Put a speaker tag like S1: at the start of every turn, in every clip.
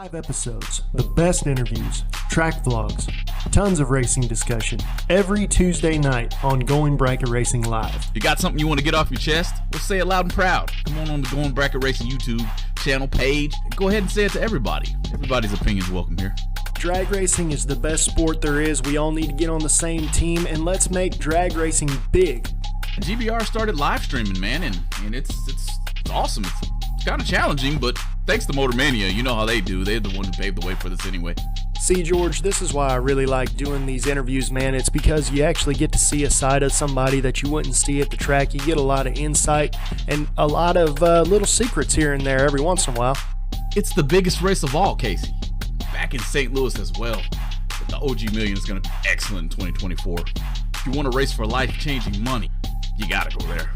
S1: Live episodes, the best interviews, track vlogs, tons of racing discussion, every Tuesday night on Going Bracket Racing Live.
S2: You got something you want to get off your chest? Well, say it loud and proud. Come on the Going Bracket Racing YouTube channel page. Go ahead and say it to everybody. Everybody's opinion's welcome here.
S1: Drag racing is the best sport there is. We all need to get on the same team, and let's make drag racing big.
S2: GBR started live streaming, man, and it's awesome. It's kind of challenging, but thanks to Motor Mania, you know how they do. They're the one who paved the way for this anyway.
S1: See, George, this is why I really like doing these interviews, man. It's because you actually get to see a side of somebody that you wouldn't see at the track. You get a lot of insight and a lot of little secrets here and there every once in a while.
S2: It's the biggest race of all, Casey. Back in St. Louis as well. But the OG Million is going to be excellent in 2024. If you want to race for life-changing money, you got to go there.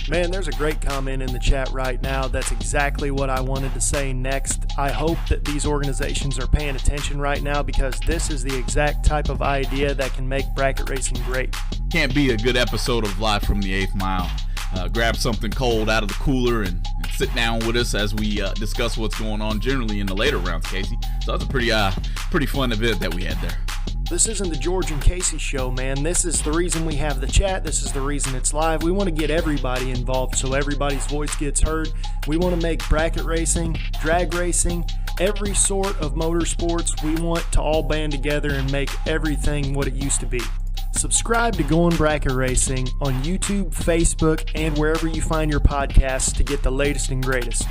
S1: Man, there's a great comment in the chat right now. That's exactly what I wanted to say next. I hope that these organizations are paying attention right now because this is the exact type of idea that can make bracket racing great.
S2: Can't be a good episode of Live from the 8th Mile. Grab something cold out of the cooler and sit down with us as we discuss what's going on generally in the later rounds, Casey. So that's a pretty fun event that we had there.
S1: This isn't the George and Casey show, man. This is the reason we have the chat. This is the reason it's live. We want to get everybody involved so everybody's voice gets heard. We want to make bracket racing, drag racing, every sort of motorsports. We want to all band together and make everything what it used to be. Subscribe to Going Bracket Racing on YouTube, Facebook, and wherever you find your podcasts to get the latest and greatest.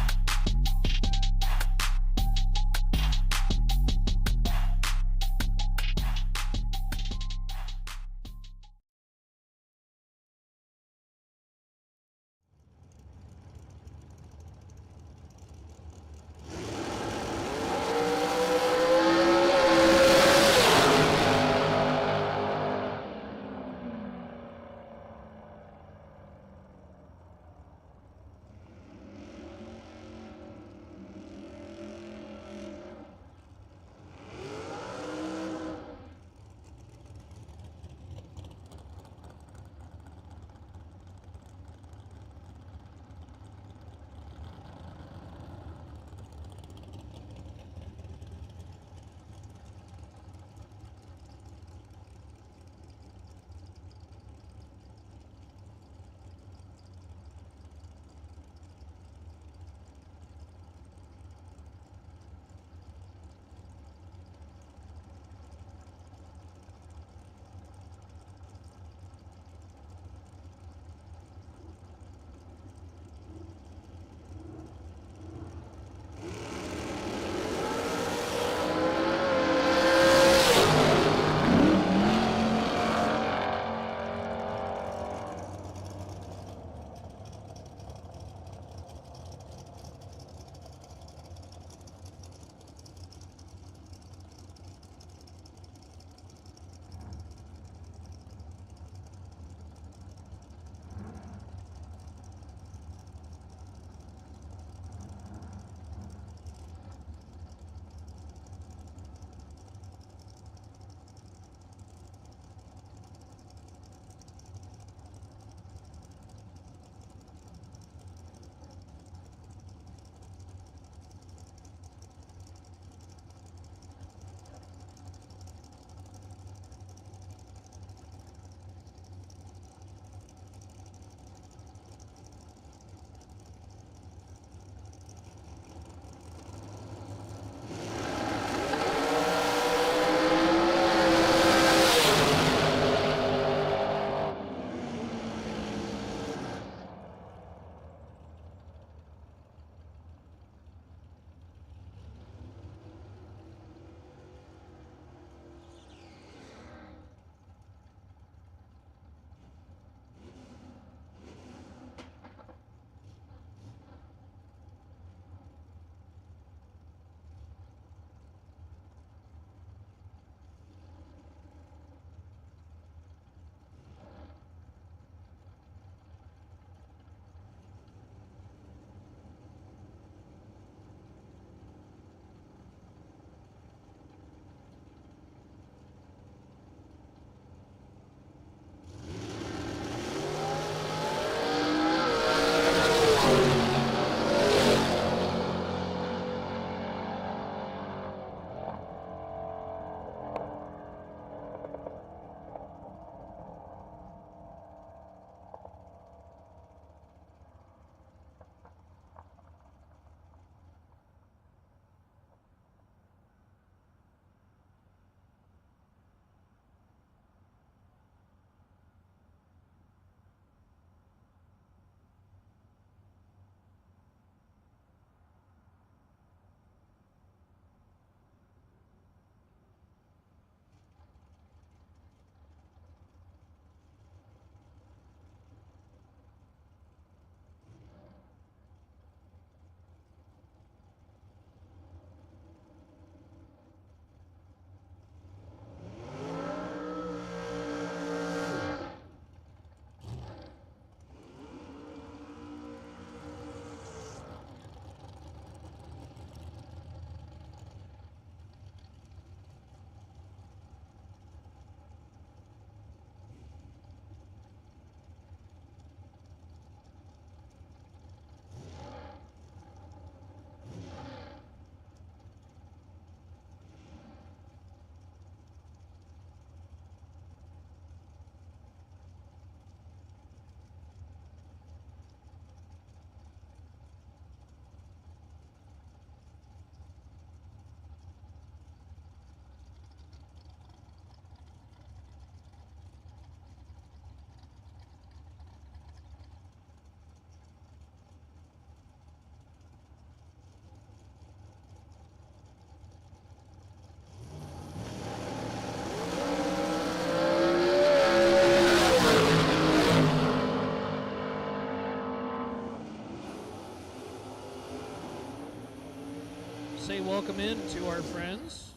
S3: welcome in to our friends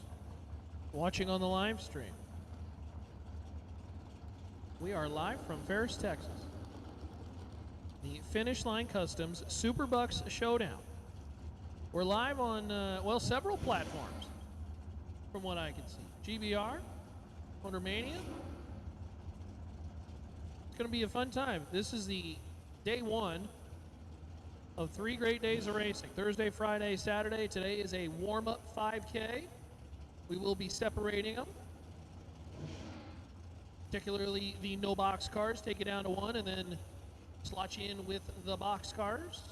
S3: watching on the live stream. We are live from Ferris, Texas. The Finish Line Customs SuperBucks Showdown. We're live on, several platforms, from what I can see. GBR, Motormania. It's going to be a fun time. This is the day one of 3 great days of racing. Thursday, Friday, Saturday. Today is a warm-up 5K. We will be separating them. Particularly the no box cars. Take it down to 1 and then slot you in with the box cars.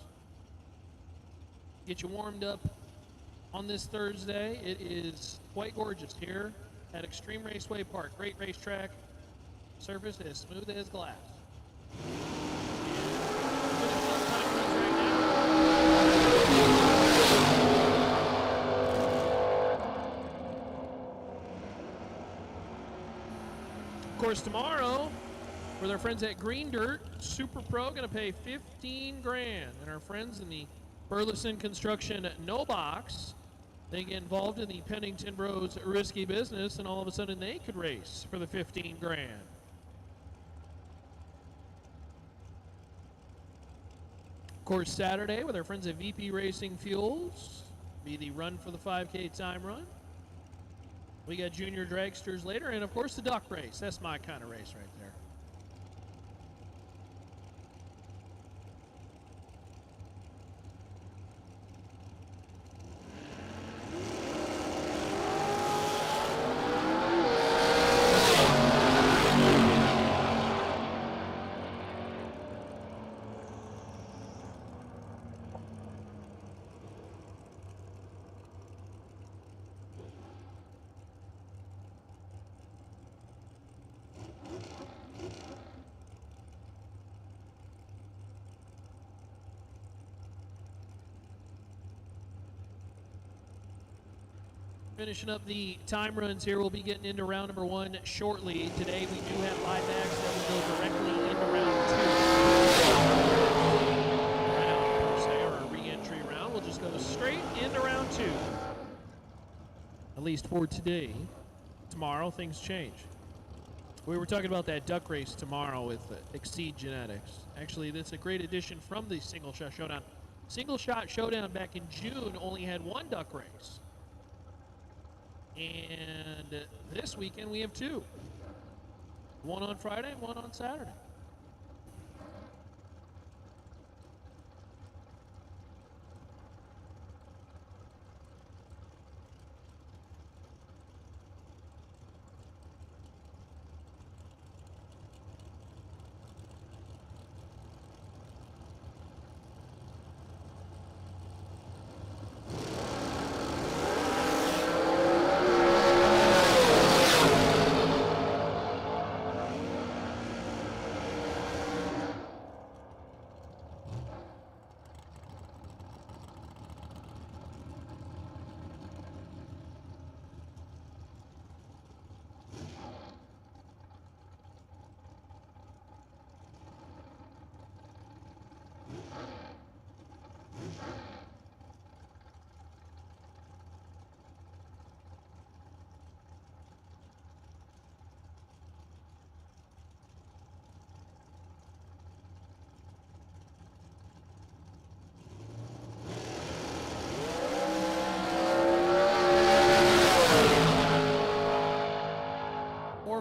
S3: Get you warmed up on this Thursday. It is quite gorgeous here at Extreme Raceway Park. Great racetrack. Surface as smooth as glass. Of course, tomorrow, with our friends at Green Dirt, Super Pro going to pay $15 grand. And our friends in the Burleson Construction No Box, they get involved in the Pennington Bros risky business, and all of a sudden they could race for the $15 grand. Of course, Saturday, with our friends at VP Racing Fuels, be the run for the 5K time run. We got junior dragsters later, and of course the duck race. That's my kind of race right there. Finishing up the time runs here, we'll be getting into round number 1 shortly. Today we do have buybacks that will go directly into round 2. Round per se, or a re-entry round. We'll just go straight into round 2. At least for today. Tomorrow, things change. We were talking about that duck race tomorrow with Exceed Genetics. Actually, that's a great addition from the Single Shot Showdown. Single Shot Showdown back in June only had 1 duck race. And this weekend we have 2. 1 on Friday and 1 on Saturday.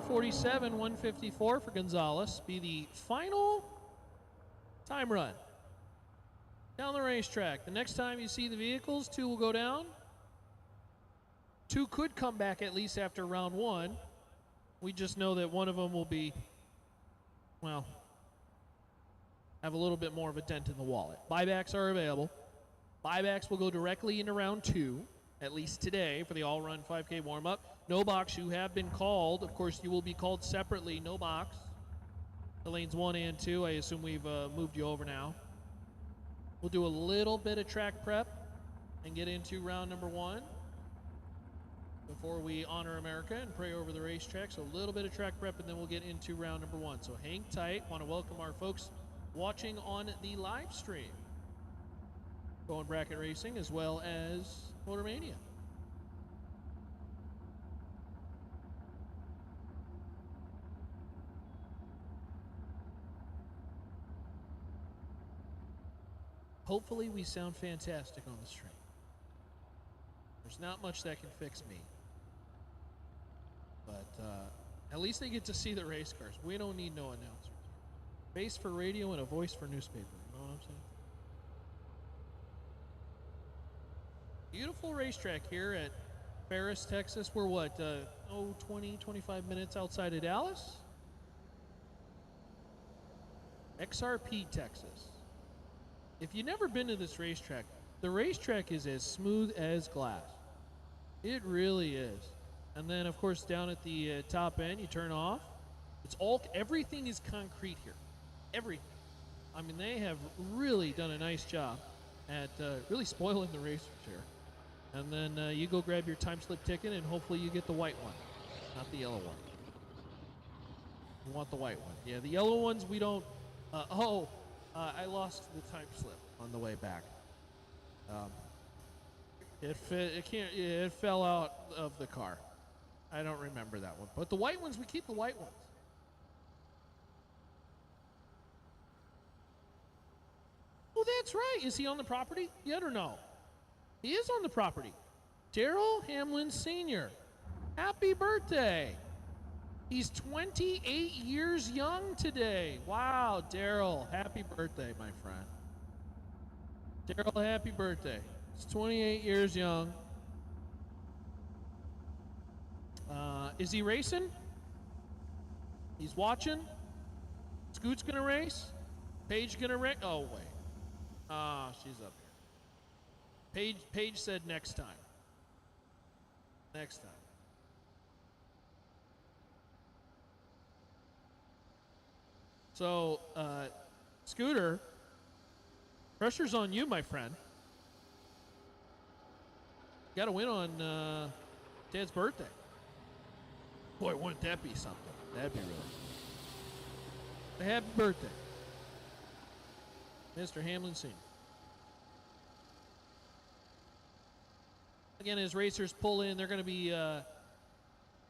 S3: .47, 154 for Gonzalez. Be the final time run down the racetrack. The next time you see the vehicles, 2 will go down. 2 could come back at least after round 1. We just know that one of them will be, well, have a little bit more of a dent in the wallet. Buybacks are available. Buybacks will go directly into round 2, at least today, for the all-run 5K warm-up. No box, you have been called. Of course, you will be called separately. No box. The lanes 1 and 2, I assume we've moved you over now. We'll do a little bit of track prep and get into round number 1 before we honor America and pray over the racetrack. So a little bit of track prep, and then we'll get into round number 1. So hang tight. Want to welcome our folks watching on the live stream. Going Bracket Racing as well as Motormania. Hopefully we sound fantastic on the stream. There's not much that can fix me. But at least they get to see the race cars. We don't need no announcers. Face for radio and a voice for newspaper. You know what I'm saying? Beautiful racetrack here at Ferris, Texas. We're what, 20, 25 minutes outside of Dallas? XRP, Texas. If you've never been to this racetrack, the racetrack is as smooth as glass. It really is. And then, of course, down at the top end, you turn off. Everything is concrete here. Everything. I mean, they have really done a nice job at really spoiling the racers here. And then you go grab your time slip ticket, and hopefully you get the white one, not the yellow one. You want the white one. Yeah, the yellow ones we don't. I lost the time slip on the way back. It fell out of the car. I don't remember that one. But the white ones, we keep the white ones. Oh, that's right. Is he on the property yet or no? He is on the property. Daryl Hamlin Sr. Happy birthday. He's 28 years young today. Wow, Daryl. Happy birthday, my friend. Daryl, happy birthday. He's 28 years young. Is he racing? He's watching. Scoot's gonna race. Paige gonna race. Oh, wait. She's up here. Paige said next time. Next time. So, Scooter, pressure's on you, my friend. Got to win on Dad's birthday. Boy, wouldn't that be something? That'd be really. Happy birthday, Mr. Hamlin Sr. Again, as racers pull in, they're going to be.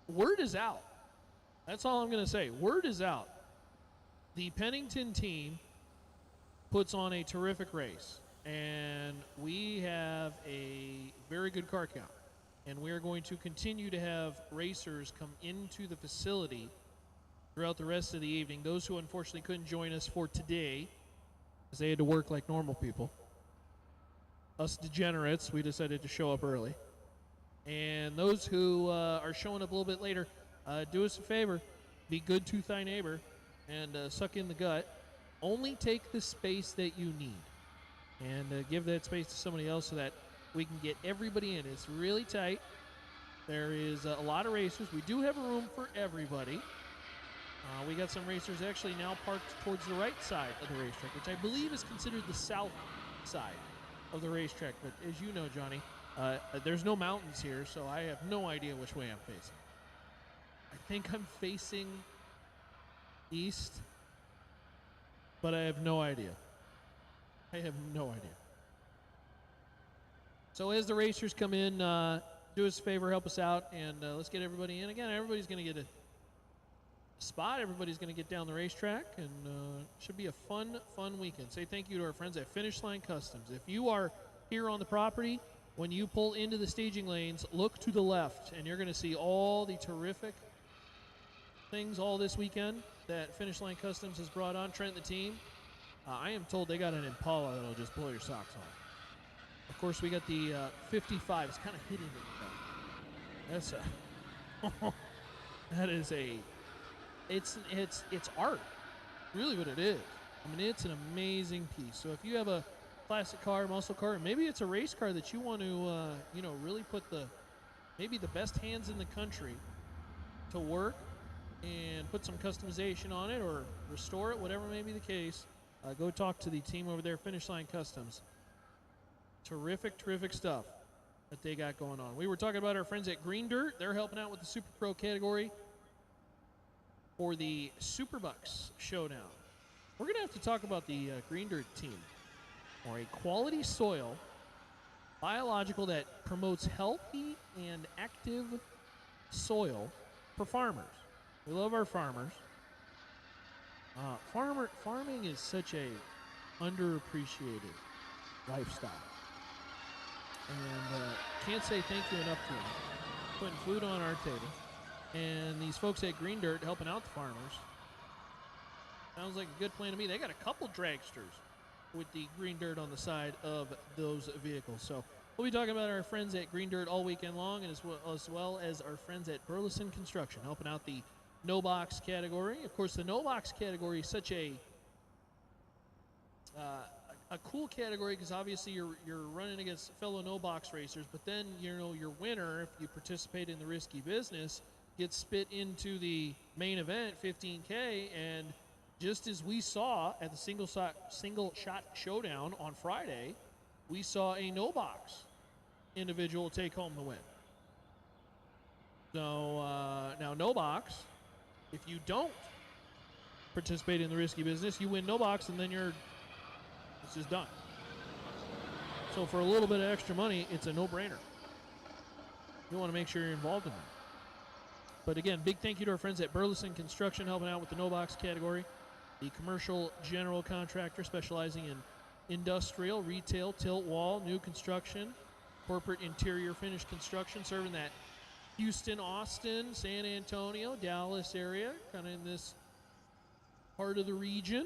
S3: Word is out. That's all I'm going to say. Word is out. The Pennington team puts on a terrific race, and we have a very good car count. And we are going to continue to have racers come into the facility throughout the rest of the evening. Those who unfortunately couldn't join us for today, because they had to work like normal people. Us degenerates, we decided to show up early. And those who are showing up a little bit later, do us a favor, be good to thy neighbor, and suck in the gut. Only take the space that you need, and give that space to somebody else so that we can get everybody in. It's really tight. There is a lot of racers. We do have a room for everybody. We got some racers actually now parked towards the right side of the racetrack, which I believe is considered the south side of the racetrack. But as you know, Johnny, there's no mountains here, so I have no idea which way I'm facing. I think I'm facing east, but I have no idea. I have no idea. So as the racers come in, do us a favor, help us out, and let's get everybody in. Again, everybody's going to get a spot. Everybody's going to get down the racetrack, and should be a fun weekend. Say thank you to our friends at Finish Line Customs. If you are here on the property, when you pull into the staging lanes, look to the left, and you're going to see all the terrific things all this weekend that Finish Line Customs has brought on. Trent and the team, I am told they got an Impala that'll just blow your socks off. Of course, we got the 55. It's kind of hidden in the That's that is it's art. Really what it is. I mean, it's an amazing piece. So if you have a classic car, muscle car, maybe it's a race car that you want to, really put maybe the best hands in the country to work and put some customization on it or restore it, whatever may be the case, go talk to the team over there, Finish Line Customs. Terrific stuff that they got going on. We were talking about our friends at Green Dirt. They're helping out with the Super Pro category for the SuperBucks Showdown. We're going to have to talk about the Green Dirt team, or a quality soil, biological that promotes healthy and active soil for farmers. We love our farmers. Farming is such a underappreciated lifestyle. And can't say thank you enough to them. Putting food on our table. And these folks at Green Dirt helping out the farmers. Sounds like a good plan to me. They got a couple dragsters with the Green Dirt on the side of those vehicles. So we'll be talking about our friends at Green Dirt all weekend long, and as well as our friends at Burleson Construction helping out the no box category. Of course, the no box category is such a cool category because obviously you're running against fellow no box racers, but then your winner, if you participate in the risky business, gets spit into the main event 15K. And just as we saw at the single shot showdown on Friday, we saw a no box individual take home the win. So now no box, if you don't participate in the risky business, you win no box, and then it's just done. So for a little bit of extra money, it's a no-brainer. You want to make sure you're involved in that. But again, big thank you to our friends at Burleson Construction helping out with the no box category. The commercial general contractor specializing in industrial, retail, tilt wall, new construction, corporate interior finish construction, serving that Houston, Austin, San Antonio, Dallas area, kind of in this part of the region.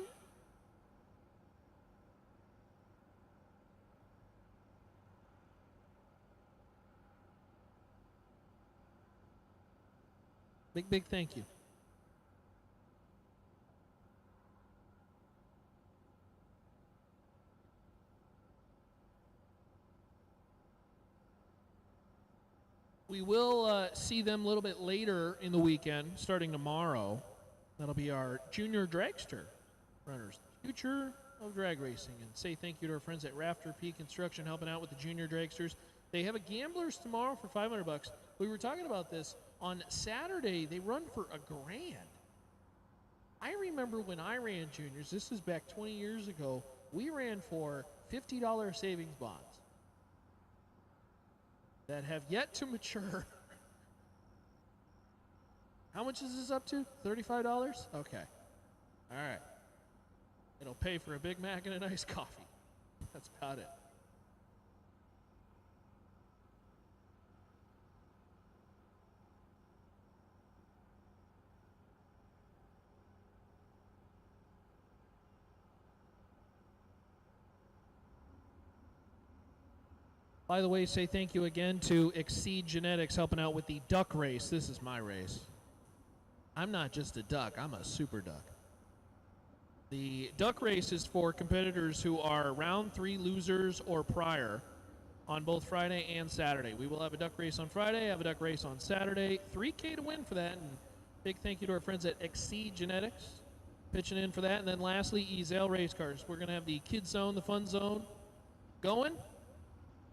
S3: Big thank you. We will see them a little bit later in the weekend, starting tomorrow. That'll be our junior dragster runners, future of drag racing. And say thank you to our friends at Rafter P Construction helping out with the junior dragsters. They have a gamblers tomorrow for $500. We were talking about this. On Saturday, they run for $1,000. I remember when I ran juniors, this is back 20 years ago, we ran for $50 savings bonds that have yet to mature. How much is this up to? $35? Okay. All right. It'll pay for a Big Mac and a nice coffee. That's about it. By the way, say thank you again to Exceed Genetics helping out with the duck race. This is my race. I'm not just a duck, I'm a super duck. The duck race is for competitors who are round 3 losers or prior on both Friday and Saturday. We will have a duck race on Friday, have a duck race on Saturday. $3K to win for that. And big thank you to our friends at Exceed Genetics pitching in for that. And then lastly, Ezel Race Cars. We're going to have the Kid Zone, the Fun Zone going.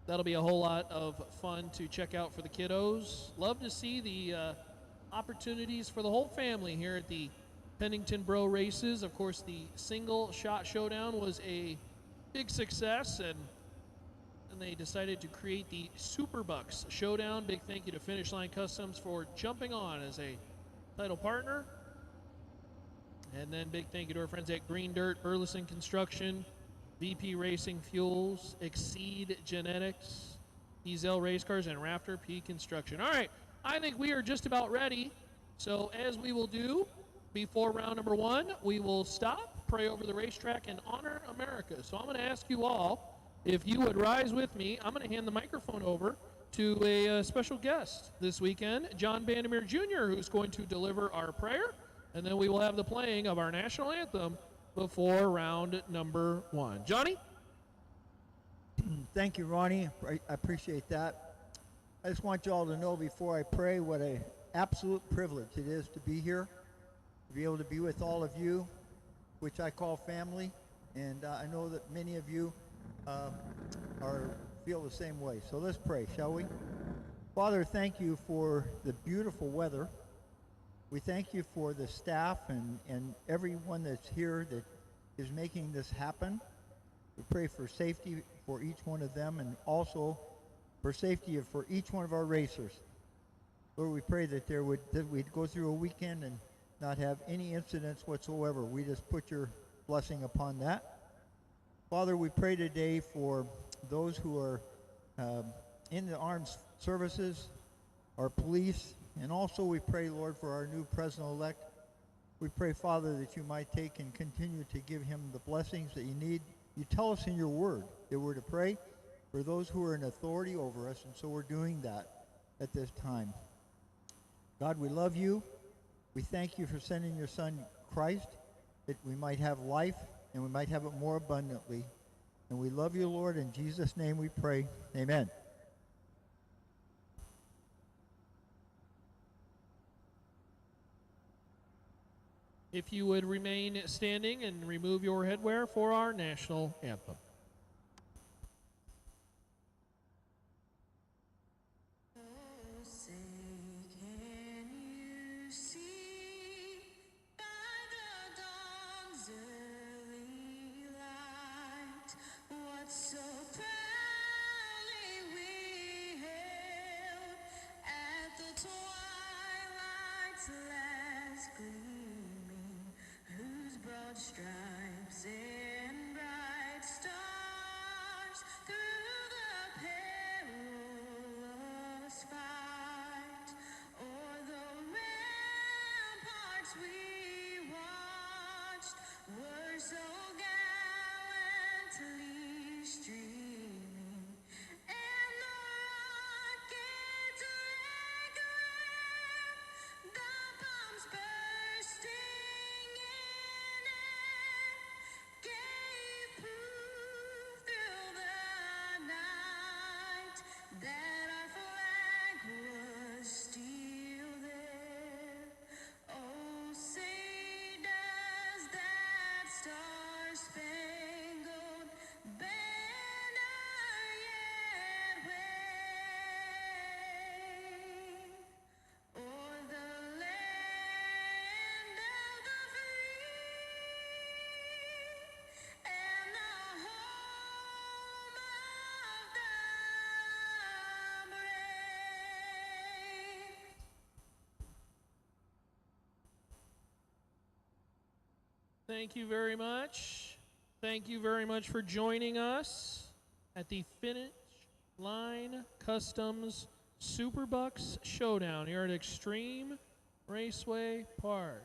S3: That'll be a whole lot of fun to check out for the kiddos. Love to see the opportunities for the whole family here at the Pennington Bro Races. Of course, the single shot showdown was a big success, and they decided to create the SuperBucks Showdown. Big thank you to Finish Line Customs for jumping on as a title partner. And then big thank you to our friends at Green Dirt, Burleson Construction, VP Racing Fuels, Exceed Genetics, Ezel Race Cars, and Rafter P Construction. All right, I think we are just about ready. So as we will do before round number 1, we will stop, pray over the racetrack, and honor America. So I'm going to ask you all, if you would rise with me, I'm going to hand the microphone over to a special guest this weekend, John Bandemir Jr., who's going to deliver our prayer, and then we will have the playing of our national anthem before round number 1. Johnny?
S4: Thank you, Ronnie. I appreciate that. I just want you all to know before I pray what an absolute privilege it is to be here, to be able to be with all of you, which I call family, and I know that many of you feel the same way. So let's pray, shall we? Father, thank you for the beautiful weather. We thank you for the staff and everyone that's here that is making this happen. We pray for safety for each one of them and also for safety for each one of our racers. Lord, we pray that we'd go through a weekend and not have any incidents whatsoever. We just put your blessing upon that. Father, we pray today for those who are in the armed services, our police, and also we pray, Lord, for our new president-elect. We pray, Father, that you might take and continue to give him the blessings that you need. You tell us in your word that we're to pray for those who are in authority over us, and so we're doing that at this time. God, we love you. We thank you for sending your Son, Christ, that we might have life and we might have it more abundantly. And we love you, Lord. In Jesus' name we pray. Amen.
S3: If you would remain standing and remove your headwear for our national anthem.
S5: Stripes and bright stars through the perilous fight, o'er the ramparts we watched were so gallantly streaming, and the rockets regular, the bombs bursting gave proof through the night that our flag was still there. Oh, say does that star-spangled banner yet wave o'er the land of the free and the home of the brave.
S3: Thank you very much. Thank you very much for joining us at the Finish Line Customs SuperBucks Showdown here at Extreme Raceway Park.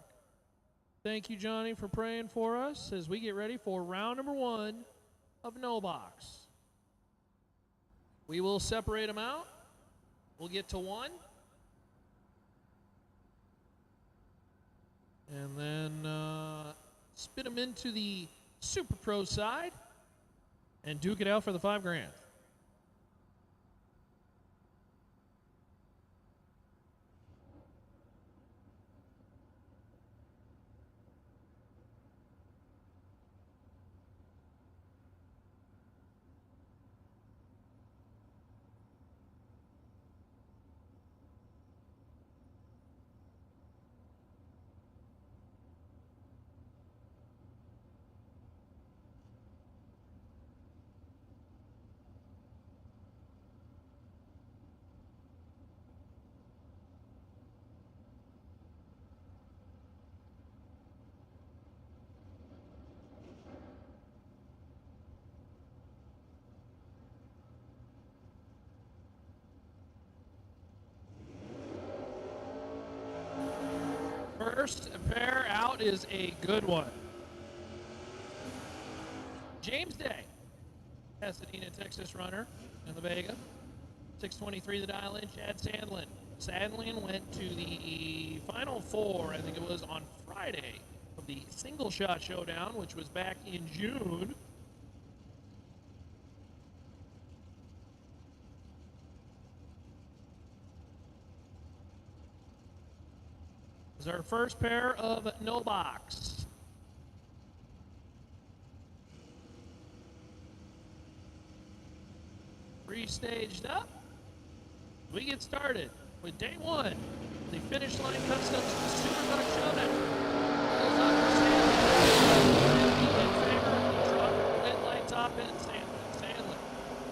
S3: Thank you, Johnny, for praying for us as we get ready for round number 1 of No Box. We will separate them out. We'll get to 1. And then spin them into the Super Pro side and duke it out for the $5,000. First pair out is a good one. James Day, Pasadena, Texas runner in the Vega. 623 the dial in, Chad Sandlin. Sandlin went to the Final Four, I think it was on Friday, of the Single Shot Showdown, which was back in June. This is our first pair of No Box. Re-staged up. We get started with day 1, the Finish Line Customs SuperBucks Showdown. Goes up for Sandlin. In favor of the truck, red light top end, Sandlin.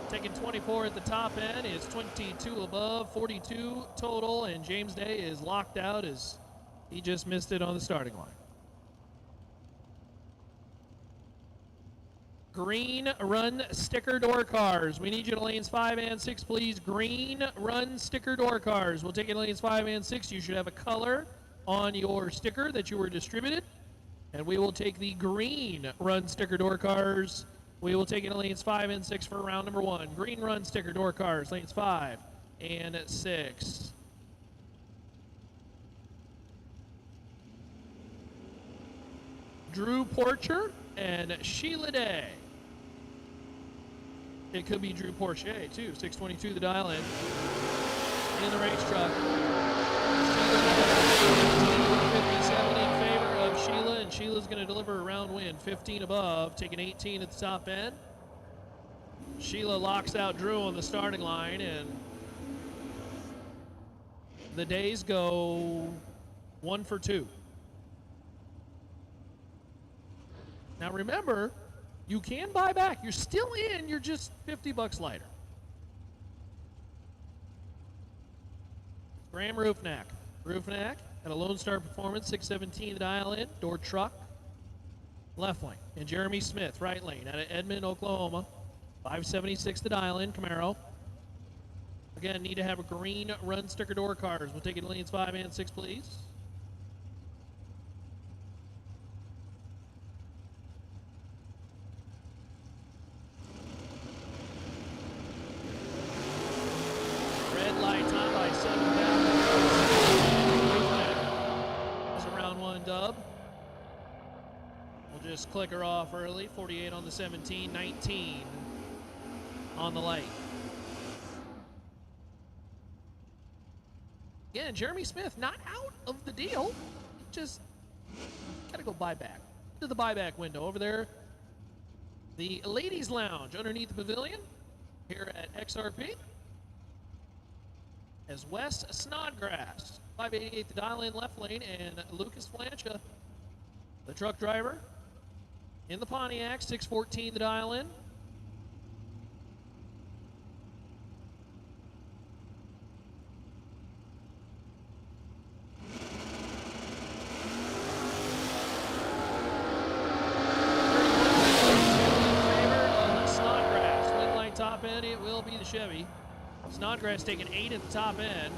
S3: Taking 24 at the top end is 22 above, 42 total, and James Day is locked out as he just missed it on the starting line. Green run sticker door cars. We need you to lanes 5 and 6, please. Green run sticker door cars. We'll take it to lanes 5 and 6. You should have a color on your sticker that you were distributed. And we will take the green run sticker door cars. We will take it to lanes 5 and 6 for round number 1. Green run sticker door cars, lanes 5 and 6. Drew Porcher and Sheila Day. It could be Drew Porcher, too. 622 the dial in the race truck. Sheila Day, 57 in favor of Sheila, and Sheila's going to deliver a round win. 15 above, taking 18 at the top end. Sheila locks out Drew on the starting line, and the days go 1 for 2. Now remember, you can buy back. You're still in. You're just $50 lighter. Graham Roofnack. Roofnack at a Lone Star Performance, 617 the dial in. Door truck, left lane. And Jeremy Smith, right lane, out of Edmond, Oklahoma. 576 the dial in, Camaro. Again, need to have a green run sticker door cars. We'll take it to lanes 5 and 6, please. Dub. We'll just click her off early. 48 on the 17, 19 on the light. Again, Jeremy Smith not out of the deal. Just gotta go buy back. To the buyback window over there. The ladies' lounge underneath the pavilion here at XRP. As Wes Snodgrass, 588 the dial in left lane, and Lucas Flancha, the truck driver, in the Pontiac, 614 the dial in. Snodgrass, win line top end, it will be the Chevy. Snodgrass taking 8 at the top end,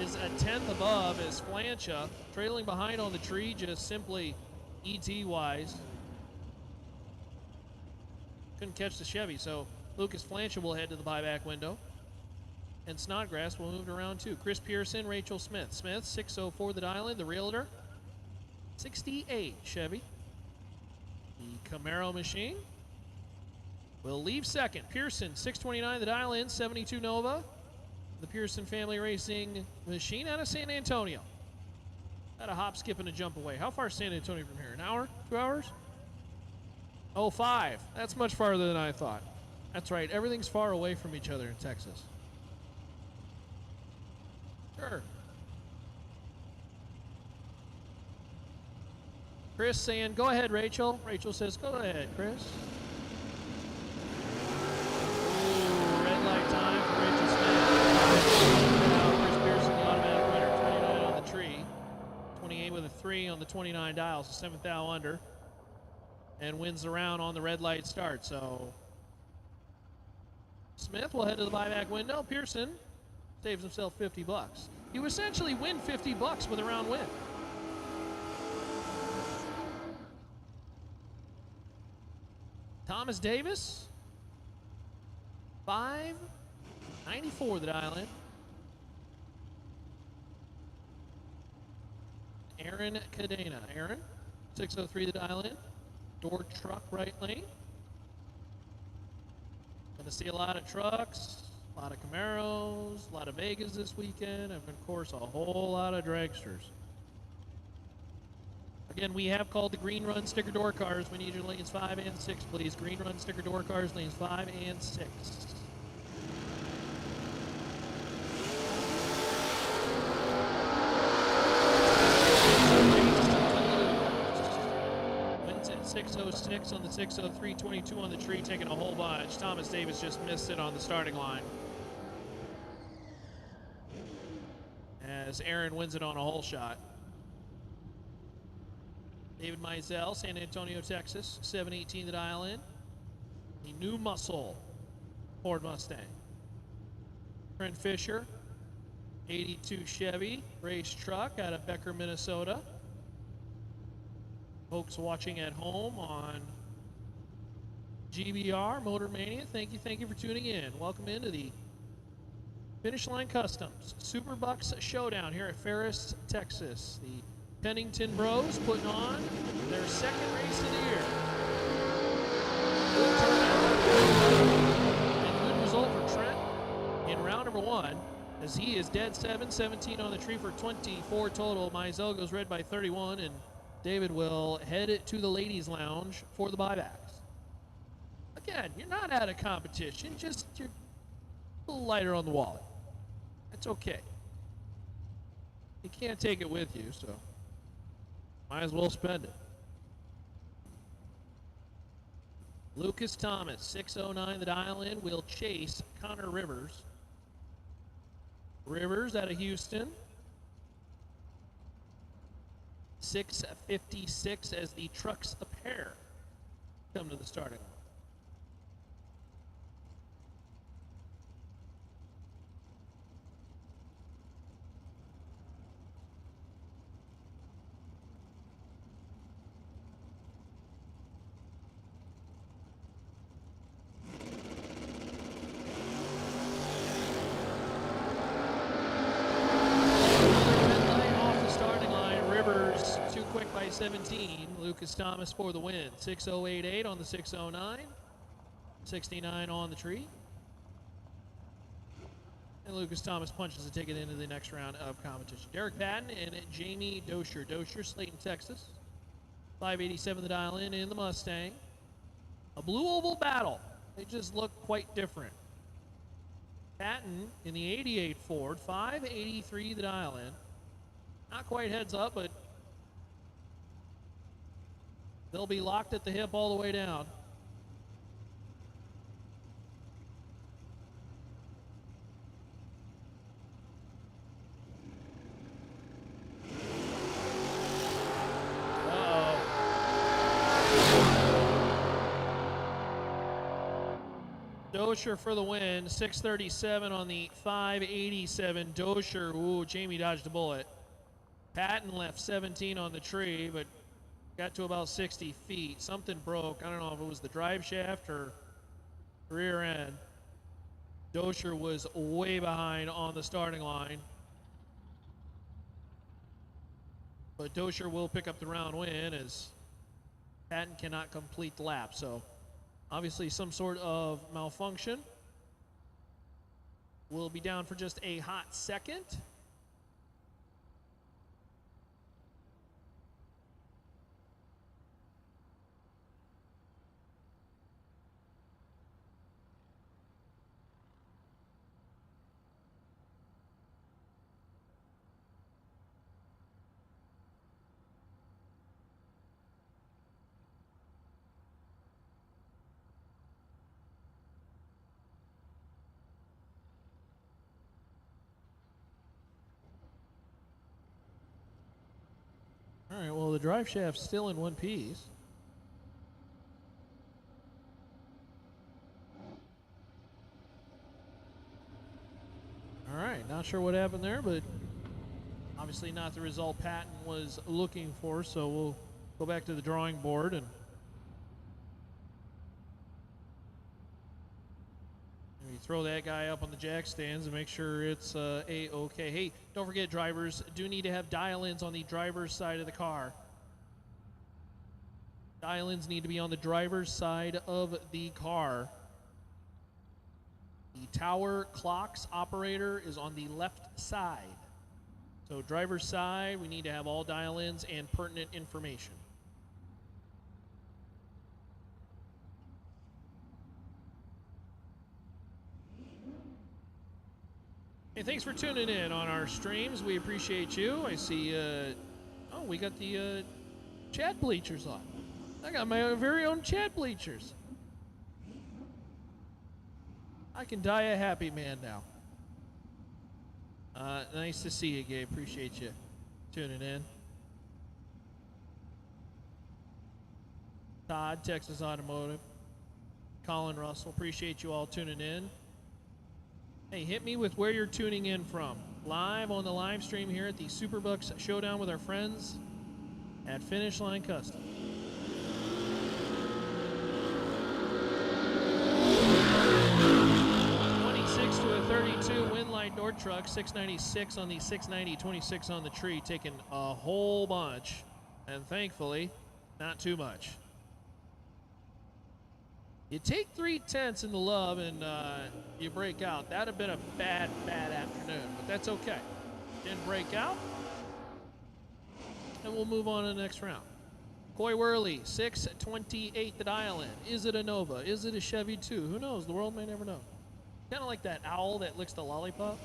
S3: is a 10th above as Flancha, trailing behind on the tree, just simply ET-wise. Couldn't catch the Chevy, so Lucas Flancha will head to the buyback window. And Snodgrass will move to round 2. Chris Pearson, Rachel Smith. Smith, 604 the dial in, the realtor. 68 Chevy. The Camaro machine will leave second. Pearson, 629 the dial in, 72 Nova. The Pearson Family Racing machine out of San Antonio. About a hop, skip, and a jump away. How far is San Antonio from here? An hour? 2 hours? Oh, 5. That's much farther than I thought. That's right. Everything's far away from each other in Texas. Sure. Chris saying, go ahead, Rachel. Rachel says, go ahead, Chris. Ooh, red light time for Rachel Smith. Now, Chris Pearson, the automatic winner, 29 on the tree. 28 with a 3 on the 29 dials, so 7th thou under. And wins the round on the red light start. So Smith will head to the buyback window. Pearson saves himself $50. You essentially win $50 with a round win. Thomas Davis, 594 the dial in. Aaron Cadena. Aaron, 603 the dial in. Door truck right lane. Gonna see a lot of trucks, a lot of Camaros, a lot of Vegas this weekend, and of course a whole lot of dragsters. Again, we have called the Green Run sticker door cars. We need your lanes 5 and 6, please. Green Run sticker door cars, lanes 5 and 6. Wins at 606 on the 603, 22 on the tree, taking a whole bunch. Thomas Davis just missed it on the starting line. As Aaron wins it on a hole shot. David Mizell, San Antonio, Texas, 718 the dial in. the new muscle Ford Mustang. Trent Fisher, 82 Chevy race truck out of Becker, Minnesota. Folks watching at home on GBR Motor Mania, thank you for tuning in. Welcome into the Finish Line Customs SuperBucks Showdown here at Ferris, Texas. The Pennington Bros putting on their second race of the year. Good turnout and good result for Trent in round number 1, as he is dead 17 on the tree for 24 total. Mizell goes red by 31, and David will head to the ladies' lounge for the buybacks. Again, you're not out of competition, just you're a little lighter on the wallet. That's okay. You can't take it with you, so might as well spend it. Lucas Thomas, 609 the dial in, will chase Connor Rivers. Rivers out of Houston. 6:56 as the trucks a pair come to the starting line. Quick by 17. Lucas Thomas for the win. 6:088 on the 6:09. 69 on the tree. And Lucas Thomas punches a ticket into the next round of competition. Derek Patton and Jamie Dosher. Dosher, Slayton, Texas. 587 the dial in the Mustang. A blue oval battle. They just look quite different. Patton in the 88 Ford. 583 the dial in. Not quite heads up, but they'll be locked at the hip all the way down. Uh-oh. Dosher for the win. 637 on the 587. Dosher, ooh, Jamie dodged a bullet. Patton left 17 on the tree, but got to about 60 feet. Something broke. I don't know if it was the drive shaft or rear end. Dosher was way behind on the starting line. But Dosher will pick up the round win as Patton cannot complete the lap. So obviously some sort of malfunction. Will be down for just a hot second. All right, well, the drive shaft's still in one piece. All right, not sure what happened there, but obviously not the result Patton was looking for, so we'll go back to the drawing board and maybe throw that guy up on the jack stands and make sure it's A-okay. Hey, don't forget, drivers do need to have dial-ins on the driver's side of the car. Dial-ins need to be on the driver's side of the car. The tower clocks operator is on the left side. So driver's side, we need to have all dial-ins and pertinent information. Hey, thanks for tuning in on our streams. We appreciate you. I see, oh, we got the chat bleachers on. I got my very own chat bleachers. I can die a happy man now. Nice to see you, Gabe. Appreciate you tuning in. Todd, Texas Automotive. Colin Russell. Appreciate you all tuning in. Hey, hit me with where you're tuning in from. Live on the live stream here at the SuperBucks Showdown with our friends at Finish Line Custom. To a 32 Winlight door truck, 696 on the 690, 26 on the tree, taking a whole bunch, and thankfully, not too much. You take 3/10 in the love and you break out. That'd have been a bad afternoon, but that's okay. Didn't break out, and we'll move on to the next round. Coy Worley, 628 the dial in. Is it a Nova? Is it a Chevy 2? Who knows? The world may never know. Kind of like that owl that licks the lollipop.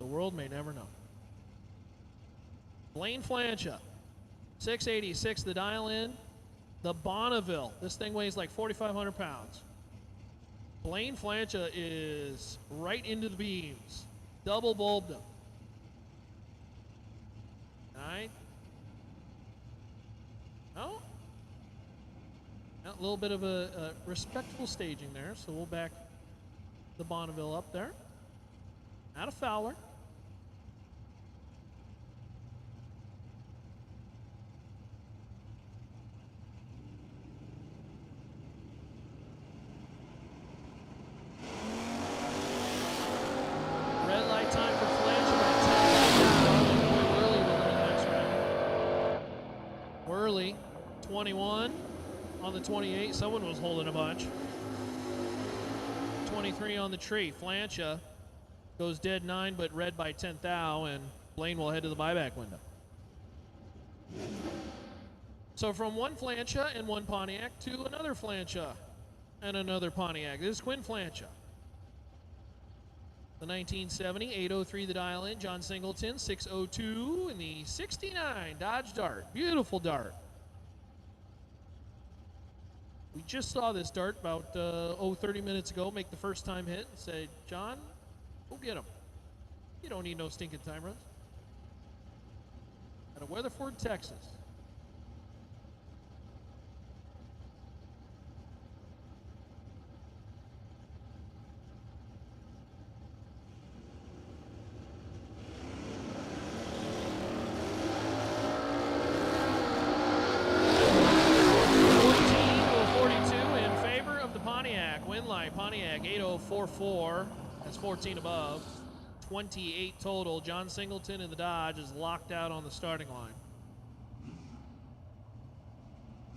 S3: The world may never know. Blaine Flancha, 686 the dial in. The Bonneville. This thing weighs like 4,500 pounds. Blaine Flancha is right into the beams. Double bulbed them. All right. Oh. A little bit of a respectful staging there, so we'll back the Bonneville up there. Out of Fowler. Red light time for Flange by 10. Worley will win the next round. Worley, 21 on the 28. Someone was holding a bunch. 23 on the tree. Flancha goes dead 9, but red by 10 thou, and Blaine will head to the buyback window. So from one Flancha and one Pontiac to another Flancha and another Pontiac. This is Quinn Flancha. The 1970, 803 the dial in. John Singleton, 602 in the 69 Dodge Dart. Beautiful Dart. We just saw this Dart about 30 minutes ago make the first time hit and say, John, go get him. You don't need no stinking time runs. Out of Weatherford, Texas. Pontiac 8044. That's 14 above. 28 total. John Singleton in the Dodge is locked out on the starting line.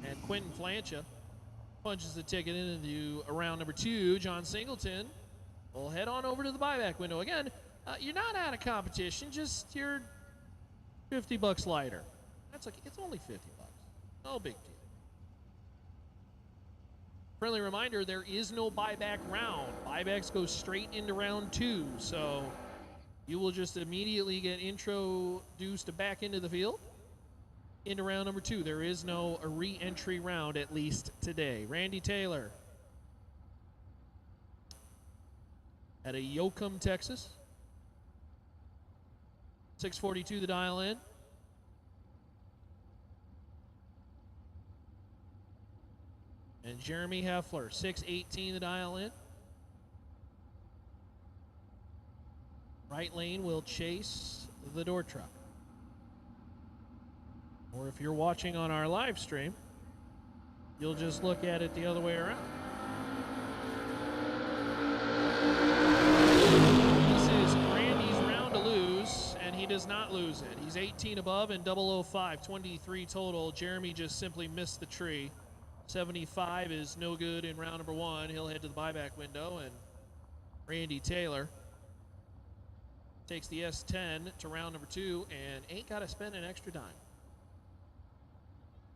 S3: And Quentin Flancha punches the ticket into round number 2. John Singleton will head on over to the buyback window. Again, you're not out of competition, just you're $50 lighter. That's okay. It's only $50. No big deal. Friendly reminder, there is no buyback round. Buybacks go straight into round 2, so you will just immediately get introduced back into the field into round number 2. There is no re-entry round, at least today. Randy Taylor at a Yoakum, Texas. 642 the dial in. And Jeremy Heffler, 618 the dial in. Right lane will chase the door truck. Or if you're watching on our live stream, you'll just look at it the other way around. This is Randy's round to lose, and he does not lose it. He's 18 above and 005, 23 total. Jeremy just simply missed the tree. 75 is no good in round number 1. He'll head to the buyback window, and Randy Taylor takes the S10 to round number 2 and ain't got to spend an extra dime.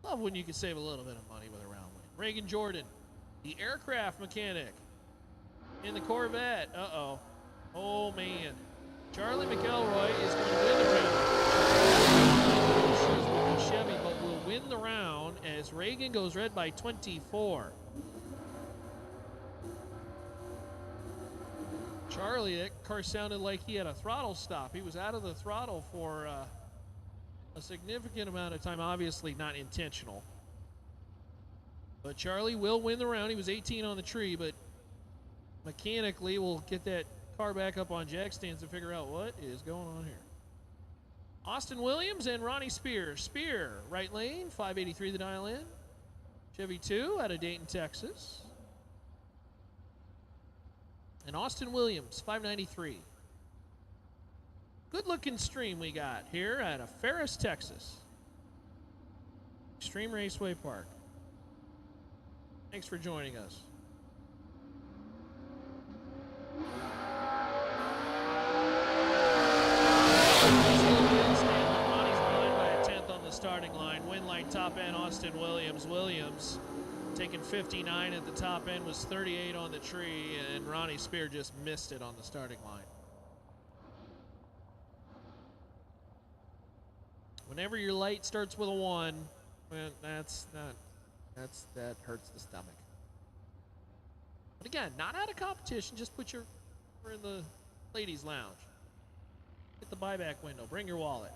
S3: Love when you can save a little bit of money with a round win. Reagan Jordan, the aircraft mechanic in the Corvette. Uh-oh. Oh, man. Charlie McElroy is going to win the round. Chevy, but will win the round as Reagan goes red by 24. Charlie, that car sounded like he had a throttle stop. He was out of the throttle for a significant amount of time, obviously not intentional. But Charlie will win the round. He was 18 on the tree, but mechanically we'll get that car back up on jack stands and figure out what is going on here. Austin Williams and Ronnie Spear. Spear, right lane, 583 the dial in. Chevy 2 out of Dayton, Texas. And Austin Williams, 593. Good looking stream we got here out of Ferris, Texas. Extreme Raceway Park. Thanks for joining us. Ronnie's behind by a 10th on the starting line. Win line top end, Austin Williams. Williams taking 59 at the top end, was 38 on the tree, and Ronnie Spear just missed it on the starting line. Whenever your light starts with a 1, well, that hurts the stomach. But again, not out of competition, just put your in the ladies' lounge. Hit the buyback window, bring your wallet.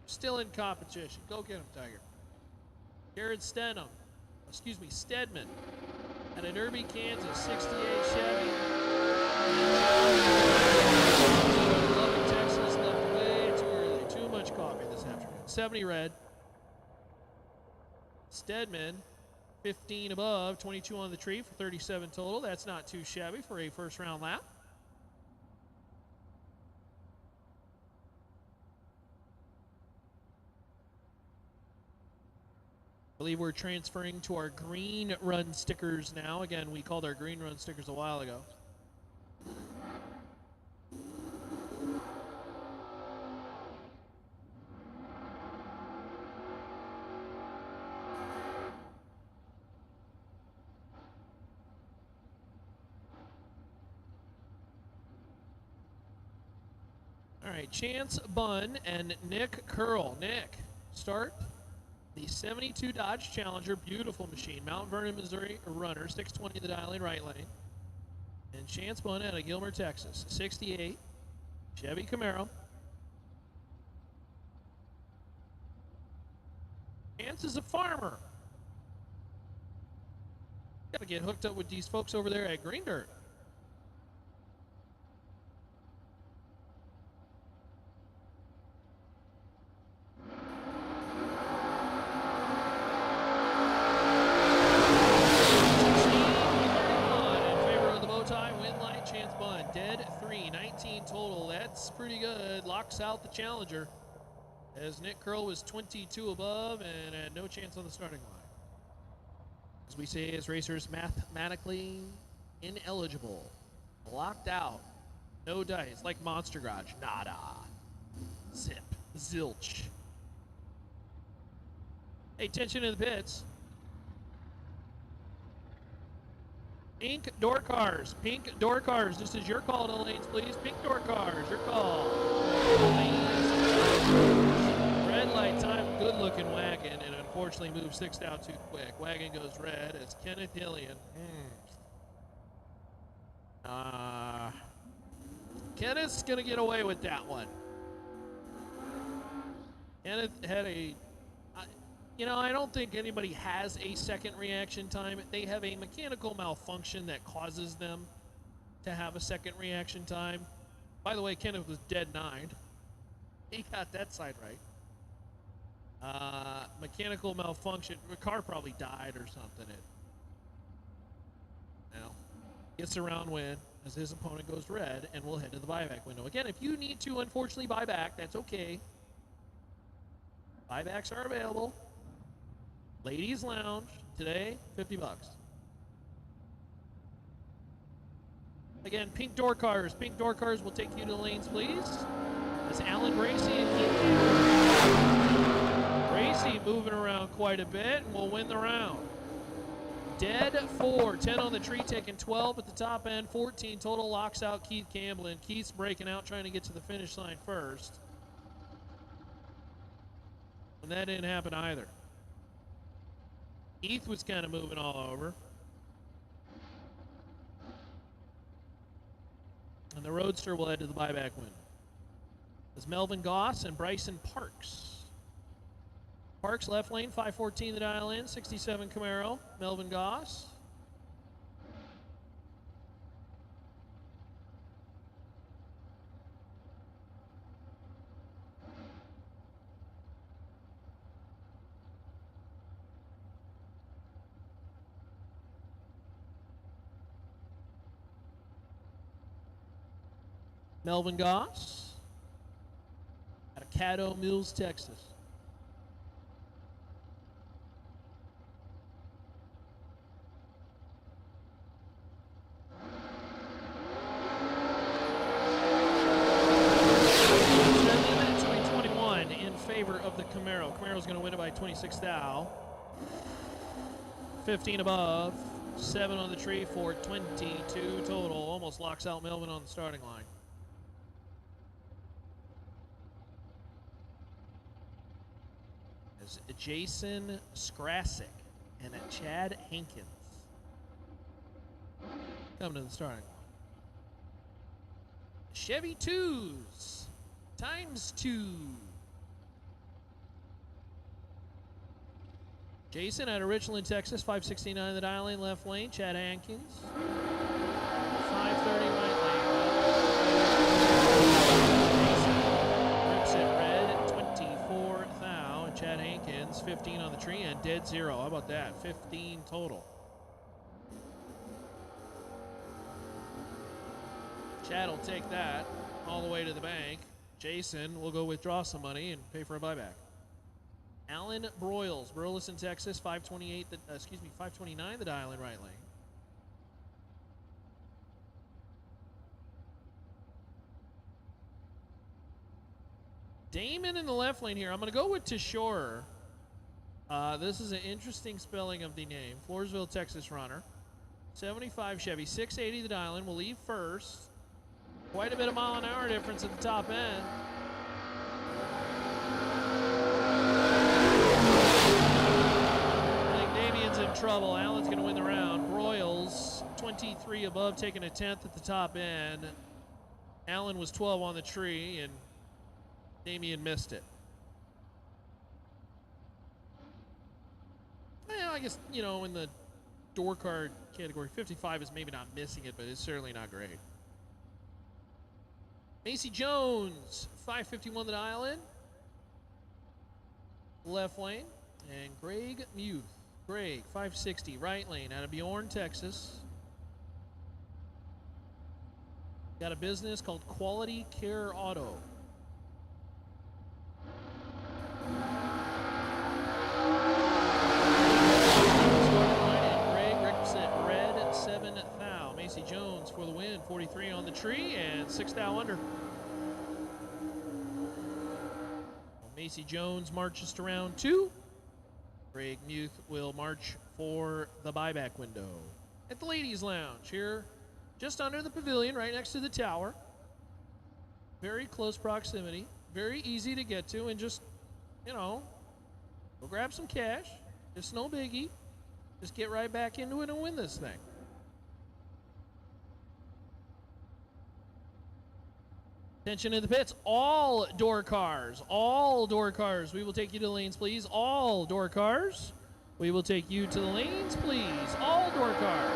S3: Still in competition. Go get him, Tiger. Jared Stedman out of Derby, Kansas, 68 Chevy. Lubbock, Texas, left way too early. Too much coffee this afternoon. 70 red. Stedman, 15 above, 22 on the tree for 37 total. That's not too shabby for a first round lap. I believe we're transferring to our green run stickers now. Again, we called our green run stickers a while ago. All right, Chance Bunn and Nick Curl. Nick, start the 72 Dodge Challenger, beautiful machine. Mount Vernon, Missouri runner, 620 the dial in right lane. And Chance Bunn out of Gilmer, Texas, 68 Chevy Camaro. Chance is a farmer. Got to get hooked up with these folks over there at Green Dirt. Pretty good. Locks out the Challenger as Nick Curl was 22 above and had no chance on the starting line. As we say as racers, mathematically ineligible. Locked out. No dice. Like Monster Garage. Nada. Zip. Zilch. Hey, attention in the pits. Pink door cars. Pink door cars. This is your call to the lanes, please. Pink door cars. Your call. Red light time. Good looking wagon, and unfortunately moved 6 down too quick. Wagon goes red as Kenneth Hillian. Kenneth's going to get away with that one. Kenneth had a... I don't think anybody has a second reaction time. They have a mechanical malfunction that causes them to have a second reaction time. By the way, Kenneth was dead 9. He got that side right. Mechanical malfunction. The car probably died or something. Gets a round win as his opponent goes red, and we'll head to the buyback window. Again, if you need to, unfortunately, buy back, that's okay. Buybacks are available. Ladies Lounge, today, $50. Again, pink door cars. Pink door cars will take you to the lanes, please. It's Alan Bracey and Keith Campbell. Bracey moving around quite a bit and will win the round. Dead 4, 10 on the tree, taking 12 at the top end, 14 total, locks out Keith Campbell, and Keith's breaking out, trying to get to the finish line first. And that didn't happen either. Keith was kind of moving all over. And the Roadster will head to the buyback window. It's Melvin Goss and Bryson Parks. Parks, left lane, 514 the dial in, 67 Camaro, Melvin Goss. Melvin Goss out of Caddo Mills, Texas. In favor of the Camaro. Camaro's going to win it by 26 thou. 15 above, 7 on the tree for 22 total. Almost locks out Melvin on the starting line. As Jason Skrasik and Chad Hankins coming to the starting line. Chevy 2s ×2. Jason out of Richland, Texas, 569 the dial in, left lane. Chad Hankins, 530 right lane. Jason rips it red, 24 thou. And Chad Hankins, 15 on the tree and dead zero. How about that? 15 total. Chad will take that all the way to the bank. Jason will go withdraw some money and pay for a buyback. Alan Broyles, Burleson, Texas, 529 the dial in right lane. Damon in the left lane here. I'm going to go with Tashore. This is an interesting spelling of the name. Floresville, Texas runner. 75 Chevy, 680 the dial in. Will leave first. Quite a bit of mile an hour difference at the top end. In trouble. Allen's going to win the round. Broyles, 23 above, taking a 10th at the top end. Allen was 12 on the tree, and Damian missed it. Well, I guess, you know, in the door card category, 55 is maybe not missing it, but it's certainly not great. Macy Jones, 551 the dial in. Left lane. And Greg Muth. Greg, 560, right lane, out of Bjorn, Texas. Got a business called Quality Care Auto. Greg rips it red, 7 thou. Macy Jones for the win, 43 on the tree and 6 thou under. Macy Jones marches to round 2. Greg Muth will march for the buyback window. At the Ladies Lounge here, just under the pavilion, right next to the tower. Very close proximity, very easy to get to, and just, you know, go grab some cash. It's no biggie. Just get right back into it and win this thing. Attention in the pits, all door cars. We will take you to the lanes, please. All door cars. We will take you to the lanes, please. All door cars.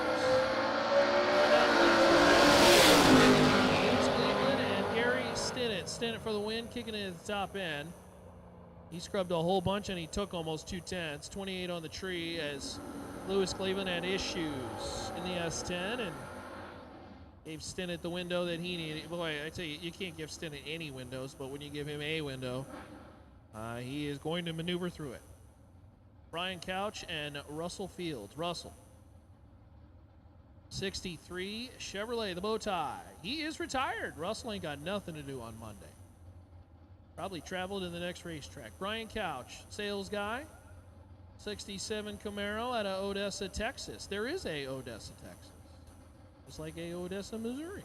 S3: Cleveland and Gary Stinnett. Stinnett for the win, kicking it at the top end. He scrubbed a whole bunch and he took almost 2 tenths. 28 on the tree as Lewis Cleveland had issues in the S10 and gave Stinnett the window that he needed. Boy, I tell you, you can't give Stinnett any windows, but when you give him a window, he is going to maneuver through it. Brian Couch and Russell Fields. Russell. 63 Chevrolet, the bow tie. He is retired. Russell ain't got nothing to do on Monday. Probably traveled in the next racetrack. Brian Couch, sales guy. 67 Camaro out of Odessa, Texas. There is a Odessa, Texas. Just like a Odessa, Missouri.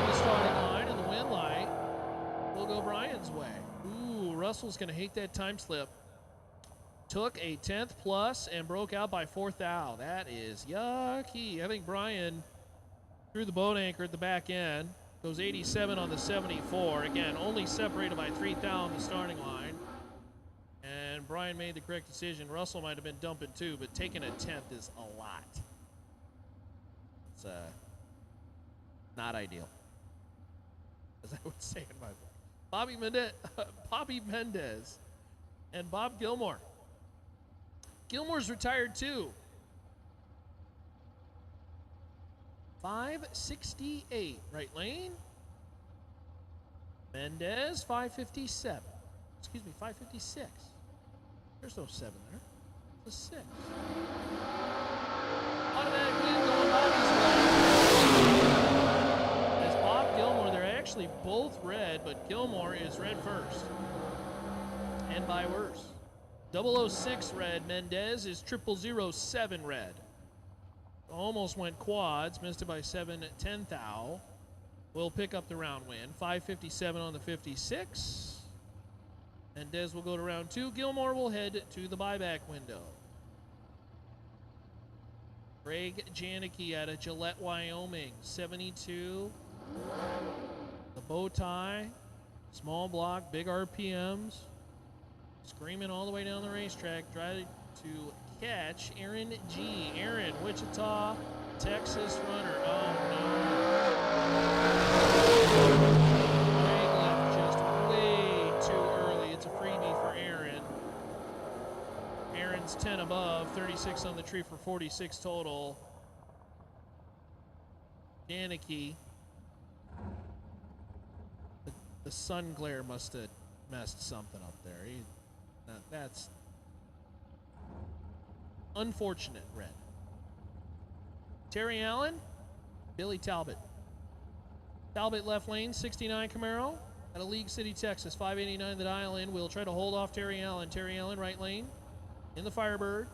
S3: The starting line and the win light will go Brian's way. Ooh, Russell's going to hate that time slip. took a 10th plus and broke out by 4th thou. That is yucky. I think Brian threw the boat anchor at the back end. Goes 87 on the 74. Again, only separated by 3 thou on the starting line. And Brian made the correct decision. Russell might have been dumping too, but taking a 10th is a lot. It's not ideal, as I would say in my book. Bobby Mendez and Bob Gilmore. Gilmore's retired too. 568 right lane. Mendez 557. Excuse me, 556. There's no 7 there. It's a 6. Automatic win going Bobby's way. As Bob Gilmore, they're actually both red, but Gilmore is red first. And by worse. 006 red. Mendez is 0007 red. Almost went quads, missed it by 7/10 thou. Will pick up the round win. 557 on the 56. Mendez will go to round 2. Gilmore will head to the buyback window. Greg Janicki out of Gillette, Wyoming, 72. The bow tie, small block, big RPMs. Screaming all the way down the racetrack, trying to catch Aaron G. Aaron, Wichita, Texas runner. Oh no. Greg left just way too early. It's a freebie for Aaron. Aaron's 10 above, 36 on the tree for 46 total. Janicki. The sun glare must have messed something up there. That's unfortunate, red. Terry Allen, Billy Talbot. Talbot left lane, 69 Camaro out of League City, Texas, 589 the dial in. We'll try to hold off Terry Allen. Terry Allen, right lane, in the Firebird.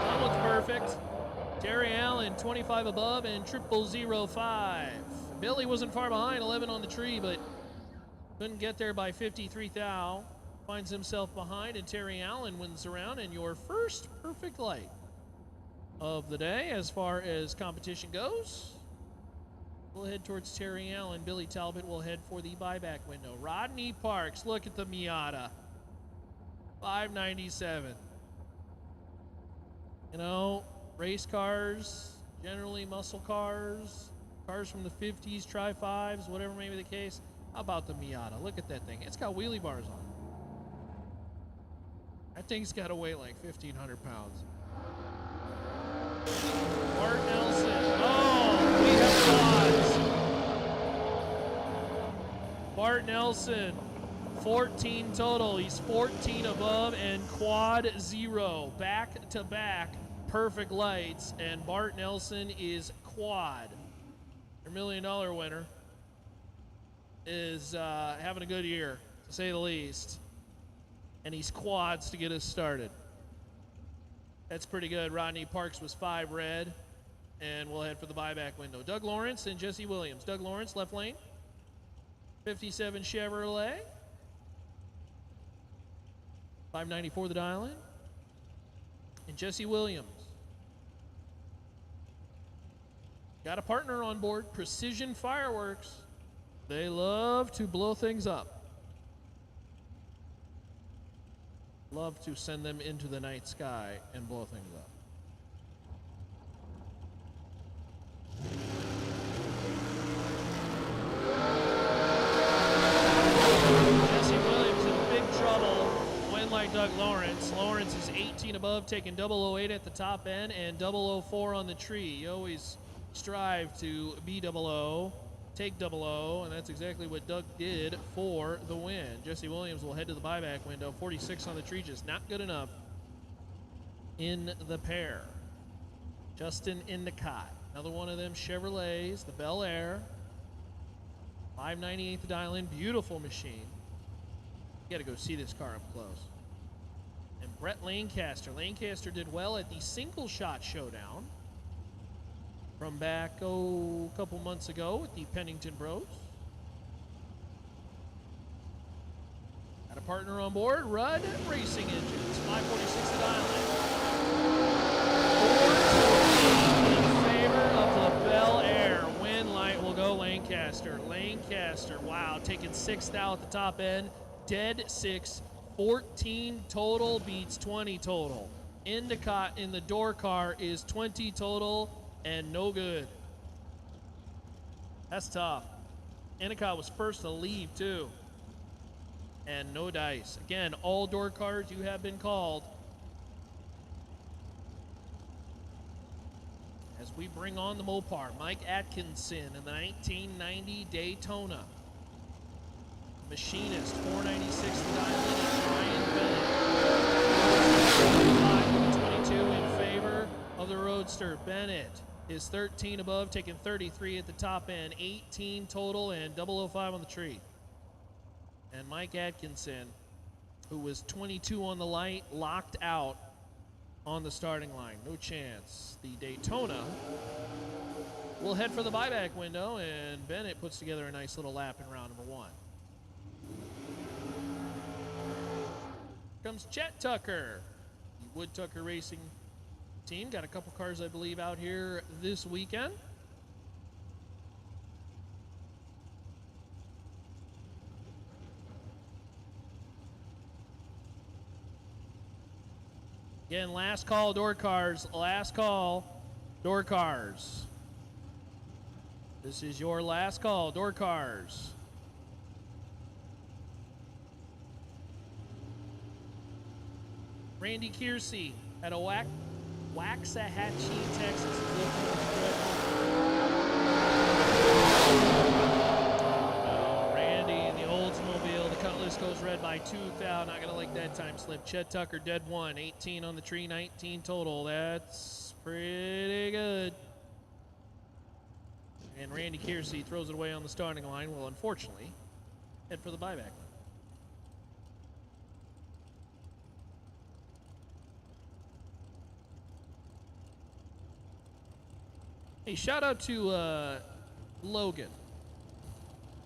S3: That one's perfect. Terry Allen, 25 above and 0005. Billy wasn't far behind, 11 on the tree, but couldn't get there by 53 thou. Finds himself behind, and Terry Allen wins around, and your first perfect light of the day as far as competition goes. We'll head towards Terry Allen. Billy Talbot will head for the buyback window. Rodney Parks, look at the Miata. 597. You know, race cars, generally muscle cars, cars from the 50s, tri-5s, whatever may be the case. How about the Miata? Look at that thing. It's got wheelie bars on it. That thing's got to weigh like 1,500 pounds. Bart Nelson. Oh, we have quads. Bart Nelson, 14 total. He's 14 above and quad 0. Back to back. Perfect lights, and Bart Nelson is quad. Your $1 million winner is having a good year, to say the least. And he's quads to get us started. That's pretty good. Rodney Parks was 5 red, and we'll head for the buyback window. Doug Lawrence and Jesse Williams. Doug Lawrence, left lane. 57 Chevrolet. 594 the dial in. And Jesse Williams. Got a partner on board, Precision Fireworks. They love to blow things up. Love to send them into the night sky and blow things up. Jesse Williams in big trouble. Win like Doug Lawrence. Lawrence is 18 above, taking 008 at the top end and 004 on the tree. You always strive to be 00, take 00, and that's exactly what Doug did for the win. Jesse Williams will head to the buyback window. 46 on the tree, just not good enough in the pair. Justin Endicott, another one of them Chevrolets, the Bel Air. 598 the dial in, beautiful machine. You gotta go see this car up close. And Brett Lancaster. Lancaster did well at the single shot showdown from back, a couple months ago with the Pennington Bros. Got a partner on board, Rudd Racing Engines, 546 at Island. 420 in favor of the Bel Air. Win light will go Lancaster. Lancaster, wow, taking 6th out at the top end. Dead 6, 14 total beats 20 total. Endicott in the door car is 20 total and no good. That's tough. Endicott was first to leave too. And no dice. Again, all door cars, you have been called. As we bring on the Mopar, Mike Atkinson in the 1990 Daytona. Machinist, 496 to Diamond, Ryan Bennett. 22 in favor of the Roadster. Bennett is 13 above, taking 33 at the top end, 18 total, and 005 on the tree. And Mike Atkinson, who was 22 on the light, locked out on the starting line. No chance. The Daytona will head for the buyback window, and Bennett puts together a nice little lap in round number 1. Comes Chet Tucker, the Wood Tucker Racing team. Got a couple cars, I believe, out here this weekend. Again, last call, door cars. Last call, door cars. This is your last call, door cars. Randy Kiersey at a Waxahachie, Texas. Randy in the Oldsmobile. The Cutlass goes red by 2 thou. Not going to like that time slip. Chet Tucker, dead 1. 18 on the tree, 19 total. That's pretty good. And Randy Kiersey throws it away on the starting line. Will unfortunately head for the buyback. Hey, shout out to Logan.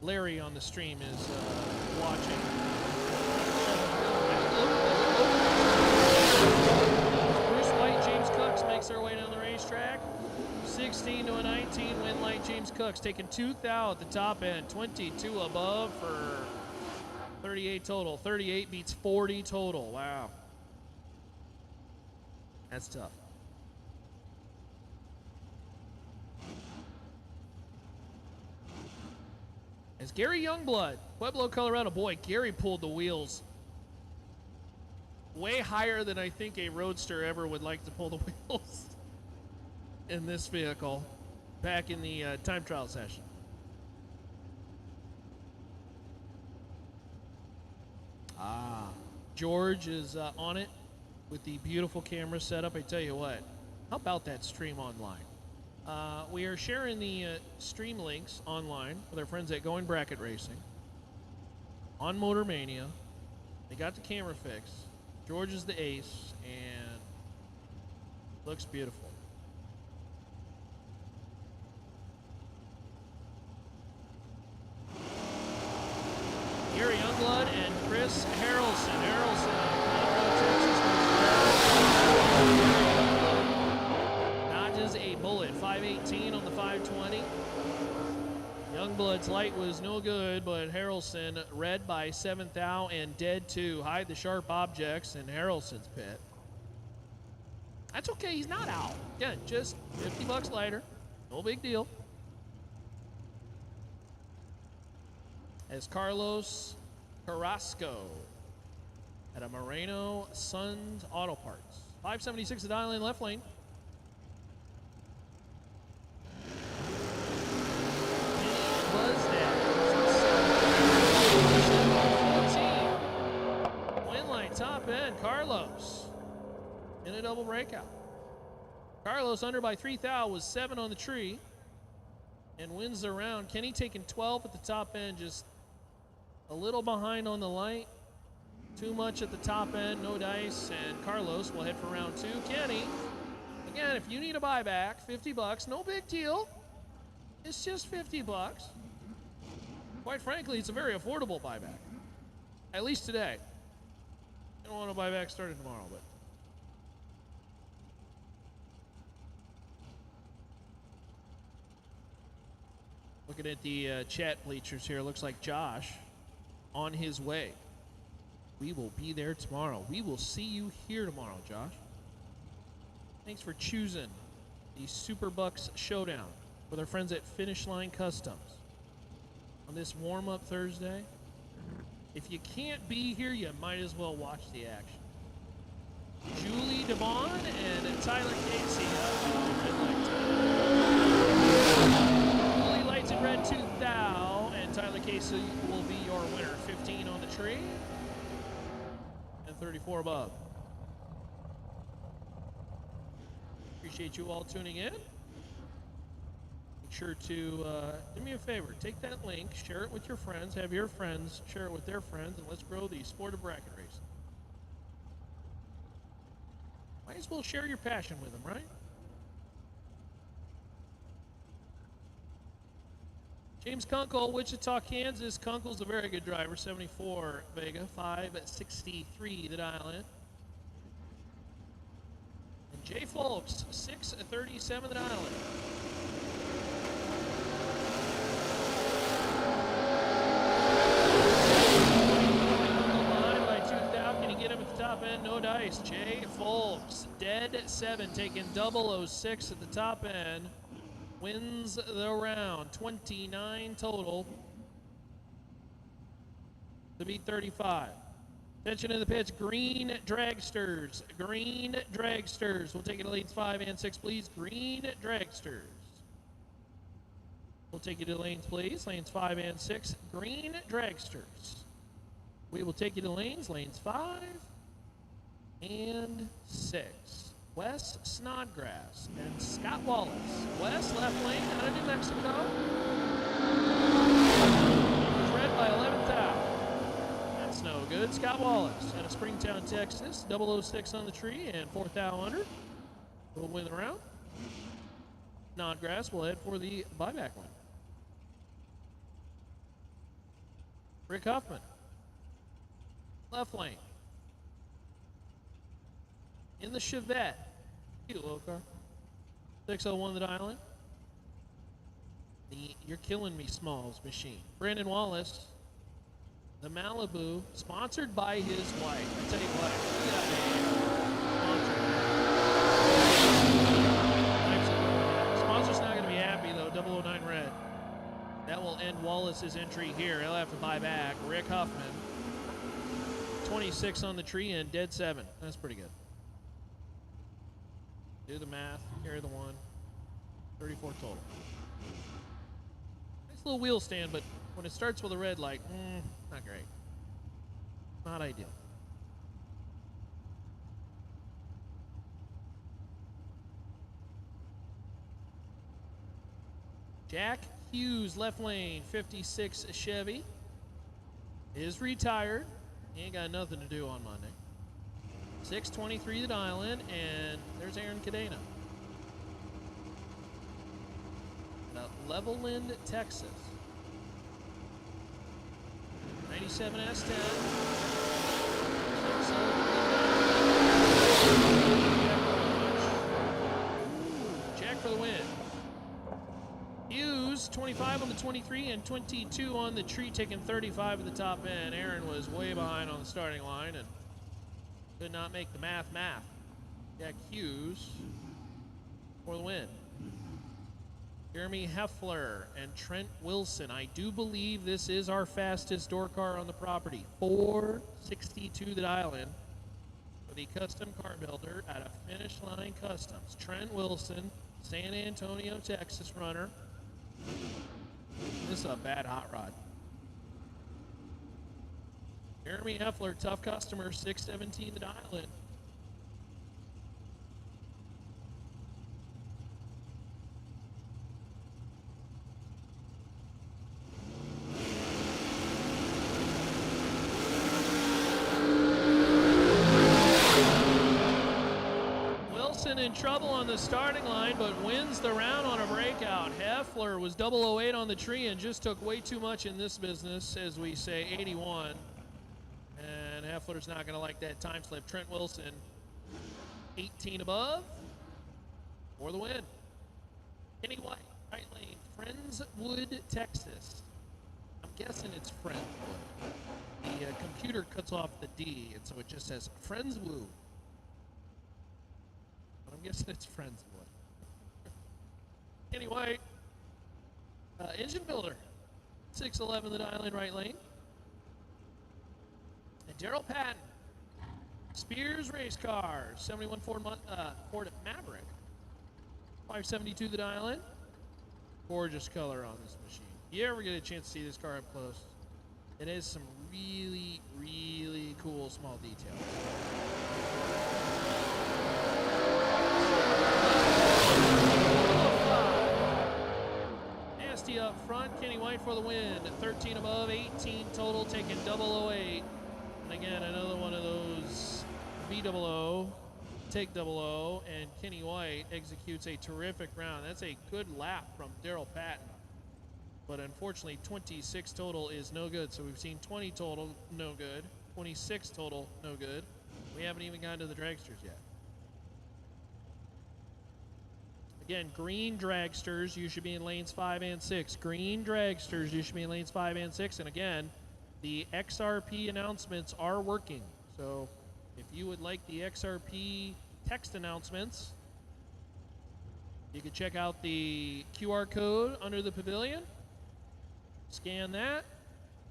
S3: Larry on the stream is watching. Bruce White, James Cooks makes their way down the racetrack. 16 to a 19 win light. James Cooks taking 2 thou at the top end. 22 above for 38 total. 38 beats 40 total. Wow. That's tough. As Gary Youngblood, Pueblo, Colorado. Boy, Gary pulled the wheels way higher than I think a Roadster ever would like to pull the wheels in this vehicle back in the time trial session. George is on it with the beautiful camera setup. I tell you what, how about that stream online? We are sharing the stream links online with our friends at Going Bracket Racing on Motor Mania. They got the camera fixed. George is the ace and looks beautiful. Gary Youngblood and Chris Harrelson. Dodges a bullet. 518 on the 520. Youngblood's light was no good, but Harrelson red by 7 thou and dead 2. Hide the sharp objects in Harrelson's pit. That's okay. He's not out. Again, just $50 lighter. No big deal. As Carlos Carrasco at a Moreno Sons Auto Parts. 576 at Island left lane. Winlight top end, Carlos in a double breakout. Carlos under by 3 thou was 7 on the tree and wins the round. Kenny taking 12 at the top end, just a little behind on the light. Too much at the top end, no dice, and Carlos will head for round 2. Kenny, Again, if you need a buyback, $50, no big deal. It's just $50. Quite frankly, it's a very affordable buyback. At least today. I don't want a buyback starting tomorrow, but. Looking at the chat bleachers here, looks like Josh on his way. We will be there tomorrow. We will see you here tomorrow, Josh. Thanks for choosing the SuperBucks Showdown with our friends at Finish Line Customs on this warm-up Thursday. If you can't be here, you might as well watch the action. Julie Devon and Tyler Casey. Julie lights in red 2000, and Tyler Casey will be your winner. 15 on the tree and 34 above. Appreciate you all tuning in. Make sure to do me a favor. Take that link, share it with your friends, have your friends share it with their friends, and let's grow the sport of bracket racing. Might as well share your passion with them, right? James Kunkel, Wichita, Kansas. Kunkel's a very good driver. 74 Vega, 563 the dial in. And Jay Folks, 637 the dial in. Top end, no dice. Jay Folks, dead 7, taking 006 at the top end. Wins the round. 29 total to beat 35. Attention to the pitch. Green Dragsters. Green Dragsters. We'll take it to lanes 5 and 6, please. Green Dragsters. We'll take you to lanes, please. Lanes 5 and 6. Green Dragsters. We will take you to lanes 5 and 6. Wes Snodgrass and Scott Wallace. Wes, left lane out of New Mexico. Red by 11th out. That's no good. Scott Wallace out of Springtown, Texas. 006 on the tree and 4th out under. Will win the round. Snodgrass will head for the buyback win. Rick Huffman. Left lane. In the Chevette. Cute little car. 601 the dial in. The You're Killing Me Smalls machine. Brandon Wallace. The Malibu. Sponsored by his wife. I tell you what. Look at that. Sponsor's not going to be happy though. 009 red. That will end Wallace's entry here. He'll have to buy back. Rick Huffman. 26 on the tree and dead 7. That's pretty good. Do the math. Carry the 1. 34 total. Nice little wheel stand, but when it starts with a red light, not great. Not ideal. Jack Hughes, left lane, 56 Chevy, is retired. He ain't got nothing to do on Monday. 623 the dial in, and there's Aaron Cadena. Levelland, Texas. 97 S10. Jack for the win. Hughes, 25 on the 23 and 22 on the tree, taking 35 at the top end. Aaron was way behind on the starting line and could not make the math. Jack Hughes for the win. Jeremy Heffler and Trent Wilson. I do believe this is our fastest door car on the property. 462 the dial in for the custom car builder out of Finish Line Customs. Trent Wilson, San Antonio, Texas runner. This is a bad hot rod. Jeremy Heffler, tough customer, 617 the dial in. in trouble on the starting line, but wins the round on a breakout. Heffler was 008 on the tree and just took way too much in this business, as we say, 81. And Heffler's not going to like that time slip. Trent Wilson, 18 above for the win. Kenny White, right lane, Friendswood, Texas. I'm guessing it's Friendswood. The computer cuts off the D, and so it just says Friendswood. I'm guessing it's Friendswood. Kenny White, engine builder, 611 the dial in right lane. And Daryl Patton, Spears Race Cars, 71 Ford Maverick, 572 the dial in. Gorgeous color on this machine. You ever get a chance to see this car up close? It has some really, really cool small details. Nasty up front, Kenny White for the win. 13 above, 18 total, taking 008. And again, another one of those V00, take 00, and Kenny White executes a terrific round. That's a good lap from Daryl Patton. But unfortunately, 26 total is no good. So we've seen 20 total, no good. 26 total, no good. We haven't even gotten to the dragsters yet. Again, green dragsters, you should be in lanes 5 and 6. Green dragsters, you should be in lanes 5 and 6. And again, the XRP announcements are working. So if you would like the XRP text announcements, you can check out the QR code under the pavilion. Scan that,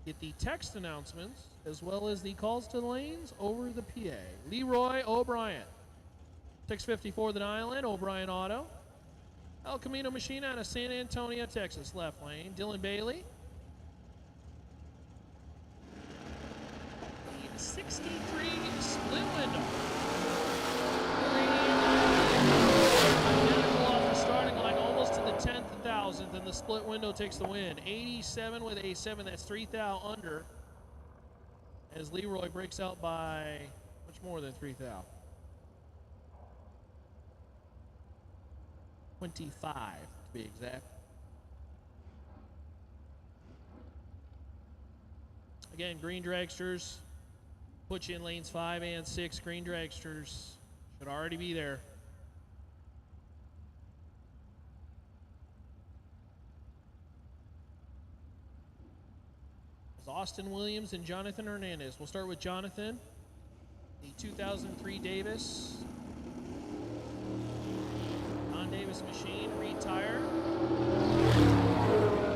S3: get the text announcements, as well as the calls to the lanes over the PA. Leroy O'Brien, 654 the dial in, O'Brien Auto. El Camino Machine out of San Antonio, Texas, left lane. Dylan Bailey. 63 split window. Identical off the starting line, almost to the 10th thousandth, and the split window takes the win. 87 with a 7, that's 3 thou under. As Leroy breaks out by much more than 3 thou. 25 to be exact. Again, green dragsters, put you in lanes 5 and 6. Green dragsters should already be there. It's Austin Williams and Jonathan Hernandez. We'll start with Jonathan. The 2003 Davis. Davis machine, retired.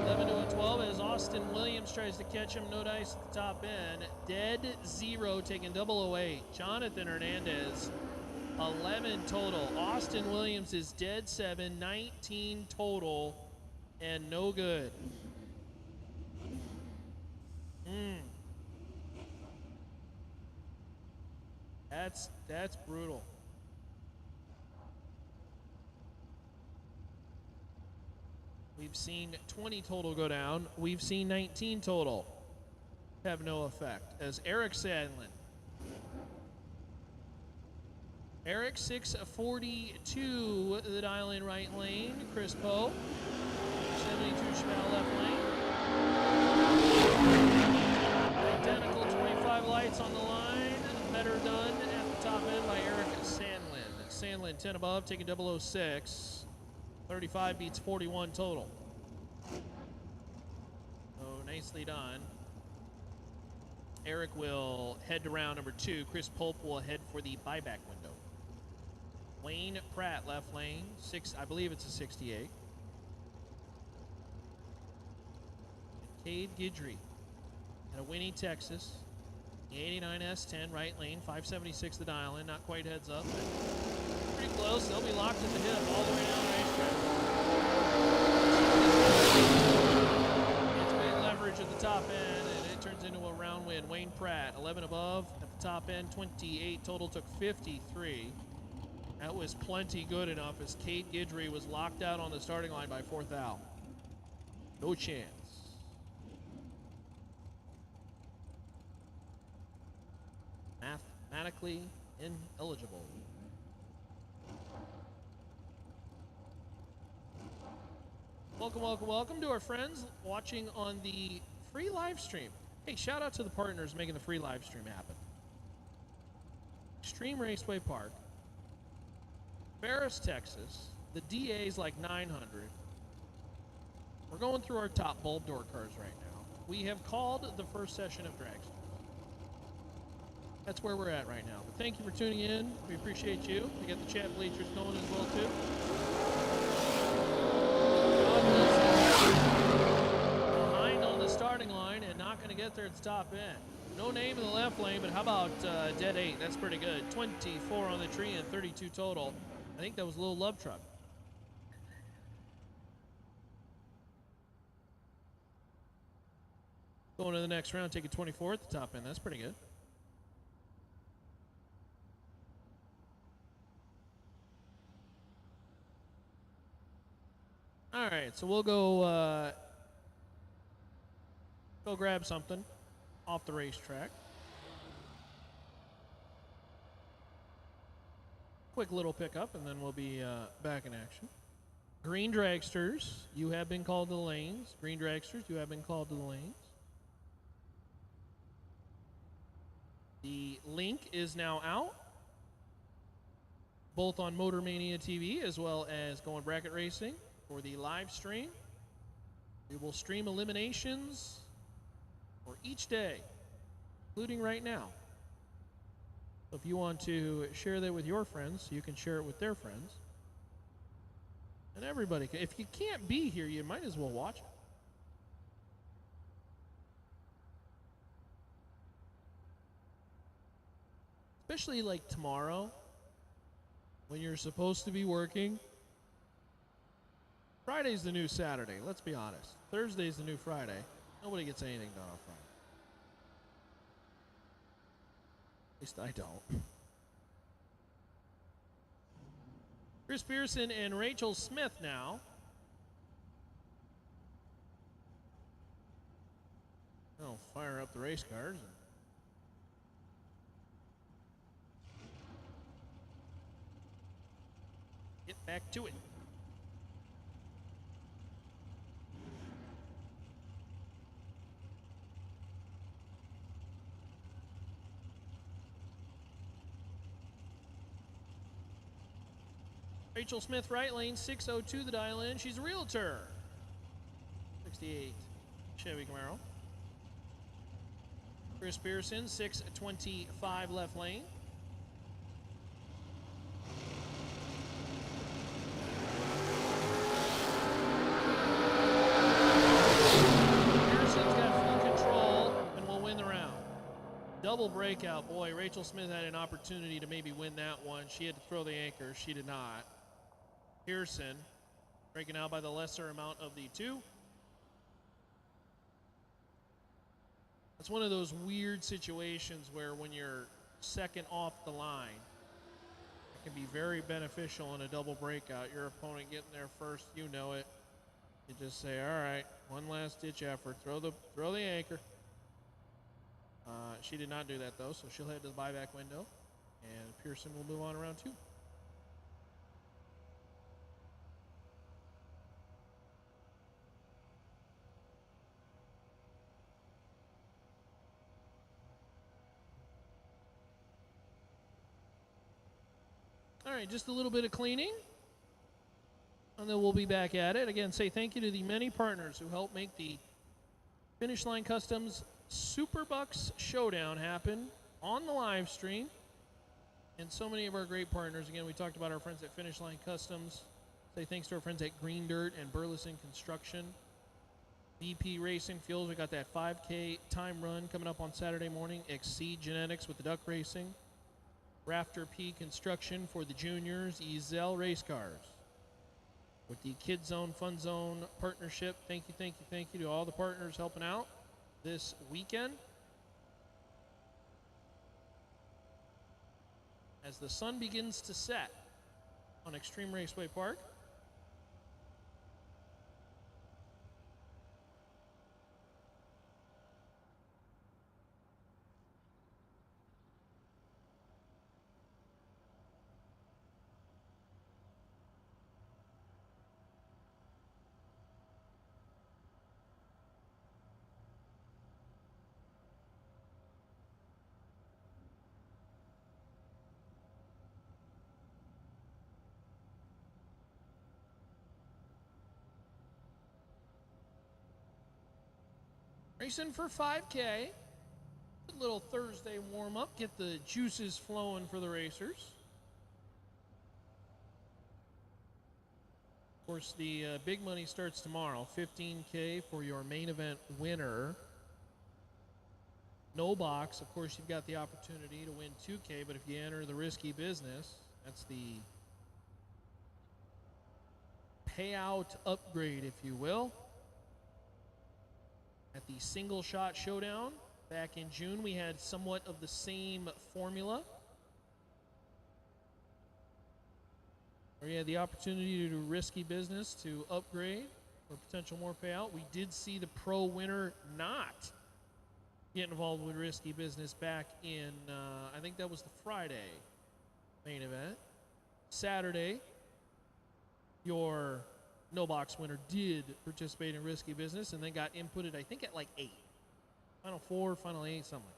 S3: 11 to a 12 as Austin Williams tries to catch him. No dice at the top end. Dead 0, taking 008. Jonathan Hernandez, 11 total. Austin Williams is dead 7, 19 total, and no good. That's brutal. We've seen 20 total go down. We've seen 19 total have no effect. As Eric Sandlin. Eric, 642, the dial in right lane. Chris Poe, 72 Schmal left lane. Identical 25 lights on the line. Better done at the top end by Eric Sandlin. Sandlin, 10 above, taking 006. 35 beats 41 total. Oh, nicely done. Eric will head to round number 2. Chris Polk will head for the buyback window. Wayne Pratt, left lane. I believe it's a 68. Cade Guidry out of Winnie, Texas. The 89 S10, right lane. 576 the dial in. Not quite heads up. Pretty close. They'll be locked at the hip all the way down the racetrack. It's big leverage at the top end, and it turns into a round win. Wayne Pratt, 11 above at the top end, 28 total, took 53. That was plenty good enough as Kate Guidry was locked out on the starting line by 4th thou. No chance. Mathematically ineligible. Welcome, welcome, welcome to our friends watching on the free live stream. Hey, shout out to the partners making the free live stream happen. Extreme Raceway Park, Ferris, Texas. The DA's like 900. We're going through our top bulb door cars right now. We have called the first session of Dragsters. That's where we're at right now. But thank you for tuning in. We appreciate you. We got the chat bleachers going as well too. Behind on the starting line and not going to get there at the top end. No name in the left lane, but how about dead 8? That's pretty good. 24 on the tree and 32 total. I think that was a little love truck. Going to the next round, take a 24 at the top end. That's pretty good. All right, so we'll go grab something off the racetrack. Quick little pickup, and then we'll be back in action. Green Dragsters, you have been called to the lanes. Green Dragsters, you have been called to the lanes. The link is now out, both on Motor Mania TV as well as Going Bracket Racing for the live stream. We will stream eliminations for each day, including right now. So if you want to share that with your friends, you can share it with their friends. And everybody can. If you can't be here, you might as well watch it. Especially like tomorrow, when you're supposed to be working. Friday's the new Saturday, let's be honest. Thursday's the new Friday. Nobody gets anything done on Friday. At least I don't. Chris Pearson and Rachel Smith now. I'll fire up the race cars. Get back to it. Rachel Smith, right lane, 602 the dial in. She's a realtor. 68 Chevy Camaro. Chris Pearson, 625 left lane. Pearson's got full control and will win the round. Double breakout. Boy, Rachel Smith had an opportunity to maybe win that one. She had to throw the anchor. She did not. Pearson breaking out by the lesser amount of the two. It's one of those weird situations where when you're second off the line, it can be very beneficial in a double breakout. Your opponent getting there first, you know it. You just say, all right, one last ditch effort. Throw the anchor. She did not do that though, so she'll head to the buyback window, and Pearson will move on around 2. All right, just a little bit of cleaning, and then we'll be back at it. Again, say thank you to the many partners who helped make the Finish Line Customs SuperBucks Showdown happen on the live stream. And so many of our great partners. Again, we talked about our friends at Finish Line Customs. Say thanks to our friends at Green Dirt and Burleson Construction. BP Racing Fuels, we got that 5K time run coming up on Saturday morning. Exceed Genetics with the Duck Racing. Rafter P Construction for the juniors. Ezel Race Cars. With the Kid Zone, Fun Zone partnership. Thank you to all the partners helping out this weekend. As the sun begins to set on Extreme Raceway Park. Racing for 5K. Good little Thursday warm-up. Get the juices flowing for the racers. Of course, the big money starts tomorrow. 15K for your main event winner. No box. Of course, you've got the opportunity to win 2K, but if you enter the risky business, that's the payout upgrade, if you will. At the single shot showdown back in June, we had somewhat of the same formula, where you had the opportunity to do risky business to upgrade for potential more payout. We did see the pro winner not get involved with risky business back in, I think that was the Friday main event. Saturday, your no box winner did participate in risky business and then got inputted, I think, at like 8. Final 4, final 8, something like that.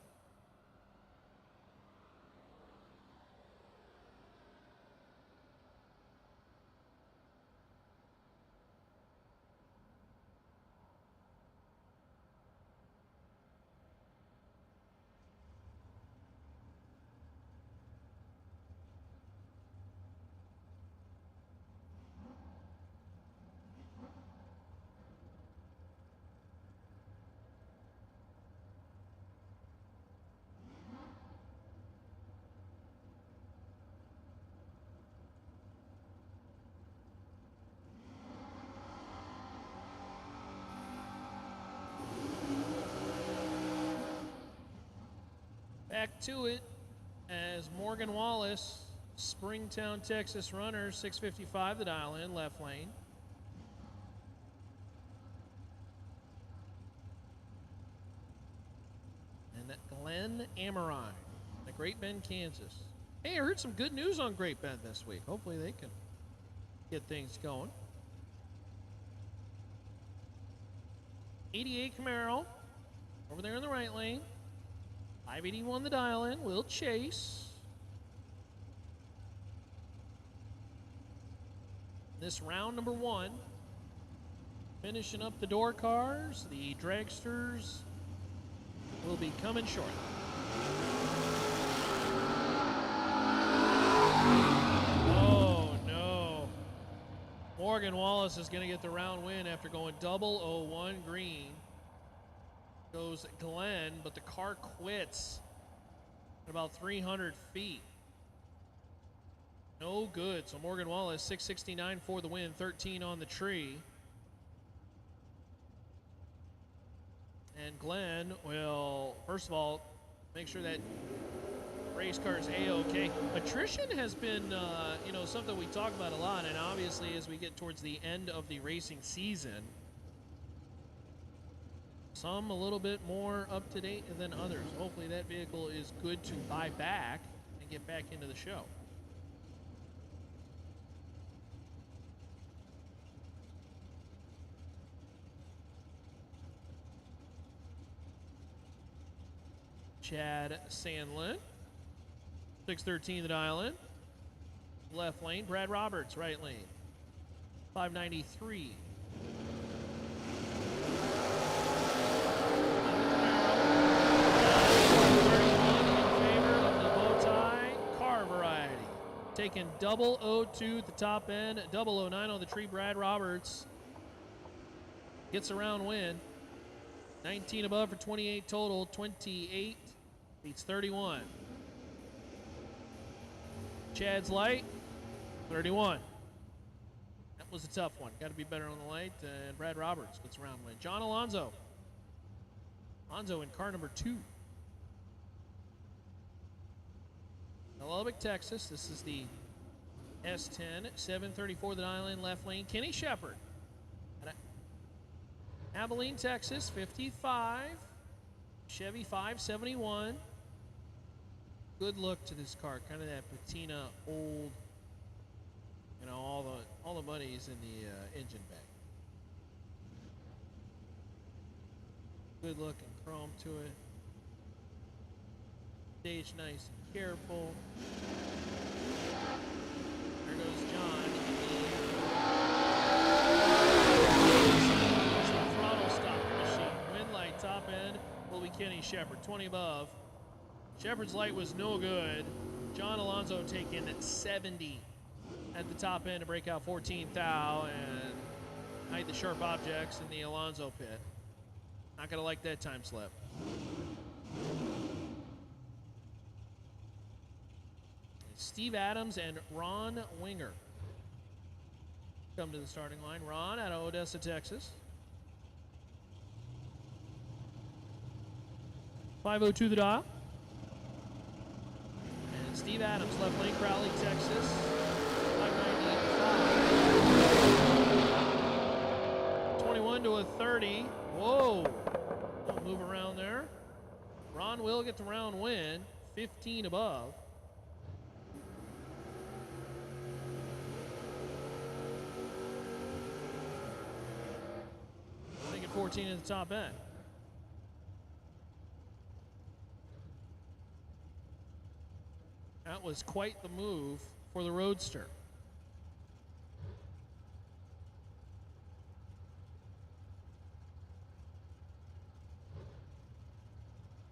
S3: Back to it as Morgan Wallace, Springtown, Texas runner, 655 the dial in, left lane. And that Glenn Amaron at Great Bend, Kansas. Hey, I heard some good news on Great Bend this week. Hopefully they can get things going. 88 Camaro over there in the right lane. 581 the dial in, will chase. This round number 1. Finishing up the door cars. The dragsters will be coming shortly. Oh no. Morgan Wallace is going to get the round win after going 001 green. Goes Glenn, but the car quits at about 300 feet. No good. So Morgan Wallace, 669 for the win, 13 on the tree. And Glenn will, first of all, make sure that race car is A-OK. Attrition has been, something we talk about a lot, and obviously as we get towards the end of the racing season, some a little bit more up to date than others. Hopefully that vehicle is good to buy back and get back into the show. Chad Sandlin, 613 the dial in. Left lane, Brad Roberts, right lane. 593. Taking 002 at the top end, 009 on the tree. Brad Roberts gets a round win. 19 above for 28 total. 28 beats 31. Chad's light, 31. That was a tough one. Got to be better on the light. And Brad Roberts gets a round win. John Alonso. Alonso in car number 2. Lubbock, Texas. This is the S10, 734 the dial in, left lane. Kenny Shepard. Abilene, Texas, 55. Chevy 571. Good look to this car. Kind of that patina old, all the money's in the engine bay. Good looking chrome to it. Stage nice and careful. There goes John. It's the throttle stop machine. Wind light top end. Shepard, 20 above. Shepard's light was no good. John Alonso taking 70 at the top end to break out 14 thou and hide the sharp objects in the Alonso pit. Not gonna like that time slip. Steve Adams and Ron Winger come to the starting line. Ron out of Odessa, Texas. 502 the dial. And Steve Adams, left lane, Crowley, Texas. 595. 21 to a 30. Whoa. Don't move around there. Ron will get the round win. 15 above. Making 14 at the top end. That was quite the move for the Roadster.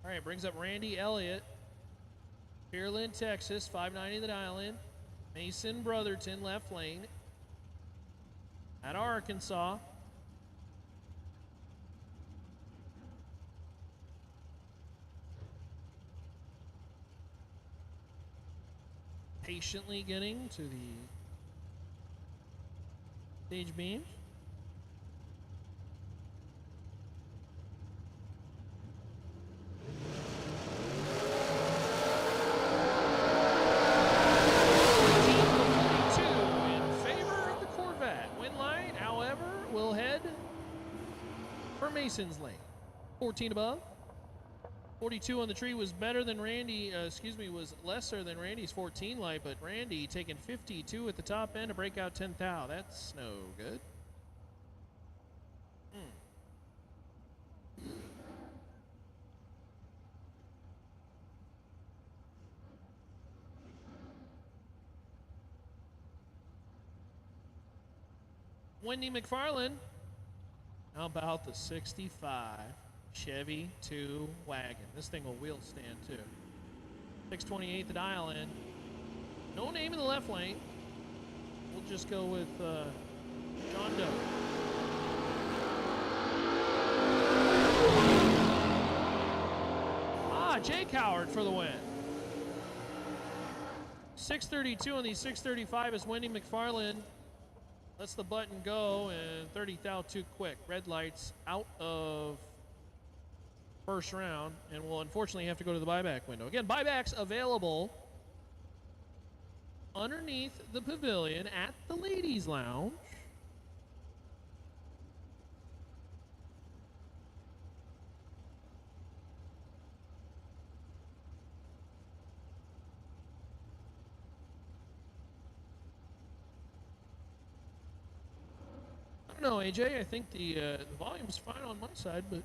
S3: All right, brings up Randy Elliott. Pearland, Texas, 590 the dial in. Mason Brotherton, left lane. Out of Arkansas. Patiently getting to the stage beams. In favor of the Corvette. Win line, however, will head for Mason's lane. 14 above. 42 on the tree was better than Randy, was lesser than Randy's 14 light, but Randy taking 52 at the top end to break out 10 thou. That's no good. Wendy McFarland. How about the 65 Chevy 2 wagon? This thing will wheel stand too. 628 the dial in. No name in the left lane. We'll just go with John Doe. Jake Howard for the win. 632 on the 635 as Wendy McFarland lets the button go, and 30 thou too quick. Red lights out of first round, and will unfortunately have to go to the buyback window. Again, buybacks available underneath the pavilion at the ladies' lounge. I don't know, AJ. I think the volume's fine on my side, but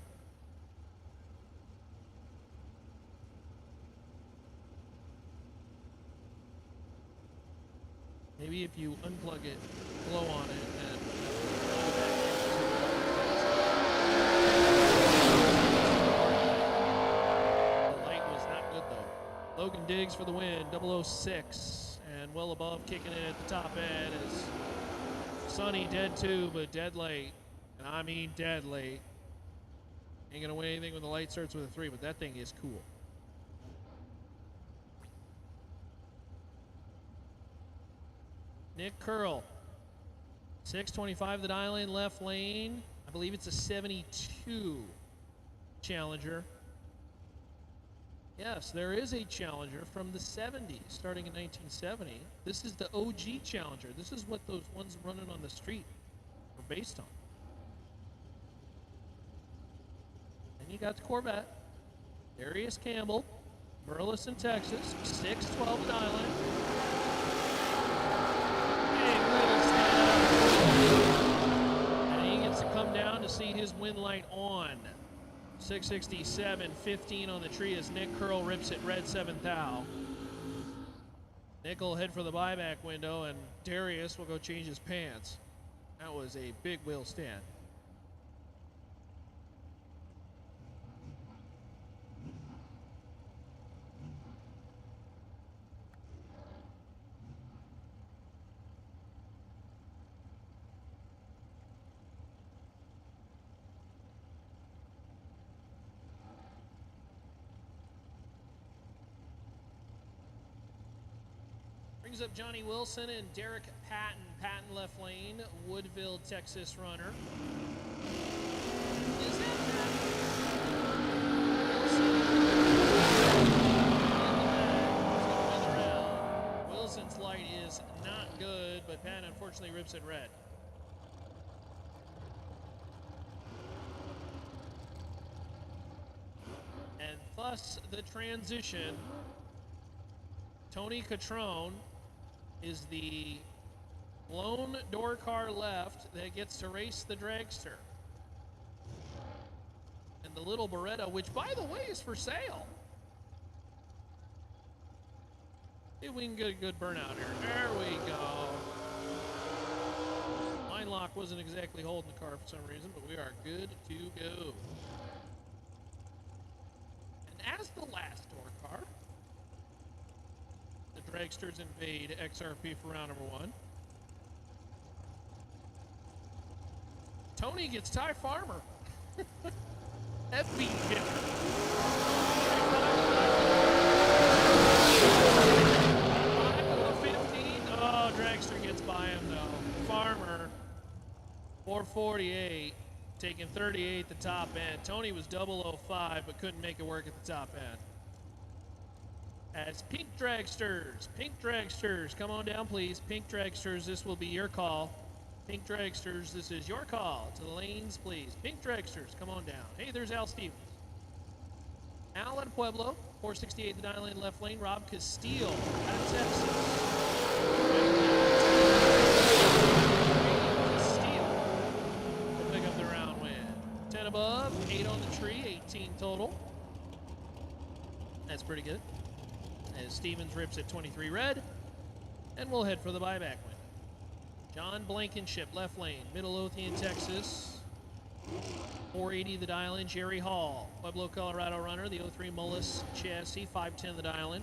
S3: maybe if you unplug it, blow on it, and the light was not good though. Logan Diggs for the win, 006, and well above, kicking it at the top end is Sonny, dead too, but dead late, and I mean dead late. Ain't gonna win anything when the light starts with a 3, but that thing is cool. Nick Curl, 625 the dial in, left lane. I believe it's a 72 Challenger. Yes, there is a Challenger from the 70s, starting in 1970. This is the OG Challenger. This is what those ones running on the street were based on. And you got the Corvette. Darius Campbell, Burleson, Texas, 612 the dial in. And he gets to come down to see his win light on. 667, 15 on the tree as Nick Curl rips it red 7 thou. Nick will head for the buyback window, and Darius will go change his pants. That was a big wheel stand. Brings up Johnny Wilson and Derek Patton. Patton left lane, Woodville, Texas runner. Is that Patton? Wilson. Wilson's light is not good, but Patton unfortunately rips it red. And thus the transition. Tony Catrone is the lone door car left that gets to race the dragster. And the little Beretta, which by the way is for sale. See if we can get a good burnout here. There we go. Line lock wasn't exactly holding the car for some reason, but we are good to go. And as the last door car, the dragsters invade XRP for round number 1. Tony gets Ty Farmer. FB hitter. Oh, dragster gets by him though. Farmer, 448, taking 38 the top end. Tony was 005, but couldn't make it work at the top end. As pink dragsters, come on down please. Pink dragsters, this will be your call. Pink dragsters, this is your call. To the lanes, please. Pink dragsters, come on down. Hey, there's Al Stevens. Al and Pueblo, 468 the dial lane left lane. Rob Castile, out of Texas. Castile will pick up the round win. 10 above, 8 on the tree, 18 total. That's pretty good. As Stevens rips at 23 red, and we'll head for the buyback win. John Blankenship, left lane, Midlothian, Texas. 480 the dial in. Jerry Hall, Pueblo, Colorado runner, the 03 Mullis chassis, 510 the dial in.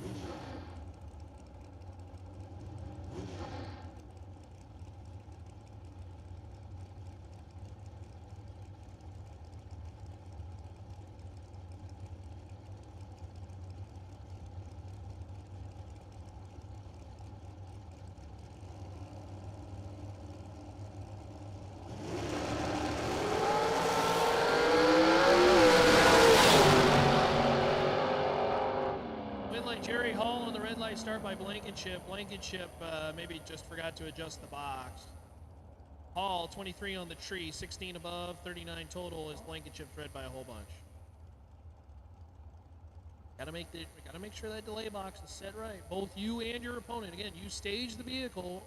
S3: Jerry Hall on the red light start by Blankenship. Blankenship maybe just forgot to adjust the box. Hall, 23 on the tree, 16 above, 39 total as Blankenship's red by a whole bunch. Gotta make sure that delay box is set right. Both you and your opponent. Again, you stage the vehicle.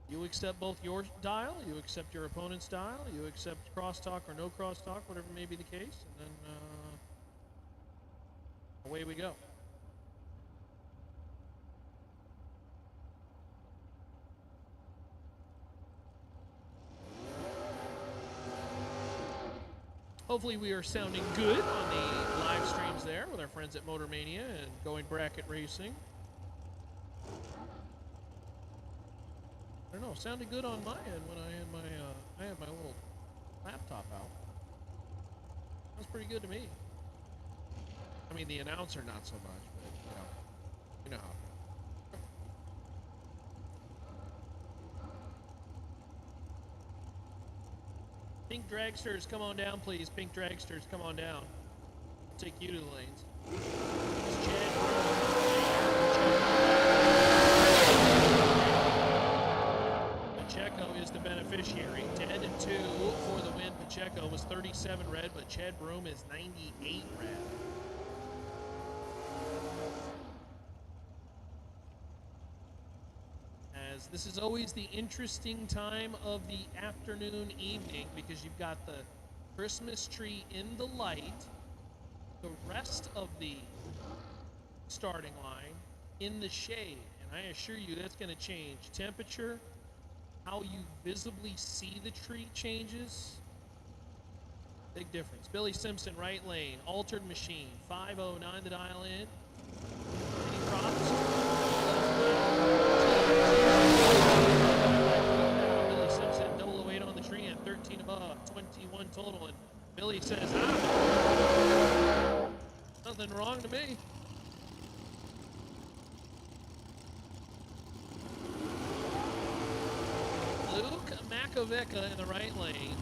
S3: You accept both your dial, you accept your opponent's dial, you accept crosstalk or no crosstalk, whatever may be the case, and then away we go. Hopefully we are sounding good on the live streams there with our friends at Motor Mania and Going Bracket Racing. I don't know, sounded good on my end when I had my little laptop out. That's pretty good to me. I mean, the announcer not so much, but you know how. Pink dragsters, come on down, please. Pink dragsters, come on down. I'll take you to the lanes. It's Chad. Pacheco is the beneficiary. 10-2 for the win. Pacheco was 37 red, but Chad Broom is 98 red. As this is always the interesting time of the afternoon, evening, because you've got the Christmas tree in the light, the rest of the starting line in the shade. And I assure you that's going to change. Temperature, how you visibly see the tree changes. Big difference. Billy Simpson, right lane. Altered machine. 509 the dial in. Any props? Billy Simpson, 008 on the tree and 13 above. 21 total. And Billy says, nothing wrong to me. Makoveka in the right lane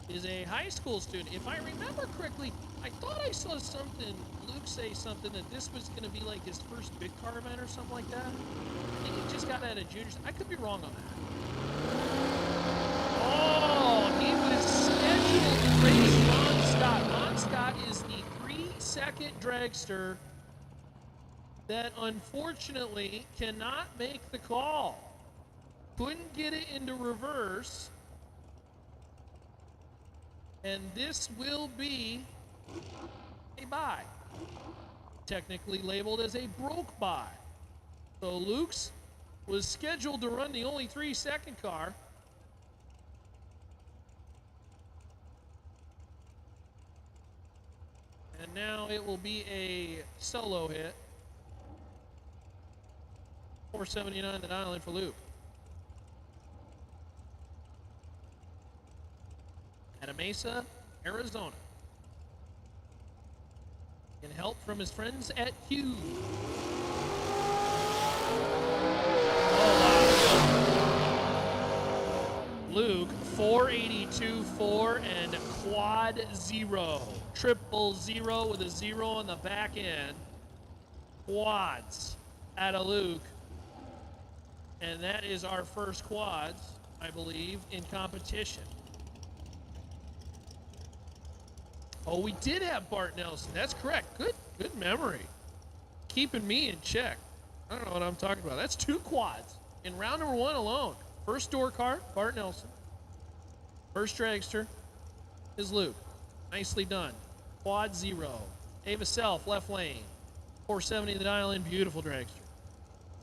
S3: is a high school student. If I remember correctly, I thought I saw something, Luke say something, that this was going to be like his first big car event or something like that. I think he just got out of juniors. I could be wrong on that. Oh, he was scheduled to race Ron Scott. Ron Scott is the 3-second dragster that unfortunately cannot make the call. Couldn't get it into reverse. And this will be a bye. Technically labeled as a broke bye. So Luke's was scheduled to run the only 3-second car. And now it will be a solo hit. 479 the dial in for Luke. At Mesa, Arizona. Getting help from his friends at Q. Oh, wow. Luke, 482.4 and quad 0. 000 with a 0 on the back end. Quads out of Luke. And that is our first quads, I believe, in competition. Oh, we did have Bart Nelson. That's correct. Good memory. Keeping me in check. I don't know what I'm talking about. That's 2 quads in round number 1 alone. First door car, Bart Nelson. First dragster is Luke. Nicely done. Quad 0. Ava Self, left lane. 470 the dial in. Beautiful dragster.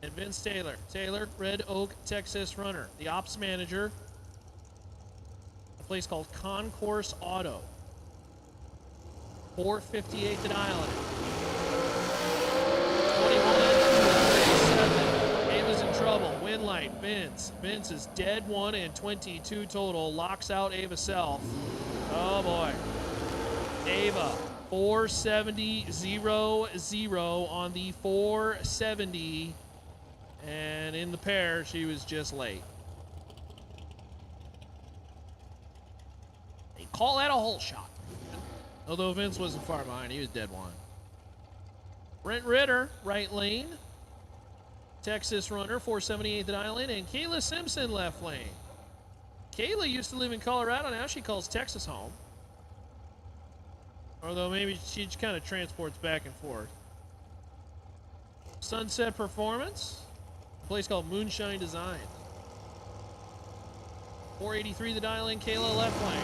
S3: And Vince Taylor. Taylor, Red Oak, Texas runner. The ops manager. A place called Concourse Auto. 458 the dial in. 21, 37. Ava's in trouble. Win light. Vince. Vince is dead 1 and 22 total. Locks out Ava Self. Oh boy. Ava. 470.00 on the 470. And in the pair, she was just late. They call that a hole shot. Although Vince wasn't far behind, he was dead 1. Brent Ritter, right lane. Texas runner, 478 the dial in. And Kayla Simpson, left lane. Kayla used to live in Colorado. Now she calls Texas home. Although maybe she kind of transports back and forth. Sunset Performance. A place called Moonshine Design. 483 the dial in. Kayla, left lane.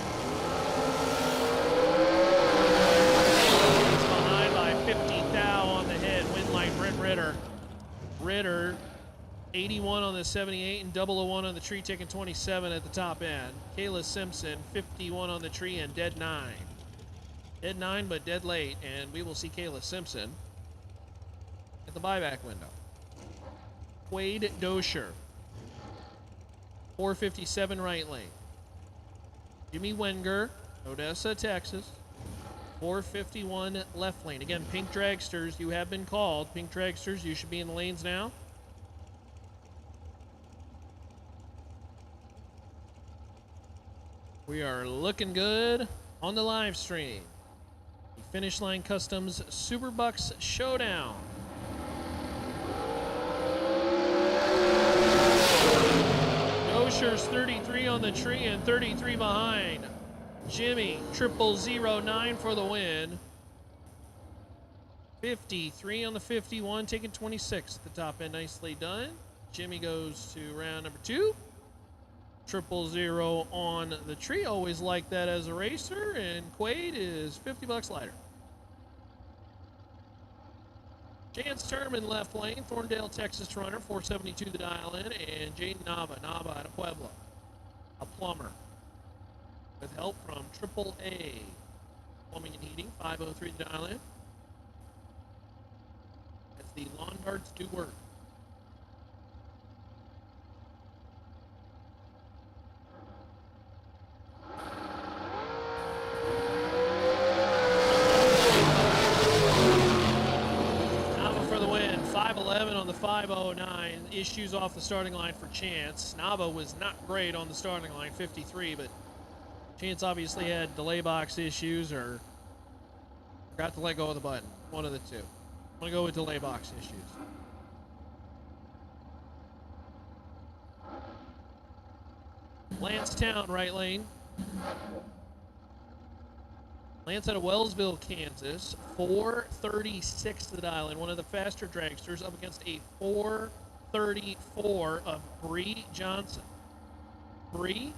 S3: It's behind by 50 thou on the head. Win light, Brent Ritter. Ritter, 81 on the 78 and 001 on the tree, taking 27 at the top end. Kayla Simpson, 51 on the tree and dead 9. Dead 9, but dead late, and we will see Kayla Simpson at the buyback window. Quade Dosher, 457 right lane. Jimmy Wenger, Odessa, Texas, 451 left lane. Again, pink dragsters, you have been called. Pink dragsters, you should be in the lanes now. We are looking good on the live stream. The Finish Line Customs SuperBucks Showdown. Dosher's 33 on the tree and 33 behind. Jimmy, 0009 for the win. 53 on the 51, taking 26 at the top end. Nicely done. Jimmy goes to round number 2. 000 on the tree. Always like that as a racer. And Quaid is $50 lighter. Chance Turman, left lane. Thorndale, Texas runner. 472 the dial in. And Jaden Nava out of Pueblo. A plumber. With help from AAA Plumbing and Heating, 503 the dial in. As the lawn darts do work. Nava for the win, 511 on the 509. line, issues off the starting line for Chance. Nava was not great on the starting line, 53, but Chance obviously had delay box issues or forgot to let go of the button. One of the two. I'm going to go with delay box issues. Lancetown, right lane. Lance out of Wellsville, Kansas. 4:36 to the dial in. One of the faster dragsters up against a 4:34 of Bree Johnson. Bree,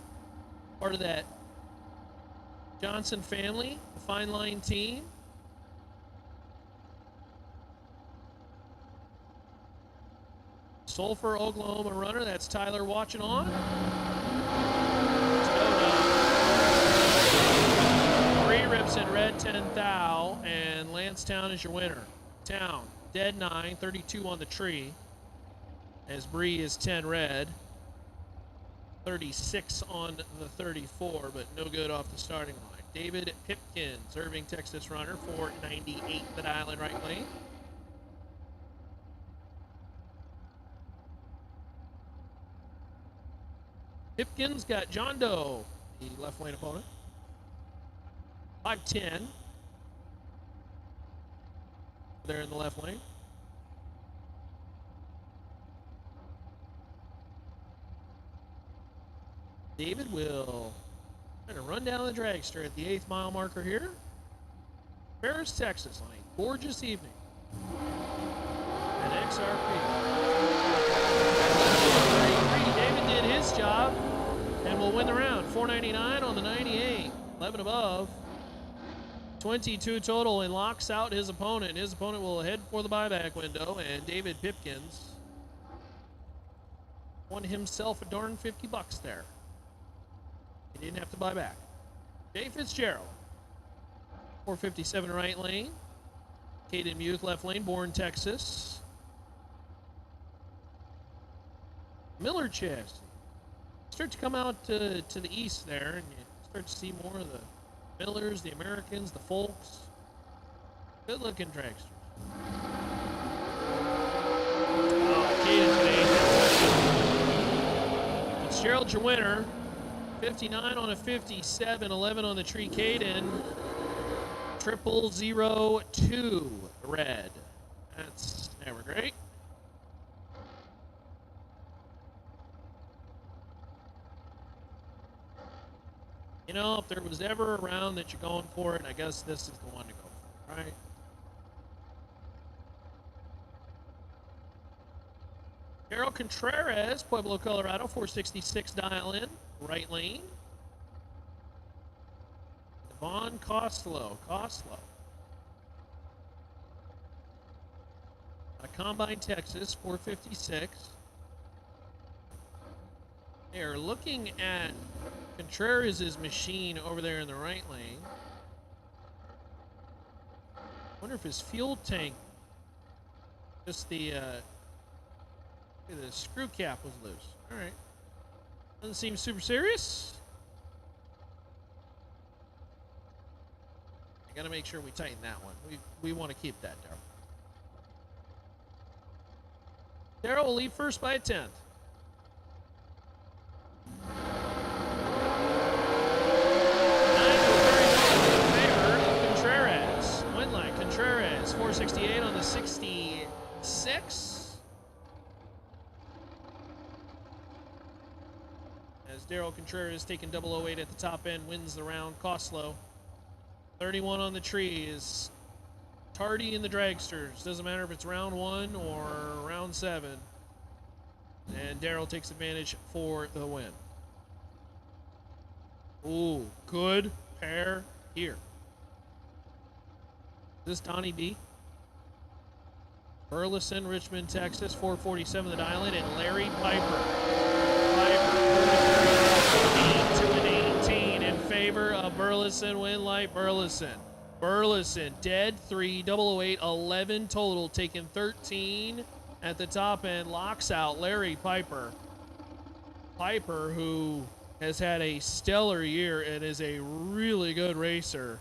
S3: part of that Johnson family, the Fine Line team. Sulphur, Oklahoma runner. That's Tyler watching on. Bree rips in red 10 thou, and Lancetown is your winner. Town, dead 9, 32 on the tree. As Bree is 10 red. 36 on the 34, but no good off the starting line. David Pipkins, Irving, Texas runner, 498 the dial in right lane. Pipkins got John Doe, the left lane opponent. 510. There in the left lane. David will kind of run down the dragster at the 8th mile marker here. Paris, Texas, on a gorgeous evening. At XRP. David did his job and will win the round. 499 on the 98. 11 above. 22 total, and locks out his opponent. His opponent will head for the buyback window, and David Pipkins won himself a darn $50 there. He didn't have to buy back. Jay Fitzgerald, 457 right lane. Caden Muth left lane, Bourne, Texas. Miller chassis. Start to come out to the east there, and you start to see more of the Millers, the Americans, the Folks. Good looking dragsters. Oh, Caden's Fitzgerald's your winner. 59 on a 57, 11 on the tree. Caden, 0002 red. That's never great. You know, if there was ever a round that you're going for it, I guess this is the one to go for, right? Carol Contreras, Pueblo, Colorado, 466 dial in, right lane. Devon Costlow. Combine, Texas, 456. They are looking at Contreras' machine over there in the right lane. Wonder if his fuel tank, just the screw cap was loose. All right. Doesn't seem super serious. I gotta make sure we tighten that one. We want to keep that, Daryl. Daryl will lead first by a 10th. Contreras, 468 on the 66. As Daryl Contreras taking 008 at the top end, wins the round. Costlow, 31 on the tree, is tardy in the dragsters. Doesn't matter if it's round 1 or round 7. And Daryl takes advantage for the win. Ooh, good pair here. This Donnie B. Burleson, Richmond, Texas, 447 the dial in, and Larry Piper. 8 to an 18 in favor of Burleson. Win light Burleson. Burleson, dead 3, 008, 11 total, taking 13 at the top end. Locks out Larry Piper. Piper, who has had a stellar year and is a really good racer,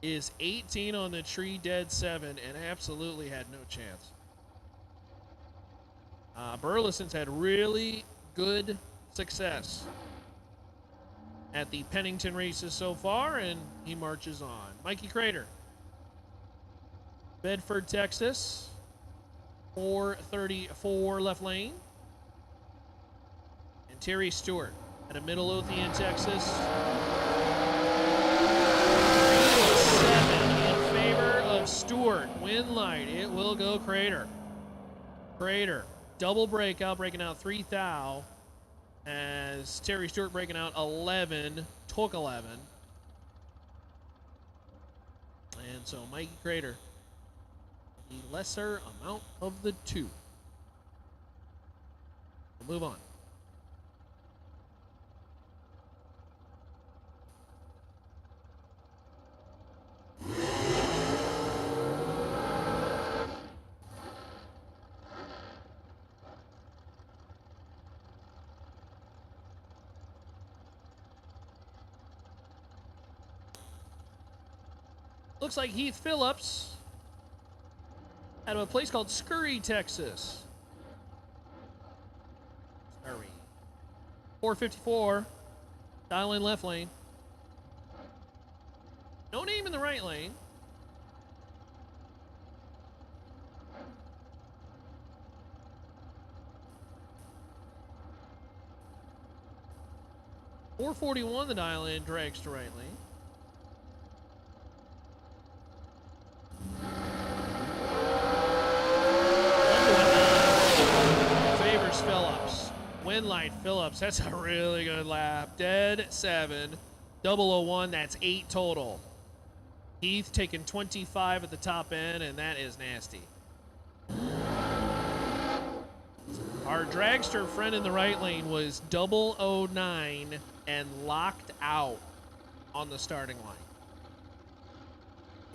S3: is 18 on the tree, dead 7, and absolutely had no chance. Burleson's had really good success at the Pennington races so far, and he marches on. Mikey Crater, Bedford, Texas, 434 left lane. And Terry Stewart out of Midlothian, Texas, 7 in favor of Stewart. Win light, it will go Crater. Crater, double breakout, breaking out 3 thou. As Terry Stewart breaking out 11, took 11. And so Mikey Crater, the lesser amount of the two. We'll move on. Looks like Heath Phillips out of a place called Scurry, Texas. Scurry. 454. Dial in left lane. No name in the right lane. .441 the dial in, drags to right lane. Phillips. Winlight Phillips. That's a really good lap. Dead 7. 001. That's 8 total. Heath taking 25 at the top end, and that is nasty. Our dragster friend in the right lane was 009 and locked out on the starting line.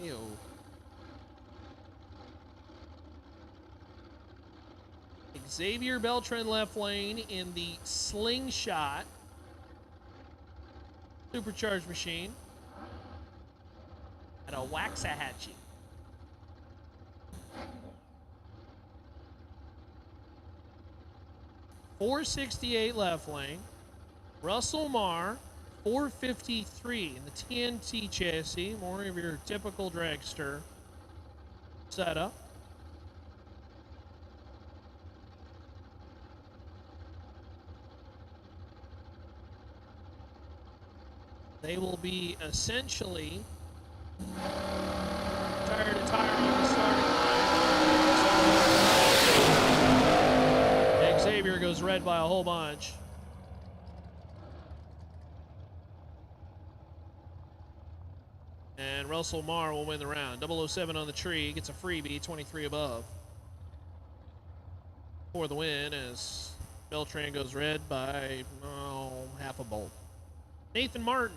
S3: Ew. Xavier Beltran left lane in the Slingshot supercharged machine at a Waxahachie. .468 left lane. Russell Marr, 453 in the TNT chassis, more of your typical dragster setup. They will be essentially tire to tire on the starting line. Xavier goes red by a whole bunch. And Russell Marr will win the round. 007 on the tree, gets a freebie, 23 above. For the win as Beltran goes red by half a bolt. Nathan Martin.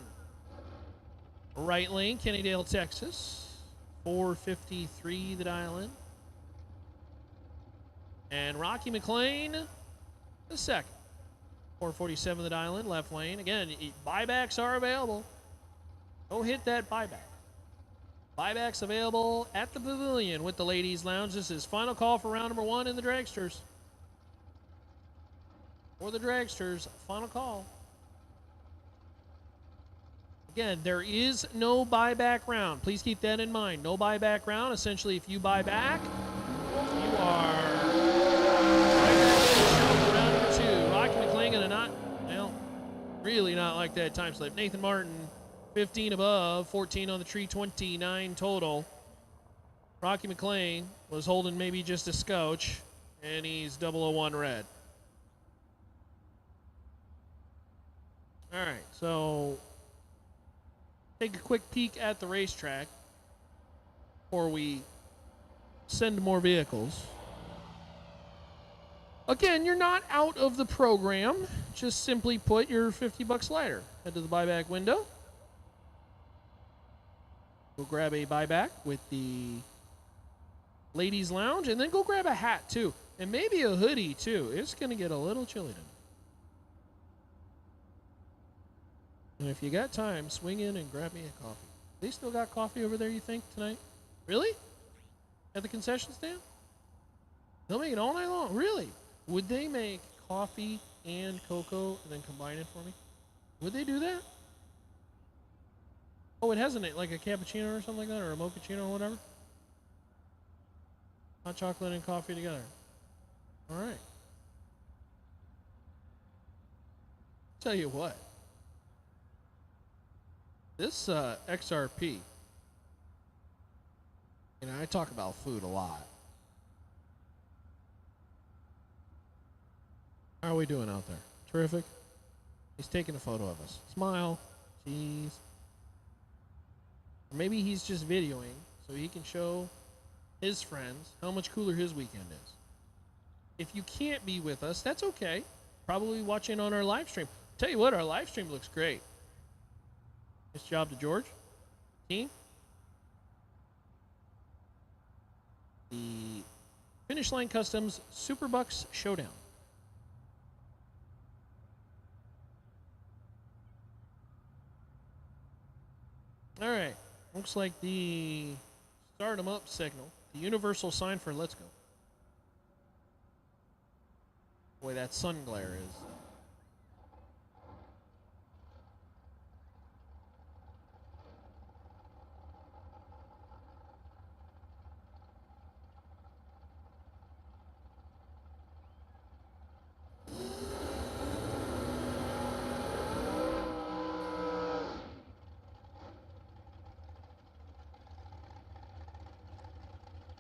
S3: Right lane, Kennydale, Texas. 453 the dial in. And Rocky McLean, the second. 447 the dial in, left lane. Again, buybacks are available. Go hit that buyback. Buybacks available at the pavilion with the ladies' lounge. This is final call for round number 1 in the dragsters. For the dragsters, final call. Again, there is no buyback round. Please keep that in mind. No buyback round. Essentially, if you buy back, you are round number 2. Rocky McLean gonna not, really not like that time slip. Nathan Martin, 15 above, 14 on the tree, 29 total. Rocky McLean was holding maybe just a scotch, and he's 001 red. All right, so take a quick peek at the racetrack before we send more vehicles. Again, you're not out of the program. Just simply put your $50 slider. Head to the buyback window. Go grab a buyback with the ladies' lounge, and then go grab a hat too, and maybe a hoodie too. It's gonna get a little chilly tonight. And if you got time, swing in and grab me a coffee. They still got coffee over there, you think, tonight? Really? At the concession stand? They'll make it all night long. Really? Would they make coffee and cocoa and then combine it for me? Would they do that? Oh, it hasn't it like a cappuccino or something like that, or a mochaccino or whatever? Hot chocolate and coffee together. All right. Tell you what. This XRP, you know, I talk about food a lot. How are we doing out there? Terrific. He's taking a photo of us. Smile. Jeez. Or maybe he's just videoing so he can show his friends how much cooler his weekend is. If you can't be with us, that's okay. Probably watching on our live stream. Tell you what, our live stream looks great. Nice job to George. Team. The Finish Line Customs SuperBucks Showdown. All right. Looks like the start 'em up signal. The universal sign for let's go. Boy, that sun glare is.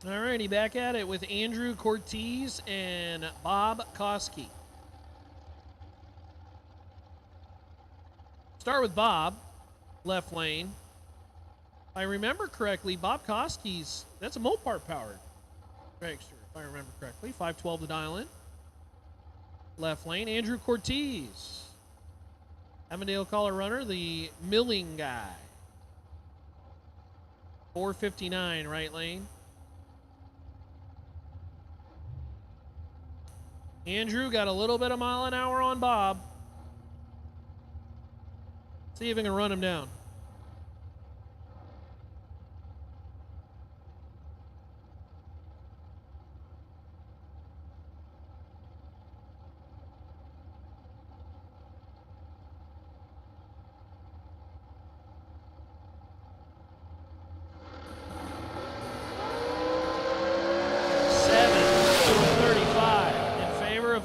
S3: Alrighty, back at it with Andrew Cortez and Bob Koski. Start with Bob, left lane. If I remember correctly, Bob Koski's, that's a Mopar powered dragster, if I remember correctly. 512 to dial in. Left lane, Andrew Cortez. Avondale Collar runner, the milling guy. 459 right lane. Andrew got a little bit of mile an hour on Bob. See if we can run him down.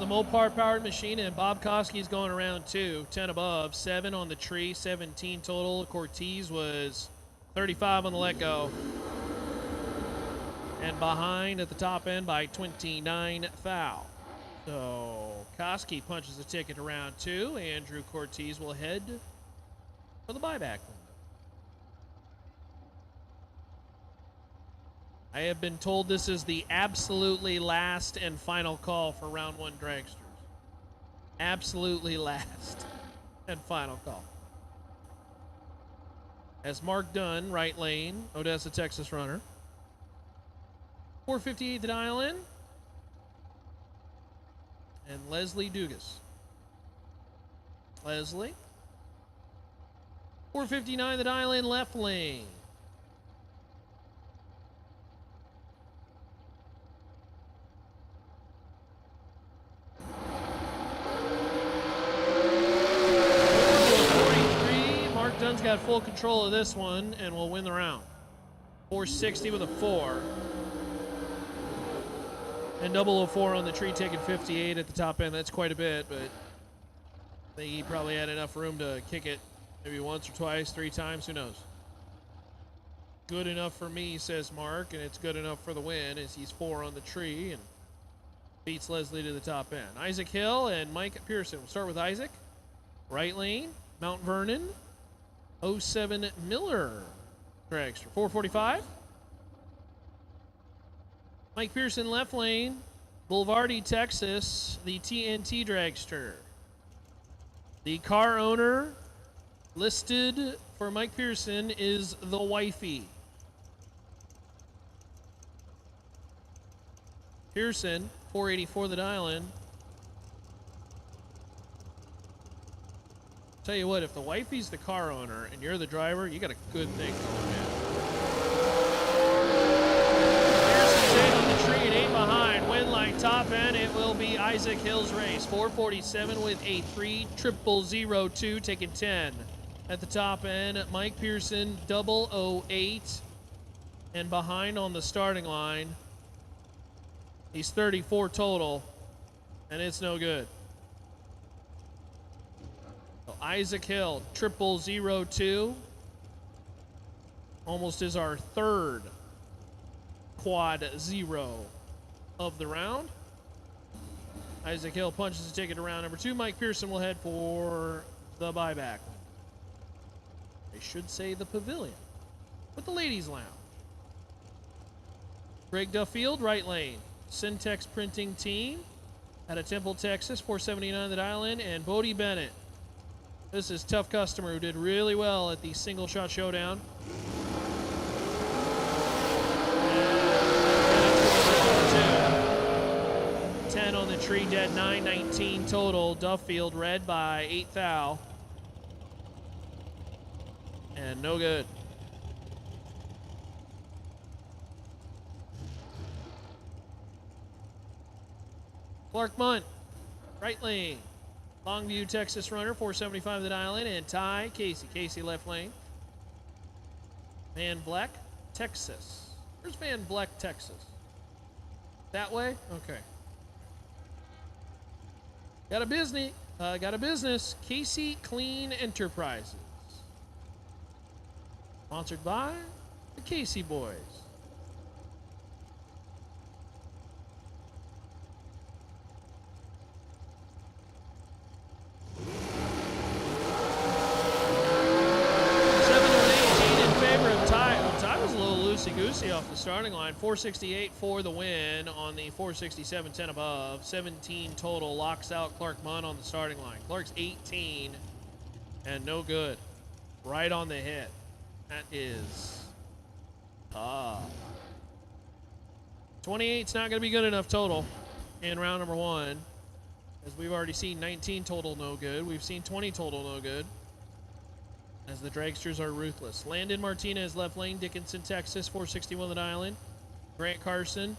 S3: Mopar powered machine, and Bob Koski's going around 2, 10 above, 7 on the tree, 17 total. Cortez was 35 on the let go, and behind at the top end by 29 foul. So Koski punches a ticket to round 2. Andrew Cortez will head for the buyback window. I have been told this is the absolutely last and final call for round 1 dragsters. Absolutely last and final call. As Mark Dunn, right lane, Odessa, Texas runner. 458 to dial in. And Leslie Dugas. Leslie. 459 the dial in, left lane. Dunn's got full control of this one and will win the round. 460 with a 4. And 004 on the tree, taking 58 at the top end. That's quite a bit, but I think he probably had enough room to kick it maybe once or twice, 3 times, who knows. Good enough for me, says Mark, and it's good enough for the win as he's 4 on the tree and beats Leslie to the top end. Isaac Hill and Mike Pearson. We'll start with Isaac. Right lane, Mount Vernon. 07 Miller dragster. 445. Mike Pearson, left lane. Boulevardy, Texas, the TNT dragster. The car owner listed for Mike Pearson is the wifey. Pearson, 484 the dial-in. Tell you what, if the wifey's the car owner and you're the driver, you got a good thing going, man. Pearson's 8 on the tree and 8 behind. Wind line line top end, it will be Isaac Hill's race. 447 with a 3002, taking 10. At the top end, Mike Pearson, 008. And behind on the starting line, he's 34 total, and it's no good. So Isaac Hill, 0002. Almost is our third quad 0 of the round. Isaac Hill punches the ticket to round number 2. Mike Pearson will head for the buyback. I should say the pavilion with the ladies' lounge. Greg Duffield, right lane. Syntex Printing Team out of Temple, Texas, 479 the dial-in, and Bodie Bennett. This is Tough Customer, who did really well at the Single Shot Showdown. And 10 on the tree, dead 919 total. Duffield red by 8 thou. And no good. Clark Munt, right lane. Longview, Texas runner, 475 the dial-in, and Ty Casey. Casey left lane. Van Vleck, Texas. Where's Van Vleck, Texas? That way? Okay. Got a business. Casey Clean Enterprises. Sponsored by the Casey Boys. Goosey off the starting line. 468 for the win on the 467 10 above. 17 total locks out Clark Munn on the starting line. Clark's 18 and no good. Right on the hit. That is 28's not going to be good enough total in round number 1, as we've already seen 19 total no good. We've seen 20 total no good, as the dragsters are ruthless. Landon Martinez, left lane, Dickinson, Texas, 461 the dial-in. Grant Carson,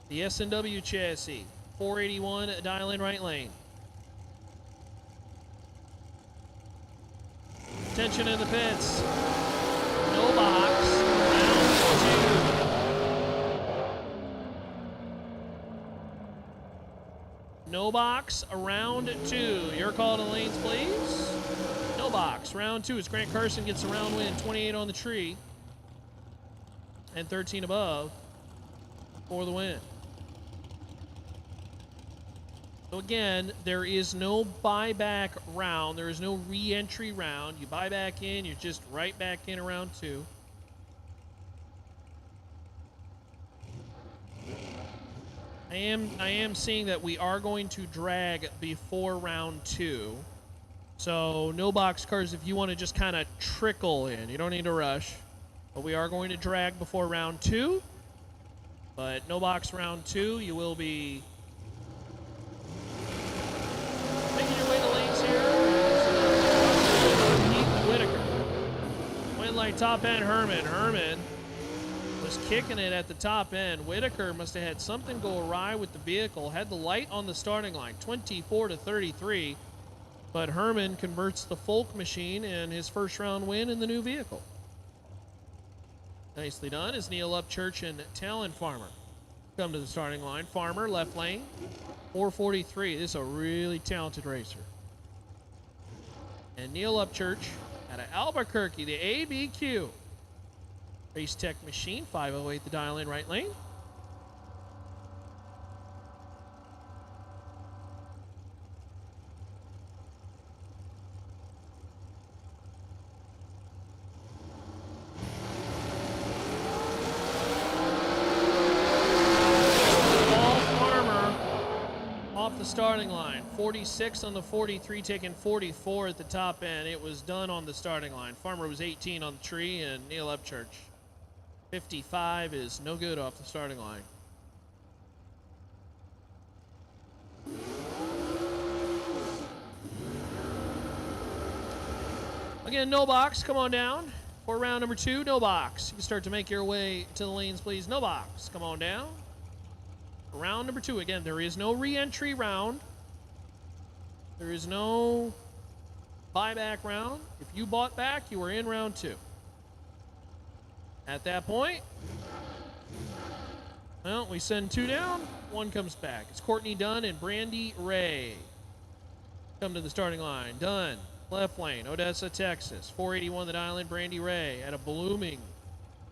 S3: the S&W chassis, 481 dial-in, right lane. Tension in the pits. No box. No box, round 2. Your call to the lanes, please. No box, round 2 as Grant Carson gets a round win, 28 on the tree and 13 above for the win. So again, there is no buyback round. There is no re-entry round. You buy back in, you're just right back in round 2. I am seeing that we are going to drag before round 2. So no box cars if you want to just kind of trickle in. You don't need to rush. But we are going to drag before round 2. But no box round 2. You will be making your way to lanes here. Keith Whitaker. Went like top end Herman. Herman was kicking it at the top end. Whitaker must have had something go awry with the vehicle. Had the light on the starting line, 24-33. But Herman converts the Folk machine and his first round win in the new vehicle. Nicely done as Neil Upchurch and Talon Farmer come to the starting line. Farmer, left lane, 443. This is a really talented racer. And Neil Upchurch out of Albuquerque, the ABQ. Race Tech Machine, 508 the dial in, right lane. Starting line, 46 on the 43, taking 44 at the top end. It was done on the starting line. Farmer was 18 on the tree, and Neil Upchurch, 55 is no good off the starting line. Again, no box. Come on down for round number 2. No box. You can start to make your way to the lanes, please. No box. Come on down. round number 2. Again, there is no re-entry round. There is no buyback round. If you bought back, you were in round 2. At that point, well, we send 2 down, 1 comes back. It's Courtney Dunn and Brandy Ray. Come to the starting line. Dunn, left lane, Odessa, Texas. 481 the island, Brandy Ray out of Blooming,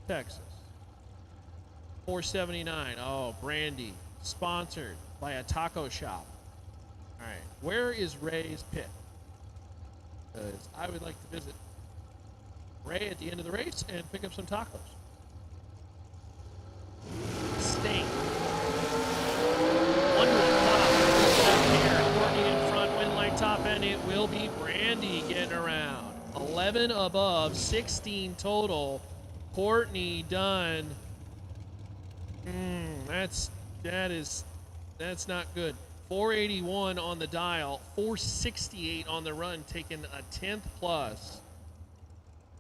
S3: Texas. 479. Oh, Brandy, sponsored by a taco shop. All right, where is Ray's pit? Because I would like to visit Ray at the end of the race and pick up some tacos. Steak. 100 top. Here, Courtney in front, win line top end. It will be Brandy getting around. 11 above, 16 total. Courtney Dunn. That's not good. 481 on the dial, 468 on the run, taking a 10th plus.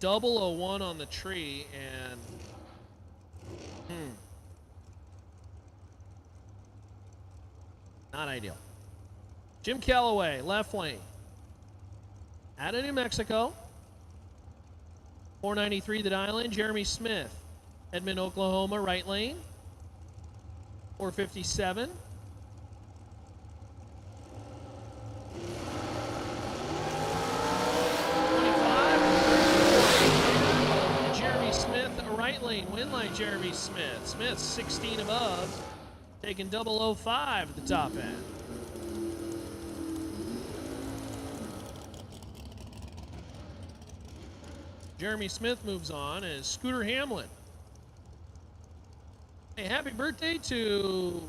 S3: 001 on the tree, and not ideal. Jim Calloway, left lane. Out of New Mexico. 493 the dial in. Jeremy Smith, Edmond, Oklahoma, right lane. 457. Right lane, win like Jeremy Smith. Smith 16 above, taking 005 at the top end. Jeremy Smith moves on as Scooter Hamlin. Hey, happy birthday to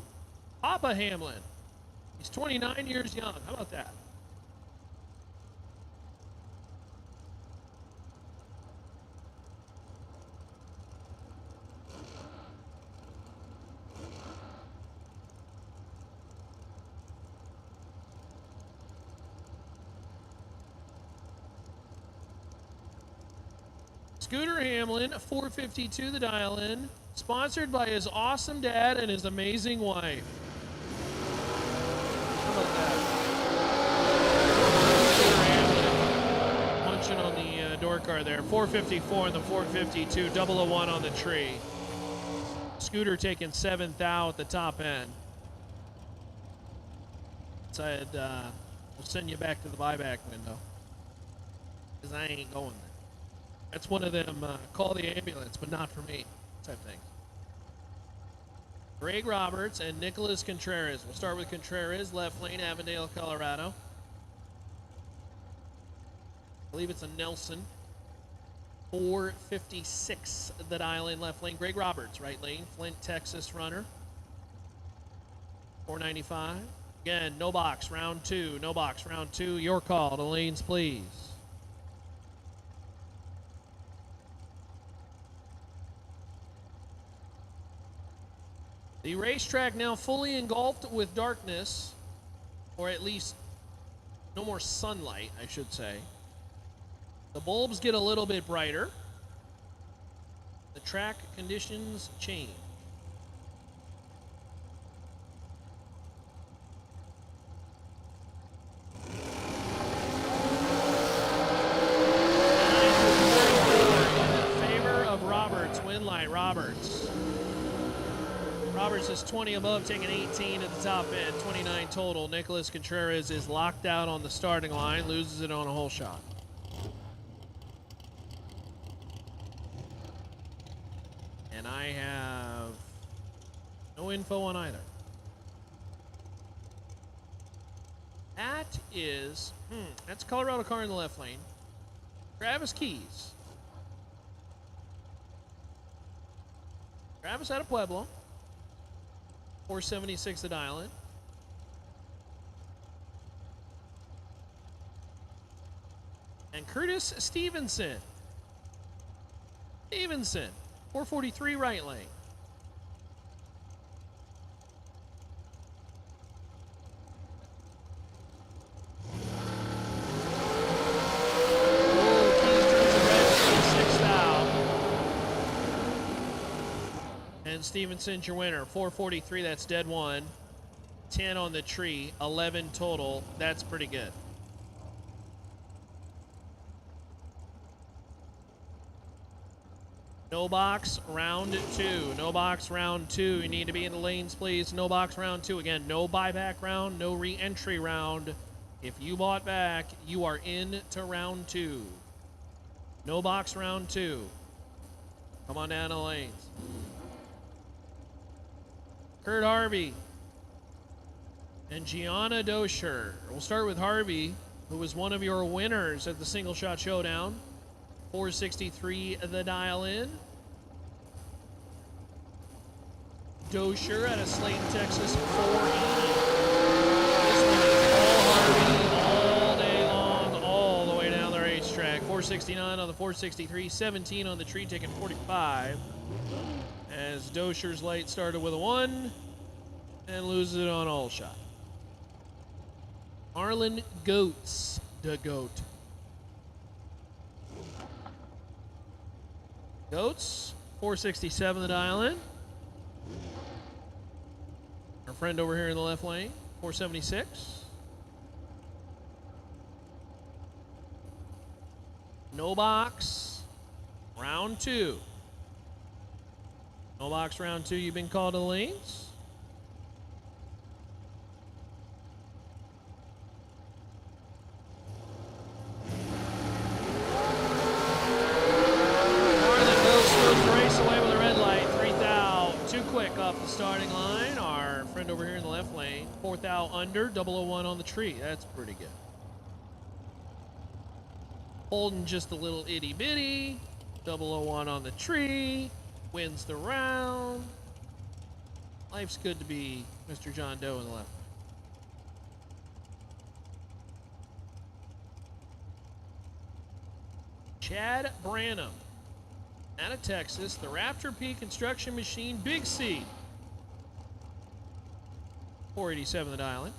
S3: Papa Hamlin. He's 29 years young. How about that? Scooter Hamlin, 452 the dial in, sponsored by his awesome dad and his amazing wife. How about that? Scooter Hamlin punching on the door card there. 454 and the 452, 001 on the tree. Scooter taking 7th out at the top end. Said, we'll send you back to the buyback window, because I ain't going there. That's one of them call the ambulance, but not for me type thing. Greg Roberts and Nicholas Contreras. We'll start with Contreras, left lane, Avondale, Colorado. I believe it's a Nelson. 456 the dial in, left lane. Greg Roberts, right lane, Flint, Texas runner. 495. Again, no box, round 2. No box, round 2. Your call to lanes, please. The racetrack now fully engulfed with darkness, or at least no more sunlight, I should say. The bulbs get a little bit brighter. The track conditions change. In favor of Roberts, win line, Roberts. Roberts is 20 above, taking 18 at the top end, 29 total. Nicholas Contreras is locked out on the starting line, loses it on a hole shot. And I have no info on either. That is, that's Colorado car in the left lane. Travis Keys. Travis out of Pueblo. 476 at Island. And Curtis Stevenson. 443 right lane. And Stevenson's your winner. 443, that's dead one. 10 on the tree, 11 total. That's pretty good. No box, round two. No box, round two. You need to be in the lanes, please. No box, round two. Again, no buyback round, no re-entry round. If you bought back, you are in to round two. No box, round two. Come on down the lanes. Kurt Harvey and Gianna Dosher. We'll start with Harvey, who was one of your winners at the Single Shot Showdown. 463 the dial in. Dosher out of Slayton, Texas, 480. This one is all Harvey all day long, all the way down the racetrack. 469 on the 463, 17 on the tree ticket, 45. As Dosher's light started with a 1 and loses it on all shot. Marlon Goats, the goat. Goats, 467 the dial in. Our friend over here in the left lane, 476. No box, round two. No box, round two. You've been called to the lanes. Off the starting line, our friend over here in the left lane, 4th out under, 001 on the tree. That's pretty good. Holding just a little itty bitty, 001 on the tree, wins the round. Life's good to be Mr. John Doe in the left lane. Chad Branham. Out of Texas, the Raptor P Construction Machine, Big C. 487 the dial in.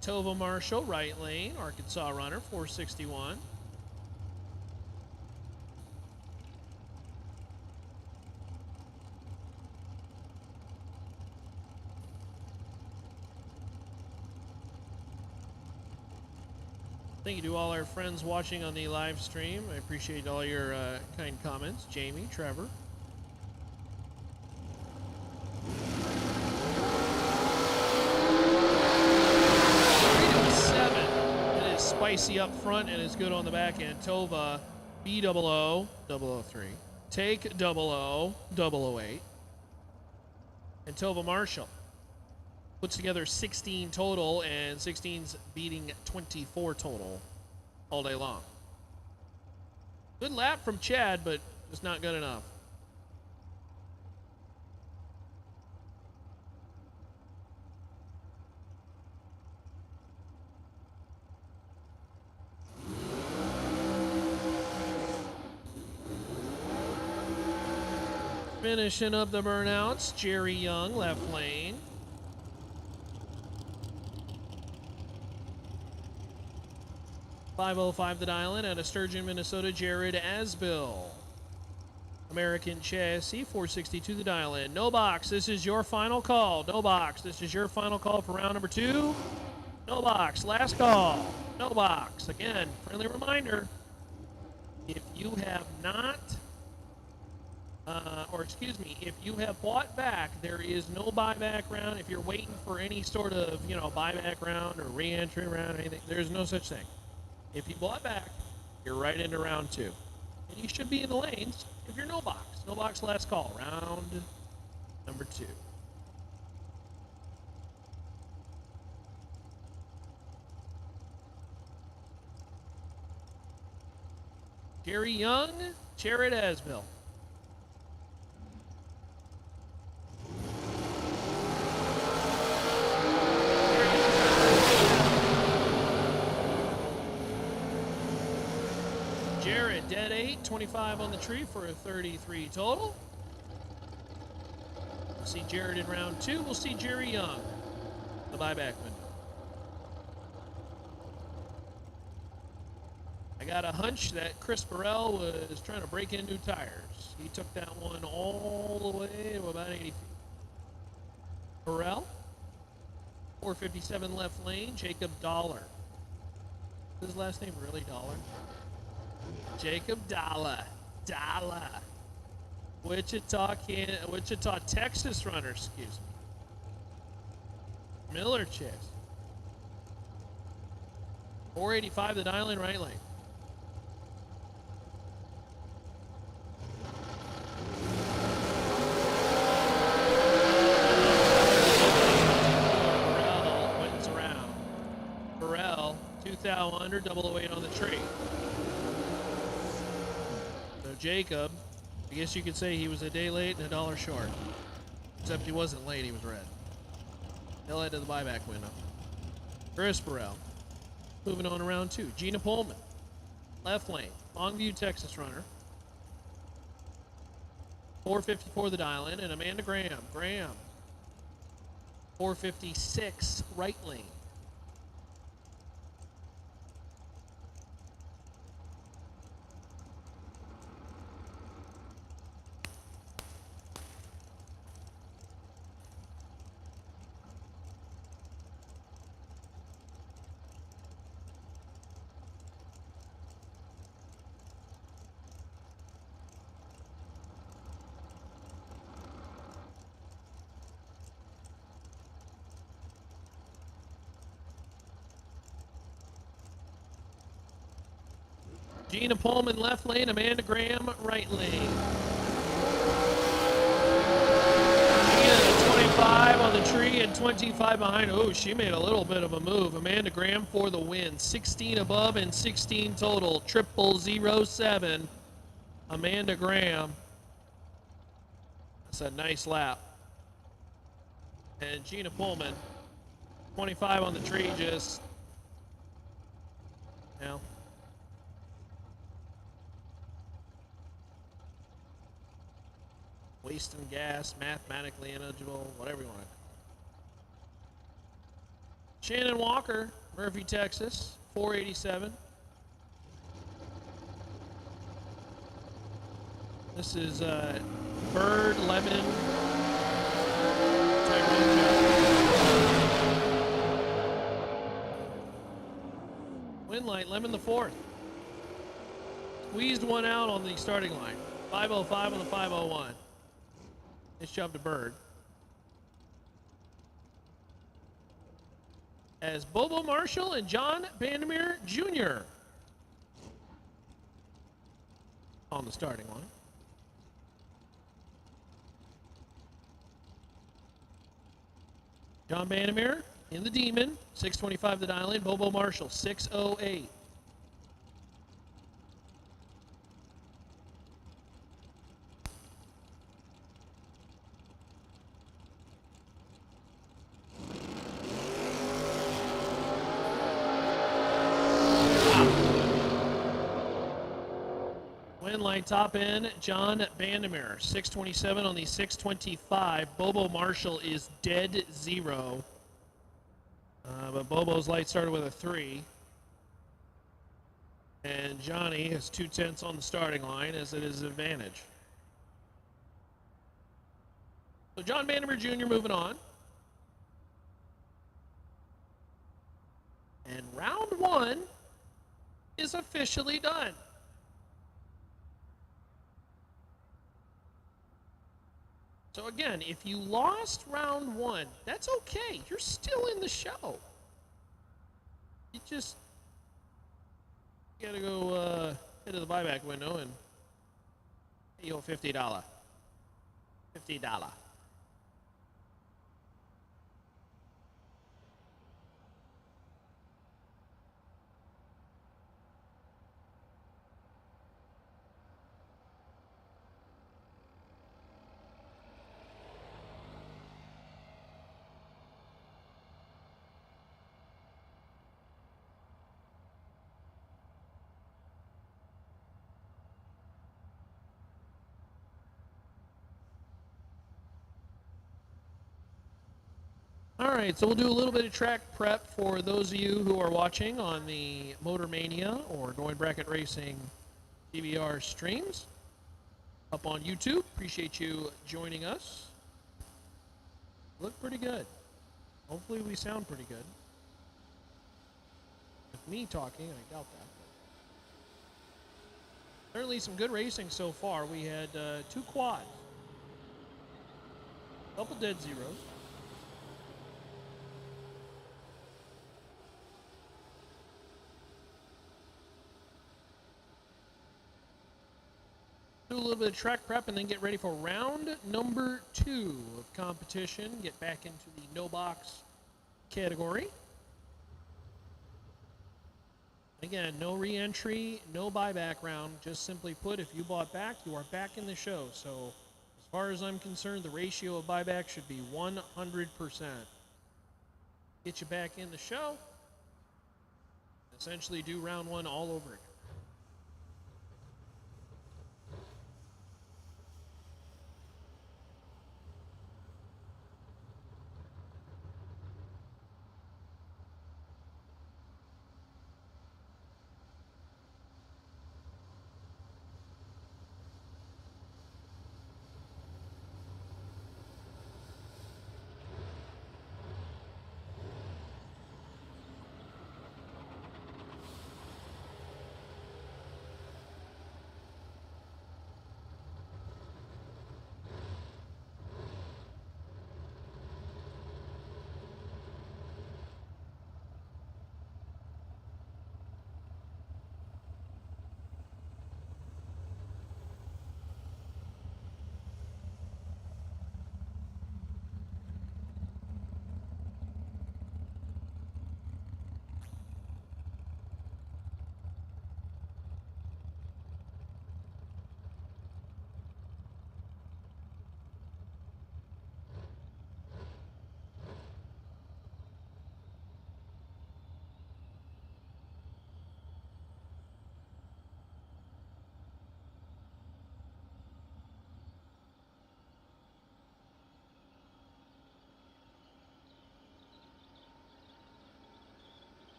S3: Tova Marshall, right lane, Arkansas runner, 461. Thank you to all our friends watching on the live stream. I appreciate all your kind comments. Jamie, Trevor. It is spicy up front and is good on the back end. Tova, B00, 003. Take 00, 008. And Tova Marshall puts together 16 total, and 16's beating 24 total all day long. Good lap from Chad, but it's not good enough. Finishing up the burnouts, Jerry Young, left lane. .505 the dial in out of Sturgeon, Minnesota, Jared Asbill. American Chassis, 462 the dial in. No box, this is your final call. No box, this is your final call for round number 2. No box, last call. No box. Again, friendly reminder, if you have not, if you have bought back, there is no buyback round. If you're waiting for any sort of, buyback round or re-entry round or anything, there's no such thing. If you bought back, you're right into round 2. And you should be in the lanes if you're no box. No box, last call. Round number 2. Jerry Young, Jared Asbill. Jared, dead 8, 25 on the tree for a 33 total. We'll see Jared in round 2. We'll see Jerry Young, the buyback window. I got a hunch that Chris Burrell was trying to break in new tires. He took that one all the way to about 80 feet. Burrell, 457 left lane, Jacob Dollar. Is his last name really Dollar? Jacob Dollar. Dollar. Wichita, Texas runner, excuse me. Miller Chase. 485 the dial in right lane. Burrell wins around. Burrell, 2,000 under, double the weight on the tree. So Jacob, I guess you could say he was a day late and a dollar short. Except he wasn't late, he was red. He'll head to the buyback window. Chris Burrell. Moving on to round 2. Gina Pullman. Left lane. Longview, Texas runner. 454 the dial in. And Amanda Graham. 456 right lane. Gina Pullman left lane, Amanda Graham right lane. Gina 25 on the tree and 25 behind. Oh, she made a little bit of a move. Amanda Graham for the win. 16 above and 16 total. 0007. Amanda Graham. That's a nice lap. And Gina Pullman, 25 on the tree, just now. Wasting gas, mathematically ineligible, whatever you want to call it. Shannon Walker, Murphy, Texas, 487. This is Bird, Lemon, Winlight, Lemon the fourth. Squeezed one out on the starting line. 505 on the 501. Nice job to Bird. As Bobo Marshall and John Vandermeer Jr. on the starting line. John Vandermeer in the Demon, 625 the dial in. Bobo Marshall, 608. Line top end, John Vandermeer, 627 on the 625. Bobo Marshall is dead zero. But Bobo's light started with a 3. And Johnny has 2/10 on the starting line as it is an advantage. So John Vandermeer Jr. moving on. And round 1 is officially done. So again, if you lost round 1, that's okay. You're still in the show. You just gotta go into the buyback window and pay you a $50. $50. All right, so we'll do a little bit of track prep for those of you who are watching on the Motor Mania or Going Bracket Racing DVR streams up on YouTube. Appreciate you joining us. Look pretty good. Hopefully we sound pretty good. With me talking, I doubt that. Certainly some good racing so far. We had 2 quads, a couple dead zeros. Do a little bit of track prep and then get ready for round number 2 of competition. Get back into the no box category. Again, no re-entry, no buyback round. Just simply put, if you bought back, you are back in the show. So as far as I'm concerned, the ratio of buyback should be 100%. Get you back in the show. Essentially do round 1 all over again.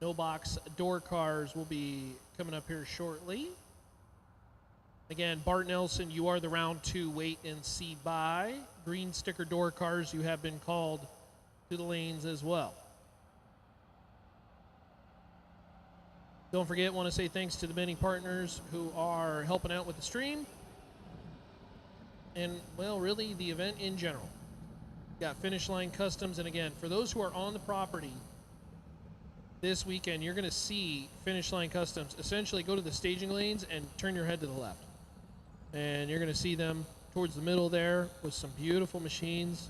S3: No box door cars will be coming up here shortly. Again, Bart Nelson, you are the round 2 wait and see by. Green sticker door cars, you have been called to the lanes as well. Don't forget, want to say thanks to the many partners who are helping out with the stream. And, well, really the event in general. Got Finish Line Customs, and again, for those who are on the property this weekend, you're going to see Finish Line Customs essentially go to the staging lanes and turn your head to the left. And you're going to see them towards the middle there with some beautiful machines.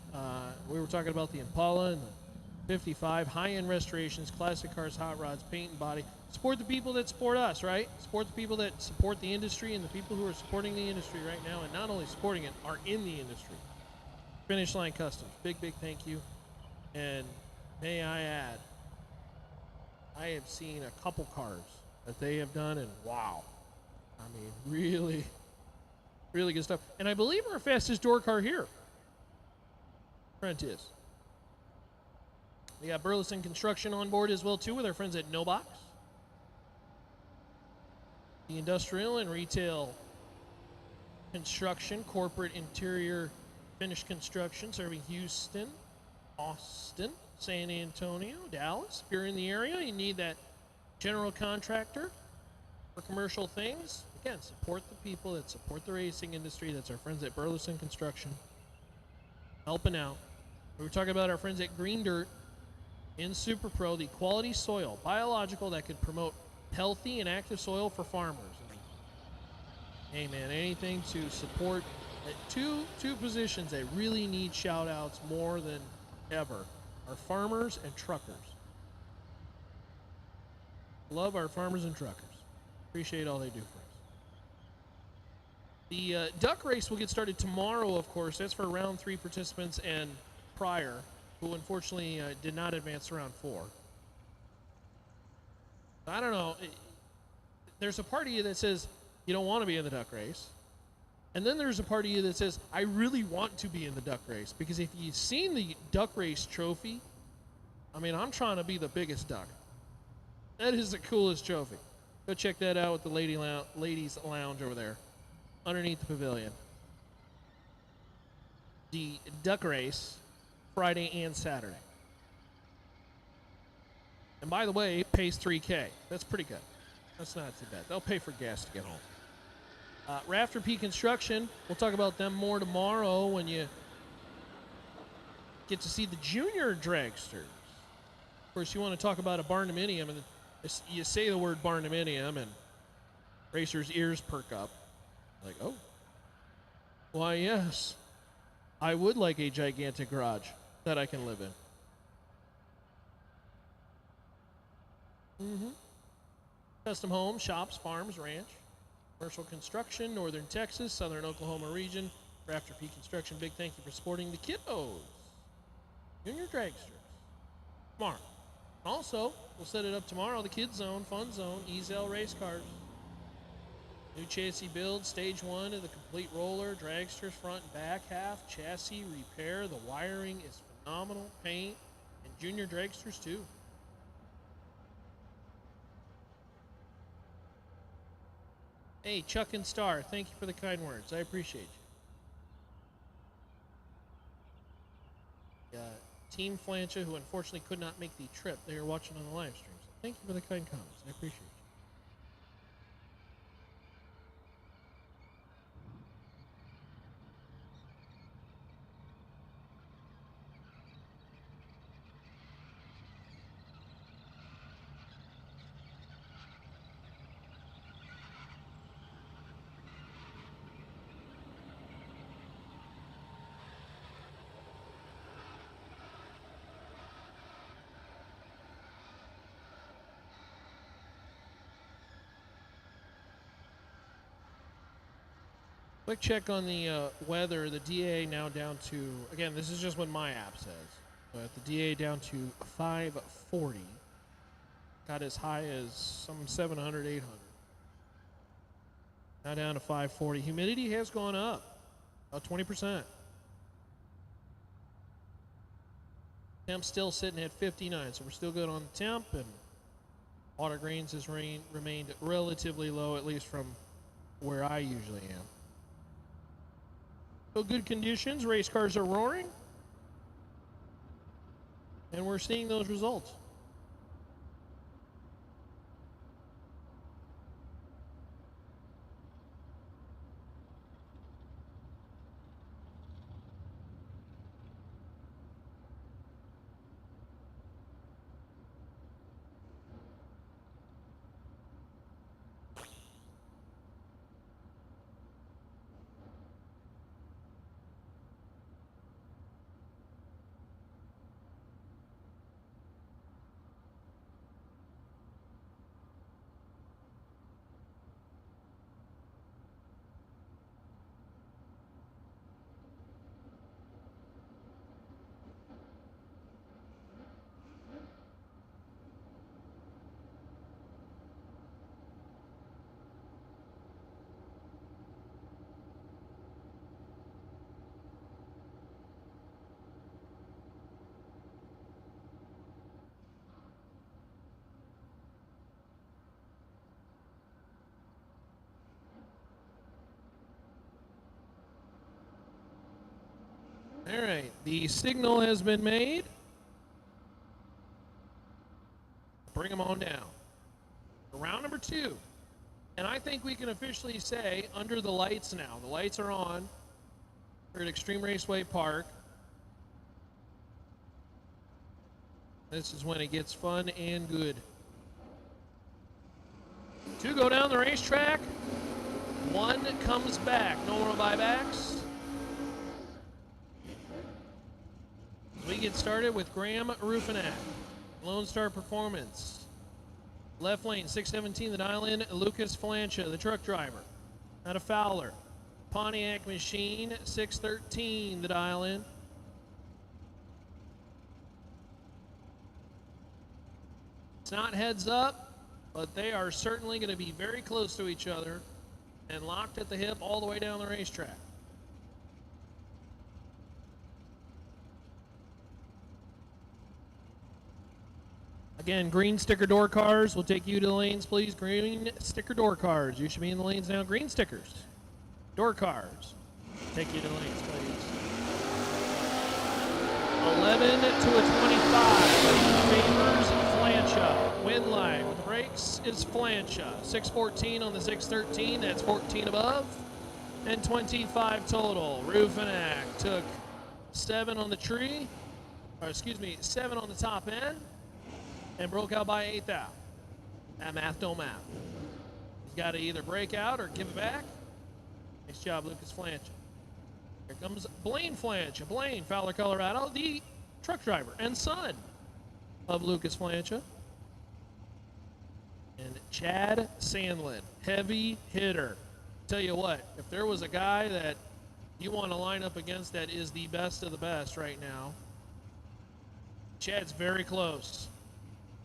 S3: We were talking about the Impala and the 55, high-end restorations, classic cars, hot rods, paint and body. Support the people that support us, right? Support the people that support the industry and the people who are supporting the industry right now, and not only supporting it, are in the industry. Finish Line Customs, big thank you. And may I add, I have seen a couple cars that they have done, and wow. I mean, really, really good stuff. And I believe our fastest door car here, Trent is. We got Burleson Construction on board as well, too, with our friends at No Box. The industrial and retail construction, corporate interior finished construction, serving Houston, Austin, San Antonio, Dallas. If you're in the area, you need that general contractor for commercial things. Again, support the people that support the racing industry. That's our friends at Burleson Construction, helping out. We were talking about our friends at Green Dirt in Super Pro, the quality soil, biological, that could promote healthy and active soil for farmers. Hey man, anything to support two positions that really need shout outs more than ever are farmers and truckers. Love our farmers and truckers. Appreciate all they do for us. The duck race will get started tomorrow, of course. That's for round 3 participants and prior, who unfortunately did not advance to round 4. I don't know. There's a part of you that says you don't want to be in the duck race. And then there's a part of you that says, I really want to be in the duck race. Because if you've seen the duck race trophy, I mean, I'm trying to be the biggest duck. That is the coolest trophy. Go check that out with the ladies lounge over there, underneath the pavilion. The duck race, Friday and Saturday. And by the way, it pays $3K. That's pretty good. That's not too bad. They'll pay for gas to get home. Rafter P Construction, we'll talk about them more tomorrow when you get to see the junior dragsters. Of course, you want to talk about a barndominium, and you say the word barndominium, and racers' ears perk up. Like, oh, why, yes, I would like a gigantic garage that I can live in. Custom homes, shops, farms, ranch. Commercial construction, northern Texas, southern Oklahoma region. Rafter P Construction, big thank you for supporting the kiddos. Junior dragsters. Tomorrow. Also, we'll set it up tomorrow, the Kids Zone, Fun Zone, Ezel race cars. New chassis build, stage 1 of the complete roller, dragsters front and back half, chassis repair. The wiring is phenomenal, paint, and junior dragsters too. Hey, Chuck and Star, thank you for the kind words. I appreciate you. Team Flancha, who unfortunately could not make the trip, they are watching on the live stream. So thank you for the kind comments. I appreciate it. Quick check on the weather. The DA now down to, again, this is just what my app says, but the DA down to 540. Got as high as some 700, 800. Now down to 540. Humidity has gone up about 20%. Temp's still sitting at 59, so we're still good on the temp. And Water greens has remained relatively low, at least from where I usually am. So good conditions, race cars are roaring, and we're seeing those results. All right, the signal has been made. Bring them on down. Round number 2. And I think we can officially say under the lights now. The lights are on. We're at Extreme Raceway Park. This is when it gets fun and good. 2 go down the racetrack. 1 comes back. No more buybacks. We get started with Graham Ruffinack, Lone Star Performance. Left lane, 617, the dial in, Lucas Flancha, the truck driver. Out of Fowler. Pontiac Machine, 613, the dial in. It's not heads up, but they are certainly going to be very close to each other and locked at the hip all the way down the racetrack. Again, green sticker door cars will take you to the lanes, please. Green sticker door cars. You should be in the lanes now. Green stickers. Door cars. Take you to the lanes, please. 11 to a 25. Favors Flancha. Win line with the brakes is Flancha. 614 on the 613. That's 14 above. And 25 total. Ruffinack took 7 on the tree. Or excuse me, 7 on the top end. And broke out by 8th out. That math don't math. He's got to either break out or give it back. Nice job, Lucas Flancha. Here comes Blaine Flancha. Blaine, Fowler, Colorado, the truck driver and son of Lucas Flancha. And Chad Sandlin, heavy hitter. Tell you what, if there was a guy that you want to line up against that is the best of the best right now, Chad's very close.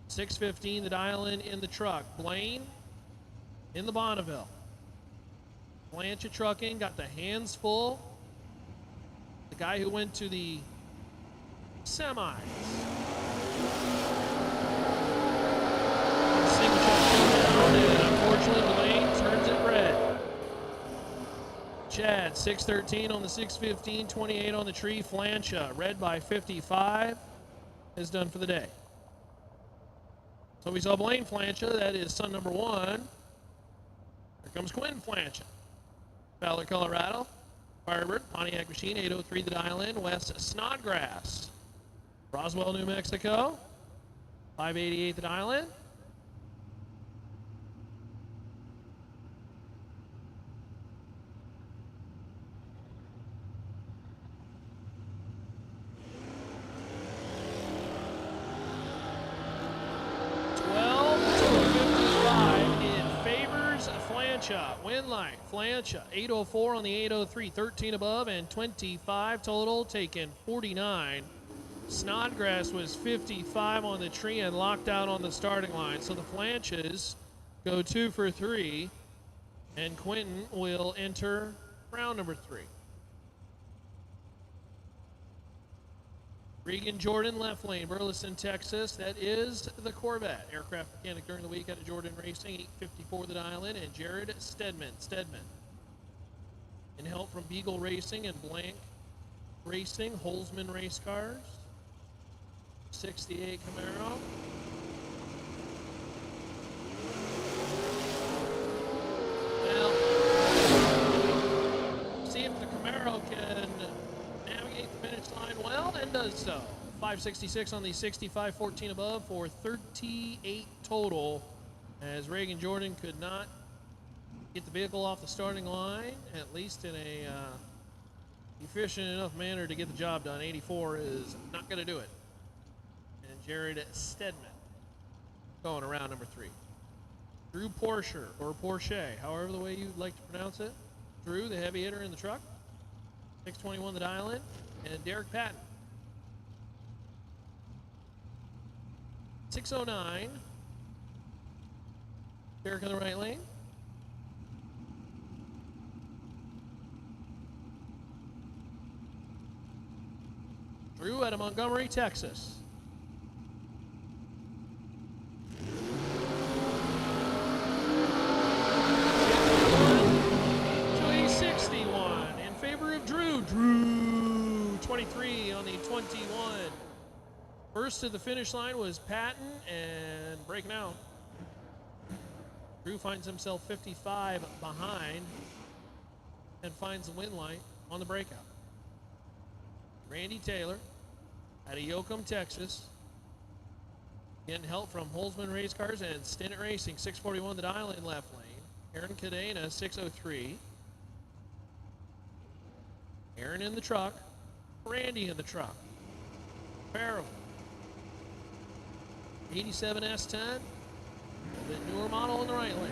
S3: 615, the dial in the truck. Blaine in the Bonneville. Flancha Trucking got the hands full. The guy who went to the semis. And unfortunately, Blaine turns it red. Chad, 613 on the 615, 28 on the tree. Flancha, red by 55, is done for the day. So we saw Blaine Flancha, that is son number 1. Here comes Quinn Flancha. Fowler, Colorado. Firebird, Pontiac Machine, 803 the dial in. West Snodgrass. Roswell, New Mexico. 588 the dial in. Win line, Flancha, 804 on the 803, 13 above, and 25 total, taken 49. Snodgrass was 55 on the tree and locked out on the starting line. So the Flanchas go 2 for 3, and Quentin will enter round number 3. Regan Jordan, left lane, Burleson, Texas. That is the Corvette. Aircraft mechanic during the week out of Jordan Racing, 854 the dial in, and Jared Stedman. In help from Beagle Racing and Blank Racing, Holzman Race Cars, 68 Camaro. Well, see if the Camaro can navigate the finish line well, and does so. 566 on the 65-14 above for 38 total, as Reagan Jordan could not get the vehicle off the starting line, at least in a efficient enough manner to get the job done. 84 is not going to do it. And Jared Stedman going around number 3. Drew Porsche, or Porsche, however the way you'd like to pronounce it. Drew, the heavy hitter in the truck. 621 the dial in. And Derek Patton. 609. Derek on the right lane. Drew out of Montgomery, Texas. In favor of Drew. Drew, 23 on the 21. First to the finish line was Patton, and breaking out. Drew finds himself 55 behind and finds the win light on the breakout. Randy Taylor out of Yoakum, Texas. Getting help from Holzman Race Cars and Stinnett Racing, 641 the dial in left lane. Aaron Cadena, 603. Aaron in the truck. Randy in the truck. Farrell. 87 S10. A bit newer model in the right lane.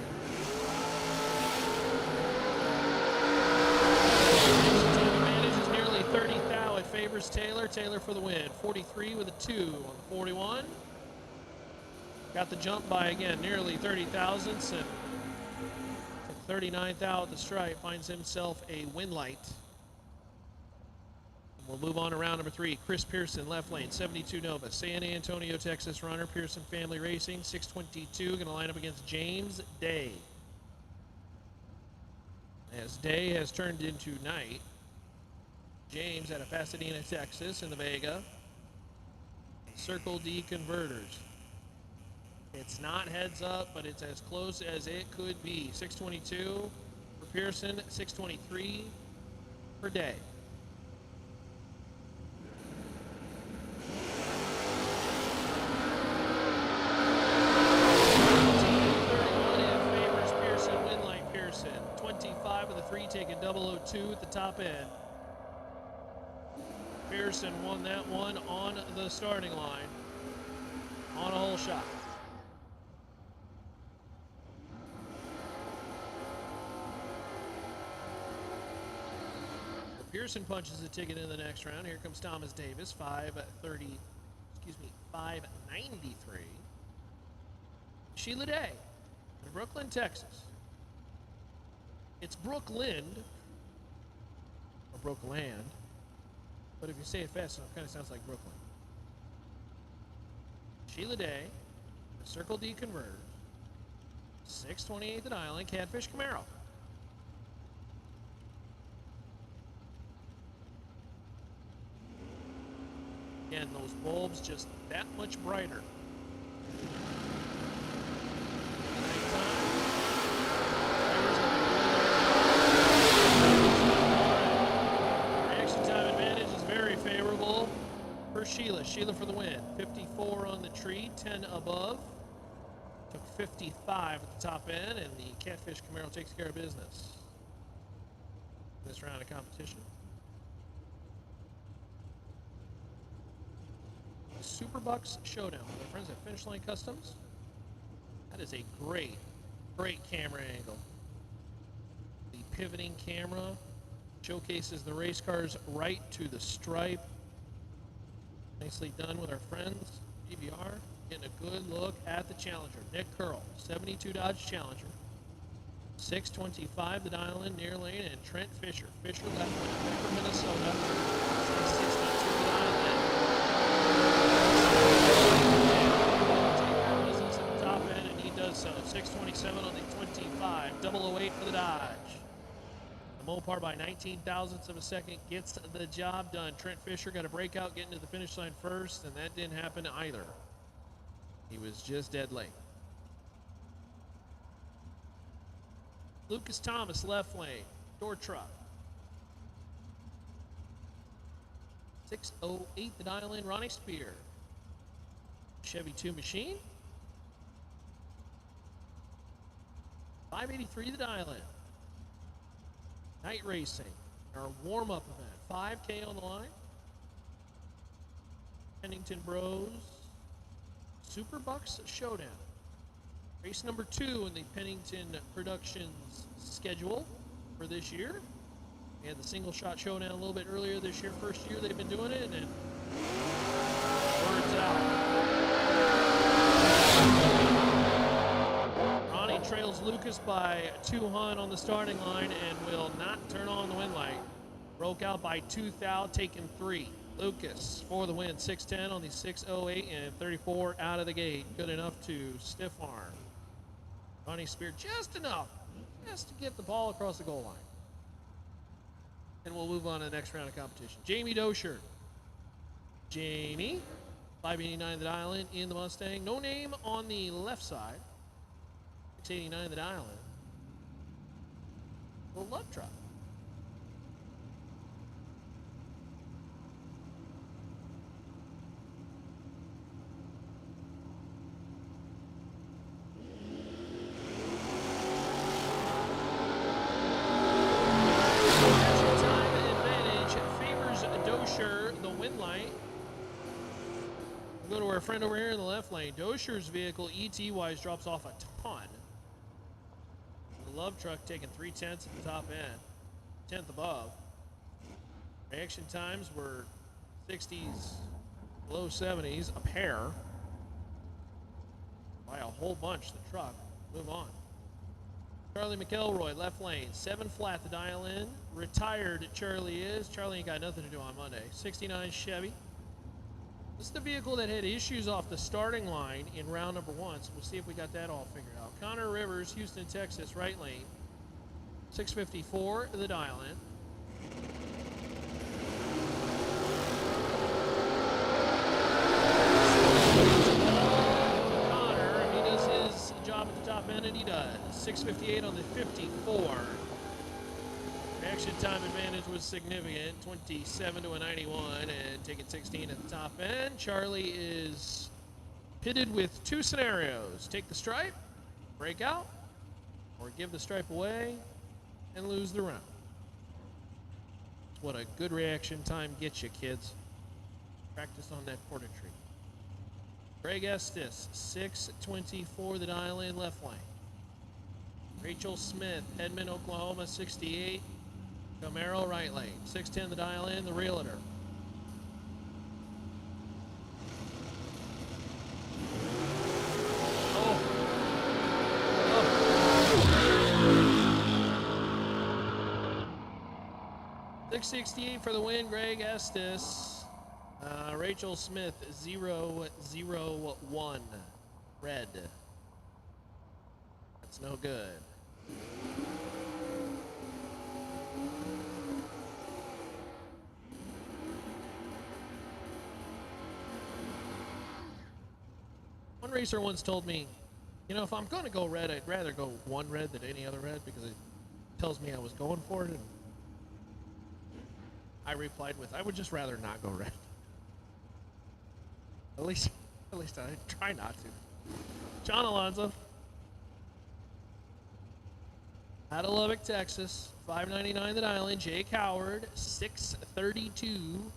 S3: Time advantage is nearly 30 thou. It favors Taylor. Taylor for the win. 43 with a 2 on the 41. Got the jump by, again, nearly 30 thousandths, and 39 thou at the stripe. Finds himself a win light. We'll move on to round number 3. Chris Pearson, left lane, 72 Nova. San Antonio, Texas runner. Pearson Family Racing, 622. Going to line up against James Day. As Day has turned into night. James out of Pasadena, Texas in the Vega. Circle D Converters. It's not heads up, but it's as close as it could be. 622 for Pearson, 623 for Day. Taking 002 at the top end. Pearson won that one on the starting line on a hole shot. So Pearson punches the ticket in the next round. Here comes Thomas Davis, 593. Sheila Day in Brooklyn, Texas. It's Brooklyn, or Brookland, but if you say it fast enough, it kind of sounds like Brooklyn. Sheila Day, the Circle D Converters, 628 the dial in, Catfish Camaro. Again, those bulbs just that much brighter. Sheila for the win. 54 on the tree, 10 above. Took 55 at the top end, and the Catfish Camaro takes care of business. This round of competition. SuperBucks Showdown with our friends at Finish Line Customs. That is a great camera angle. The pivoting camera showcases the race cars right to the stripe. Nicely done with our friends, GVR. Getting a good look at the Challenger. Nick Curl, 72 Dodge Challenger. 625 the dial in near lane, and Trent Fisher. Fisher left lane, from Minnesota. 662 the dial in. 7 on the 25. 008 for the Dodge. The Mopar by 19 thousandths of a second gets the job done. Trent Fisher got a breakout getting to the finish line first, and that didn't happen either. He was just dead late. Lucas Thomas, left lane, door truck. 608 the dial in, Ronnie Spear. Chevy 2 machine. 583 the dial in. Night racing, our warm-up event, 5K on the line. Pennington Bros, SuperBucks Showdown. Race number 2 in the Pennington Productions schedule for this year. We had the single shot showdown a little bit earlier this year, first year they've been doing it, and words out. Ronnie trails Lucas by 200 on the starting line and will not turn on the win light. Broke out by 2 thou, taking 3. Lucas for the win, 610 on the 608 and 34 out of the gate. Good enough to stiff arm. Ronnie Spear just enough, just to get the ball across the goal line. And we'll move on to the next round of competition. Jamie Dosher. Jamie, 589 the dial in the Mustang. No name on the left side. 689 the dial in. The love truck. Go to our friend over here in the left lane. Dosher's vehicle, ET-wise, drops off a ton. The love truck taking 3/10 at the top end, 10th above. Reaction times were 60s, low 70s, a pair. By a whole bunch, the truck. Move on. Charlie McElroy, left lane, 7 flat, the dial in. Retired Charlie is. Charlie ain't got nothing to do on Monday. 69 Chevy. This is the vehicle that had issues off the starting line in round number 1, so we'll see if we got that all figured out. Connor Rivers, Houston, Texas, right lane. 654, the dial in. Connor, he does his job at the top end, and he does. 658 on the 54. Reaction time advantage was significant, 27 to a 91, and taking 16 at the top end. Charlie is pitted with 2 scenarios: take the stripe, break out, or give the stripe away and lose the round. That's what a good reaction time gets you, kids. Practice on that porta tree. Greg Estes, 624 the dial in, left lane. Rachel Smith, Edmond, Oklahoma, 68. Camaro, right lane. 610 the dial in, the realtor. Oh. 668 for the win, Greg Estes. Rachel Smith, 001. Red. That's no good. One racer once told me, you know, if I'm going to go red, I'd rather go one red than any other red because it tells me I was going for it. And I replied with, I would just rather not go red. At least I try not to. John Alonso. Out of Lubbock, Texas. 599 the dial in. Jake Howard, 632.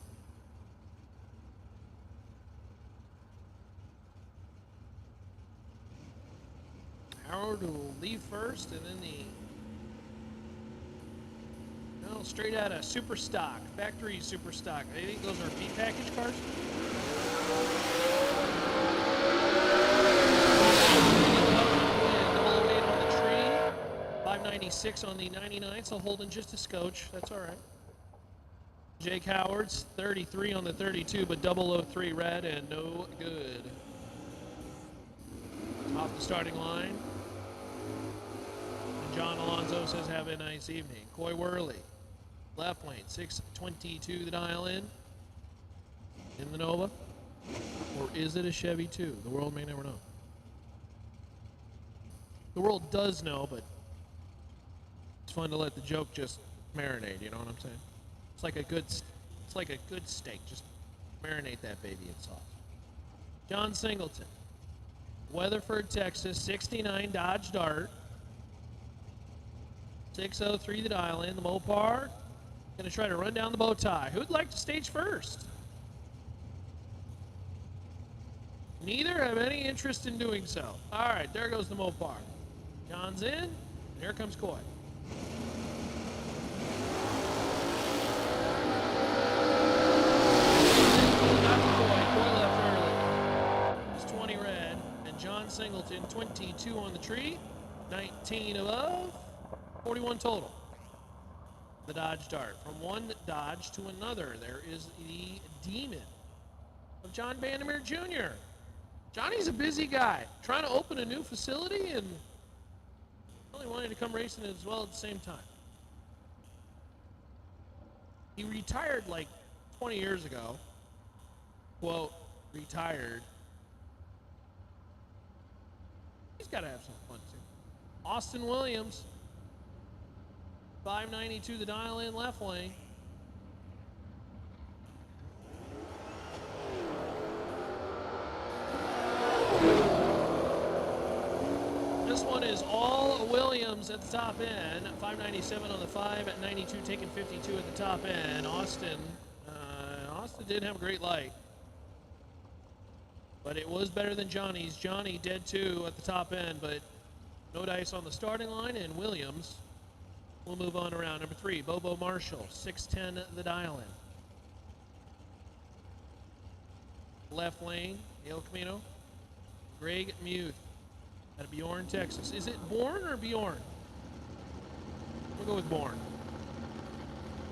S3: Howard will leave first, and then straight out of Super Stock, factory Super Stock. I think those are B package cars. Double 08 on the tree, 596 on the 99, so holding just a scotch. That's all right. Jake Howard's 33 on the 32, but 003 red and no good. Off the starting line. John Alonso says, have a nice evening. Coy Worley, left lane, 622 the dial in the Nova. Or is it a Chevy 2? The world may never know. The world does know, but it's fun to let the joke just marinate, you know what I'm saying? It's like a good steak. Just marinate that baby in sauce. John Singleton, Weatherford, Texas, 69 Dodge Dart. 603 the dial in, the Mopar. Gonna try to run down the bow tie. Who'd like to stage first? Neither have any interest in doing so. All right, there goes the Mopar. John's in, and here comes Coy. Coy left early. It's 20 red, and John Singleton, 22 on the tree, 19 above, 41 total. The Dodge Dart. From one Dodge to another, there is the Demon of John Vandermeer Jr. Johnny's a busy guy, trying to open a new facility and really wanting to come racing as well at the same time. He retired like 20 years ago. Quote, retired. He's got to have some fun too. Austin Williams, 592 the dial in left lane. This one is all Williams at the top end. 597 on the 5 at 92, taking 52 at the top end. Austin did have a great light, but it was better than Johnny's. Johnny dead 2 at the top end, but no dice on the starting line, and Williams will move on around. Number 3, Bobo Marshall, 610 the dial in. Left lane, El Camino, Greg Muth out of Bjorn, Texas. Is it Born or Bjorn? We'll go with Born.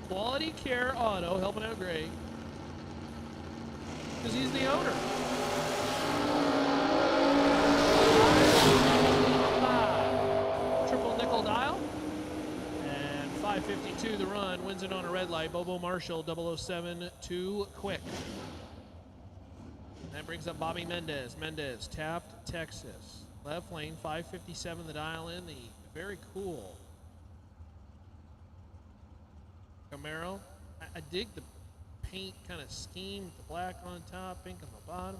S3: Quality Care Auto helping out Greg because he's the owner. Triple nickel dial. And 552 the run. Wins it on a red light. Bobo Marshall, 007, too quick. That brings up Bobby Mendez. Mendez, Taft, Texas. Left lane, 557 the dial in. The very cool Camaro. I dig the paint kind of scheme with the black on top, pink on the bottom.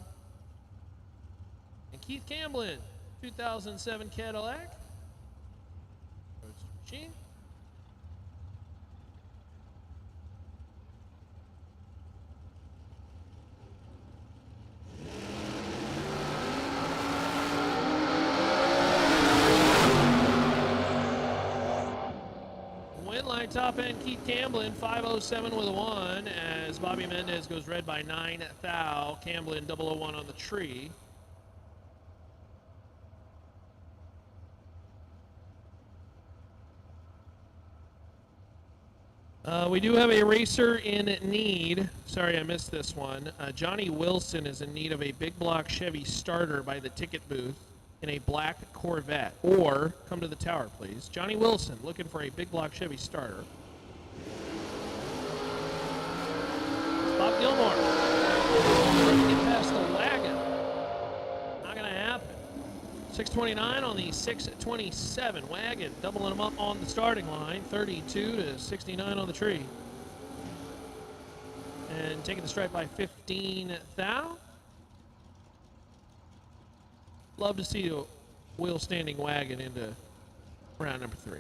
S3: And Keith Camblin, 2007 Cadillac. Roadster machine. Top end, Keith Camblin, 507 with a 1, as Bobby Mendez goes red by 9 thou. Camblin, 001 on the tree. We do have a racer in need. Sorry, I missed this one. Johnny Wilson is in need of a big block Chevy starter by the ticket booth in a black Corvette, or come to the tower, please. Johnny Wilson, looking for a big block Chevy starter. It's Bob Gilmore. Trying to get past the wagon. Not gonna happen. 629 on the 627 wagon, doubling them up on the starting line. 32 to 69 on the tree. And taking the stripe by 15 thou. Love to see a wheel standing wagon into round number 3.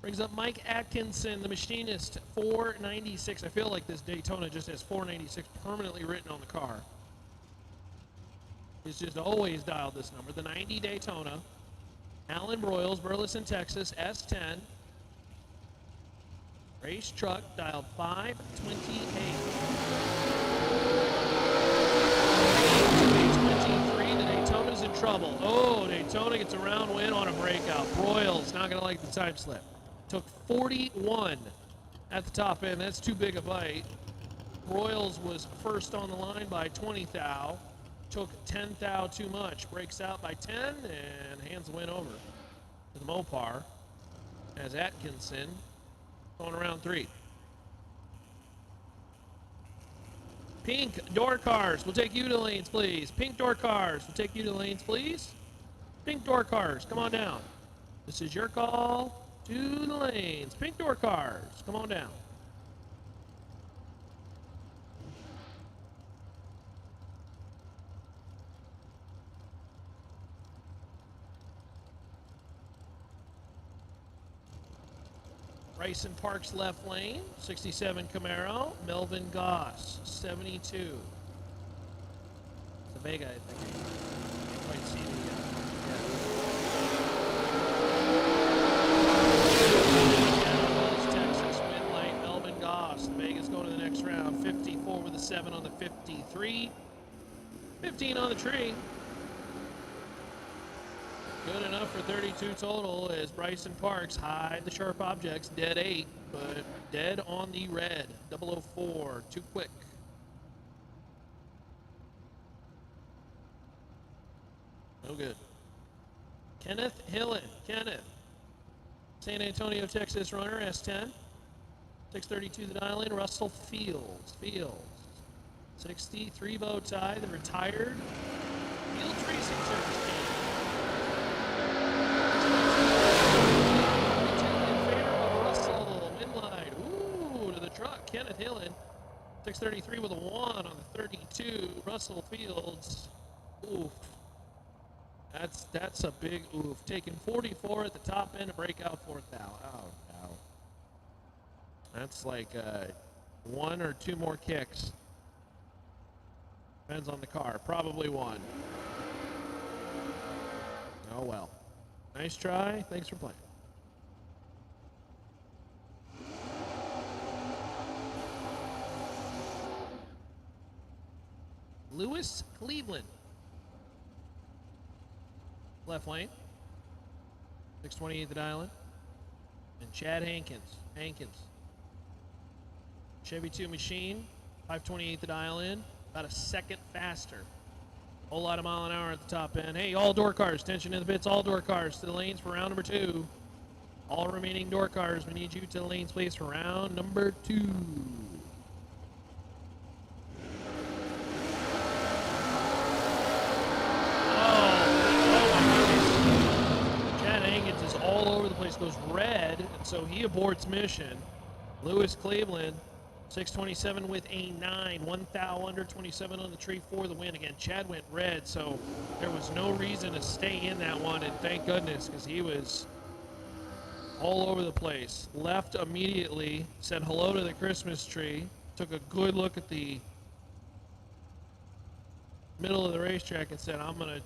S3: Brings up Mike Atkinson, the machinist, 496. I feel like this Daytona just has 496 permanently written on the car. He's just always dialed this number. The 90 Daytona. Alan Broyles, Burleson, Texas, S10. Race truck, dialed 528. 23, the Daytona's in trouble. Oh, Daytona gets a round win on a breakout. Broyles not going to like the time slip. Took 41 at the top end. That's too big a bite. Broyles was first on the line by 20 thou. took 10 thou too much. Breaks out by 10 and hands the win over to the Mopar as Atkinson going around 3. Pink door cars will take you to lanes, please. Pink door cars will take you to lanes, please. Pink door cars, come on down. This is your call to the lanes. Pink door cars, come on down. Bryson Parks left lane, 67 Camaro. Melvin Goss, 72. It's a Vega, I think. Can't quite see the Texas, win light, Melvin Goss. The Vegas going to the next round. 54 with a 7 on the 53. 15 on the tree. Good enough for 32 total as Bryson Parks hide the sharp objects. Dead 8, but dead on the red. 004, too quick. No good. Kenneth Hillen. Kenneth. San Antonio, Texas runner, S10. 632 the dial in. Russell Fields. 63 bow tie, the retired Fields Racing Service team. Kenneth Hillen, 633 with a 1 on the 32. Russell Fields, oof. That's a big oof. Taking 44 at the top end to break out 4th thou. Oh, no. That's like 1 or 2 more kicks. Depends on the car. Probably 1. Oh, well. Nice try. Thanks for playing. Lewis Cleveland. Left lane. 628 the dial in. And Chad Hankins. Chevy 2 machine. 528 the dial in. About a second faster. Whole lot of mile an hour at the top end. Hey, all door cars. Tension in the pits. All door cars to the lanes for round number 2. All remaining door cars. We need you to the lanes, please, for round number 2. All over the place, goes red, and so he aborts mission. Lewis Cleveland, 627 with a 9, 1 thou under, 27 on the tree for the win. Again, Chad went red, so there was no reason to stay in that one, and thank goodness, because he was all over the place. Left immediately, said hello to the Christmas tree, took a good look at the middle of the racetrack and said, I'm going to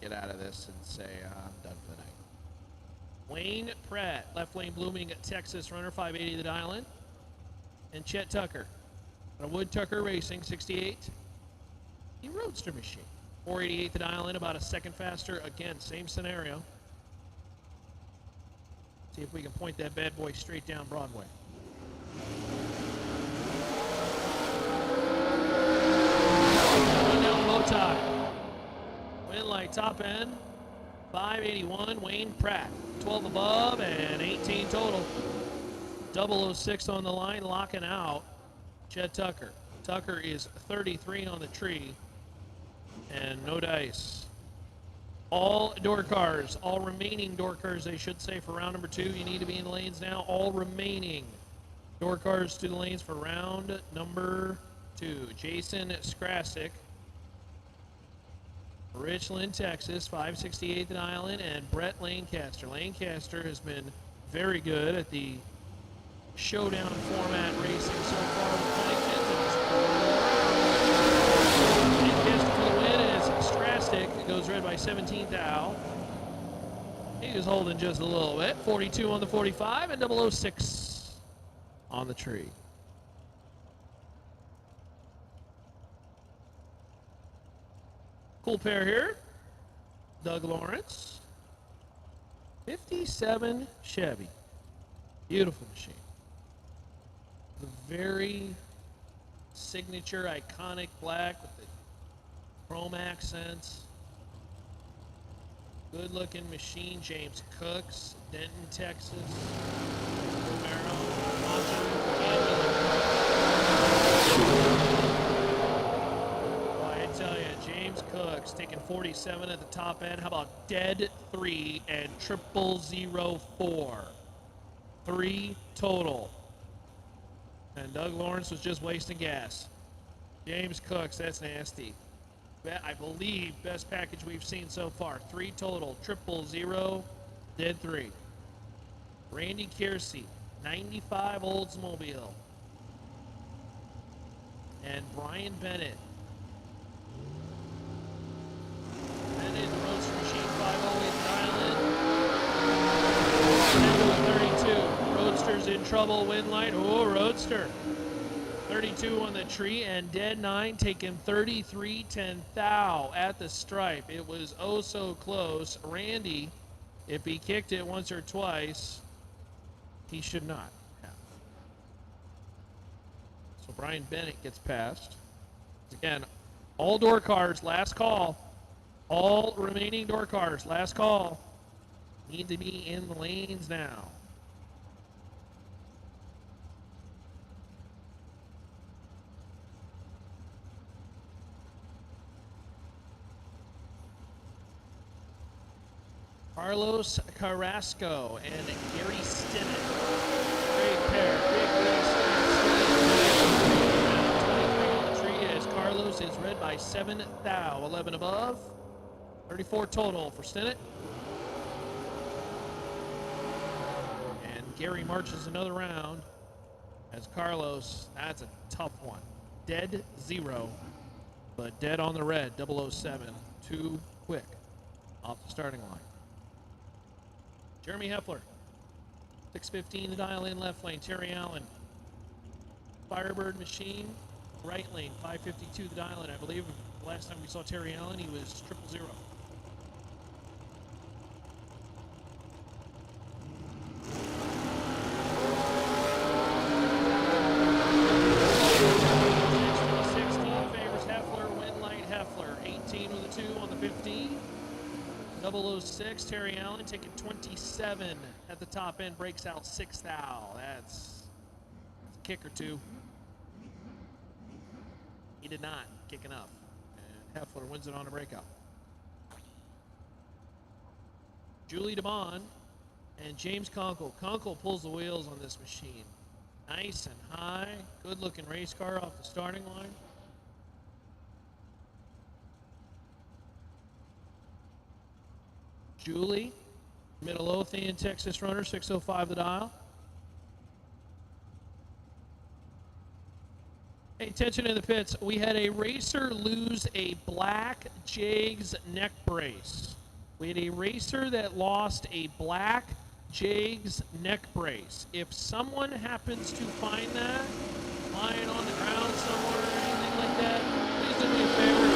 S3: get out of this and say I'm done for the night. Wayne Pratt, left lane blooming Texas runner, 580 the dial in. And Chet Tucker, Wood Tucker Racing, 68. The Roadster machine, 488 the dial in, about a second faster. Again, same scenario. See if we can point that bad boy straight down Broadway. One down bow tie. Win light top end, 581, Wayne Pratt. 12 above and 18 total. 006 on the line, locking out Chet Tucker. Tucker is 33 on the tree and no dice. All door cars, all remaining door cars, they should say, for round number 2. You need to be in the lanes now. All remaining door cars to the lanes for round number 2. Jason Skrasik, Richland, Texas, 568 the dial in, and Brett Lancaster. Lancaster has been very good at the showdown format racing so far with Pennington. Lancaster for the win as Strastic goes red by 17 thou. He is holding just a little bit. 42 on the 45 and 006 on the tree. Cool pair here. Doug Lawrence. 57 Chevy. Beautiful machine. The very signature, iconic black with the Chrome accents. Good looking machine. James Cooks, Denton, Texas. Romero, I tell you, James Cooks taking 47 at the top end. How about Dead 3 and 0004? 3 total. And Doug Lawrence was just wasting gas. James Cooks, that's nasty. I believe best package we've seen so far. 3 total. 000, Dead 3. Randy Kiersey, 95 Oldsmobile. And Brian Bennett. Bennett, the Roadster Machine 508 Island. 32. Roadster's in trouble. Wind light. Oh, Roadster. 32 on the tree, and Dead 9 taking 33 10,000 at the stripe. It was oh so close. Randy, if he kicked it once or twice, he should not have. So Brian Bennett gets passed. Again, all door cars, last call. All remaining door cars, last call. Need to be in the lanes now. Carlos Carrasco and Gary Stinnett. Great pair. Big race. 23 on the tree as Carlos is led by 7,000. 11 above. 34 total for Stinnett. And Gary marches another round as Carlos, that's a tough one. Dead 0, but dead on the red. 007. Too quick off the starting line. Jeremy Heffler, 615 to dial in left lane. Terry Allen, Firebird Machine, right lane. 552 to dial in. I believe the last time we saw Terry Allen, he was 000. Favors Heffler, win light Heffler. 18 with a 2 on the 15. 006, Terry Allen taking 27 at the top end, breaks out 6,000. That's a kick or two. He did not kick enough. And Heffler wins it on a breakout. Julie DeBon and James Conkle. Conkle pulls the wheels on this machine. Nice and high. Good looking race car off the starting line. Julie, Midlothian, Texas runner, 605 the dial. Hey, attention in the pits. We had a racer lose a black Jags neck brace. We had a racer that lost a black Jags neck brace. If someone happens to find that lying on the ground somewhere or anything like that, please do me a favor.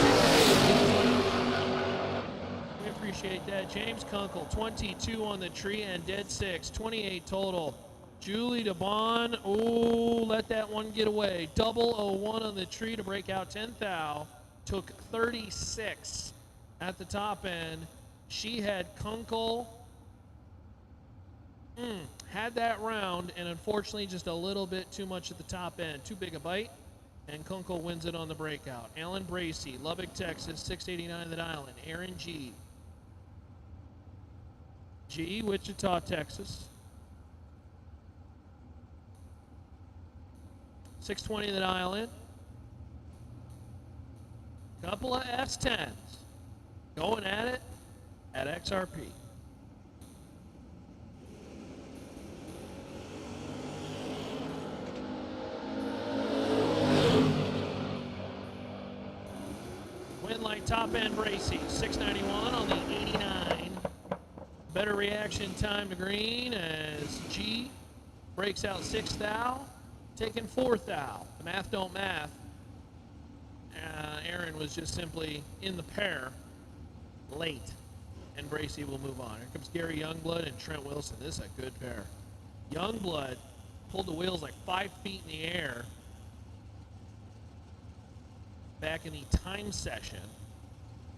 S3: We appreciate that. James Kunkel, 22 on the tree and dead 6, 28 total. Julie DeBon, oh, let that one get away. 001 on the tree to break out 10,000. Took 36 at the top end. She had Kunkel, had that round, and unfortunately just a little bit too much at the top end. Too big a bite, and Kunkel wins it on the breakout. Alan Bracey, Lubbock, Texas, 689 the island. Aaron G. G, Wichita, Texas. 620 the island. Couple of S10s going at it at XRP. Windlight top end Bracey, 691 on the 89. Better reaction time to green as G breaks out 6,000, taking 4,000. The math don't math. Aaron was just simply in the pair late, and Bracey will move on. Here comes Gary Youngblood and Trent Wilson. This is a good pair. Youngblood pulled the wheels like 5 feet in the air back in the time session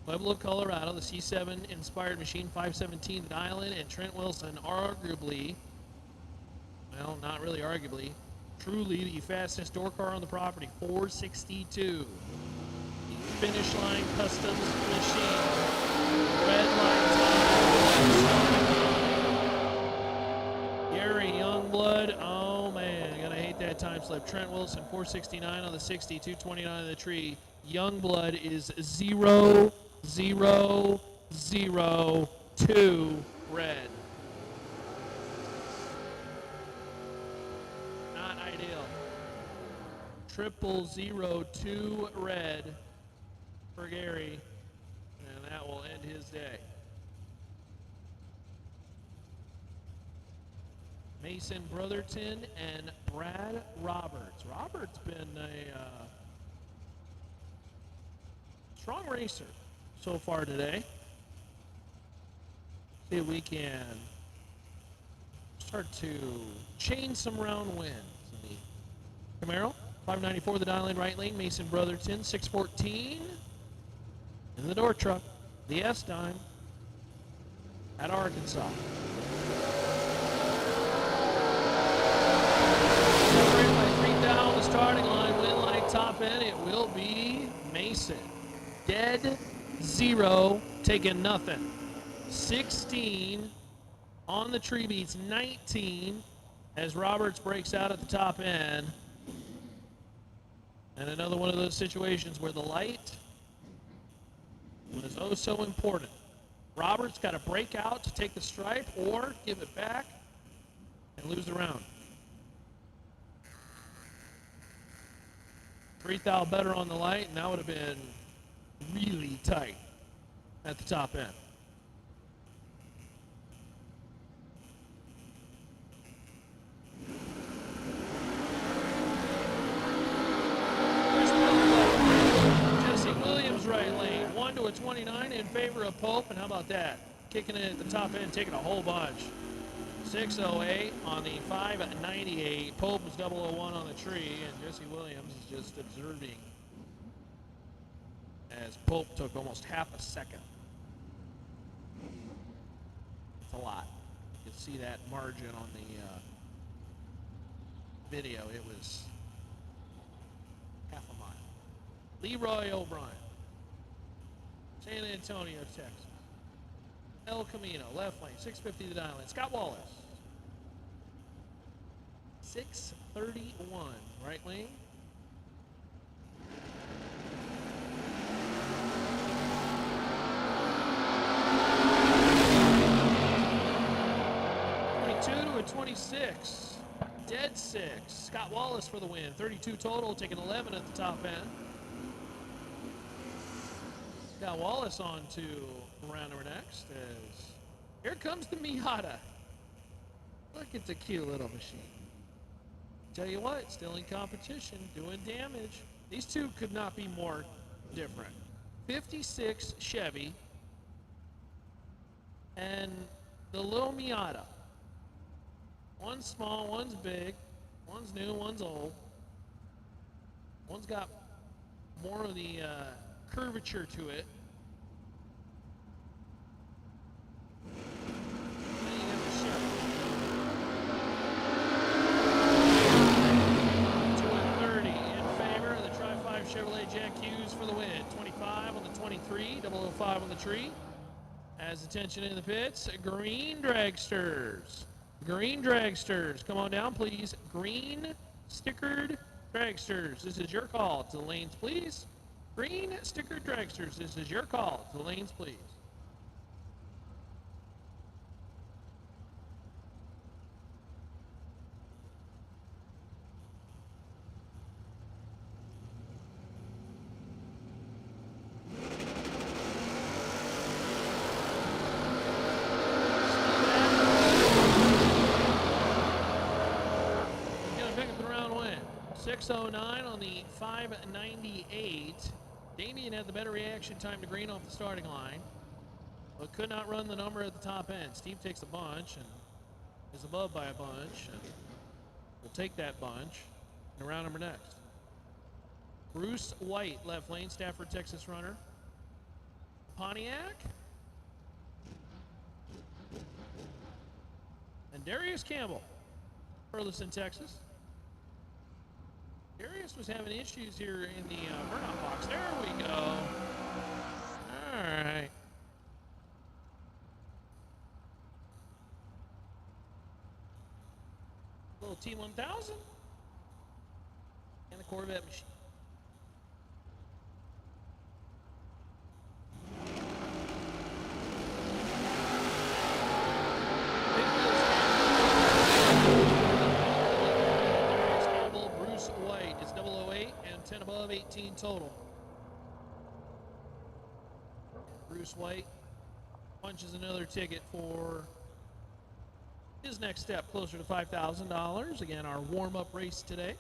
S3: Pueblo, Colorado, the C7 inspired machine 517 at Island, and Trent Wilson, arguably, well, not really arguably, truly the fastest door car on the property, 462. The finish line customs machine, red light time. Gary Youngblood, oh man, gotta hate that time slip. Trent Wilson, 469 on the 60, 229 on the tree. Youngblood is 0, 0, 0, 2 red. Not ideal. 0002 red for Gary, and that will end his day. Mason Brotherton and Brad Roberts. Roberts been a strong racer so far today. See if we can start to chain some round wins. In the Camaro, 594 the dial in right lane. Mason Brotherton, 614. In the door truck, the S-Dime at Arkansas. Separated by 3 down the starting line. Win like top end. It will be Mason. Dead 0, taking nothing. 16 on the tree beats, 19 as Roberts breaks out at the top end. And another one of those situations where the light was oh so important. Roberts got to break out to take the stripe or give it back and lose the round. 3 thou better on the light, and that would have been really tight at the top end. Jesse Williams right lane, 1 to a 29 in favor of Pope, and how about that? Kicking it at the top end, taking a whole bunch. 608 on the 598. Pope was 001 on the tree, and Jesse Williams is just observing as Pope took almost half a second. It's a lot. You can see that margin on the video. It was half a mile. Leroy O'Brien, San Antonio, Texas. El Camino, left lane, 650 to dial in. Scott Wallace, 631, right lane. To a 26, dead 6. Scott Wallace for the win. 32 total, taking 11 at the top end. Scott Wallace on to round number next as here comes the Miata. Look at the cute little machine. Tell you what, still in competition, doing damage. These two could not be more different. 56 Chevy and the little Miata. One's small, one's big, one's new, one's old. One's got more of the curvature to it. Then you got the Chevy. 230 in favor of the Tri-5 Chevrolet Jack Hughes for the win. 25 on the 23, 005 on the tree. As attention in the pits, green dragsters. Green dragsters, come on down, please. Green stickered dragsters, this is your call. To the lanes, please. Green stickered dragsters, this is your call. To the lanes, please. Gonna pick up the round win. 609 on the 598. Damien had the better reaction time to green off the starting line, but could not run the number at the top end. Steve takes a bunch and is above by a bunch, and will take that bunch in round number next. Bruce White, left lane, Stafford, Texas runner. Pontiac. And Darius Campbell, Burleson, Texas. Darius was having issues here in the burnout box. There we go. All right. Little T1000 and the Corvette machine. Darius Campbell, Bruce White is 008 and 10 above, 18 total. Bruce White punches another ticket for his next step closer to $5,000. Again, our warm-up race today.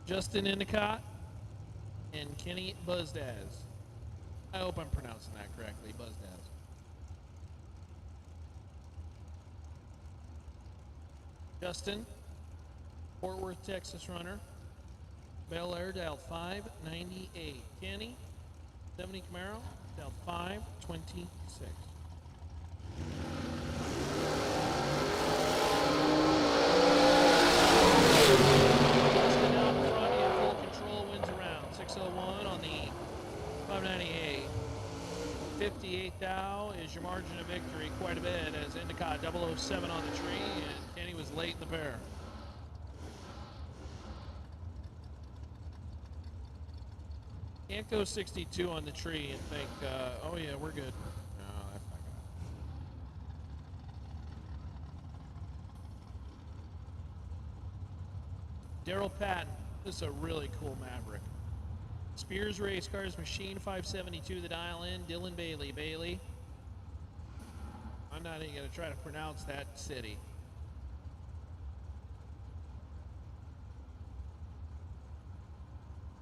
S3: Justin Endicott and Kenny Buzdaz. I hope I'm pronouncing that correctly, Buzdaz. Justin, Fort Worth, Texas runner. Bel Air dialed 598. Kenny, 70 Camaro, dialed 526. Justin out in front in full control, wins around. 601 on the 598. 58 thou is your margin of victory, quite a bit, as Endicott 007 on the tree, and Kenny was late in the pair. Can't go 62 on the tree and think, oh yeah, we're good. No, that's not good. Daryl Patton, this is a really cool Maverick. Spears Race Cars Machine 572, the dial in. Dylan Bailey. I'm not even going to try to pronounce that city.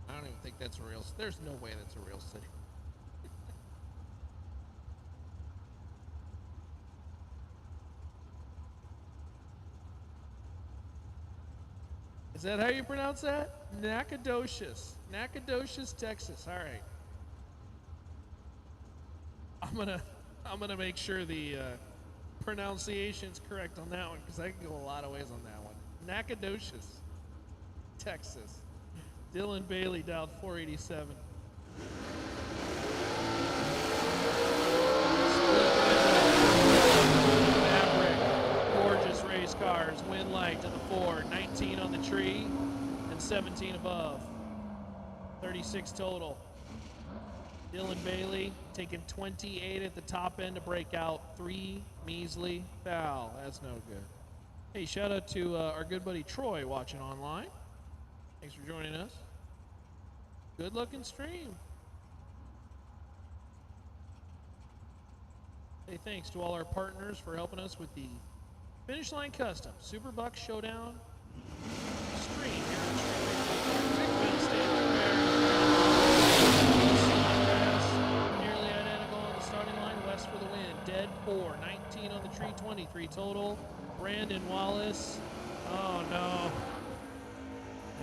S3: I don't even think that's a real, there's no way that's a real city. Is that how you pronounce that? Nacogdoches, Texas. All right. I'm gonna make sure the pronunciation's correct on that one, because I can go a lot of ways on that one. Nacogdoches, Texas. Dylan Bailey dialed 487. Maverick, gorgeous race cars, wind light to the 4, 19 on the tree, and 17 above. 36 total. Dylan Bailey taking 28 at the top end to break out 3 measly foul. That's no good. Hey, shout out to our good buddy Troy watching online. Thanks for joining us. Good looking stream. Hey, thanks to all our partners for helping us with the Finish Line Custom SuperBucks Showdown stream here on nearly identical on the starting line. West for the win. Dead 4. 19 on the tree. 23 total. Brandon Wallace. Oh no.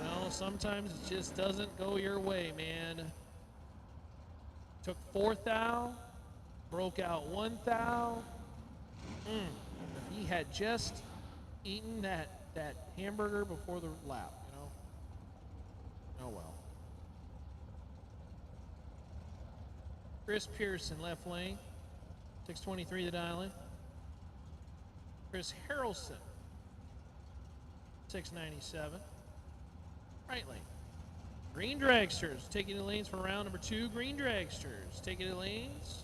S3: No, sometimes it just doesn't go your way, man. Took 4 thou, broke out 1 thou. If he had just eaten that hamburger before the lap, you know. Oh well. Chris Pearson, left lane. 623 the dial-in. Chris Harrelson, 697. Right lane. Green Dragsters taking the lanes for round number 2. Green Dragsters taking the lanes.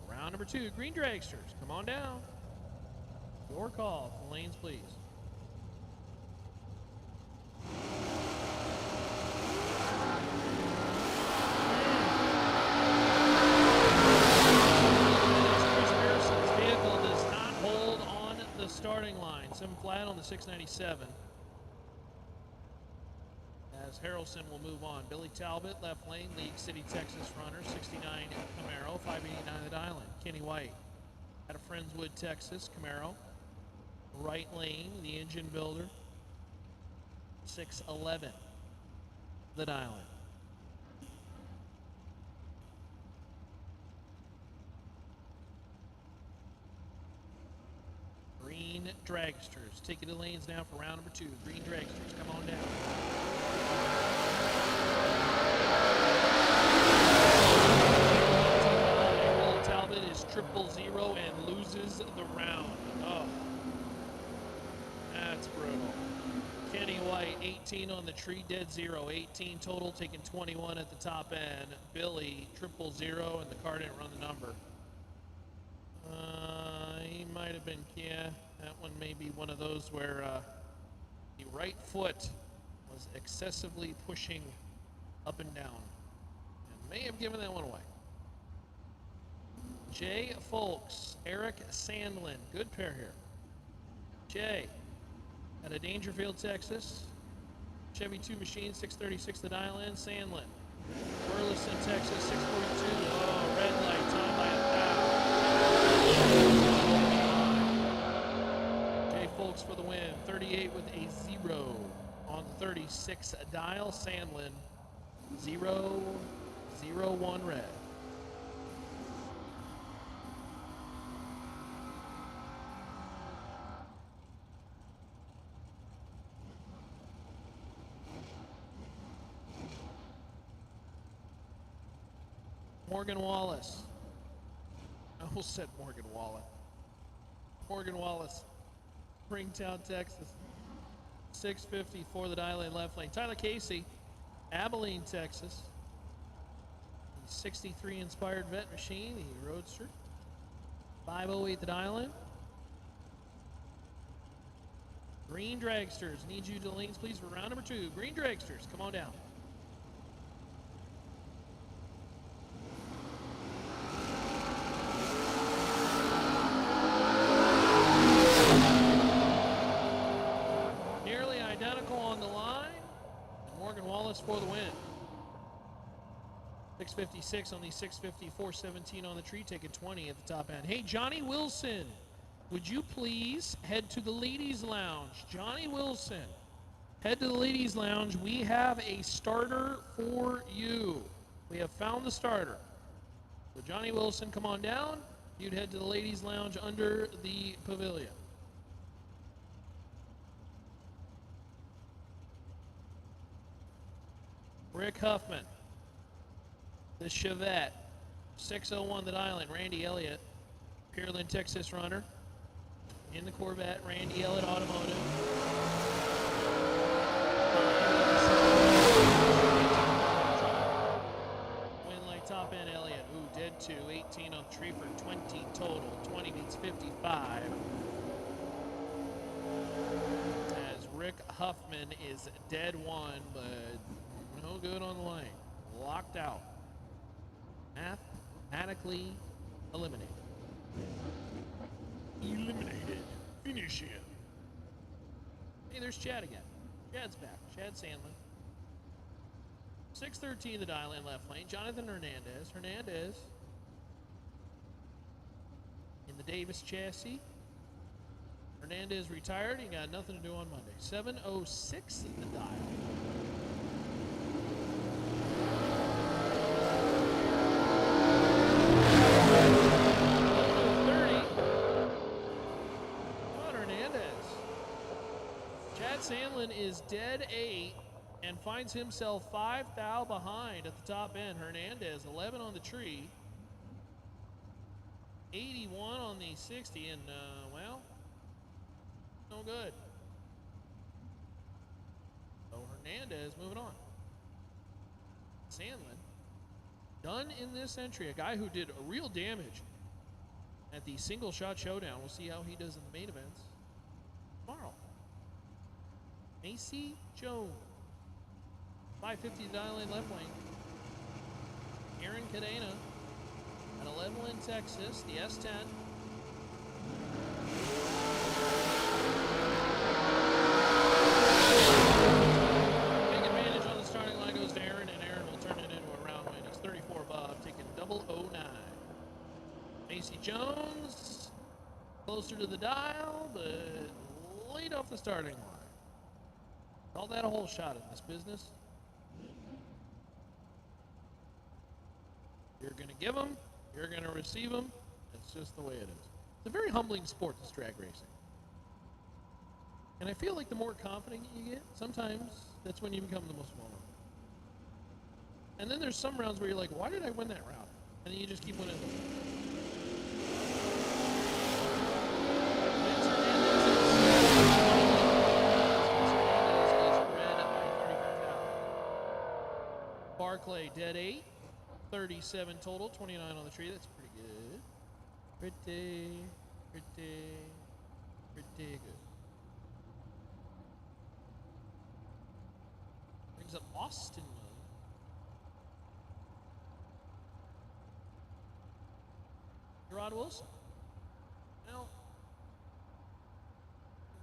S3: Round number 2. Green Dragsters, come on down. Your call. The lanes, please. the 697. As Harrelson will move on. Billy Talbot, left lane, League City, Texas runner, 69 Camaro, 589 the Island. Kenny White out of Friendswood, Texas, Camaro. Right lane, the engine builder, 611 the Island. Green Dragsters. Ticketed lanes now for round number 2. Green Dragsters, come on down. Billy Talbot is 000 and loses the round. Oh, that's brutal. Kenny White, 18 on the tree, dead 0. 18 total, taking 21 at the top end. Billy, 000, and the car didn't run the number. He might have been, yeah, that one may be one of those where the right foot was excessively pushing up and down and may have given that one away. Jay Folks, Eric Sandlin, good pair here. Jay, out of Dangerfield, Texas. Chevy 2 Machine, 636 the dial in. Sandlin, Burleson, Texas, 642. Oh, red light, time by a foul. Jay Folks for the win, 38 with a 0 on the 36 dial. Sandlin, 0-0-1 red. Morgan Wallace. I almost said Morgan Wallen. Morgan Wallace, Springtown, Texas. 650 for the dial lane, left lane. Tyler Casey, Abilene, Texas. 63 inspired vet machine, the Roadster. 508 the dial in. Green Dragsters, need you to the lanes, please, for round number 2. Green Dragsters, come on down. For the win. 656 on the 650, 417 on the tree, taking 20 at the top end. Hey, Johnny Wilson, would you please head to the ladies' lounge? Johnny Wilson, head to the ladies' lounge. We have a starter for you. We have found the starter. So Johnny Wilson, come on down. You'd head to the ladies' lounge under the pavilion. Rick Huffman, the Chevette, 601 the Island, Randy Elliott, Pearland, Texas runner. In the Corvette, Randy Elliott Automotive. Win like top end Elliott. Ooh, dead 2, 18 on the tree for 20 total. 20 beats 55. As Rick Huffman is dead 1, but no good on the lane. Locked out. Mathematically eliminated. Eliminated. Finish him. Hey, there's Chad again. Chad's back. Chad Sandlin. 613 the dial in left lane. Jonathan Hernandez. Hernandez in the Davis chassis. Hernandez retired. He got nothing to do on Monday. 706 the dial. Sandlin is dead 8 and finds himself 5 thou behind at the top end. Hernandez, 11 on the tree, 81 on the 60, and, well, no good. So Hernandez moving on. Sandlin, done in this entry, a guy who did a real damage at the single shot showdown. We'll see how he does in the main events tomorrow. Macy Jones, 550 dial in left lane. Aaron Cadena at 11 in Texas, the S10. Casey Jones. Closer to the dial, but late off the starting line. Call that a hole shot in this business. You're going to give them, you're going to receive them. It's just the way it is. It's a very humbling sport, this drag racing. And I feel like the more confident you get, sometimes that's when you become the most vulnerable. And then there's some rounds where you're like, why did I win that round? And then you just keep winning them. Barclay, dead 8. 37 total, 29 on the tree. That's pretty good. Pretty good. Brings up Austin Gerard Wilson. Now,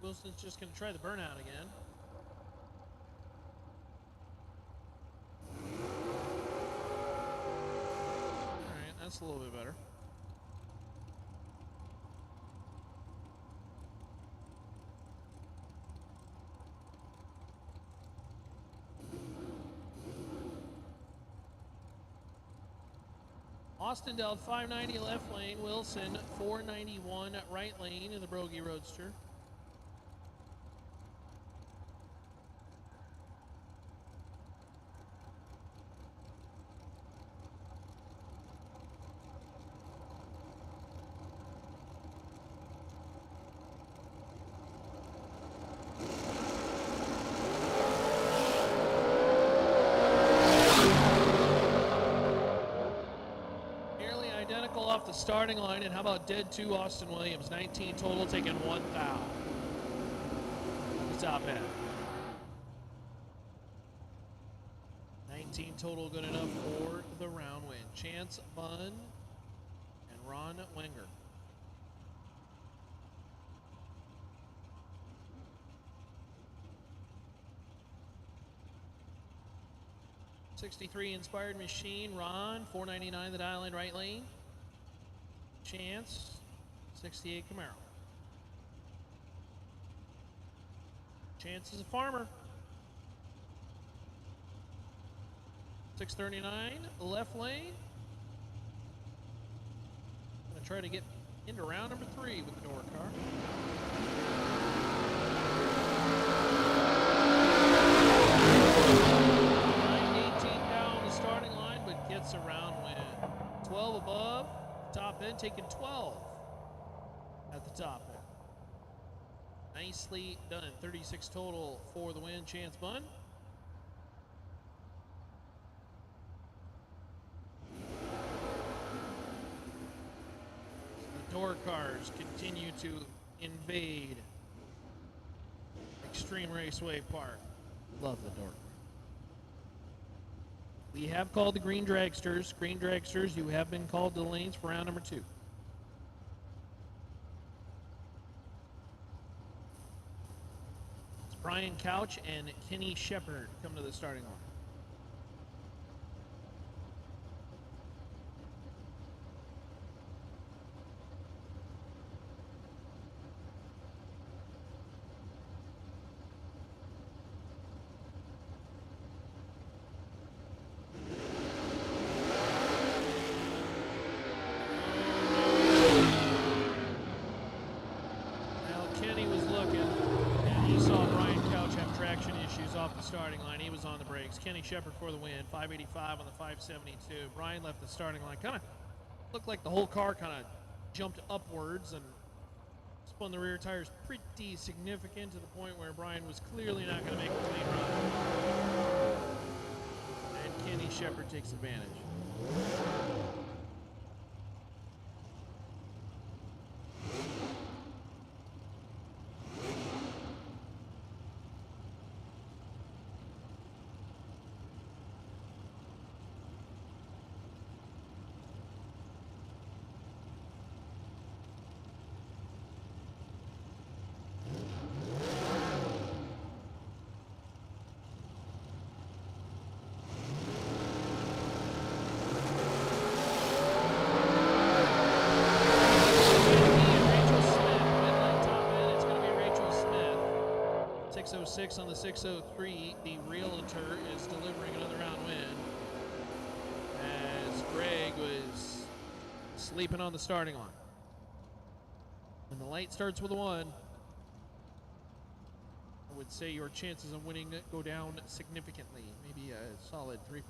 S3: Wilson's just going to try the burnout again. Alright, that's a little bit better. Austin dealt 590 left lane. Wilson 491 right lane in the Brogy Roadster. Off the starting line, and how about dead 2 Austin Williams? 19 total, taking 1 foul. The top end. 19 total, good enough for the round win. Chance Bunn and Ron Wenger. '63 Inspired Machine, Ron, 499 the dial in right lane. Chance, 68 Camaro. Chance is a farmer. 639 left lane. Gonna try to get into round number 3 with the door car. 918 down the starting line, but gets a round win. 12 above. Top end, taking 12 at the top end. Nicely done. 36 total for the win. Chance Bunn. The door cars continue to invade Extreme Raceway Park. Love the door. We have called the Green Dragsters. Green Dragsters, you have been called to the lanes for round number 2. It's Brian Couch and Kenny Shepard come to the starting line. Starting line, he was on the brakes. Kenny Shepard for the win, 585 on the 572. Brian left the starting line. Kind of looked like the whole car kind of jumped upwards and spun the rear tires pretty significant to the point where Brian was clearly not going to make a clean run. And Kenny Shepard takes advantage. 606 on the 603. The realtor is delivering another round win as Greg was sleeping on the starting line. When the light starts with a 1, I would say your chances of winning go down significantly, maybe a solid 3%.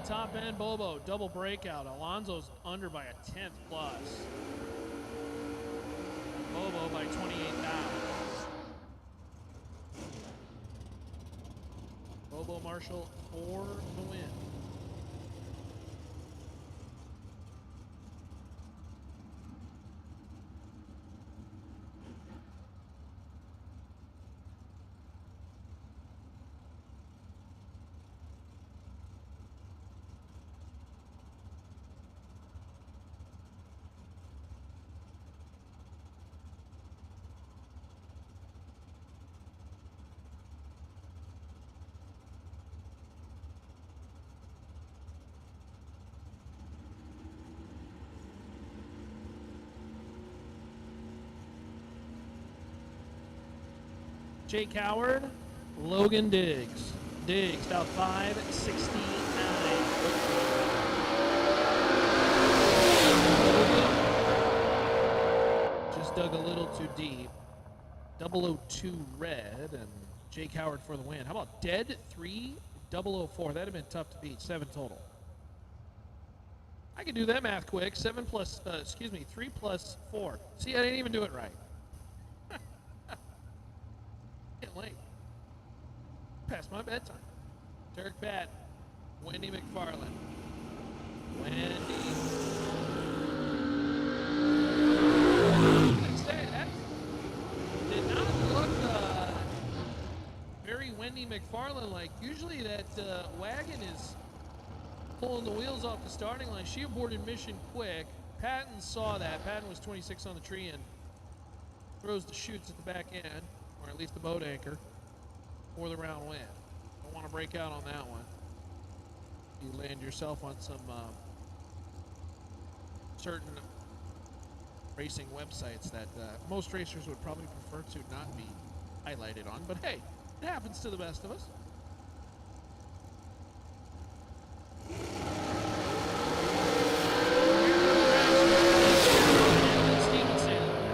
S3: Top end, Bobo, double breakout. Alonso's under by a 10th plus. Bobo by 28,000. Bobo Marshall for the win. Jake Howard, Logan Diggs. Diggs out 569. Just dug a little too deep. 002 red and Jake Howard for the win. How about dead 3 004? That'd have been tough to beat. 7 total. I can do that math quick. 3 plus 4. See, I didn't even do it right. Getting late. Past my bedtime. Turk Pat. Wendy McFarland. Wendy. I'd say that did not look very Wendy McFarland like. Usually that wagon is pulling the wheels off the starting line. She aborted mission quick. Patton saw that. Patton was 26 on the tree and throws the chutes at the back end, or at least the boat anchor, for the round win. Don't want to break out on that one. You land yourself on some certain racing websites that most racers would probably prefer to not be highlighted on. But hey, it happens to the best of us.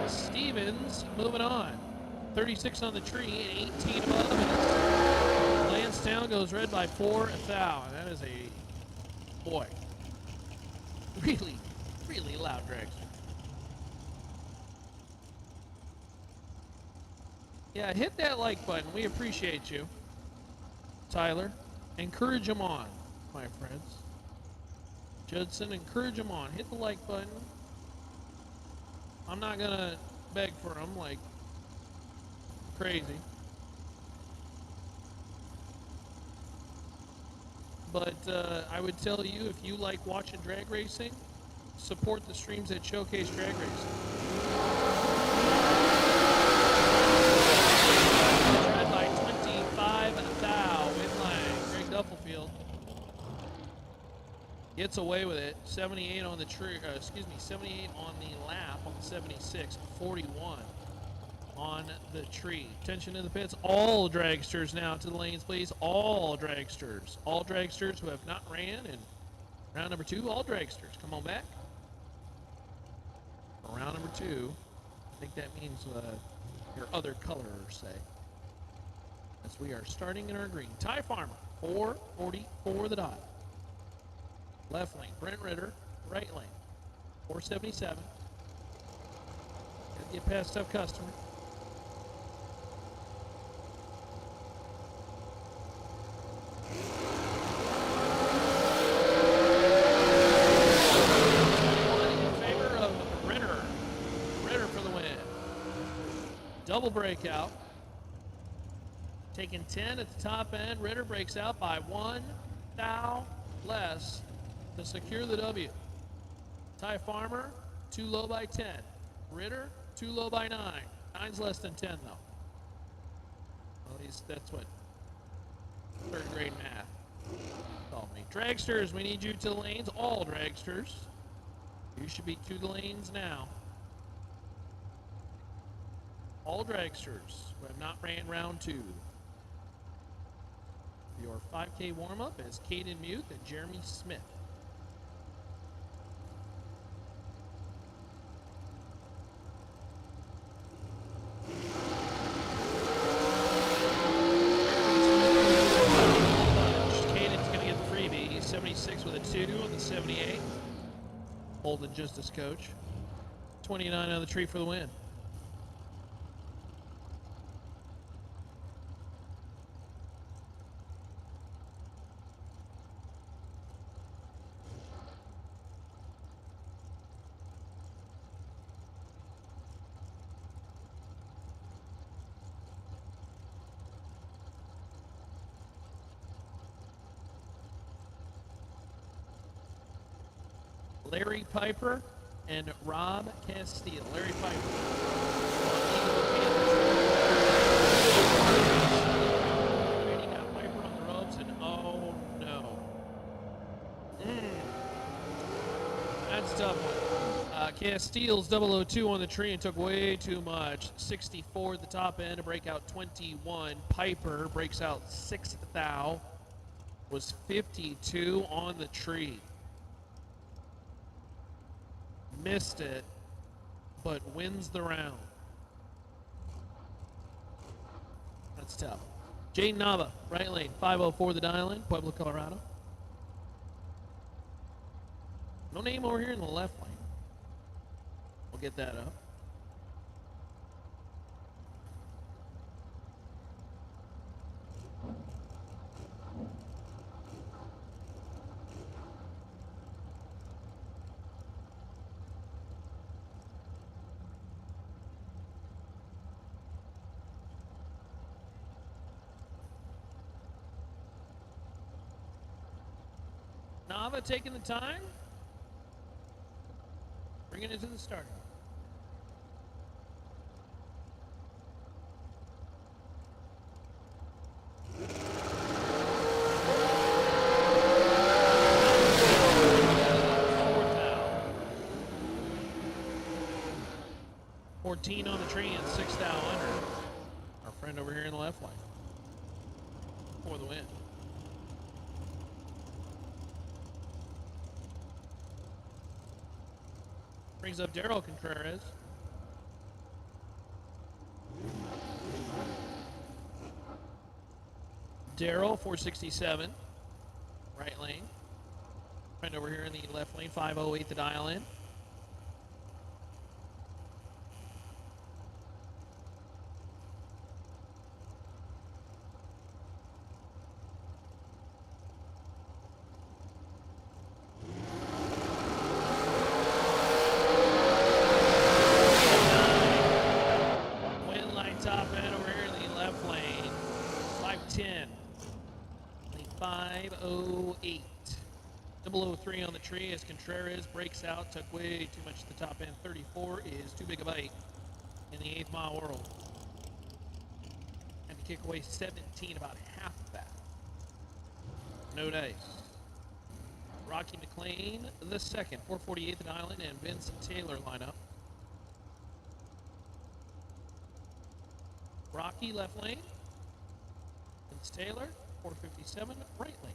S3: Stevens moving on. 36 on the tree and 18 above it. Lansdowne goes red by 4,000. That is a, boy, really, really loud dragster. Yeah, hit that like button. We appreciate you, Tyler. Encourage them on, my friends. Judson, encourage them on. Hit the like button. I'm not going to beg for them like crazy. But I would tell you, if you like watching drag racing, support the streams that showcase drag racing. Red by 25,000. Win line. Greg Duffelfield gets away with it. 78 on the tree. 78 on the lap on the 76. 41 on the tree. Attention in the pits. All dragsters now to the lanes, please. All dragsters. All dragsters who have not ran in round number 2. All dragsters. Come on back. For round number 2. I think that means your other color, say. As we are starting in our green. Ty Farmer. 444 the dot. Left lane. Brent Ritter. Right lane. 477. Gotta get past tough customer. Double breakout. Taking 10 at the top end. Ritter breaks out by 1 thou less to secure the W. Ty Farmer, too low by 10. Ritter, too low by 9. 9's less than 10, though. At least that's what third grade math told me. Dragsters, we need you to the lanes. All dragsters. You should be to the lanes now. All dragsters who have not ran round 2. Your 5K warm-up is Caden Muth and Jeremy Smith. Caden's going to get the freebie. He's 76 with a 2 on the 78. Holden Justice Coach. 29 on the tree for the win. Larry Piper and Rob Castile. Larry Piper. He got Piper on the ropes, and oh no. That's a tough one. Castile's 002 on the tree and took way too much. 64 at the top end to break out 21. Piper breaks out 6th thou. Was 52 on the tree. Missed it, but wins the round. That's tough. Jane Nava, right lane, 504 the dial-in, Pueblo, Colorado. No name over here in the left lane. We'll get that up. Nava taking the time, bringing it to the start. Fourth thou. 14 on the tree and 6 thou under. Our friend over here in the left lane for the win. Brings up Daryl Contreras. Daryl, 467. Right lane. Friend over here in the left lane, 508 the dial in. Top end over here in the left lane. 510. 508. 003 on the tree as Contreras breaks out. Took way too much at the top end. 34 is too big a bite in the 8th mile world. And to kick away 17, about half of that. No dice. Rocky McLean, the second. 448 the island and Vincent Taylor lineup. Rocky left lane. Vince Taylor, 457 right lane.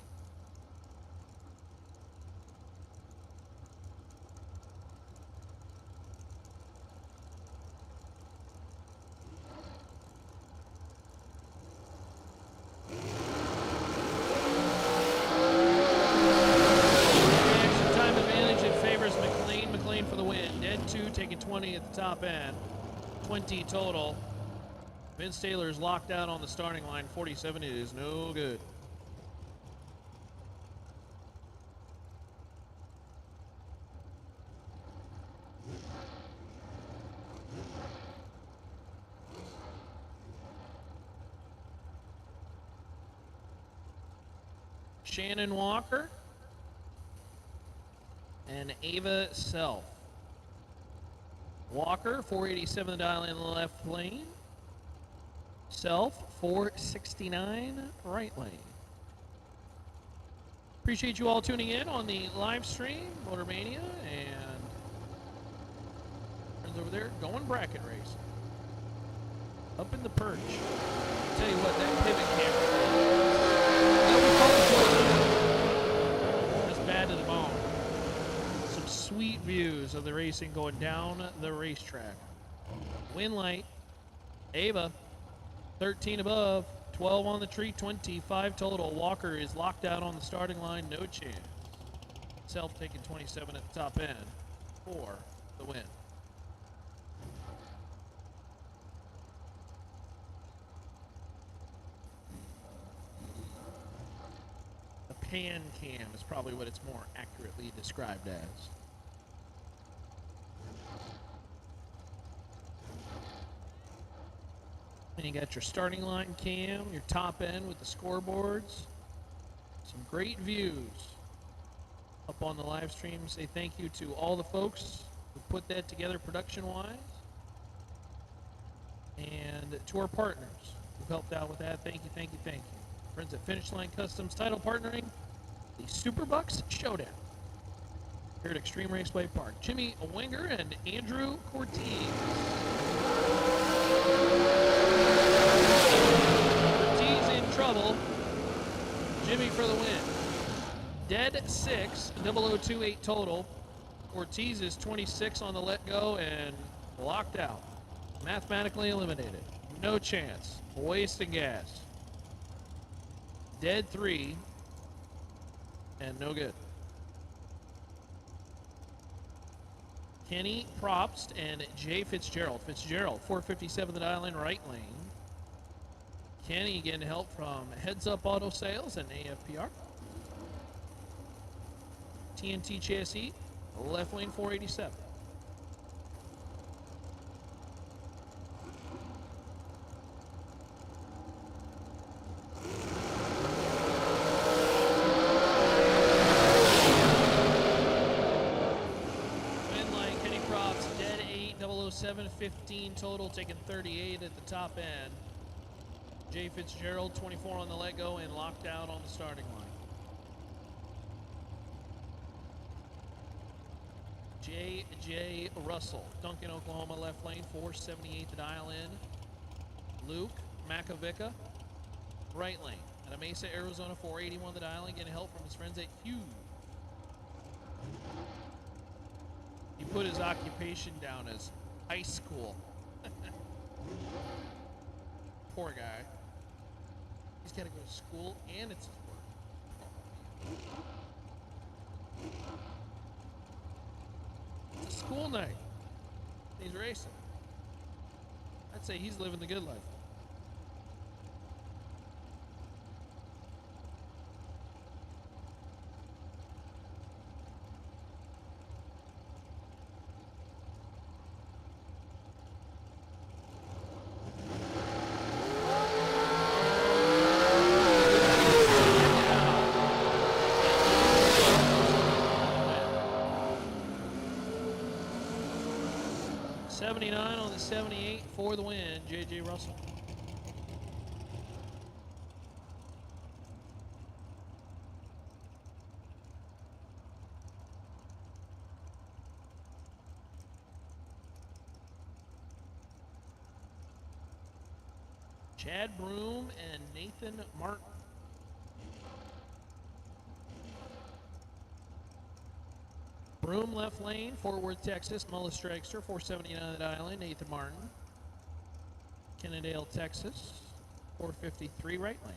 S3: Extra time advantage, it favors McLean. McLean for the win. Dead 2 taking 20 at the top end. 20 total. Vince Taylor is locked out on the starting line. 47, it is no good. Shannon Walker, and Ava Self. Walker, 487 the dial in the left lane. Self, 469 right lane. Appreciate you all tuning in on the live stream, Motormania, and friends over there going bracket race. Up in the perch. I'll tell you what, that pivot camera, that's bad to the bone. Some sweet views of the racing going down the racetrack. Win light, Ava, 13 above, 12 on the tree, 25 total. Walker is locked out on the starting line, no chance. Self taking 27 at the top end for the win. A pan cam is probably what it's more accurately described as. And you got your starting line cam, your top end with the scoreboards. Some great views up on the live stream. Say thank you to all the folks who put that together production-wise. And to our partners who've helped out with that. Thank you, thank you, thank you. Friends at Finish Line Customs, title partnering the SuperBucks Showdown here at Extreme Raceway Park. Jimmy Wenger and Andrew Cortez. Ortiz in trouble. Jimmy for the win. Dead 6, 0028 total. Ortiz is 26 on the let go and locked out. Mathematically eliminated. No chance. Wasting gas. Dead 3 and no good. Kenny Probst and Jay Fitzgerald. Fitzgerald, 457 the dial in right lane. Kenny getting help from Heads Up Auto Sales and AFPR. TNT Chassis, left lane 487. Kenny Probst, dead 8, 007, 15 total, taking 38 at the top end. Jay Fitzgerald, 24 on the let go and locked out on the starting line. J.J. Russell, Duncan, Oklahoma, left lane, 478 to dial in. Luke Makovica, right lane. At Mesa, Arizona, 481 the dial in, getting help from his friends at Hughes. He put his occupation down as high school. Poor guy. He's got to go to school and it's his work. It's a school night. He's racing. I'd say he's living the good life. On the 78 for the win, J.J. Russell. Chad Broom and Nathan Martin. Broom left lane, Fort Worth, Texas. Mullis Dragster, 479 the dial in. Nathan Martin. Kennedale, Texas, 453 right lane.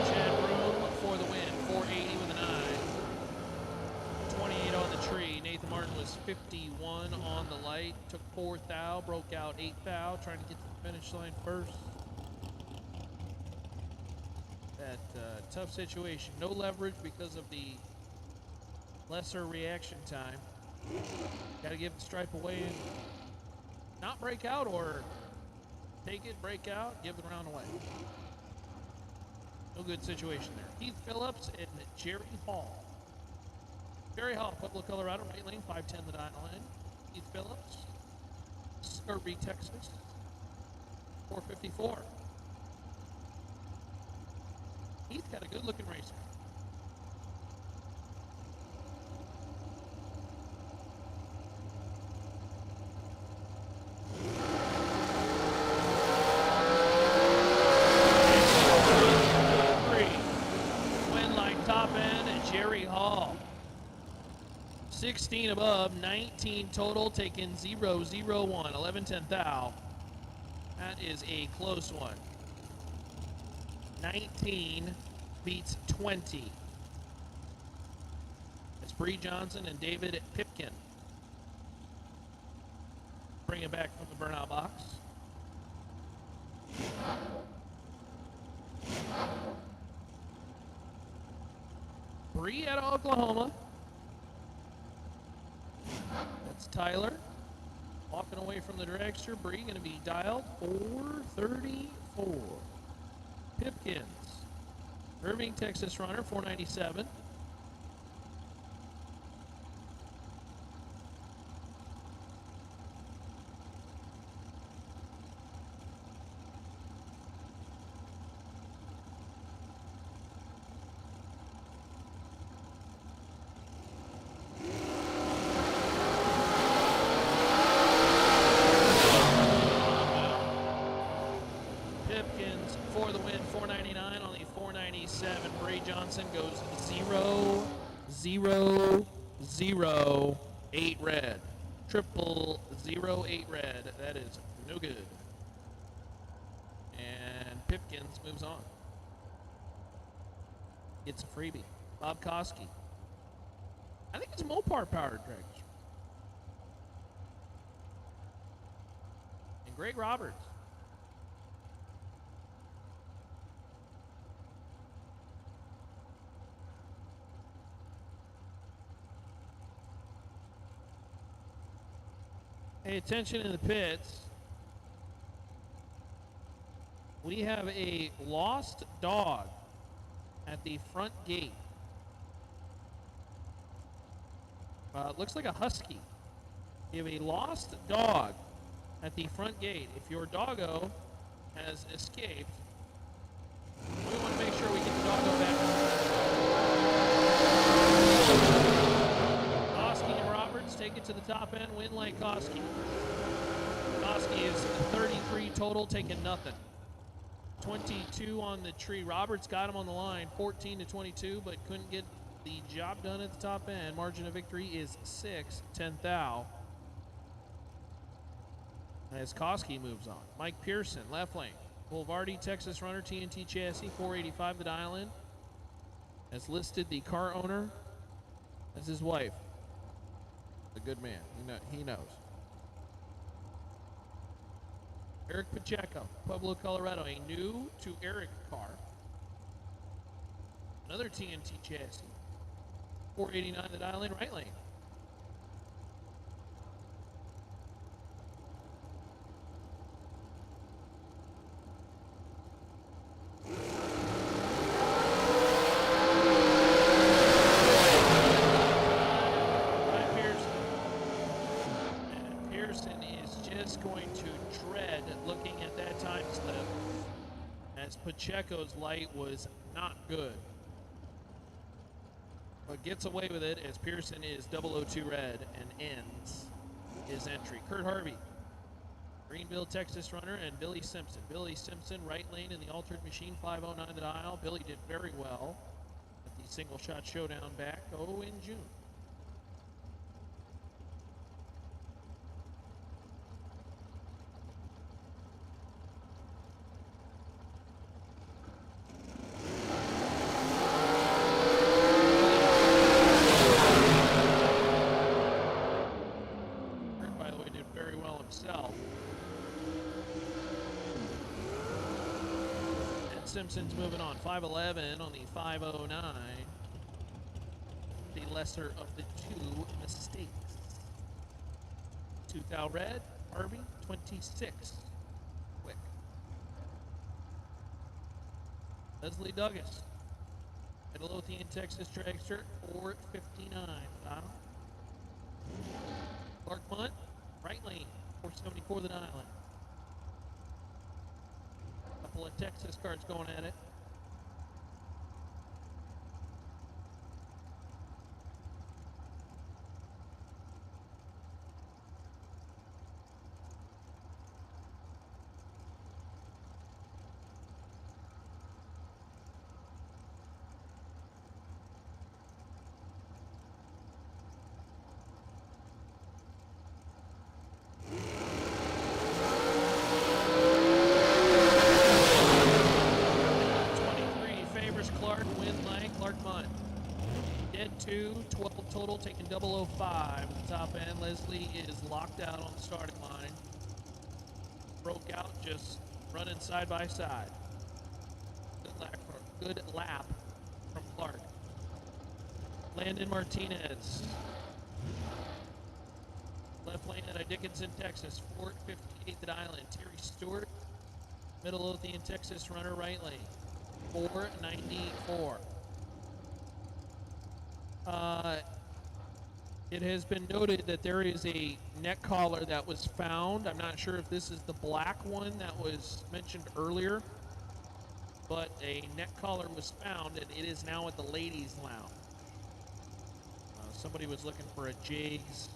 S3: Chad Broom for the win, 480 with a 9. 28 on the tree. Nathan Martin was 51 on the light. Took 4th thou, broke out 8th thou, trying to get to the finish line first. That tough situation. No leverage because of the lesser reaction time. Got to give the stripe away and not break out, or take it, break out, give the round away. No good situation there. Keith Phillips and Jerry Hall. Jerry Hall, Pueblo, Colorado, right lane, 510 the dial in. Keith Phillips, Scurvy, Texas, 454. Keith got a good looking racer. Top end, Jerry Hall. 16 above, 19 total, taken 0, 0, 1, 11, 10 thou. That is a close one. 19 beats 20. It's Bree Johnson and David Pipkin. Bring it back from the burnout box. Bree out of Oklahoma. That's Tyler. Walking away from the dragster. Bree going to be dialed 434. Pipkins. Irving, Texas runner, 497. For the win, 499 on the 497. Bray Johnson goes 0, 0, 0, 8 red. 00008 red. That is no good. And Pipkins moves on. Gets a freebie. Bob Koski. I think it's Mopar powered dragster. And Greg Roberts. Pay attention in the pits. We have a lost dog at the front gate. It looks like a husky. We have a lost dog at the front gate. If your doggo has escaped, we want to make sure we get the doggo back. Koski and Roberts take it to the top end, win like Koski. Koski is 33 total, taking nothing. 22 on the tree. Roberts got him on the line, 14 to 22, but couldn't get the job done at the top end. Margin of victory is 6, 10 thou. As Koski moves on. Mike Pearson, left lane. Boulevardy, Texas runner, TNT chassis, 485 the dial in. Has listed the car owner as his wife. A good man. He knows. Eric Pacheco, Pueblo, Colorado. A new to Eric car. Another TNT chassis. 489 the dial in, right lane. Pacheco's light was not good, but gets away with it as Pearson is 002 red and ends his entry. Kurt Harvey, Greenville, Texas runner, and Billy Simpson. Billy Simpson, right lane in the altered machine, 509 the dial. Billy did very well at the single shot showdown back in June. Simpson's moving on. 511 on the 509. The lesser of the two mistakes. 2,000 red, Harvey, 26. Quick. Leslie Douglas, Midlothian, Texas dragster, 459. Bottom. Clark Munt, right lane, 474 the island. Couple of Texas cards going at it. Dead 2, 12 total, taking 005 at the top end. Leslie is locked out on the starting line. Broke out, just running side by side. Good lap from Clark. Landon Martinez. Left lane at Dickinson, Texas, 458 at Island. Terry Stewart, Midlothian, Texas runner, right lane, 494. It has been noted that there is a neck collar that was found. I'm not sure if this is the black one that was mentioned earlier, but a neck collar was found, and it is now at the ladies' lounge. Somebody was looking for a Jags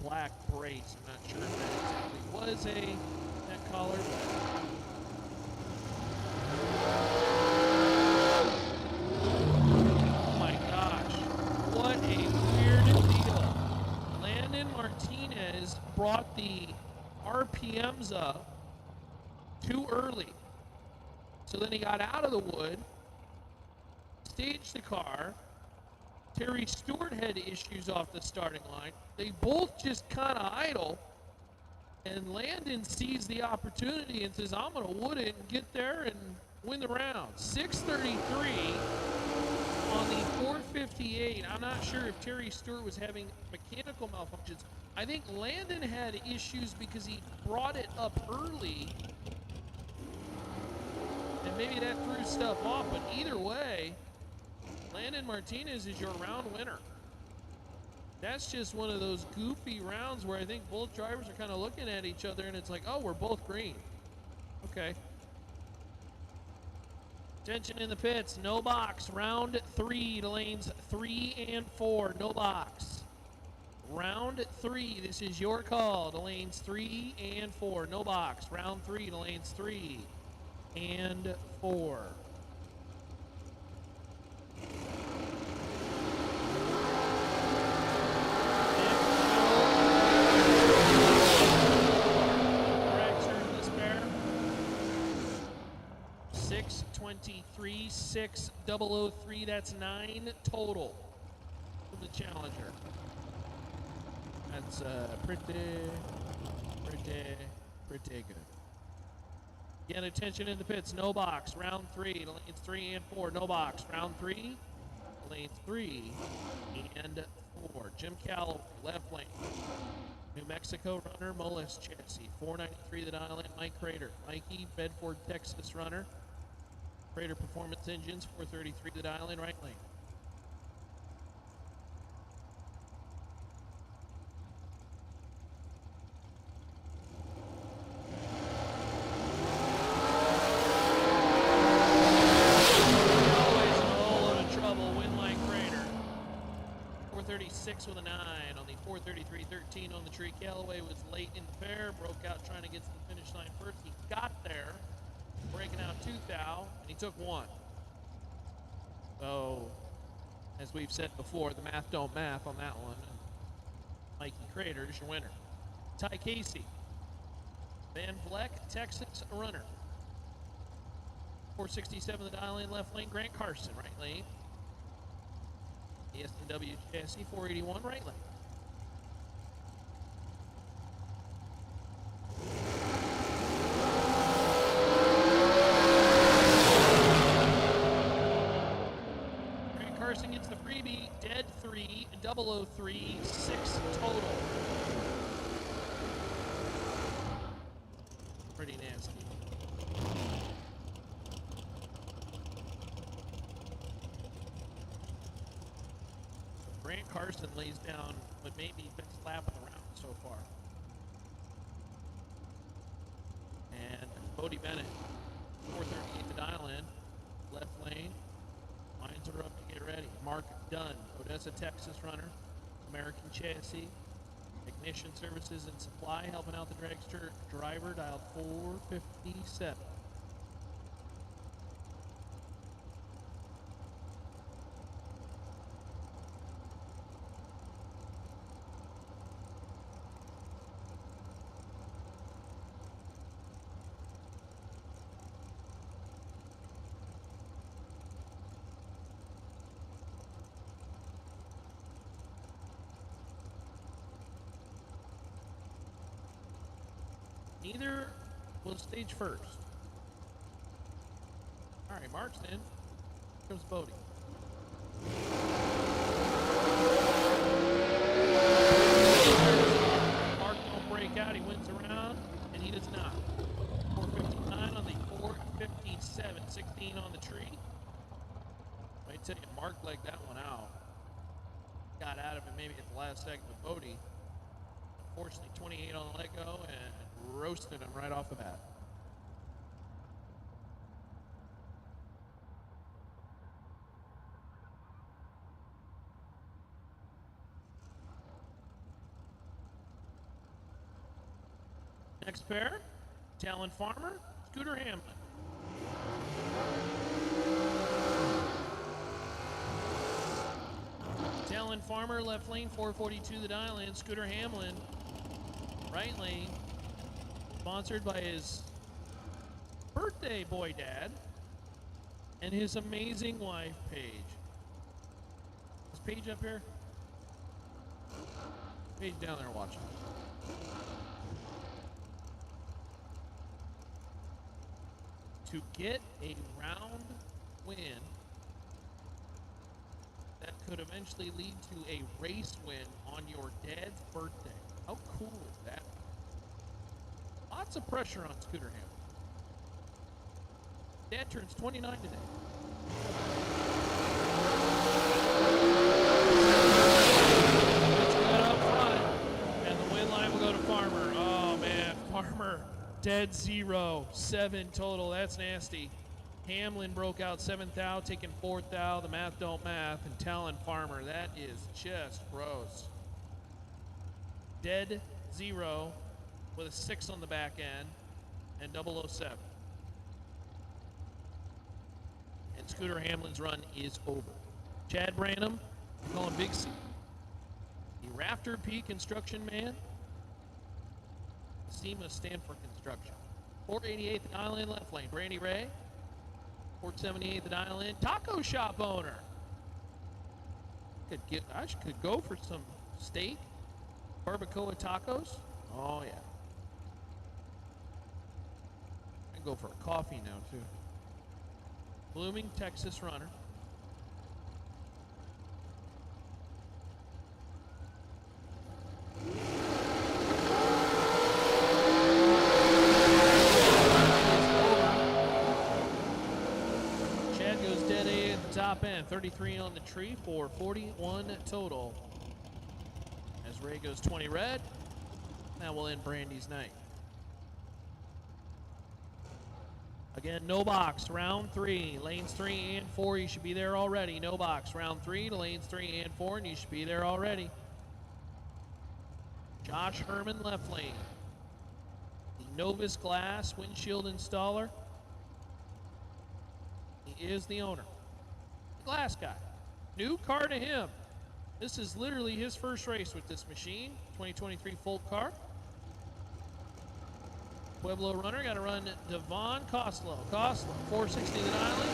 S3: black brace. I'm not sure if that exactly was a neck collar, but what a weird deal. Landon Martinez brought the RPMs up too early. So then he got out of the wood, staged the car. Terry Stewart had issues off the starting line. They both just kind of idle. And Landon sees the opportunity and says, I'm going to wood it and get there and win the round. 633. On the 458, I'm not sure if Terry Stewart was having mechanical malfunctions. I think Landon had issues because he brought it up early. And maybe that threw stuff off, but either way, Landon Martinez is your round winner. That's just one of those goofy rounds where I think both drivers are kind of looking at each other and it's like, oh, we're both green. Okay. Attention in the pits, no box. Round 3 to lanes 3 and 4, no box. Round 3, this is your call to lanes 3 and 4, no box. Round 3 to lanes 3 and 4. Three 6003. That's 9 total for the challenger. That's pretty good. Again, attention in the pits. No box. Round 3 to lanes 3 and 4. No box. Round 3 to lanes 3 and 4. Jim Calloway, left lane. New Mexico runner, Mullis chassis. 493 the island. Mike Crater. Mikey, Bedford, Texas runner. Crater Performance Engines, 433 the island, right lane. Always in a whole lot of trouble, Winline Crater. 436 with a 9 on the 433-13 on the tree. Callaway was late in the pair, broke out trying to get to the finish line first. He got there, breaking out 2 thou, and he took 1. So, as we've said before, the math don't math on that one. And Mikey Crater is your winner. Ty Casey, Van Vleck, Texas runner. 467 the dial in, left lane. Grant Carson, right lane. ESW chassis, 481, right lane. Gets the freebie, dead 3, 003, 6 total. pretty nasty. Grant Carson lays down what may be best lap of the round so far. And Bodie Bennett, 438 to dial in, left lane. Lines are up to get ready. Mark Dunn, Odessa, Texas runner, American Chassis, Ignition Services and Supply, helping out the dragster driver, dialed 457. Neither will stage first. All right, Mark's in. Here comes Bodie. Mark won't break out. He wins around, and he does not. 459 on the 457, 16 on the tree. I tell you, Mark legged that one out. Got out of it maybe at the last second with Bodie. Unfortunately, 28 on the let go and roasted him right off the bat. Next pair, Talon Farmer, Scooter Hamlin. Talon Farmer, left lane, 442 the dial in. Scooter Hamlin, right lane, sponsored by his birthday boy dad and his amazing wife, Paige. Is Paige up here? Paige down there watching. To get a round win that could eventually lead to a race win on your dad's birthday. How cool is that? Lots of pressure on Scooter Hamlin. Dad turns 29 today. It's good up front. And the win line will go to Farmer. Oh, man. Farmer, dead 0. 7 total. That's nasty. Hamlin broke out 7th out, taking 4th out. The math don't math. And Talon Farmer, that is just gross. Dead 0 with a 6 on the back end and 007. And Scooter Hamlin's run is over. Chad Branham, we call him Big C. The Rafter P construction man. C must stand for construction. 488 the dial in left lane, Brandy Ray. 478 the dial in, taco shop owner. I could go for some steak, barbacoa tacos. Oh yeah. I can go for a coffee now too. Blooming, Texas runner. Chad goes dead A at the top end. 33 on the tree for 41 total. As Ray goes 20 red. That will end Brandy's night. Again, no box, round 3, lanes 3 and 4, you should be there already. No box, round 3 to lanes 3 and 4, and you should be there already. Josh Herman, left lane. The Novus Glass windshield installer. He is the owner. The glass guy. New car to him. This is literally his first race with this machine. 2023 Folk car. Pueblo runner, got to run Devon Costlow. Costlow, 460 to the island.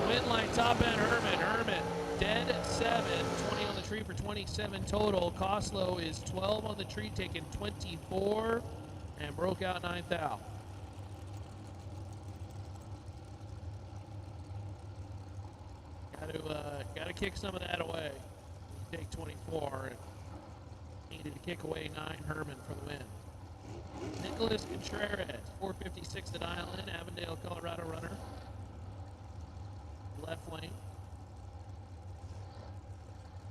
S3: 20. Win line top end, Herman. Herman, dead 7. 20 on the tree for 27 total. Costlow is 12 on the tree, taking 24, and broke out 9th out. Got to kick some of that away. Take 24. Needed to kick away 9, Herman for the win. Nicholas Contreras, 456 at Island, Avondale, Colorado runner. Left lane.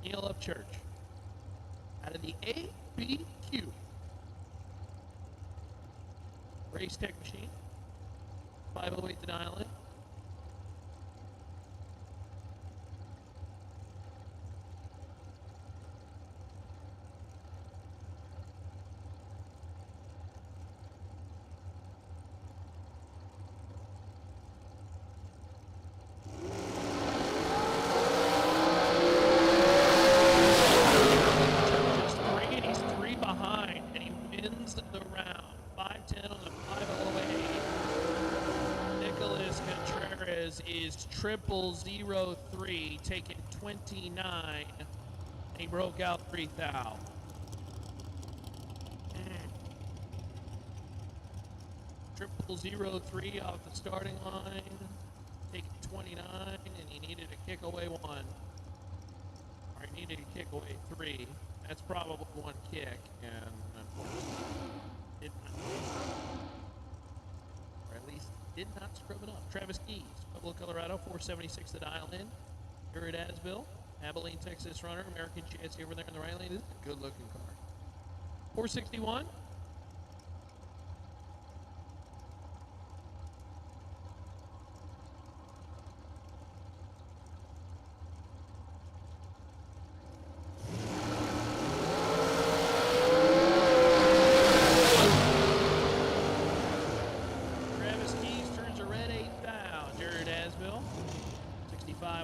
S3: Neil Upchurch. Out of the ABQ. Race Tech Machine. 508 at Island. Is 0003, taking 29. He broke out 3,000. Triple 03 off the starting line, taking 29, and he needed to kick away 1. Or he needed to kick away 3. That's probably 1 kick, and unfortunately, did not. Or at least did not scrub it up. Travis Keys, Pueblo, Colorado, 476 at Island. Jared Asbill, Abilene, Texas runner, American chassis over there in the right lane. This is a good looking car. 461.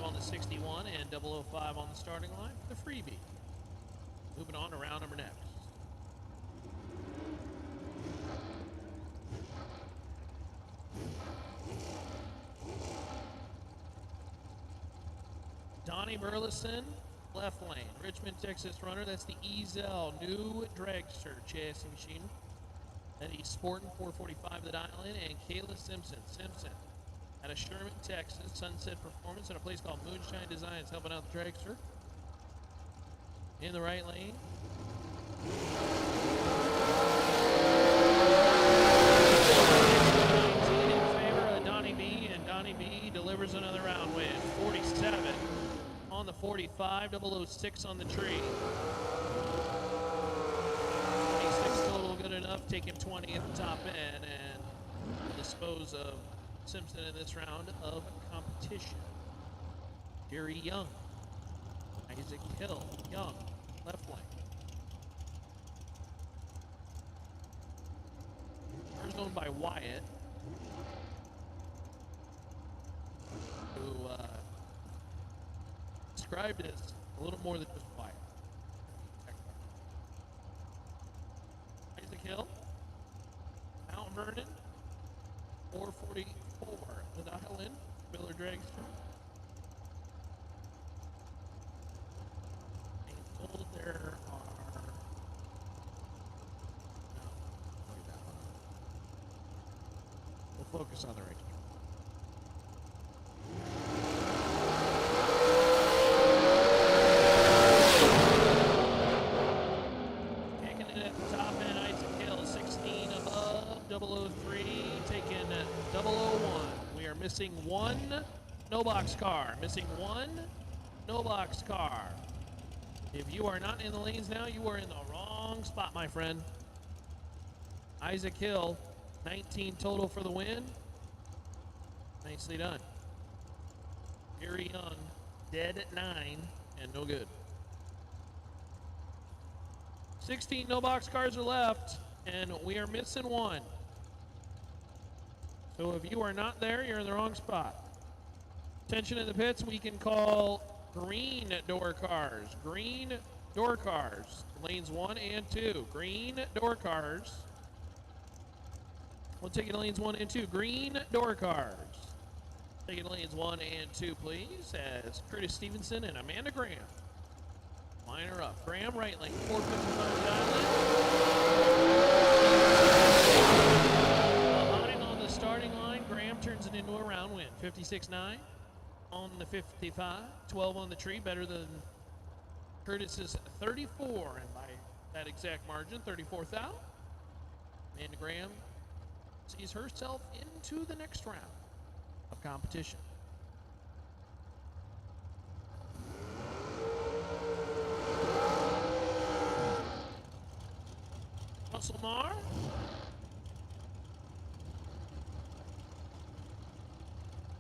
S3: On the 61 and 005 on the starting line for the freebie. Moving on to round number next. Donnie Burleson, left lane. Richmond, Texas runner. That's the Ezel new dragster chassis machine. That he's sporting 445 at Island. And Kayla Simpson. Out of Sherman, Texas, Sunset Performance at a place called Moonshine Designs, helping out the dragster. In the right lane. In favor of Donnie B, and Donnie B delivers another round win. 47 on the 45, 006 on the tree. 26 total, good enough. Taking 20 at the top end and dispose of Simpson in this round of competition. Jerry Young, Isaac Hill, Young, left lane. First owned by Wyatt, who described as a little more than just Wyatt. Isaac Hill, Mount Vernon, 444 with Island, Miller Dragster. And told there are we'll focus on the race. Kicking it at the top end, Isaac Hill, 16 above, 003, taking 001. We are missing 1 no box car. If you are not in the lanes now, you are in the wrong spot, my friend. Isaac Hill, 19 total for the win. Nicely done. Gary Young, dead at 9 and no good. 16 no box cars are left, and we are missing 1. So if you are not there, you're in the wrong spot. Attention in the pits, we can call green door cars. Lanes 1 and 2. Green door cars. We'll take it to lanes 1 and 2. Green door cars. Take it to lanes 1 and 2, please, as Curtis Stevenson and Amanda Graham line her up. Graham, right lane, 455 Island. On the starting line, Graham turns it into a round win. 56-9 on the 55, 12 on the tree, better than Curtis's 34, and by That exact margin, 34th out. Amanda Graham sees herself into the next round of competition. Russell Marr.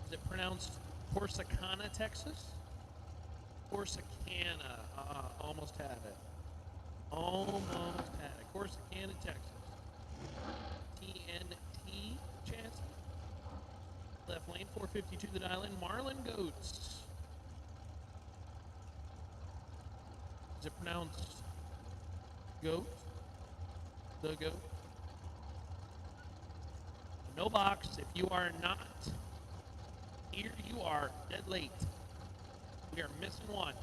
S3: Is it pronounced Corsicana, Texas? Corsicana. Almost had it. Almost had it. Corsicana, Texas. TNT chance. Left lane, 452 the dial in. Marlin Goats. Is it pronounced goat? The goat? No box. If you are not here, you are dead late. We are missing one.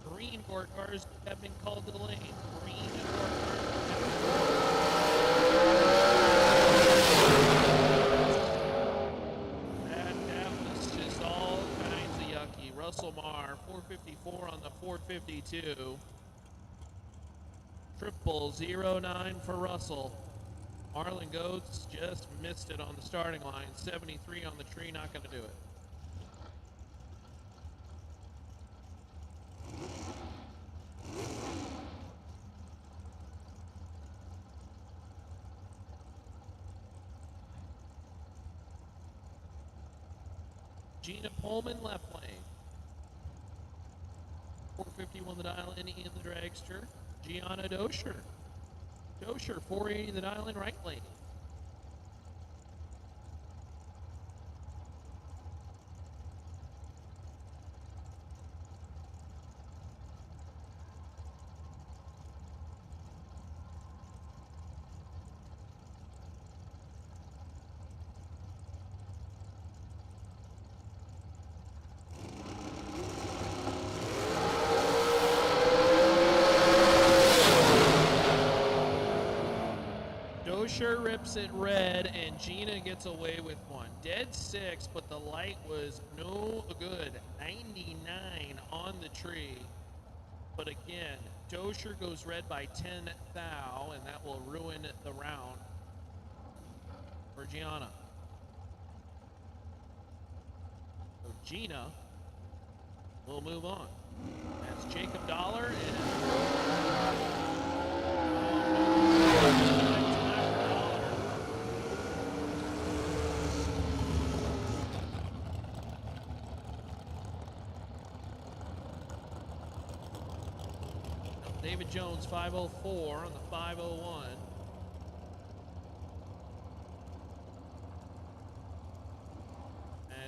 S3: Green court cars have been called to the lane. Green court that was just all kinds of yucky. Russell Marr, 454 on the 452. 0009 for Russell. Marlin Goats just missed it on the starting line. 73 on the tree, not going to do it. Gina Pullman, left lane. 451 the dial in the dragster. Gianna Dosher. Dosher, 480 the dial in right lane. Dosher rips it red, and Gina gets away with one. Dead six, but the light was no good. 99 on the tree. But again, Dosher goes red by 10 thou, and that will ruin the round for Gianna. So Gina will move on. That's Jacob Dollar and David Jones, 504 on the 501.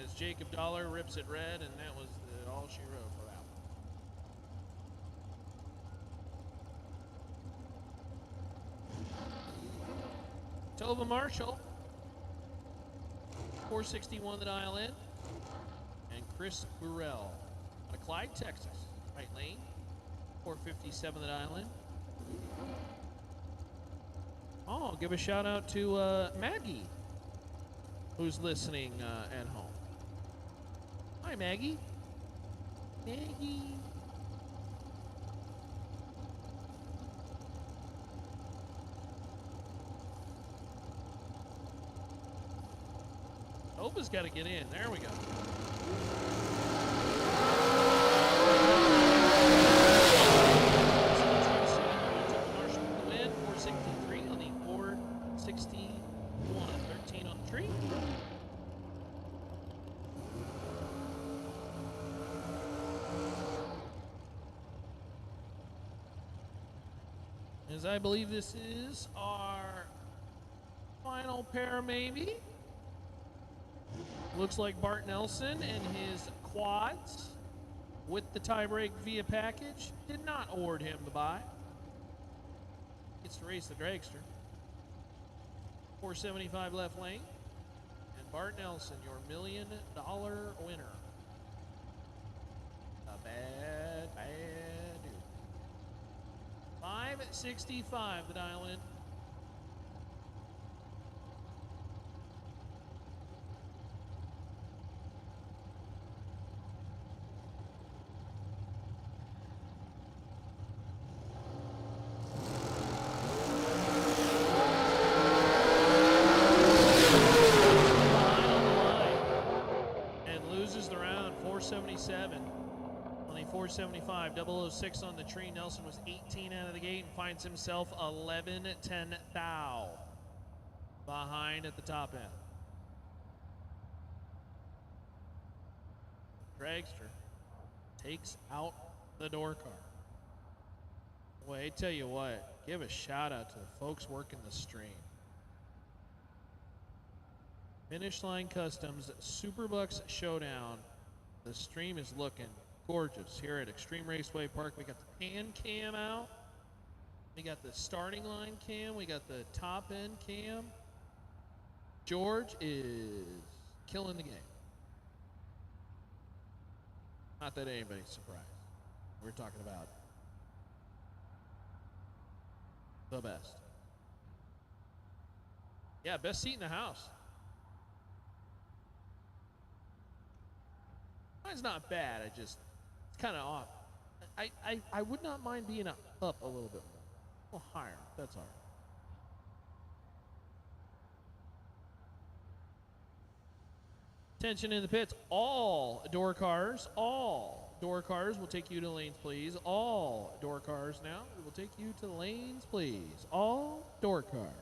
S3: As Jacob Dollar rips it red, and that was all she wrote for that one. Tova Marshall, 461 the dial in. And Chris Burrell, out of Clyde, Texas, right lane. 457 the island. Oh, give a shout out to Maggie, who's listening at home. Hi, Maggie. Maggie. Opa's got to get in. There we go. As I believe this is our final pair, maybe. Looks like Bart Nelson and his quads with the tiebreak via package did not award him the bye. Gets to race the dragster. 475 left lane. And Bart Nelson, your $1 million winner. A bad dude. 565 the dial in. 175, 006 on the tree. Nelson was 18 out of the gate and finds himself 11-10 thou behind at the top end. Dragster takes out the door car. Boy, I tell you what, give a shout out to the folks working the stream. Finish Line Customs, SuperBucks Showdown. The stream is looking gorgeous here at Extreme Raceway Park. We got the pan cam out. We got the starting line cam. We got the top end cam. George is killing the game. Not that anybody's surprised. We're talking about the best. Yeah, best seat in the house. Mine's not bad. It's kind of off. I would not mind being up a little bit more. A little higher. That's all right. Attention in the pits. All door cars will take you to lanes, please. All door cars now will take you to lanes, please. All door cars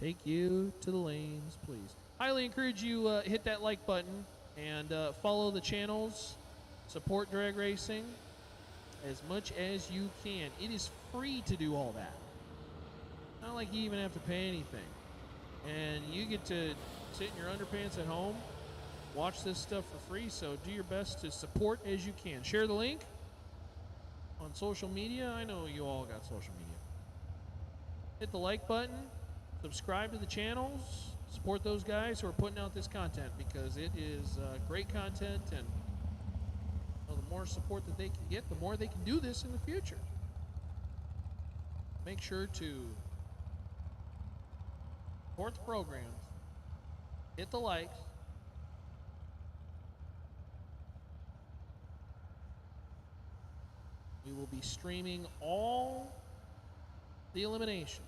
S3: take you to the lanes, please. Highly encourage you hit that like button and follow the channels. Support drag racing as much as you can. It is free to do all that. Not like you even have to pay anything. And you get to sit in your underpants at home, watch this stuff for free, so do your best to support as you can. Share the link on social media. I know you all got social media. Hit the like button, subscribe to the channels, support those guys who are putting out this content, because it is great content, and the more support that they can get, the more they can do this in the future. Make sure to support the programs, hit the likes, we will be streaming all the eliminations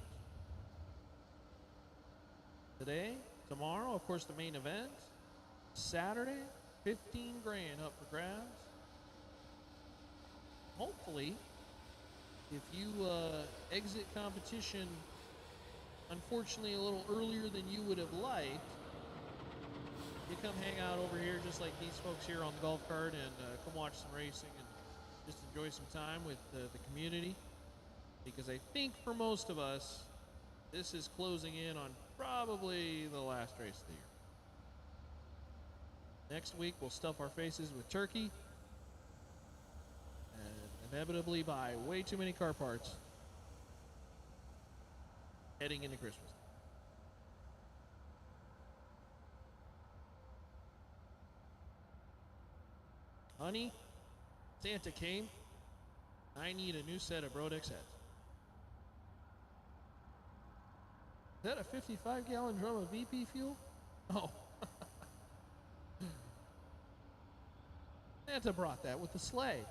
S3: today, tomorrow, of course, the main event, Saturday, 15 grand up for grabs. Hopefully, if you exit competition, unfortunately, a little earlier than you would have liked, you come hang out over here just like these folks here on the golf cart and come watch some racing and just enjoy some time with the community. Because I think for most of us, this is closing in on probably the last race of the year. Next week, we'll stuff our faces with turkey and inevitably buy way too many car parts heading into Christmas. Honey, Santa came. I need a new set of Brodex heads. Is that a 55-gallon drum of VP fuel? Oh. Santa brought that with the sleigh.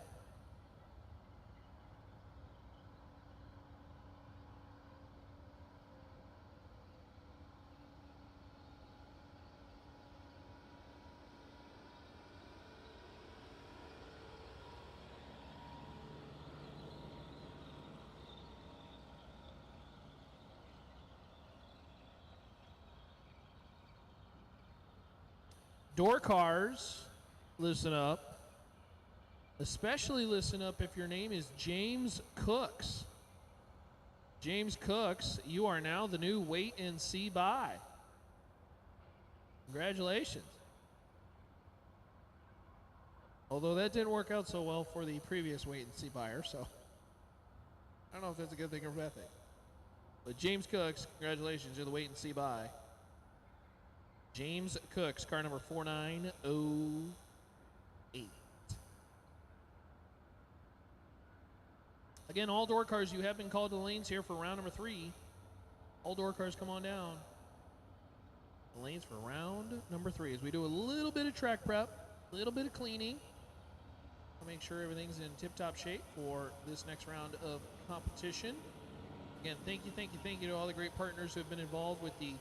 S3: Door cars, listen up. Especially listen up if your name is James Cooks. James Cooks, you are now the new wait and see buy. Congratulations. Although that didn't work out so well for the previous wait and see buyer, so I don't know if that's a good thing or a bad thing. But James Cooks, congratulations, you're the wait and see buy. James Cooks, car number 4908. Again, all door cars, you have been called to the lanes here for round number 3. All door cars, come on down. The lanes for round number 3 as we do a little bit of track prep, a little bit of cleaning. I'll make sure everything's in tip-top shape for this next round of competition. Again, thank you to all the great partners who have been involved with the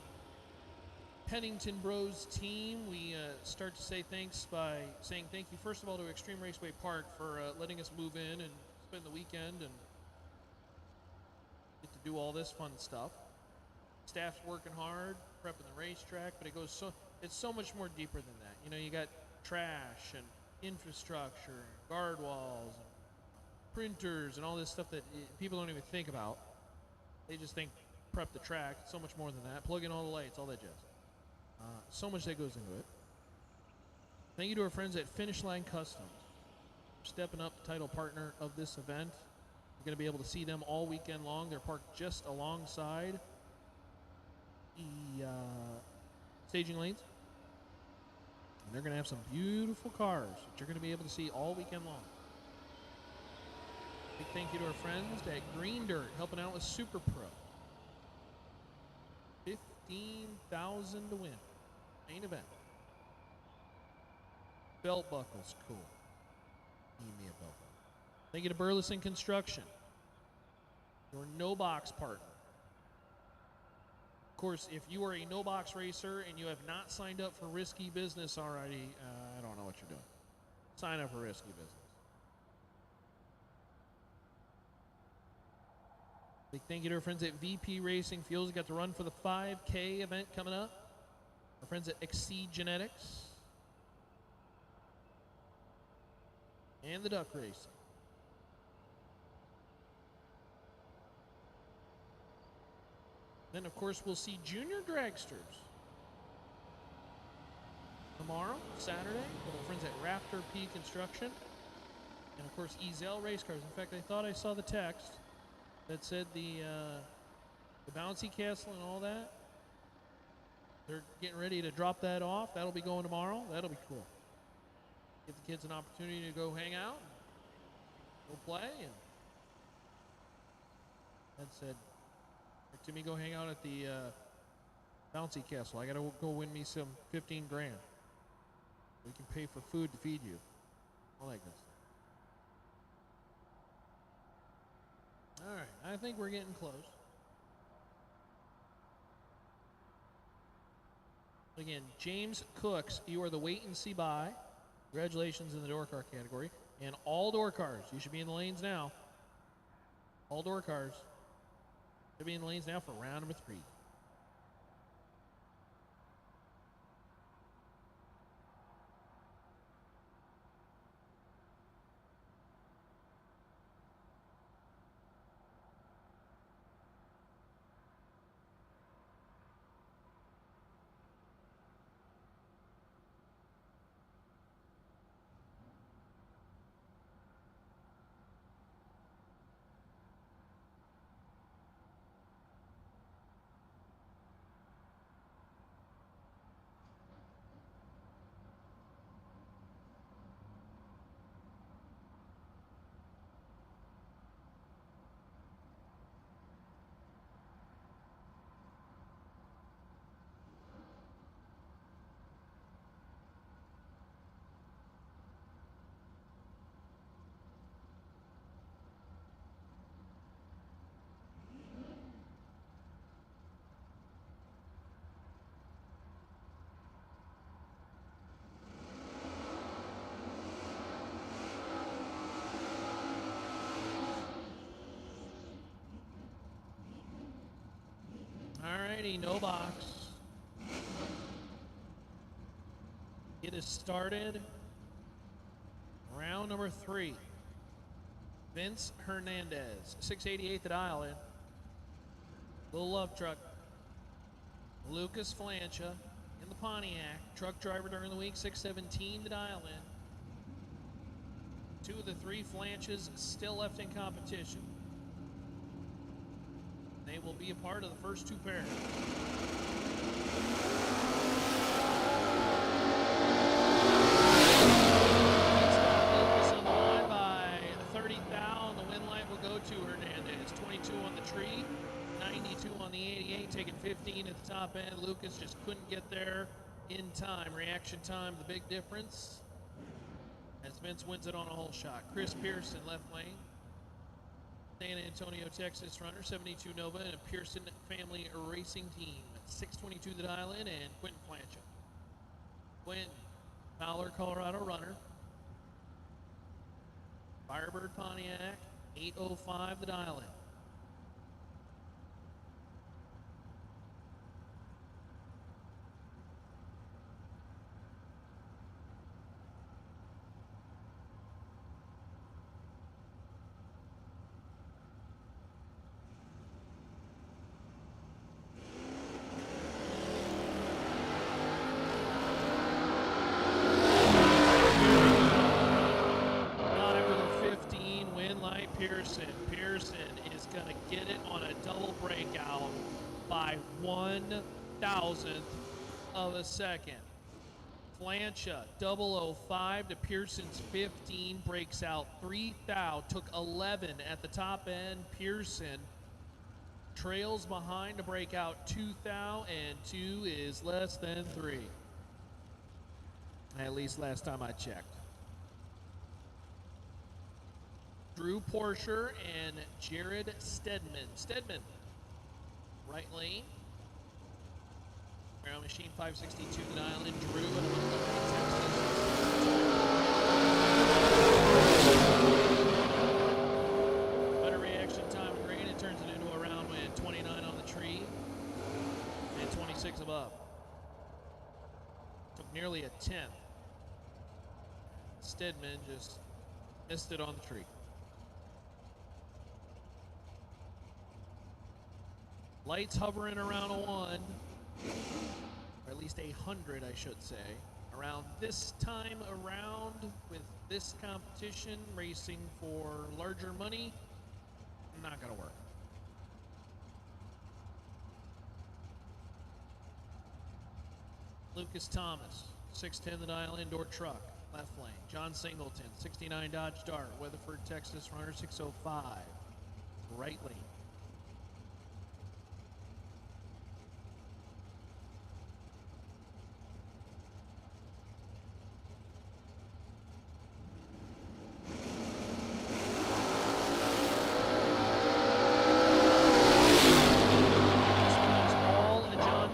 S3: Pennington Bros team, we start to say thanks by saying thank you, first of all, to Extreme Raceway Park for letting us move in and spend the weekend and get to do all this fun stuff. Staff's working hard, prepping the racetrack, but it's so much more deeper than that. You know, you got trash and infrastructure, and guard walls, and printers, and all this stuff that people don't even think about. They just think prep the track. It's so much more than that. Plug in all the lights, all that jazz. So much that goes into it. Thank you to our friends at Finish Line Customs for stepping up, the title partner of this event. You're going to be able to see them all weekend long. They're parked just alongside the staging lanes. And they're going to have some beautiful cars that you're going to be able to see all weekend long. Big thank you to our friends at Green Dirt helping out with Super Pro. $15,000 to win. Main event. Belt buckle's cool. Need me a belt buckle. Thank you to Burleson Construction, your no-box partner. Of course, if you are a no-box racer and you have not signed up for risky business already, I don't know what you're doing. Sign up for risky business. Big thank you to our friends at VP Racing Fuels. Got to run for the 5K event coming up. Our friends at Exceed Genetics. And the Duck Racing. Then, of course, we'll see junior dragsters tomorrow, Saturday, with our friends at Raptor P Construction. And, of course, Ezel Race Cars. In fact, I thought I saw the text that said the bouncy castle and all that. They're getting ready to drop that off. That'll be going tomorrow. That'll be cool. Give the kids an opportunity to go hang out, go play, and that said, to me, go hang out at the bouncy castle. I gotta go win me some 15 grand. We can pay for food to feed you. All that good stuff. All right, I think we're getting close. Again, James Cooks, you are the wait and see by. Congratulations in the door car category. And all door cars, you should be in the lanes now. All door cars should be in the lanes now for round number 3. Alrighty, no box. It is started. Round number 3. Vince Hernandez, 688 at Island. Little Love Truck. Lucas Flancha in the Pontiac. Truck driver during the week, 617 to dial in. 2 of the 3 Flanches still left in competition. They will be a part of the first 2 pairs. Lucas on the line by 30 thou. The win line will go to Hernandez. 22 on the tree, 92 on the 88, taking 15 at the top end. Lucas just couldn't get there in time. Reaction time, the big difference. As Vince wins it on a hole shot. Chris Pearson, left lane. San Antonio, Texas runner, 72 Nova, and a Pearson family racing team. 622 the dial in, and Quentin Plancha. Quentin, Fowler, Colorado runner. Firebird Pontiac, 805 the dial in. Pearson is going to get it on a double breakout by 1/1000th of a second. Plancha, 005 to Pearson's 15, breaks out 3 thou, took 11 at the top end. Pearson trails behind to break out 2 thou, and 2 is less than 3. At least last time I checked. Drew Porscher and Jared Stedman. Stedman, right lane. Around machine 562 the island. Drew and Texas. Better reaction time and green. It turns it into a round win. 29 on the tree and 26 above. Took nearly a 10th. Stedman just missed it on the tree. Lights hovering around a 1, or at least 100, I should say. Around this time around, with this competition, racing for larger money, not gonna work. Lucas Thomas, 610 the dial indoor truck, left lane. John Singleton, 69 Dodge Dart, Weatherford, Texas, runner 605, right lane.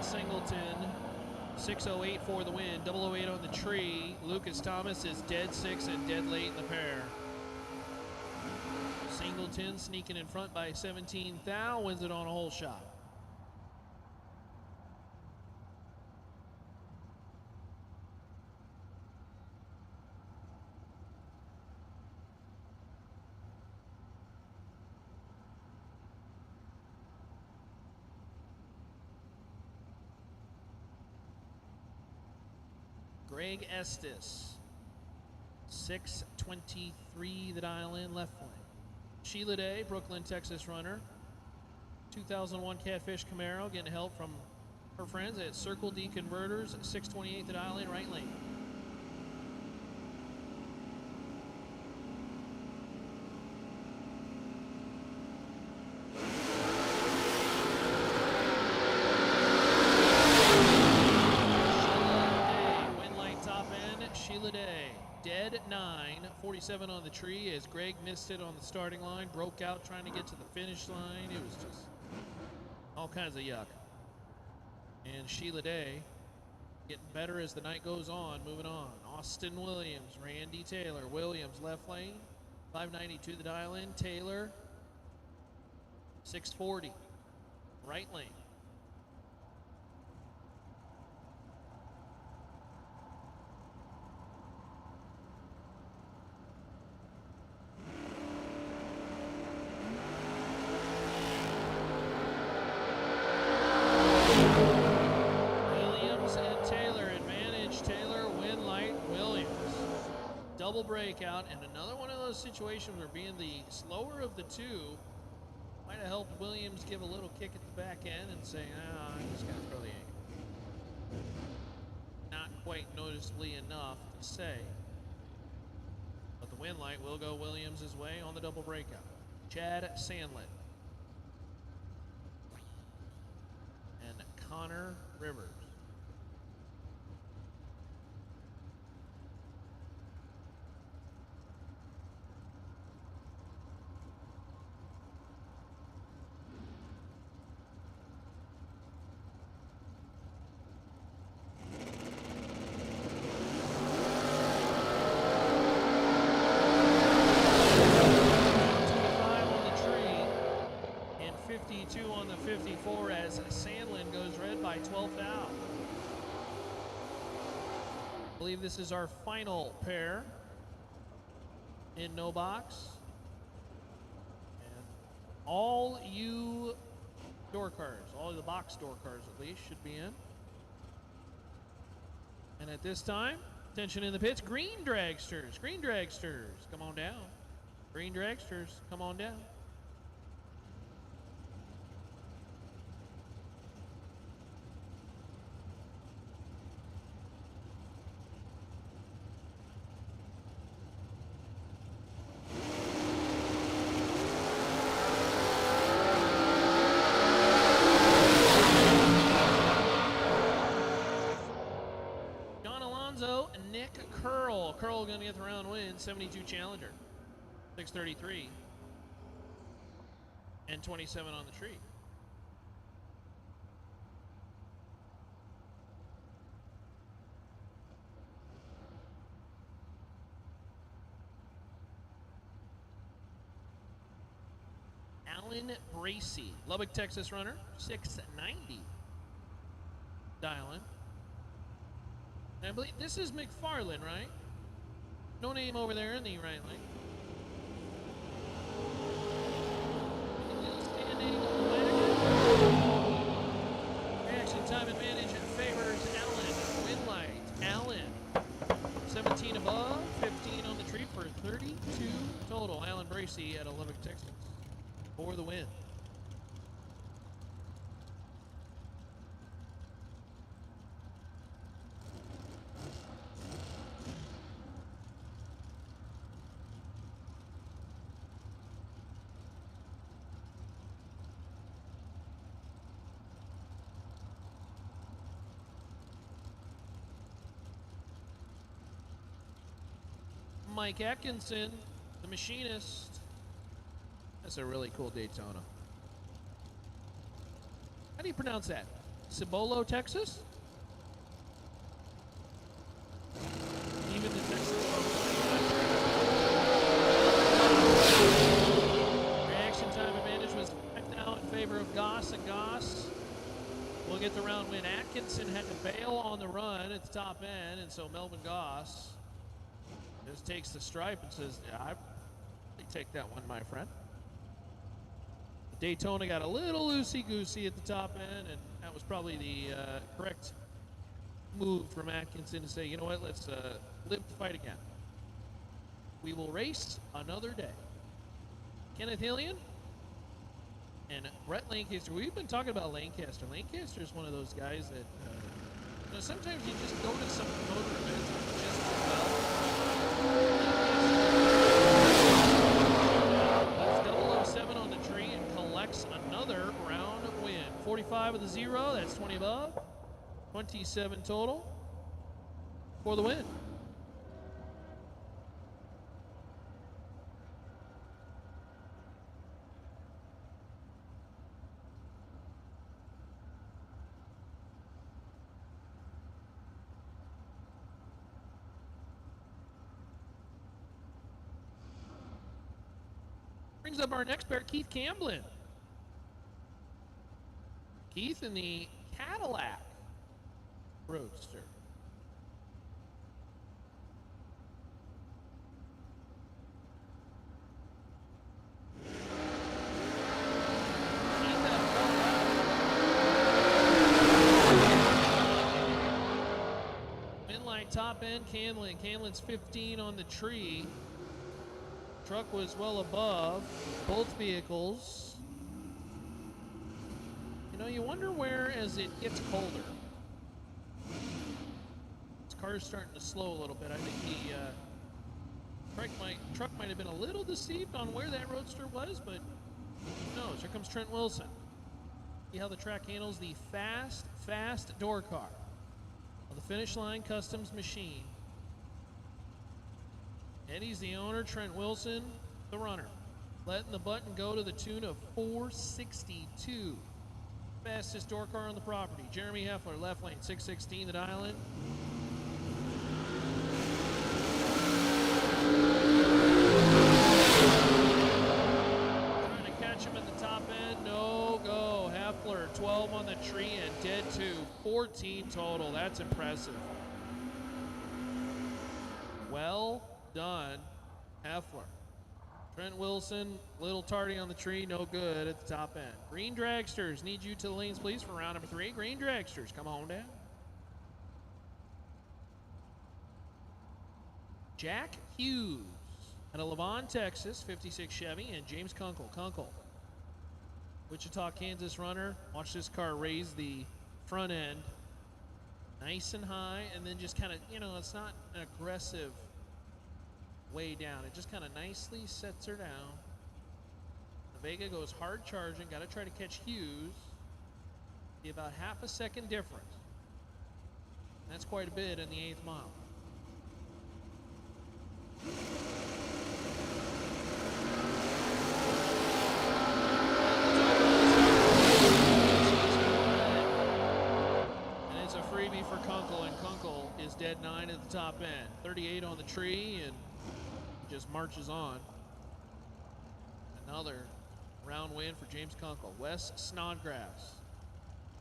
S3: Singleton, 608 for the win, 008 on the tree. Lucas Thomas is dead 6 and dead late in the pair. Singleton sneaking in front by 17 thou, wins it on a hole shot. Greg Estes, 623 the dial in, left lane. Sheila Day, Brooklyn, Texas runner. 2001 Catfish Camaro, getting help from her friends at Circle D Converters, 628 the dial in, right lane. Dead 9, 47 on the tree as Greg missed it on the starting line, broke out trying to get to the finish line. It was just all kinds of yuck. And Sheila Day getting better as the night goes on, moving on. Austin Williams, Randy Taylor. Williams left lane, 592 the dial in. Taylor, 640, right lane. Double breakout, and another one of those situations where being the slower of the two might have helped Williams give a little kick at the back end and say, I'm just going to throw the angle. Not quite noticeably enough to say, but the win light will go Williams' way on the double breakout. Chad Sandlin and Connor Rivers. And 52 on the 54 as Sandlin goes red by 12th out. I believe this is our final pair in no box. And all you door cars, all the box door cars at least, should be in. And at this time, attention in the pits, green dragsters, come on down. Green dragsters, come on down. Curl going to get the round win, 72 Challenger, 633, and 27 on the tree. Alan Bracey, Lubbock, Texas runner, 690. Dialing. And I believe this is McFarland, right? No name over there in the right lane. Standing reaction time advantage favors Allen. Win light. Allen. 17 above, 15 on the tree for 32 total. Alan Bracey at Lubbock, Texas for the win. Mike Atkinson, the machinist. That's a really cool Daytona. How do you pronounce that? Cibolo, Texas? Even the Texas reaction time advantage was now in favor of Goss, and Goss will get the round win. Atkinson had to bail on the run at the top end, and so Melvin Goss just takes the stripe and says, yeah, I take that one, my friend. Daytona got a little loosey-goosey at the top end, and that was probably the correct move from Atkinson to say, you know what, let's live to fight again. We will race another day. Kenneth Hillian and Brett Lancaster. We've been talking about Lancaster. Lancaster is one of those guys that you know, sometimes you just go to some motor events and just do well. That's 007 on the tree and collects another round win. 45 with a 0, that's 20 above. 27 total for the win. Brings up our next pair, Keith Camblin. Keith in the Cadillac Roadster. Inline top end, Camlin. Camlin's 15 on the tree. Truck was well above both vehicles. You know, you wonder where as it gets colder. This car's starting to slow a little bit. I think the truck might have been a little deceived on where that Roadster was, but who knows? Here comes Trent Wilson. See how the track handles the fast door car of the Finish Line Customs machine. Eddie's the owner, Trent Wilson, the runner. Letting the button go to the tune of 462. Fastest door car on the property. Jeremy Heffler, left lane, 616, the dial in. Trying to catch him at the top end. No. 12 on the tree and dead 2. 14 total. That's impressive. Well done, Heffler. Trent Wilson, little tardy on the tree, no good at the top end. Green Dragsters, need you to the lanes, please, for round number 3. Green Dragsters, come on down. Jack Hughes out of Levon, Texas, 56 Chevy, and James Kunkel. Kunkel, Wichita, Kansas runner. Watch this car raise the front end nice and high, and then just kind of, it's not an aggressive way down. It just kind of nicely sets her down. The Vega goes hard charging. Got to try to catch Hughes. Be about half a second difference. That's quite a bit in the 8th mile. And it's a freebie for Kunkel, and Kunkel is dead 9 at the top end. 38 on the tree, and just marches on. Another round win for James Kunkel. Wes Snodgrass.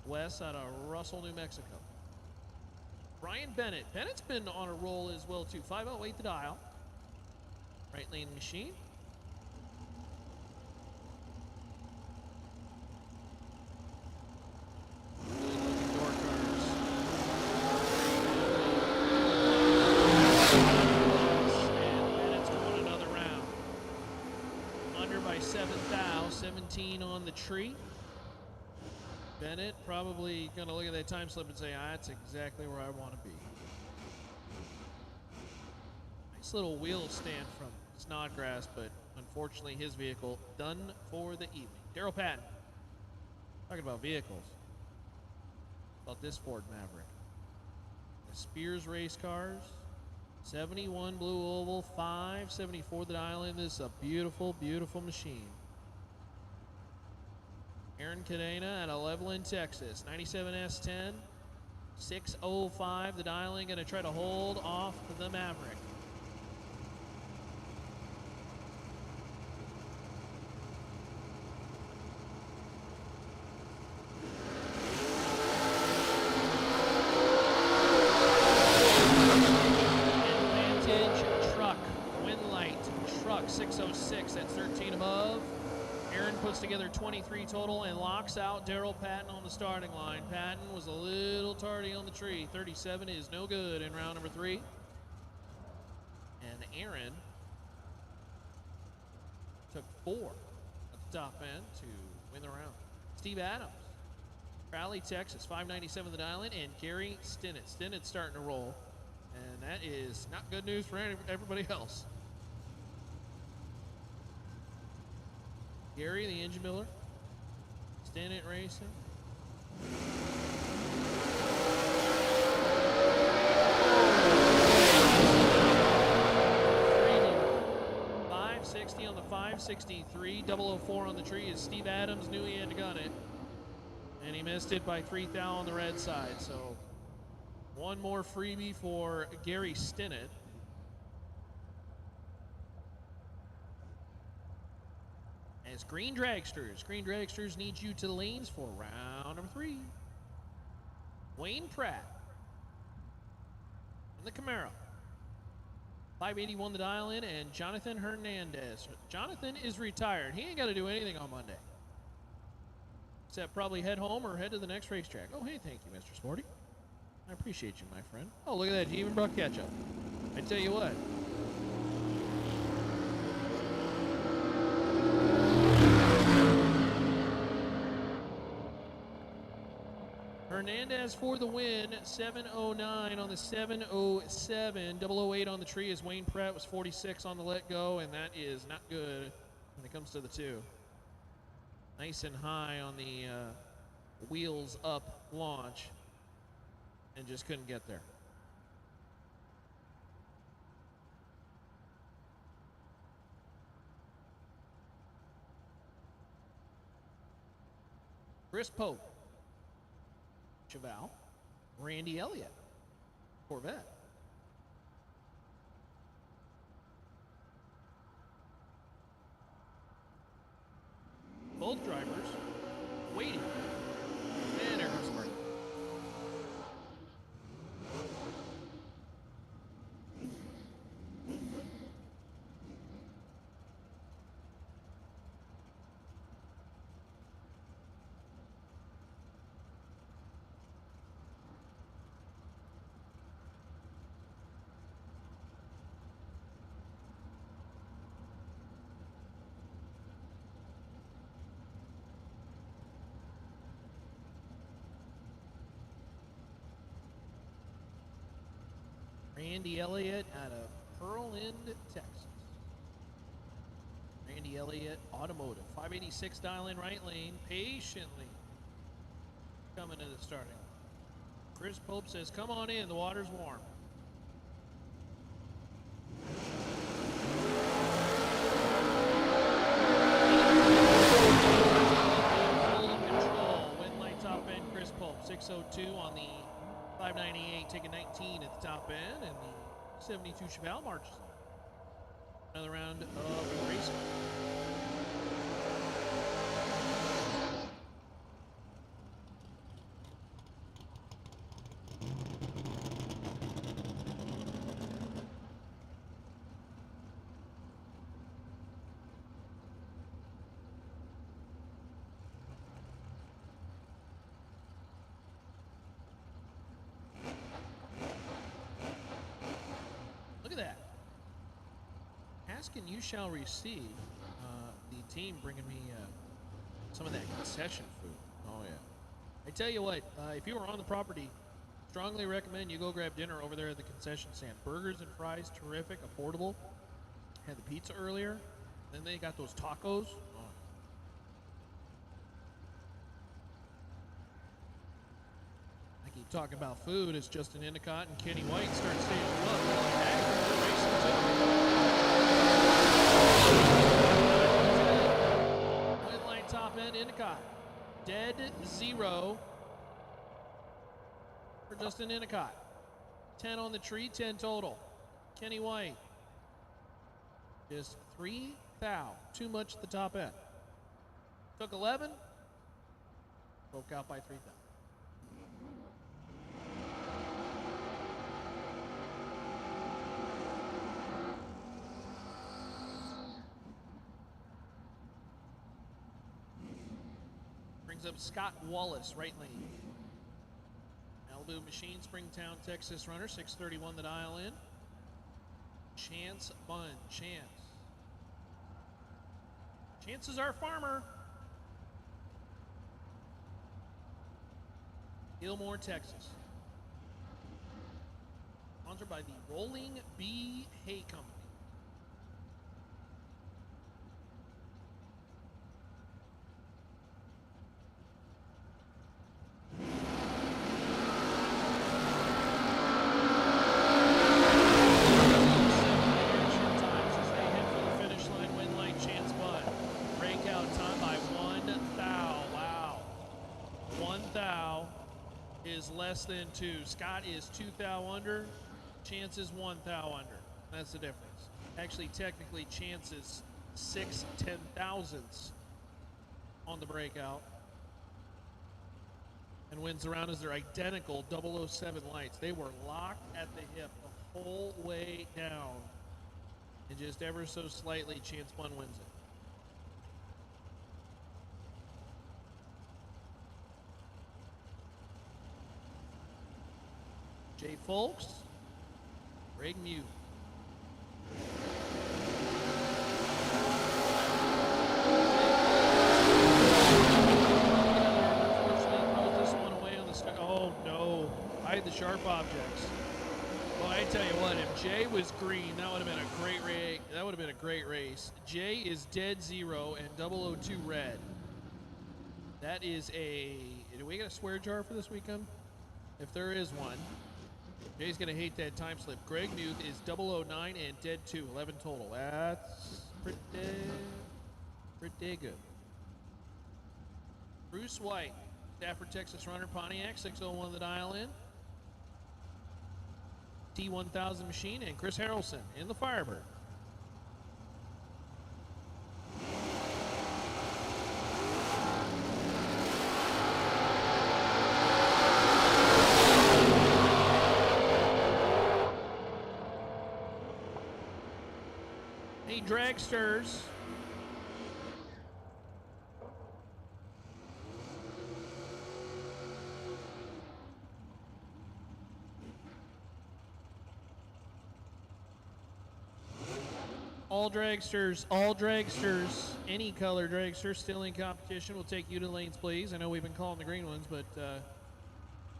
S3: Wes out of Russell, New Mexico. Brian Bennett. Bennett's been on a roll as well, too. 508 the dial. Right lane machine. Good looking door cars. And Bennett's going another round. Under by 7 thou, 17 on the tree. Bennett probably going to look at that time slip and say, that's exactly where I want to be. Nice little wheel stand from Snodgrass, but unfortunately his vehicle done for the evening. Daryl Patton. Talking about vehicles. About this Ford Maverick. The Spears race cars. 71 blue oval, 574 the dial in. This is a beautiful, beautiful machine. Aaron Cadena at Levelland, Texas. 97 S10. 605 the dialing. Going to try to hold off the Maverick. Advantage truck. Winlight truck 606. That's 13 above. Aaron puts together 23 total and locks out Daryl Patton on the starting line. Patton was a little tardy on the tree. 37 is no good in round number 3. And Aaron took 4 at the top end to win the round. Steve Adams, Crowley, Texas, 597 the dial in, and Gary Stinnett. Stinnett's starting to roll, and that is not good news for everybody else. Gary, the engine builder. Stinnett racing. .560 on the 563. 004 on the tree as Steve Adams knew he had to gun it. And he missed it by 3 thou on the red side. So one more freebie for Gary Stinnett. As Green Dragsters need you to the lanes for round number 3. Wayne Pratt in the Camaro. 581 the dial in, and Jonathan Hernandez. Jonathan is retired. He ain't got to do anything on Monday. Except probably head home or head to the next racetrack. Oh, hey, thank you, Mr. Sporty. I appreciate you, my friend. Oh, look at that. He even brought ketchup. I tell you what. Hernandez for the win, 709 on the 707, 008 on the tree as Wayne Pratt was 46 on the let go, and that is not good when it comes to the 2. Nice and high on the wheels up launch, and just couldn't get there. Chris Pope. Cheval, Randy Elliott, Corvette. Both drivers waiting Randy Elliott out of Pearl End, Texas. Randy Elliott Automotive. 586 dial in right lane. Patiently coming to the starting. Chris Pope says, come on in. The water's warm. Control. Wind light top end. Chris Pope. 602 on the 598. Taking 19 at the top end. And the 72 Chevelle marches on. Another round of racing. Look at that. Ask and you shall receive. The team bringing me some of that concession food. Oh, yeah. I tell you what, if you were on the property, strongly recommend you go grab dinner over there at the concession stand. Burgers and fries, terrific, affordable. Had the pizza earlier. Then they got those tacos. Oh. I keep talking about food. It's Justin Endicott and Kenny White start staying White line top end, Endicott. Dead 0 for Justin Endicott. 10 on the tree, 10 total. Kenny White. Just 3 thou. Too much at the top end. Took 11. Broke out by 3 thou. Brings up Scott Wallace, right lane. Malibu Machine, Springtown, Texas runner, 631 the dial in. Chance Bunn, Chance. Chance is our farmer. Gilmore, Texas. Sponsored by the Rolling Bee Hay Company. Less than 2. Scott is 2 thou under. Chance is 1 thou under. That's the difference. Actually, technically, Chance is 6 10,000ths on the breakout. And wins the round as they're identical 007 lights. They were locked at the hip the whole way down. And just ever so slightly, Chance Bunn wins it. Jay Folks, Greg Mute. Oh no, I had the sharp objects. Well, I tell you what, if Jay was green, that would have been a great race. That would have been a great race. Jay is dead 0 and 002 red. That is a. Do we get a swear jar for this weekend? If there is one. Jay's going to hate that time slip. Greg Muth is 009 and dead 2, 11 total. That's pretty good. Bruce White, Stafford, Texas runner, Pontiac, 601 the dial in. T1000 machine, and Chris Harrelson in the Firebird. Dragsters. All dragsters, any color dragster still in competition. We'll take you to the lanes, please. I know we've been calling the green ones, but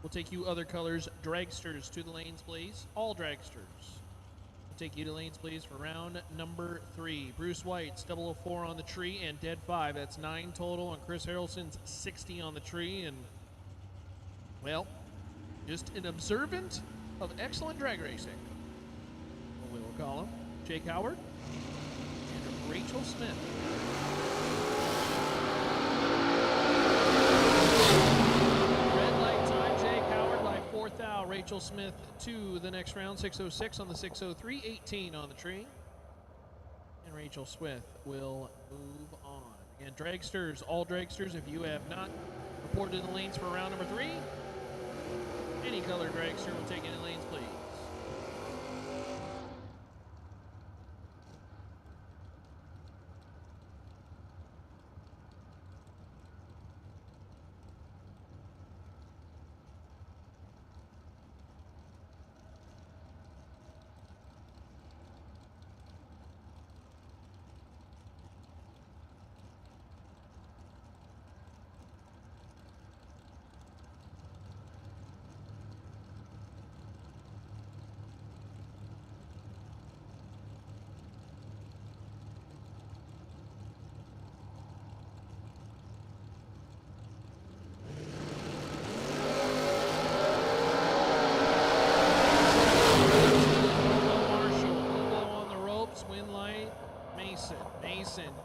S3: We'll take you other colors, dragsters, to the lanes, please. All dragsters. We'll take you to lanes, please, for round number 3. Bruce White's 004 on the tree and dead 5. That's 9 total. And Chris Harrelson's 60 on the tree. And, well, just an observant of excellent drag racing. We will call him Jake Howard and Rachel Smith. Red light time, Jake Howard by 4th out. Rachel Smith to the next round, 606 on the 603, 18 on the tree. And Rachel Smith will move on. Again, dragsters, all dragsters, if you have not reported in the lanes for round number 3, any color dragster will take any lanes, please.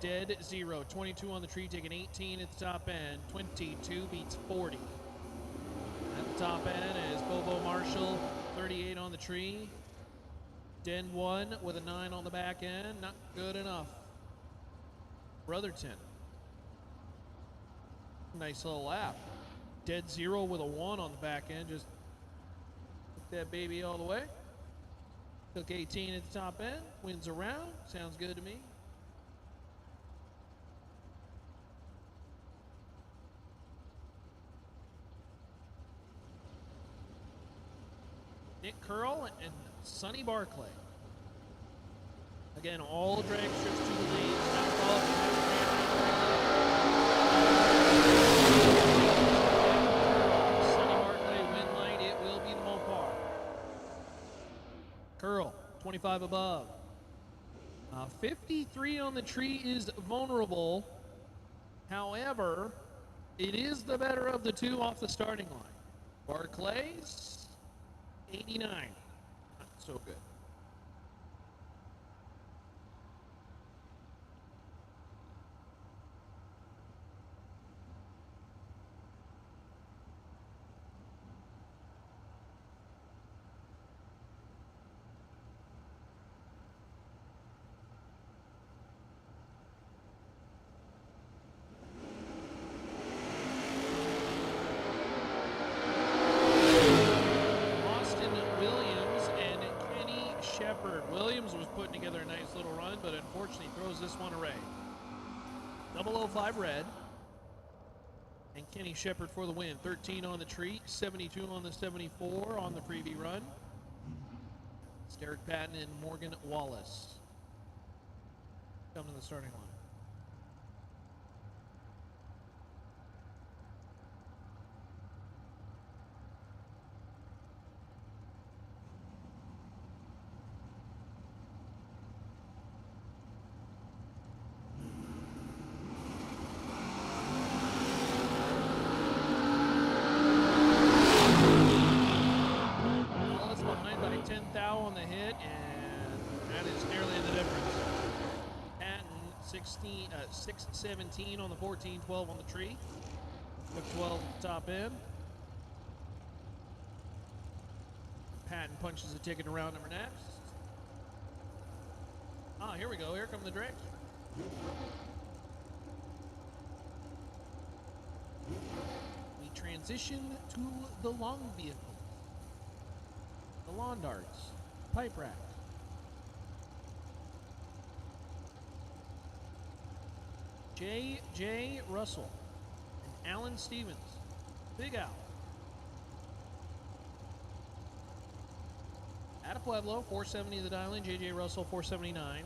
S3: Dead 0, 22 on the tree, taking 18 at the top end. 22 beats 40. At the top end is Bobo Marshall, 38 on the tree. Den 1 with a 9 on the back end, not good enough. Brotherton, nice little lap. Dead 0 with a 1 on the back end, just took that baby all the way. Took 18 at the top end, wins a round, sounds good to me. Nick Curl and Sonny Barclay. Again, all dragsters to the lead. Sonny Barclay, win line. It will be the Mopar. Curl, 25 above. 53 on the tree is vulnerable. However, it is the better of the two off the starting line. Barclay's 89. Not so good. Williams was putting together a nice little run, but unfortunately throws this one away. 005 red. And Kenny Shepard for the win. 13 on the tree, 72 on the 74 on the freebie run. It's Derek Patton and Morgan Wallace come to the starting line. On the hit, and that is nearly the difference. Patton 617 on the 14, 12 on the tree. Took 12 at the top end. Patton punches the ticket around number next. Ah, here we go. Here come the dragster. We transition to the long vehicle. The lawn darts, pipe rack. J.J. Russell and Alan Stevens. Big Al. At Pueblo, 470 the dial in. J.J. Russell, 479.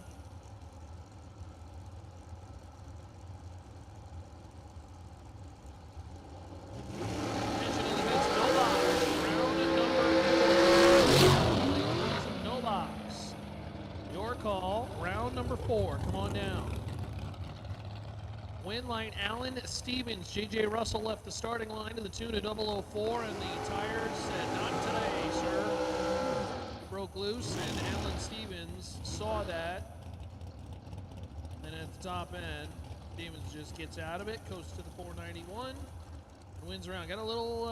S3: Attention in the midst, no line. come on down. Win line, Alan Stevens. J.J. Russell left the starting line to the tune of 004, and the tires said, not today, sir. He broke loose, and Alan Stevens saw that. And at the top end, Stevens just gets out of it, coasts to the 491, and wins around. Got a little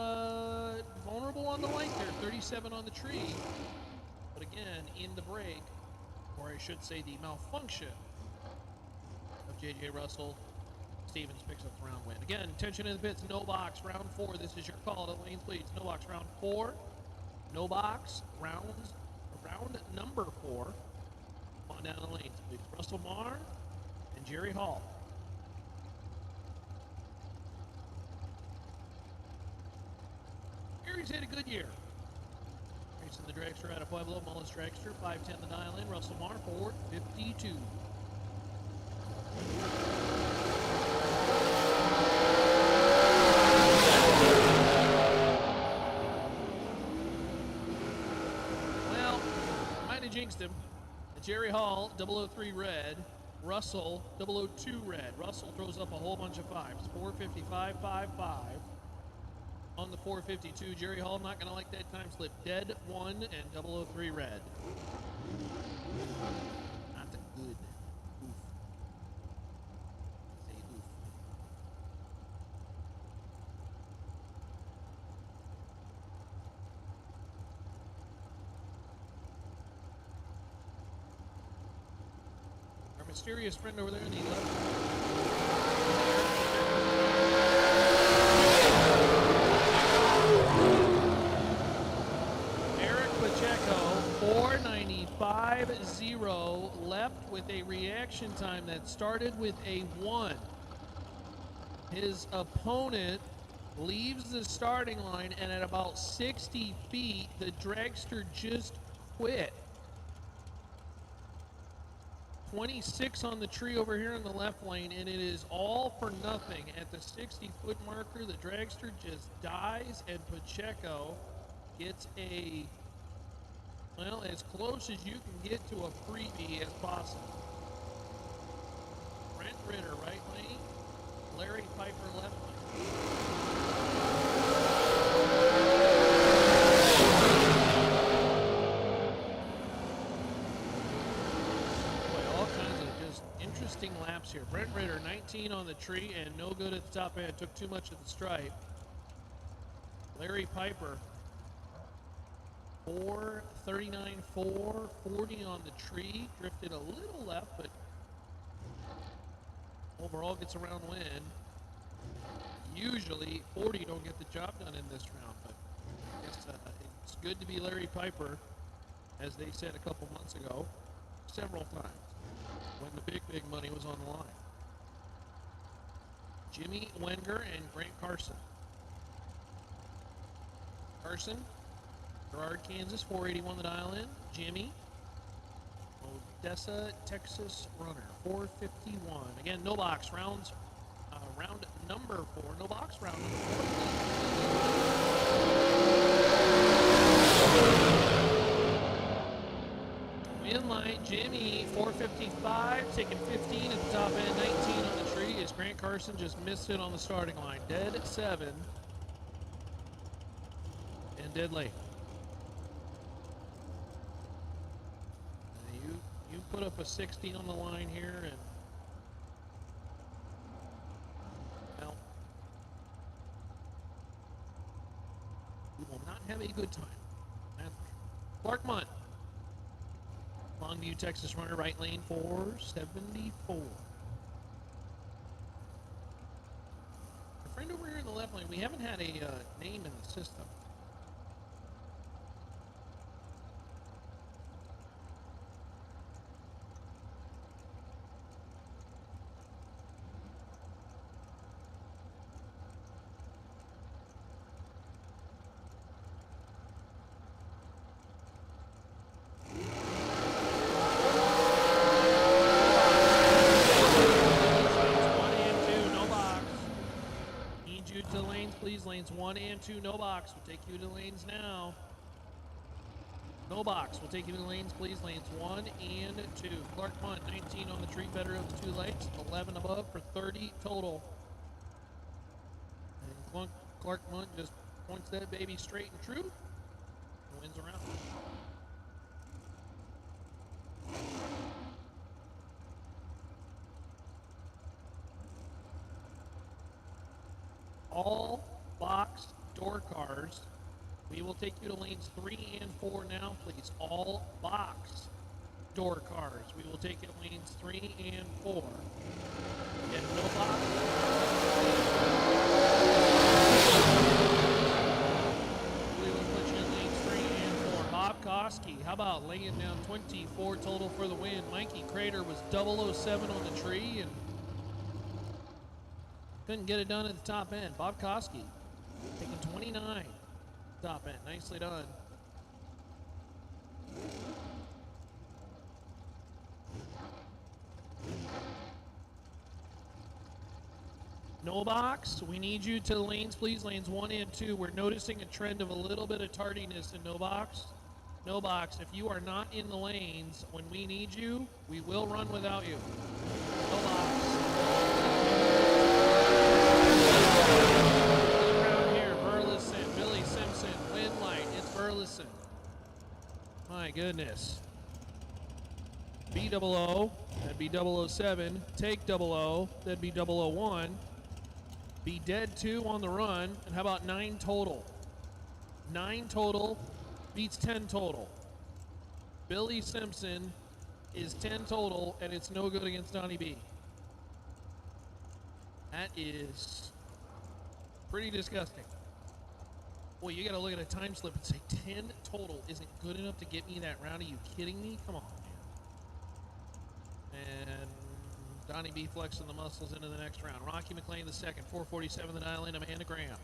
S3: vulnerable on the light there, 37 on the tree. But again, in the break, or I should say the malfunction of J.J. Russell, Stevens picks up the round win. Again, tension in the pits, no box, round 4. This is your call to lanes, please. No box, round 4. No box, round number 4. Come on down the lanes, please. Russell Marr and Jerry Hall. Gary's had a good year. Racing the dragster out of Pueblo, Mullins dragster, 510 the dial in. Russell Marr, 452. Well, might have jinxed him. Jerry Hall, 003 red. Russell, 002 red. Russell throws up a whole bunch of fives. 455.55. On the 452, Jerry Hall not going to like that time slip. Dead 1 and 003 red. Not the good. Oof. Say oof. Our mysterious friend over there in the left. Pacheco, 495.0 left with a reaction time that started with a 1. His opponent leaves the starting line, and at about 60 feet, the dragster just quit. 26 on the tree over here in the left lane, and it is all for nothing. At the 60-foot marker, the dragster just dies, and Pacheco gets a, well, as close as you can get to a freebie as possible. Brent Ritter, right lane. Larry Piper, left lane. Boy, all kinds of just interesting laps here. Brent Ritter, 19 on the tree and no good at the top end. Took too much at the stripe. Larry Piper, 439.4, 40 on the tree. Drifted a little left, but overall gets a round win. Usually 40 don't get the job done in this round, but I guess it's good to be Larry Piper, as they said a couple months ago, several times, when the big money was on the line. Jimmy Wenger and Grant Carson. Carson, Gerard, Kansas, 481 the dial in. Jimmy, Odessa, Texas runner, 451. Again, no box, round number 4. No box, round number 4. Win line, Jimmy, 455, taking 15 at the top end, 19 on the tree, as Grant Carson just missed it on the starting line. Dead at 7. And dead late. You put up a 60 on the line here, and well, you will not have a good time. Clark Munt, Longview, Texas runner, right lane, 474. A friend over here in the left lane, we haven't had a name in the system. Lanes 1 and 2, no box. We'll take you to lanes now. No box. We'll take you to the lanes, please. Lanes 1 and 2. Clark Munt, 19 on the tree, better of the 2 lights. 11 above for 30 total. And Clark Munt just points that baby straight and true and wins around. All box door cars. We will take you to lanes 3 and 4 now, please. All box door cars. We will take you to lanes 3 and 4. Get no box. We will put you in lanes 3 and 4. Bob Koski, how about laying down 24 total for the win? Mikey Crater was 007 on the tree and couldn't get it done at the top end. Bob Koski taking 29. Top end. Nicely done. No box. We need you to the lanes, please. Lanes 1 and 2. We're noticing a trend of a little bit of tardiness in no box. No box. If you are not in the lanes when we need you, we will run without you. No box. Around here, Burleson, Billy Simpson, Windlight, it's Burleson. My goodness. B00, that'd be 007. Take 00, that'd be 001. Be dead 2 on the run, and how about 9 total? 9 total beats 10 total. Billy Simpson is 10 total, and it's no good against Donnie B. That is pretty disgusting. Boy, you gotta look at a time slip and say 10 total isn't good enough to get me that round. Are you kidding me? Come on, man. And Donnie B flexing the muscles into the next round. Rocky McLean the second, 447 the dial in. Amanda Graham,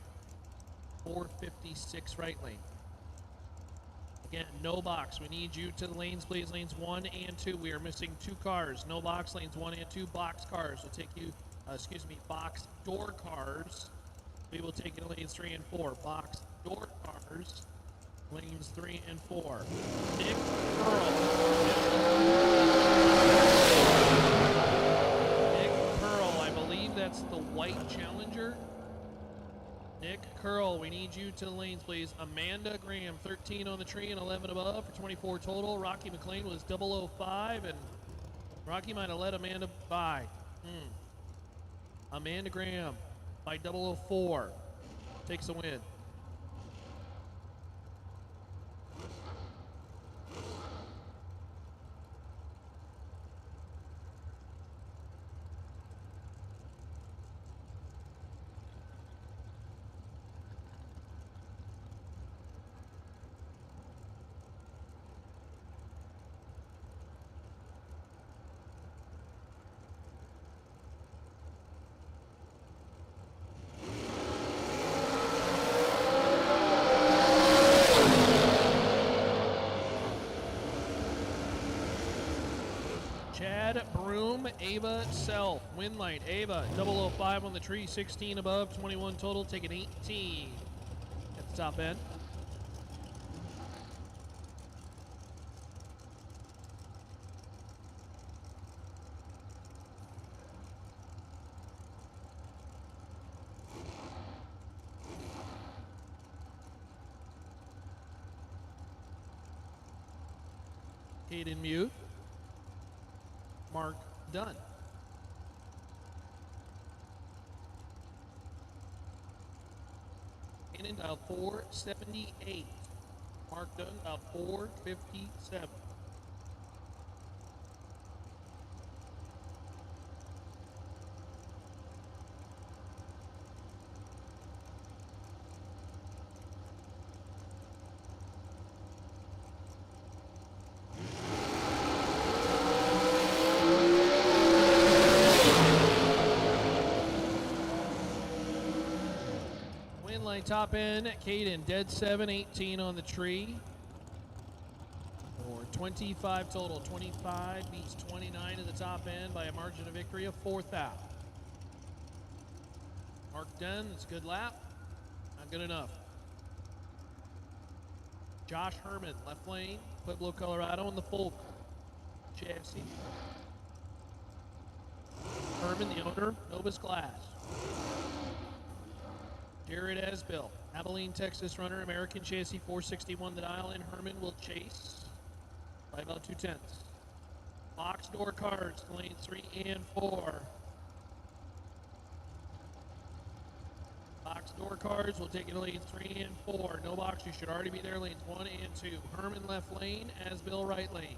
S3: 456 right lane. Again, no box. We need you to the lanes, please. Lanes 1 and 2. We are missing 2 cars. No box. Lanes 1 and 2. Box cars will take you, box door cars. We will take you to lanes 3 and 4. Box door cars. Lanes 3 and 4. Nick Pearl. Nick Pearl. I believe that's the white Challenger. Nick Curl, we need you to the lanes, please. Amanda Graham, 13 on the tree and 11 above for 24 total. Rocky McLean was 005, and Rocky might have let Amanda by. Amanda Graham by 004 takes the win. Chad Broom, Ava Self, Windlight, Ava, 005 on the tree, 16 above, 21 total, taking 18 at the top end. Hayden Mute. Mark Dunn. In about 478. Mark Dunn about 457. Top end, Caden, dead 7, 18 on the tree. Or 25 total. 25 beats 29 at the top end by a margin of victory of 4th out. Mark Dunn, that's a good lap. Not good enough. Josh Herman, left lane, Pueblo, Colorado, in the Folk chassis. Herman, the owner, Novus Glass. Jared Asbill, Abilene, Texas runner, American chassis, 461 the dial, and Herman will chase by about 2/10. Box door cars, lanes 3 and 4. Box door cars will take you to lanes 3 and 4. No box, you should already be there, lanes 1 and 2. Herman left lane, Asbill right lane.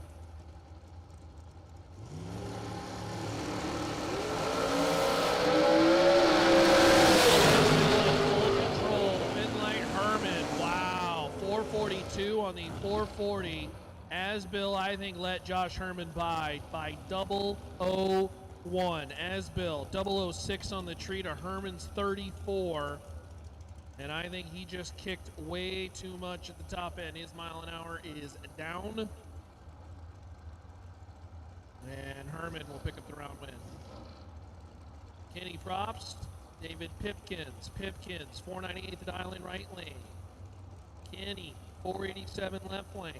S3: On the 440, Asbill, I think, let Josh Herman by 001. Asbill, 006 on the tree to Herman's 34. And I think he just kicked way too much at the top end. His mile an hour is down. And Herman will pick up the round win. Kenny Props, David Pipkins. Pipkins, 498 the dial in right lane. Kenny, 487 left lane.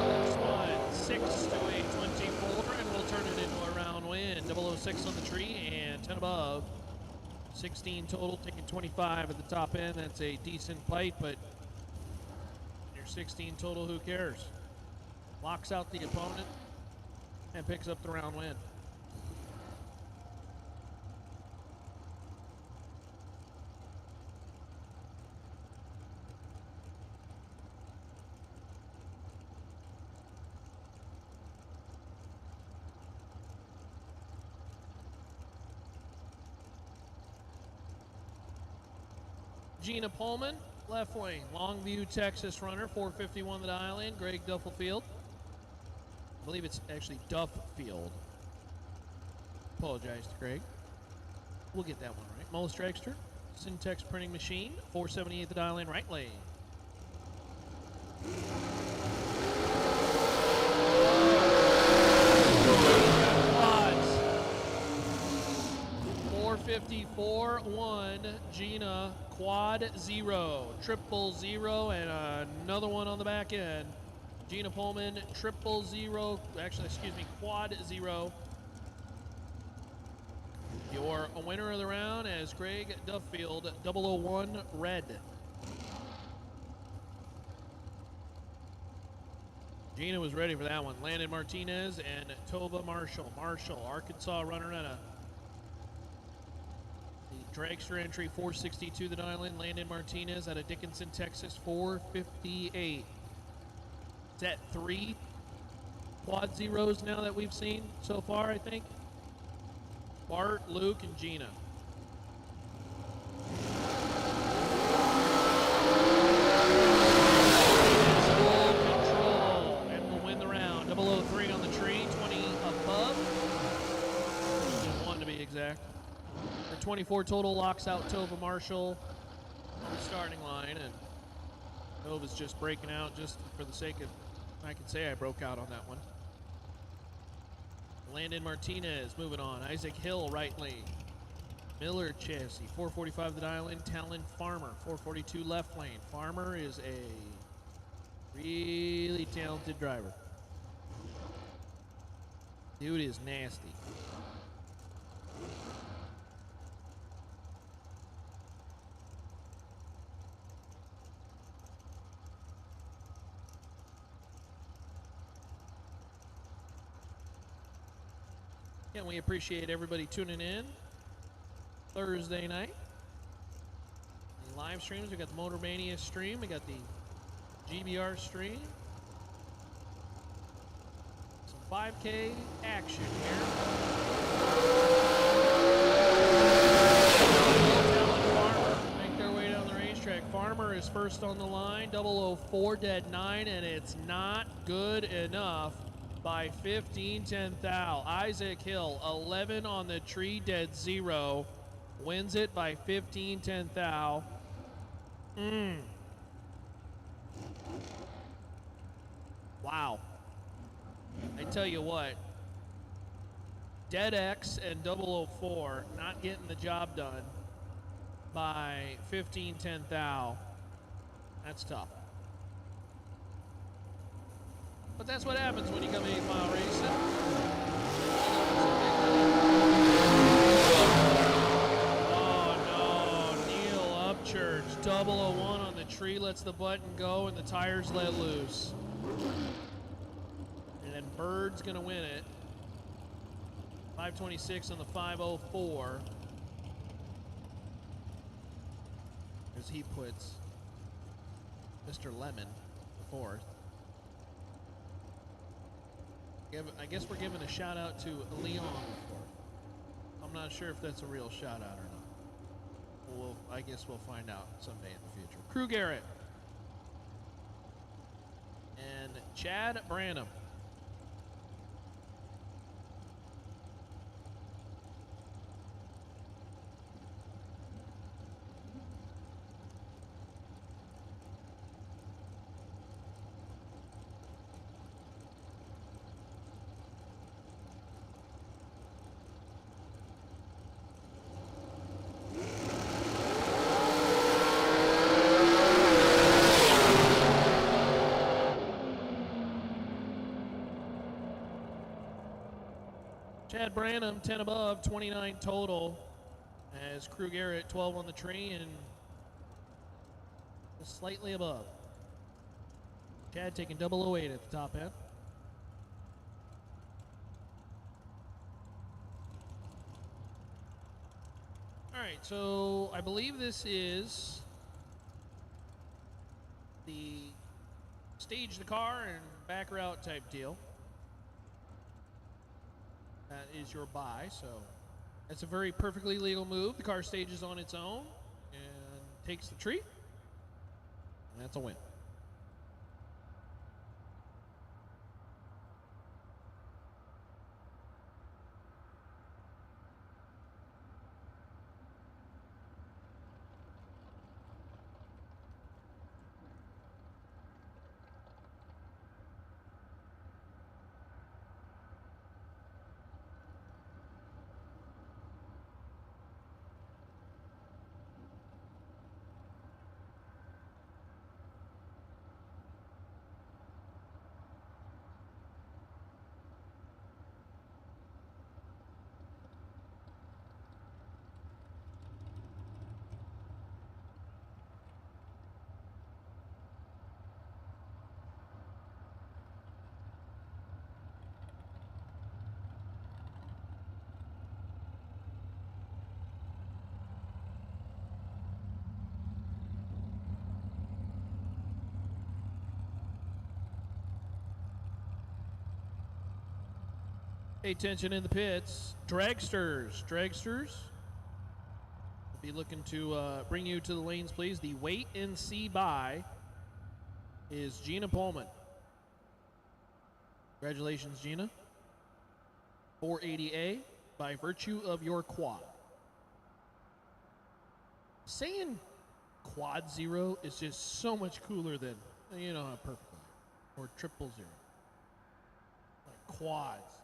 S3: Next one, 6 to a 24, and we'll turn it into a round win. 006 on the tree and 10 above. 16 total, taking 25 at the top end. That's a decent fight, but your 16 total, who cares? Locks out the opponent and picks up the round win. Gina Pullman, left lane. Longview, Texas runner, 451 the dial in. Greg Duffield. I believe it's actually Duffield. Apologize to Greg. We'll get that one right. Mo Strakester, Syntex printing machine, 478 the dial in, right lane. Quads. 454-1, Gina, quad 0, triple 0, and another one on the back end. Gina Pullman, triple 0, actually, excuse me, quad 0. Your winner of the round is Greg Duffield, 001 red. Gina was ready for that one. Landon Martinez and Tova Marshall. Marshall, Arkansas runner at the dragster entry, 462 the dial in. Landon Martinez out of Dickinson, Texas, 458. Is that 3 quad zeros now that we've seen so far, I think? Bart, Luke, and Gina. Full control, and will win the round. 003 on the tree, 20 above. 1 to be exact. For 24 total, locks out Tova Marshall on the starting line, and Tova's just breaking out just for the sake of, I can say I broke out on that one. Landon Martinez moving on. Isaac Hill, right lane. Miller chassis, 445 the dial in. Talon Farmer, 442 left lane. Farmer is a really talented driver. Dude is nasty. And we appreciate everybody tuning in Thursday night. The live streams, we got the Motor Mania stream, we got the GBR stream. Some 5K action here. Farmer make their way down the racetrack. Farmer is first on the line, 004 dead 9, and it's not good enough. By 15, 10 thou. Isaac Hill, 11 on the tree, dead 0. wins it by 15, 10 thou. Wow. I tell you what, Dead X and 004 not getting the job done by 15, 10 thou. That's tough. But that's what happens when you come 8 mile racing. Oh no, Neil Upchurch, 001 on the tree, lets the button go and the tires let loose. And then Bird's gonna win it. 526 on the 504. As he puts Mr. Lemon fourth. I guess we're giving a shout out to Leon fourth. I'm not sure if that's a real shout out or not. I guess we'll find out someday in the future. Crew Garrett and Chad Branham. Chad Branham, 10 above, 29 total. As Crew Garrett, 12 on the tree and just slightly above. Chad taking 008 at the top end. All right, so I believe this is the stage the car and back route type deal. That is your buy, so that's a very perfectly legal move. The car stages on its own and takes the tree, and that's a win. Pay attention in the pits. Dragsters. We'll be looking to bring you to the lanes, please. The wait and see by is Gina Pullman. Congratulations, Gina. 480A by virtue of your quad. Saying quad zero is just so much cooler than, you know, a perfect or 000. Like quads.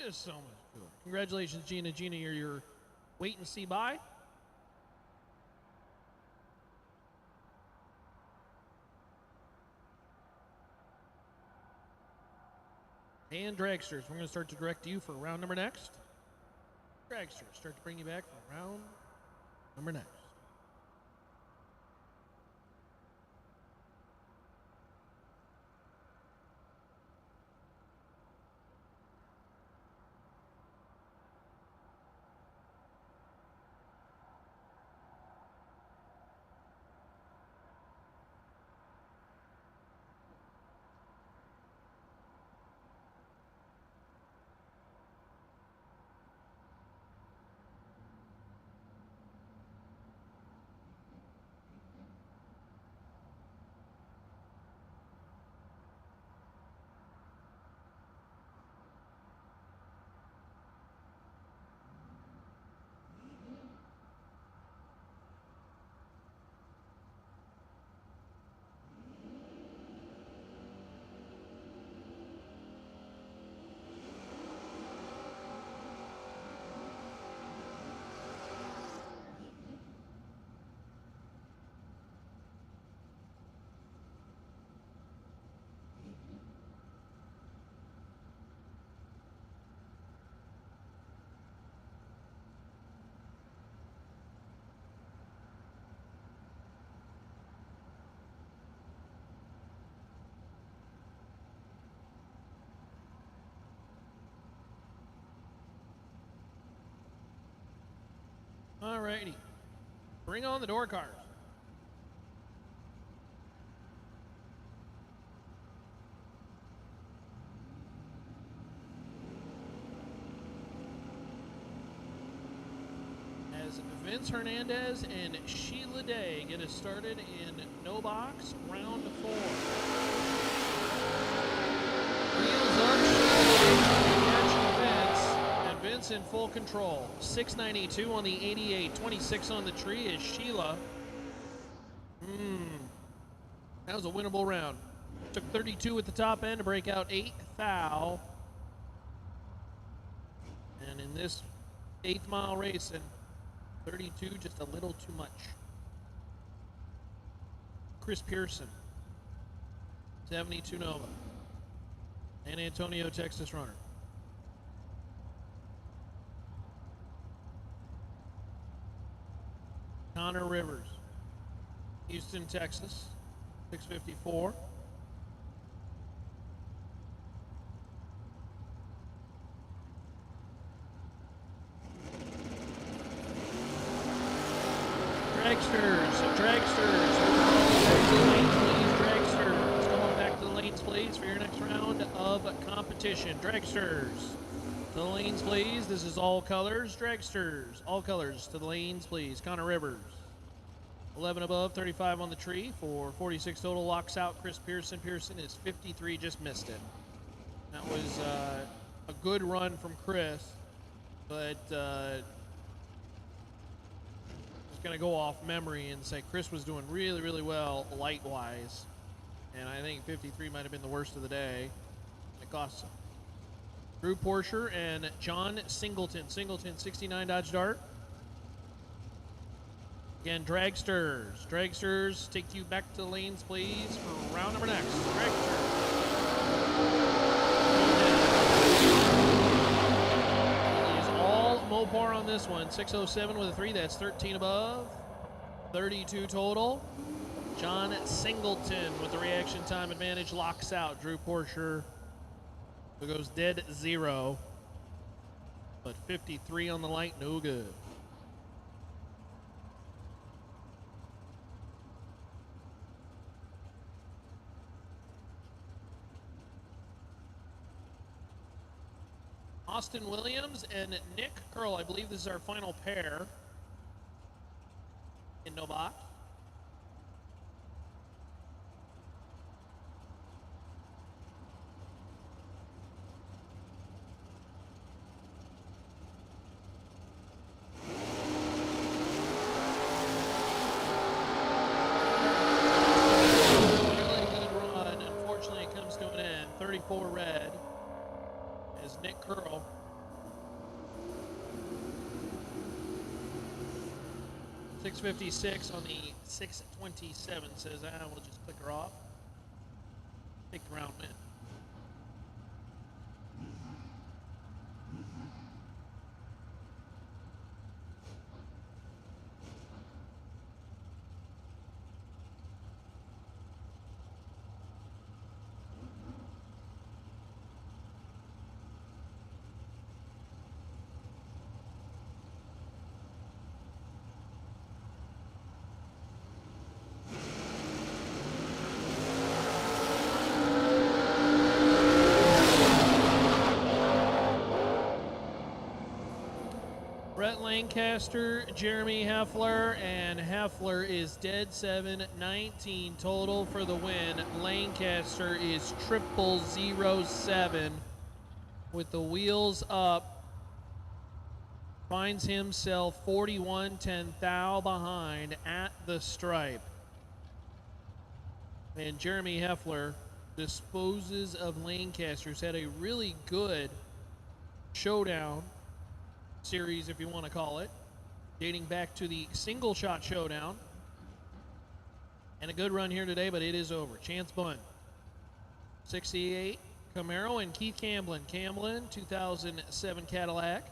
S3: Just so much cooler. Congratulations, Gina. Gina, you're your wait and see by. And dragsters, we're going to start to direct you for round number next. Dragsters, start to bring you back for round number next. Alrighty. Bring on the door cars. As Vince Hernandez and Sheila Day get us started in no box, round 4. Wheels up, catching Vince, and Vince in full control. 692 on the 88, 26 on the tree is Sheila. That was a winnable round. Took 32 at the top end to break out 8 thou. And in this 8th mile racing, 32 just a little too much. Chris Pearson, 72 Nova. San Antonio, Texas runner. Connor Rivers, Houston, Texas, 654. Dragsters. Going back to the lanes, please, for your next round of competition. Dragsters, to the lanes, please. This is all colors. Dragsters, all colors, to the lanes, please. Connor Rivers, 11 above, 35 on the tree for 46 total. Locks out Chris Pearson. Pearson is 53, just missed it. That was a good run from Chris, but going to go off memory and say Chris was doing really, really well light-wise, and I think 53 might have been the worst of the day. It cost him. Drew Porsche and John Singleton. 69 Dodge Dart. Again, Dragsters, take you back to the lanes, please, for round number next. Dragsters. Mopar on this one, 607 with a 3, that's 13 above, 32 total. John Singleton with the reaction time advantage locks out Drew Porsche, who goes dead 0, but 53 on the light, no good. Austin Williams and Nick Curl. I believe this is our final pair in no box. Really good run. Unfortunately, it comes to an end. 34 red. Is Nick Curl. .656 on the 627 says, we'll just click her off. Take the round win. Brett Lancaster, Jeremy Heffler, and Heffler is dead 7-19 total for the win. Lancaster is 0007 with the wheels up. Finds himself 41-10 thou behind at the stripe. And Jeremy Heffler disposes of Lancaster, who's had a really good showdown series, if you want to call it, dating back to the single shot showdown. And a good run here today, but it is over. Chance Bunn, 68 Camaro, and Keith Camblin. 2007 Cadillac.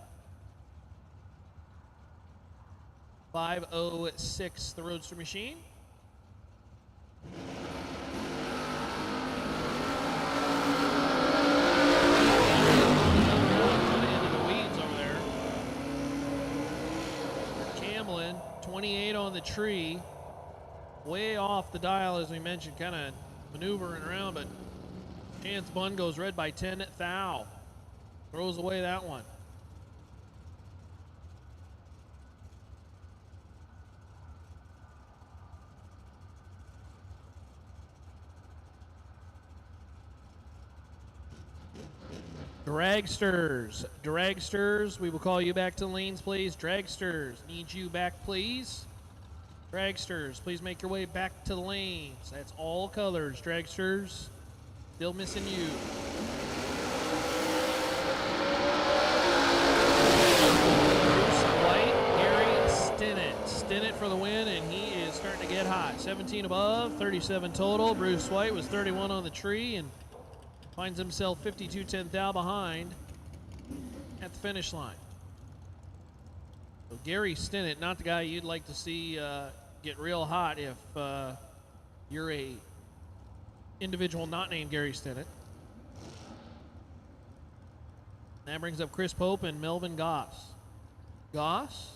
S3: 506 the Roadster Machine. 28 on the tree. Way off the dial, as we mentioned, kind of maneuvering around, but Chance Bun goes red by 10. Thou throws away that one. Dragsters, we will call you back to lanes, please. Dragsters, need you back, please. Dragsters, please make your way back to the lanes. That's all colors. Dragsters, still missing you. Bruce White, Gary Stinnett for the win, and he is starting to get hot. 17 above, 37 total. Bruce White was 31 on the tree and finds himself 52-10 thou behind at the finish line. So Gary Stinnett, not the guy you'd like to see get real hot if you're a individual not named Gary Stinnett. That brings up Chris Pope and Melvin Goss. Goss,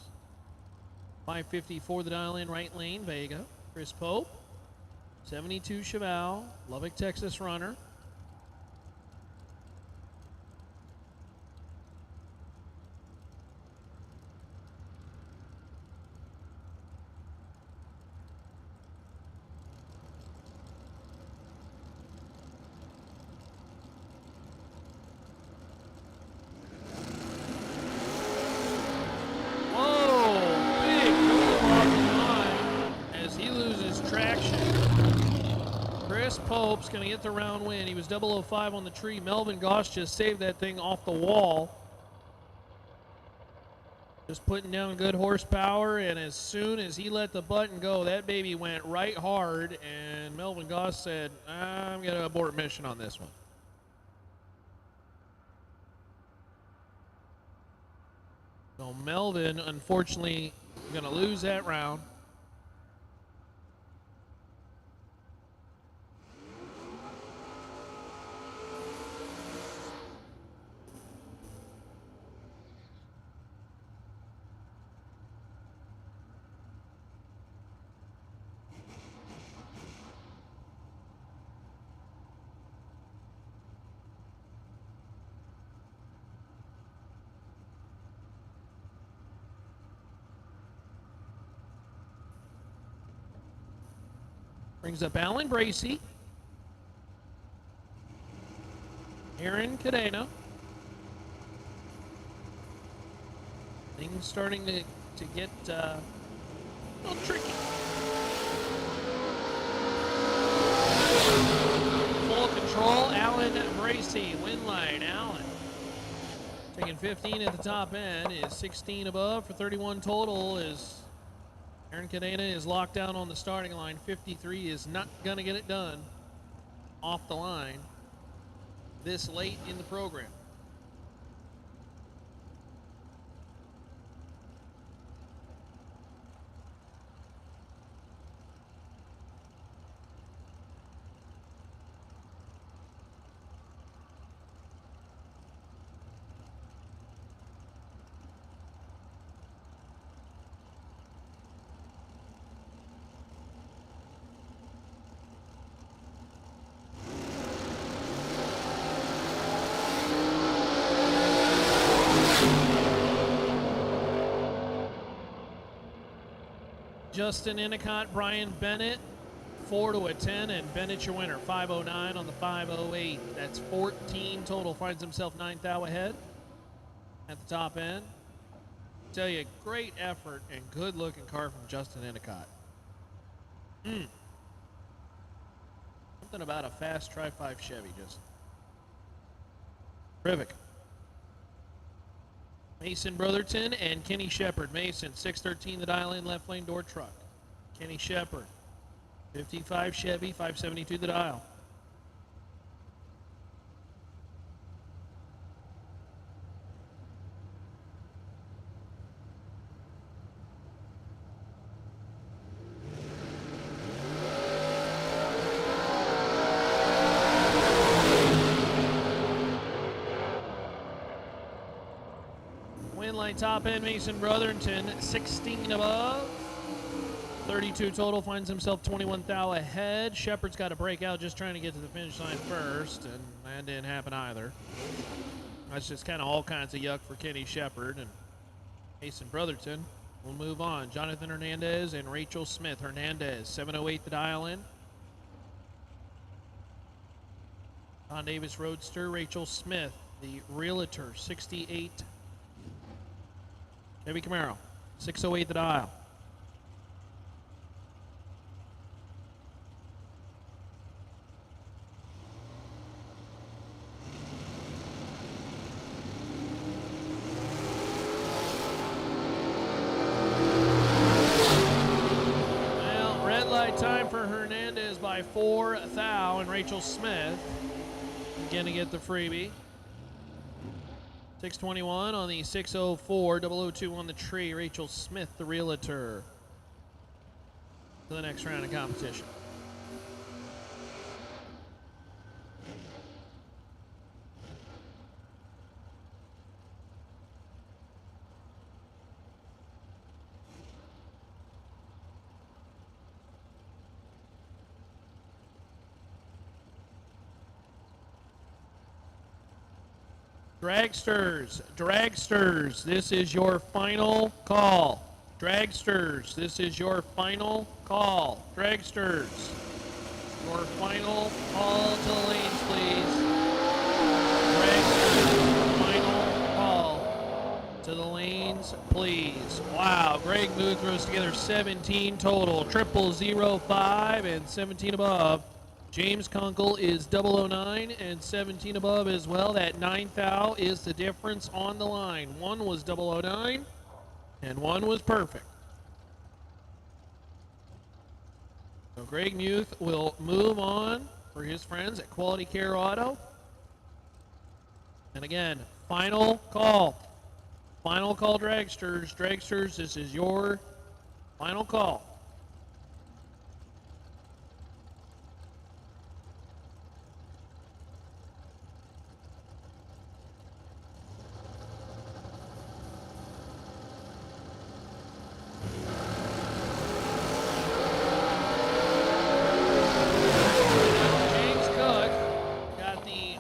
S3: 550 for the dial in right lane, Vega. Chris Pope, 72 Cheval, Lubbock, Texas runner. Pope's going to get the round win. He was 005 on the tree. Melvin Goss just saved that thing off the wall. Just putting down good horsepower, and as soon as he let the button go, that baby went right hard, and Melvin Goss said, I'm going to abort mission on this one. So Melvin, unfortunately, going to lose that round. Brings up Alan Bracey, Aaron Cadena. Things starting to get a little tricky. Full control, Alan Bracey, win line. Alan taking 15 at the top end, is 16 above for 31 total. Is Aaron Cadena is locked down on the starting line. 53 is not going to get it done off the line this late in the program. Justin Endicott, Brian Bennett, 4 to a 10, and Bennett your winner, 509 on the 508. That's 14 total. Finds himself 9th thou ahead at the top end. Tell you, great effort and good looking car from Justin Endicott. Something about a fast Tri-5 Chevy, just terrific. Mason Brotherton and Kenny Shepard. Mason, 613 the dial in, left lane door truck. Kenny Shepard, 55 Chevy, 572 the dial. Top end, Mason Brotherton, 16 above. 32 total, finds himself 21 thou ahead. Shepard's got to break out just trying to get to the finish line first, and that didn't happen either. That's just kind of all kinds of yuck for Kenny Shepard, and Mason Brotherton will move on. Jonathan Hernandez and Rachel Smith. Hernandez, 7:08 the dial in. Don Davis Roadster, Rachel Smith, the Realtor, 68. Chevy Camaro, 6:08 the dial. Well, red light time for Hernandez by 4 thou, and Rachel Smith going to get the freebie. 6:21 on the 6:04, 002 on the tree. Rachel Smith, the Realtor, to the next round of competition. Dragsters, this is your final call. Dragsters, this is your final call. Dragsters, your final call to the lanes, please. Dragsters, final call to the lanes, please. Wow, Greg Mood throws together 17 total, 0005 and 17 above. James Kunkel is 009 and 17 above as well. That 9 thou is the difference on the line. One was 009 and one was perfect. So Greg Muth will move on for his friends at Quality Care Auto. And again, final call. Final call, Dragsters. Dragsters, this is your final call.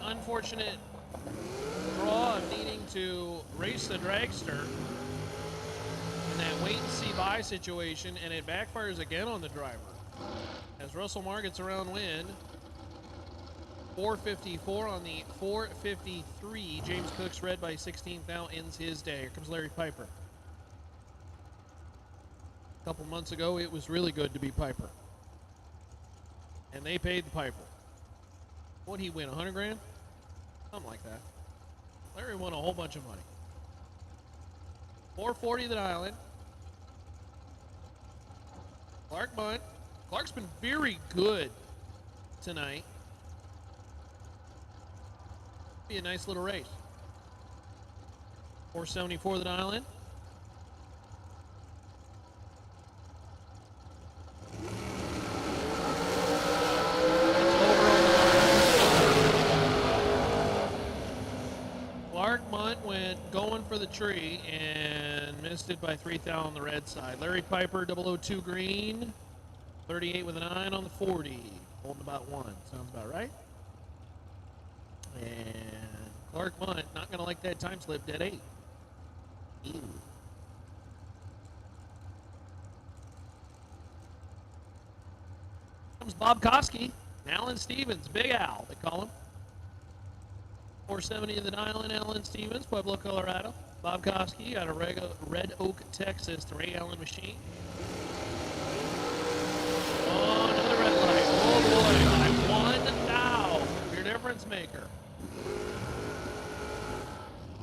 S3: Unfortunate draw of needing to race the dragster in that wait-and-see buy situation, and it backfires again on the driver. As Russell Marr gets around wind, 454 on the 453. James Cook's red by 16 thou ends his day. Here comes Larry Piper. A couple months ago, it was really good to be Piper. And they paid the Piper. What'd he win, 100 grand? Something like that. Larry won a whole bunch of money. 440 the island. Clark Bunt. Clark's been very good tonight. Be a nice little race. 474 the island. Went going for the tree and missed it by 3 thou on the red side. Larry Piper, 002 green, 38 with an 9 on the 40, holding about 1. Sounds about right. And Clark Bunt, not going to like that time slip, dead 8. Ew. Comes Bob Koski, Alan Stevens, Big Al, they call him. 470 in the dial in, Alan Stevens, Pueblo, Colorado. Bob Koski out of Red Oak, Texas, the Ray Allen machine. Oh, another red light. Oh, boy. By 1 thou. Your difference maker.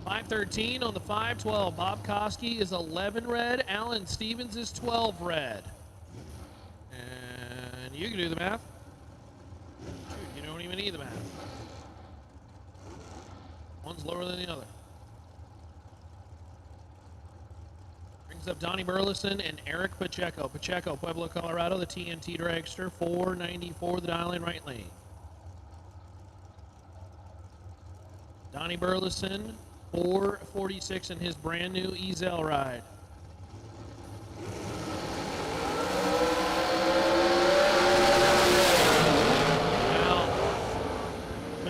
S3: 513 on the 512. Bob Koski is 11 red. Alan Stevens is 12 red. And you can do the math. Shoot, you don't even need the math. One's lower than the other. Brings up Donnie Burleson and Eric Pacheco. Pacheco, Pueblo, Colorado, the TNT dragster, 494, the dial in right lane. Donnie Burleson, 446 in his brand new Ezel ride.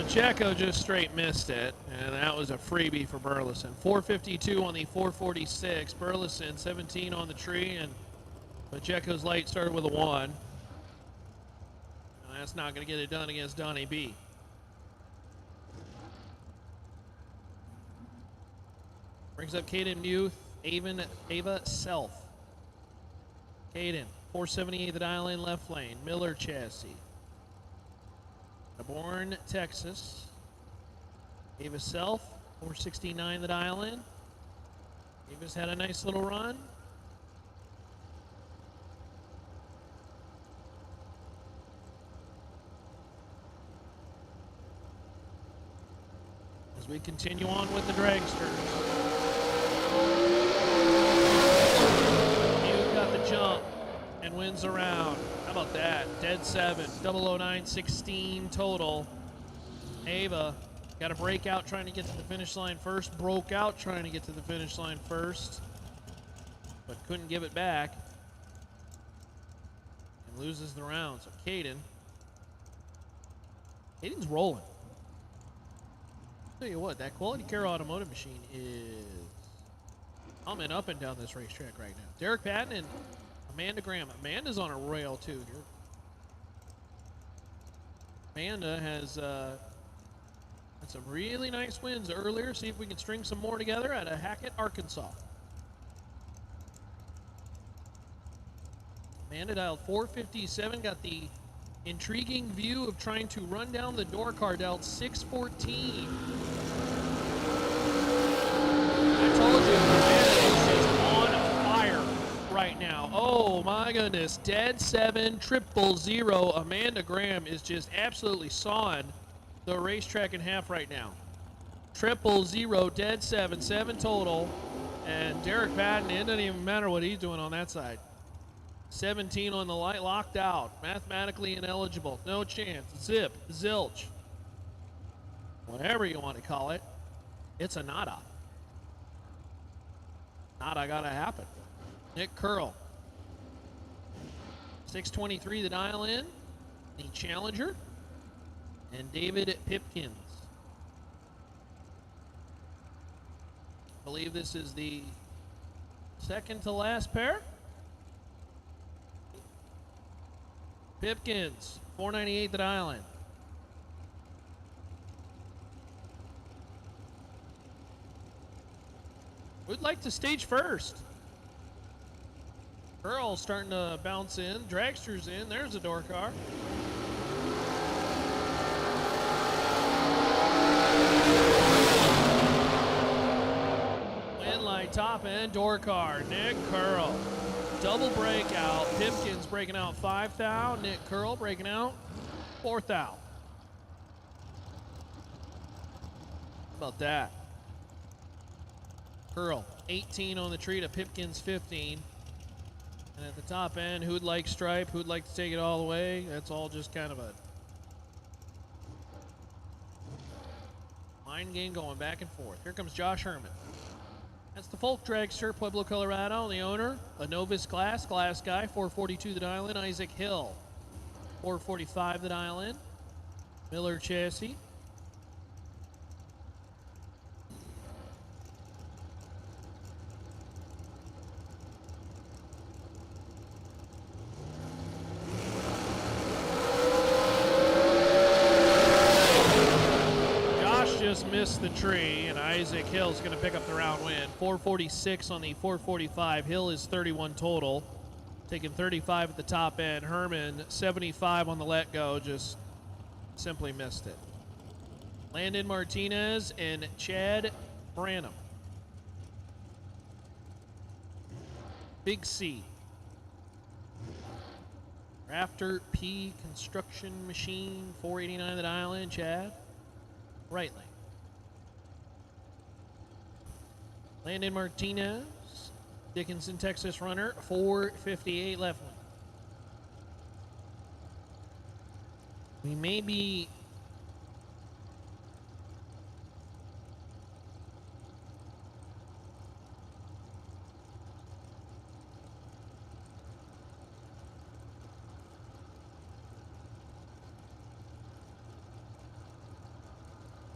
S3: Pacheco just straight missed it, and that was a freebie for Burleson. 452 on the 446. Burleson 17 on the tree, and Pacheco's light started with a 1. And that's not going to get it done against Donnie B. Brings up Caden Muth, Ava Self. Caden, 478 the dial in left lane. Miller chassis. Bourne, Texas. Ava Self, 469 the dial in. Ava's had a nice little run. As we continue on with the dragsters. Mew got the jump and wins the round. How about that? Dead 7, 009.16 total. Ava got a breakout trying to get to the finish line first. Broke out trying to get to the finish line first. But couldn't give it back. And loses the round. So Caden's rolling. Tell you what, that Quality Care Automotive machine is humming up and down this racetrack right now. Derek Patton and Amanda Graham. Amanda's on a rail too here. Amanda has had some really nice wins earlier. See if we can string some more together at Hackett, Arkansas. Amanda dialed 457, got the intriguing view of trying to run down the door car, dialed 614. I told you, Amanda is just on fire right now. Oh my goodness, dead 7, 000. Amanda Graham is just absolutely sawing the racetrack in half right now. 000, dead 7, 7 total. And Derek Patton, it doesn't even matter what he's doing on that side. 17 on the light, locked out, mathematically ineligible, no chance, zip, zilch, whatever you want to call it. It's a nada. Nada gotta happen. Nick Curl, 623 the dial in, the challenger, and David Pipkins. I believe this is the second to last pair. Pipkins, 498 the dial in. We'd like to stage first. Earl starting to bounce in. Dragster's in. There's a door car. Winlight top end, door car. Nick Curl. Double breakout. Pipkins breaking out 5th thou. Nick Curl breaking out 4th thou. How about that? Curl, 18 on the tree to Pipkins 15. And at the top end, who'd like stripe? Who'd like to take it all the way? That's all just kind of a mind game going back and forth. Here comes Josh Herman. That's the Folk Dragster, Pueblo, Colorado. The owner, a Novus Glass guy, 442 the dial in. Isaac Hill, 445 the dial in. Miller chassis. Missed the tree, and Isaac Hill's going to pick up the round win. 446 on the 445. Hill is 31 total, taking 35 at the top end. Herman, 75 on the let go, just simply missed it. Landon Martinez and Chad Branham. Big C. Rafter P Construction Machine, 489 the dial in. Chad. Right lane. Landon Martinez, Dickinson, Texas runner, 458 left lane. We may be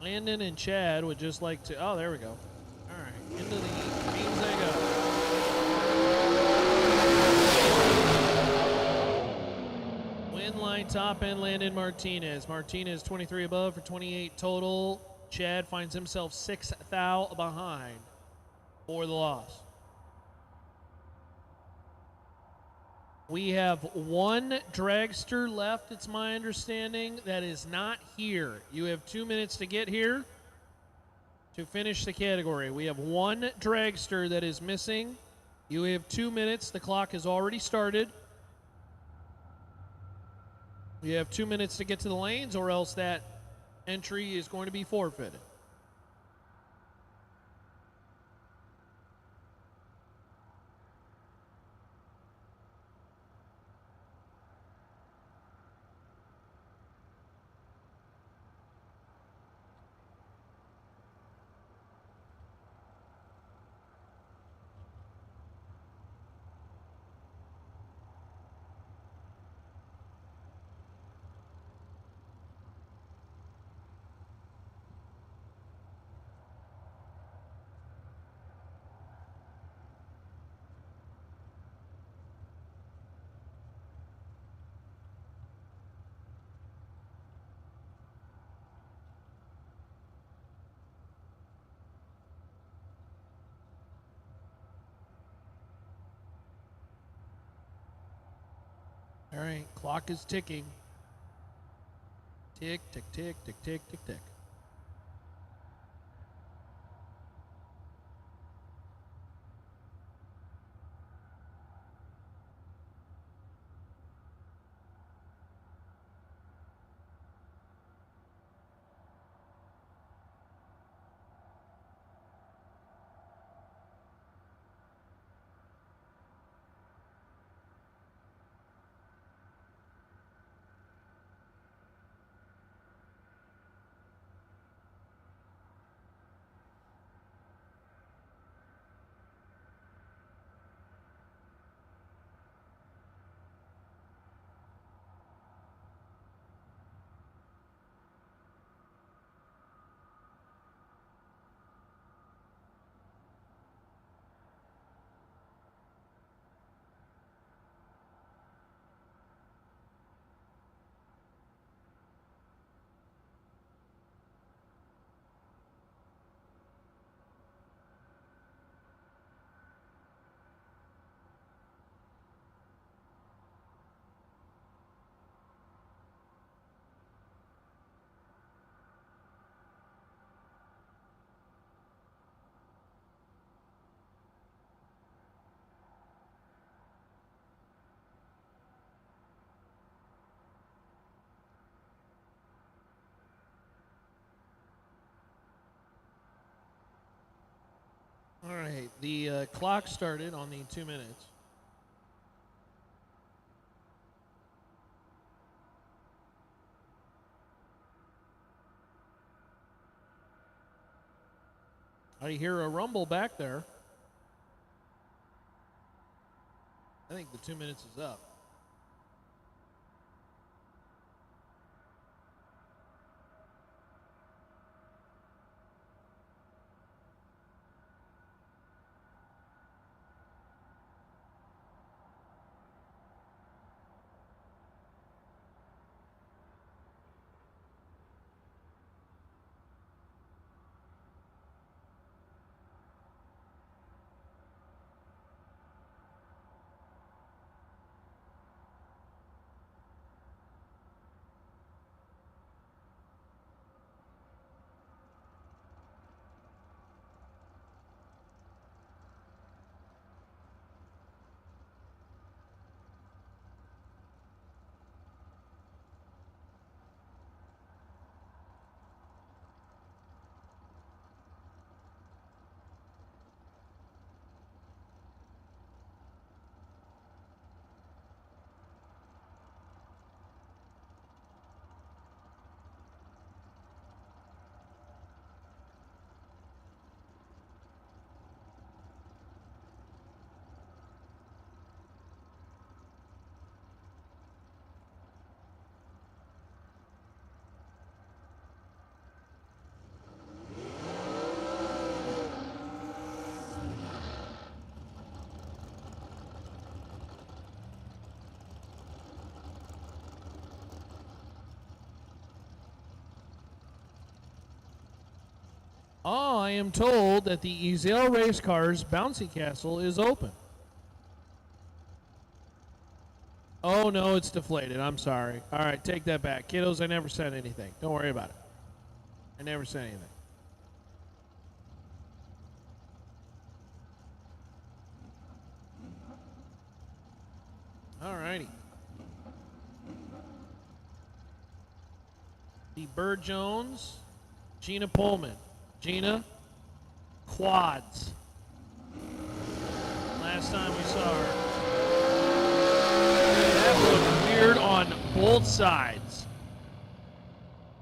S3: Landon and Chad would just like to. Oh, there we go. All right, into the greens they go. Win line top end, Landon Martinez. Martinez 23 above for 28 total. Chad finds himself 6 thou behind for the loss. We have one dragster left, it's my understanding, that is not here. You have 2 minutes to get here to finish the category. We have one dragster that is missing. You have 2 minutes. The clock has already started. You have 2 minutes to get to the lanes, or else that entry is going to be forfeited. All right, clock is ticking. Tick, tick, tick, tick, tick, tick, tick. All right, the clock started on the 2 minutes. I hear a rumble back there. I think the 2 minutes is up. Oh, I am told that the Ezel Race Cars Bouncy Castle is open. Oh, no, it's deflated. I'm sorry. All right, take that back. Kiddos, I never said anything. Don't worry about it. I never said anything. All righty. The Bird Jones, Gina Pullman. Gina, quads. Last time we saw her. That looked weird on both sides.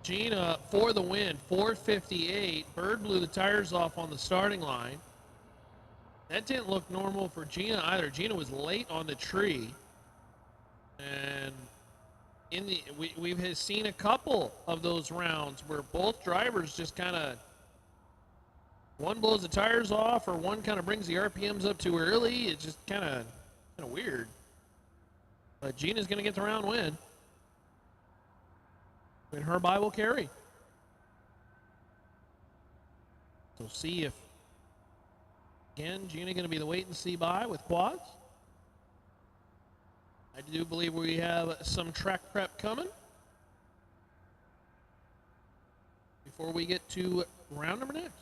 S3: Gina for the win, 458. Bird blew the tires off on the starting line. That didn't look normal for Gina either. Gina was late on the tree. And we've seen a couple of those rounds where both drivers just kind of, one blows the tires off or one kind of brings the RPMs up too early. It's just kind of weird. But Gina's going to get the round win. And her bye will carry. So see if, again, Gina going to be the wait and see bye with quads. I do believe we have some track prep coming before we get to round number next.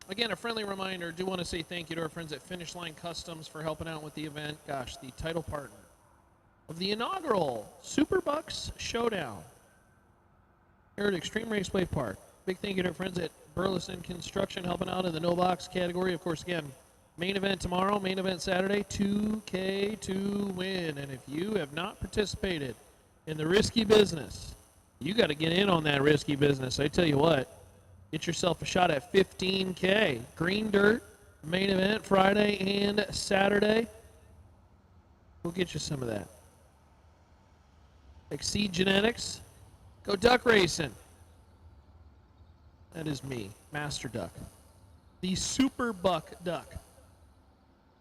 S3: Again, a friendly reminder, do want to say thank you to our friends at Finish Line Customs for helping out with the event. Gosh, the title partner of the inaugural SuperBucks Showdown here at Extreme Raceway Park. Big thank you to our friends at Burleson Construction helping out in the no box category. Of course, again, main event tomorrow, main event Saturday, 2K to win. And if you have not participated in the risky business, you got to get in on that risky business. I tell you what, get yourself a shot at 15K. Green Dirt, main event Friday and Saturday. We'll get you some of that. Exceed Genetics, go duck racing. That is me, Master Duck. The SuperBuck Duck.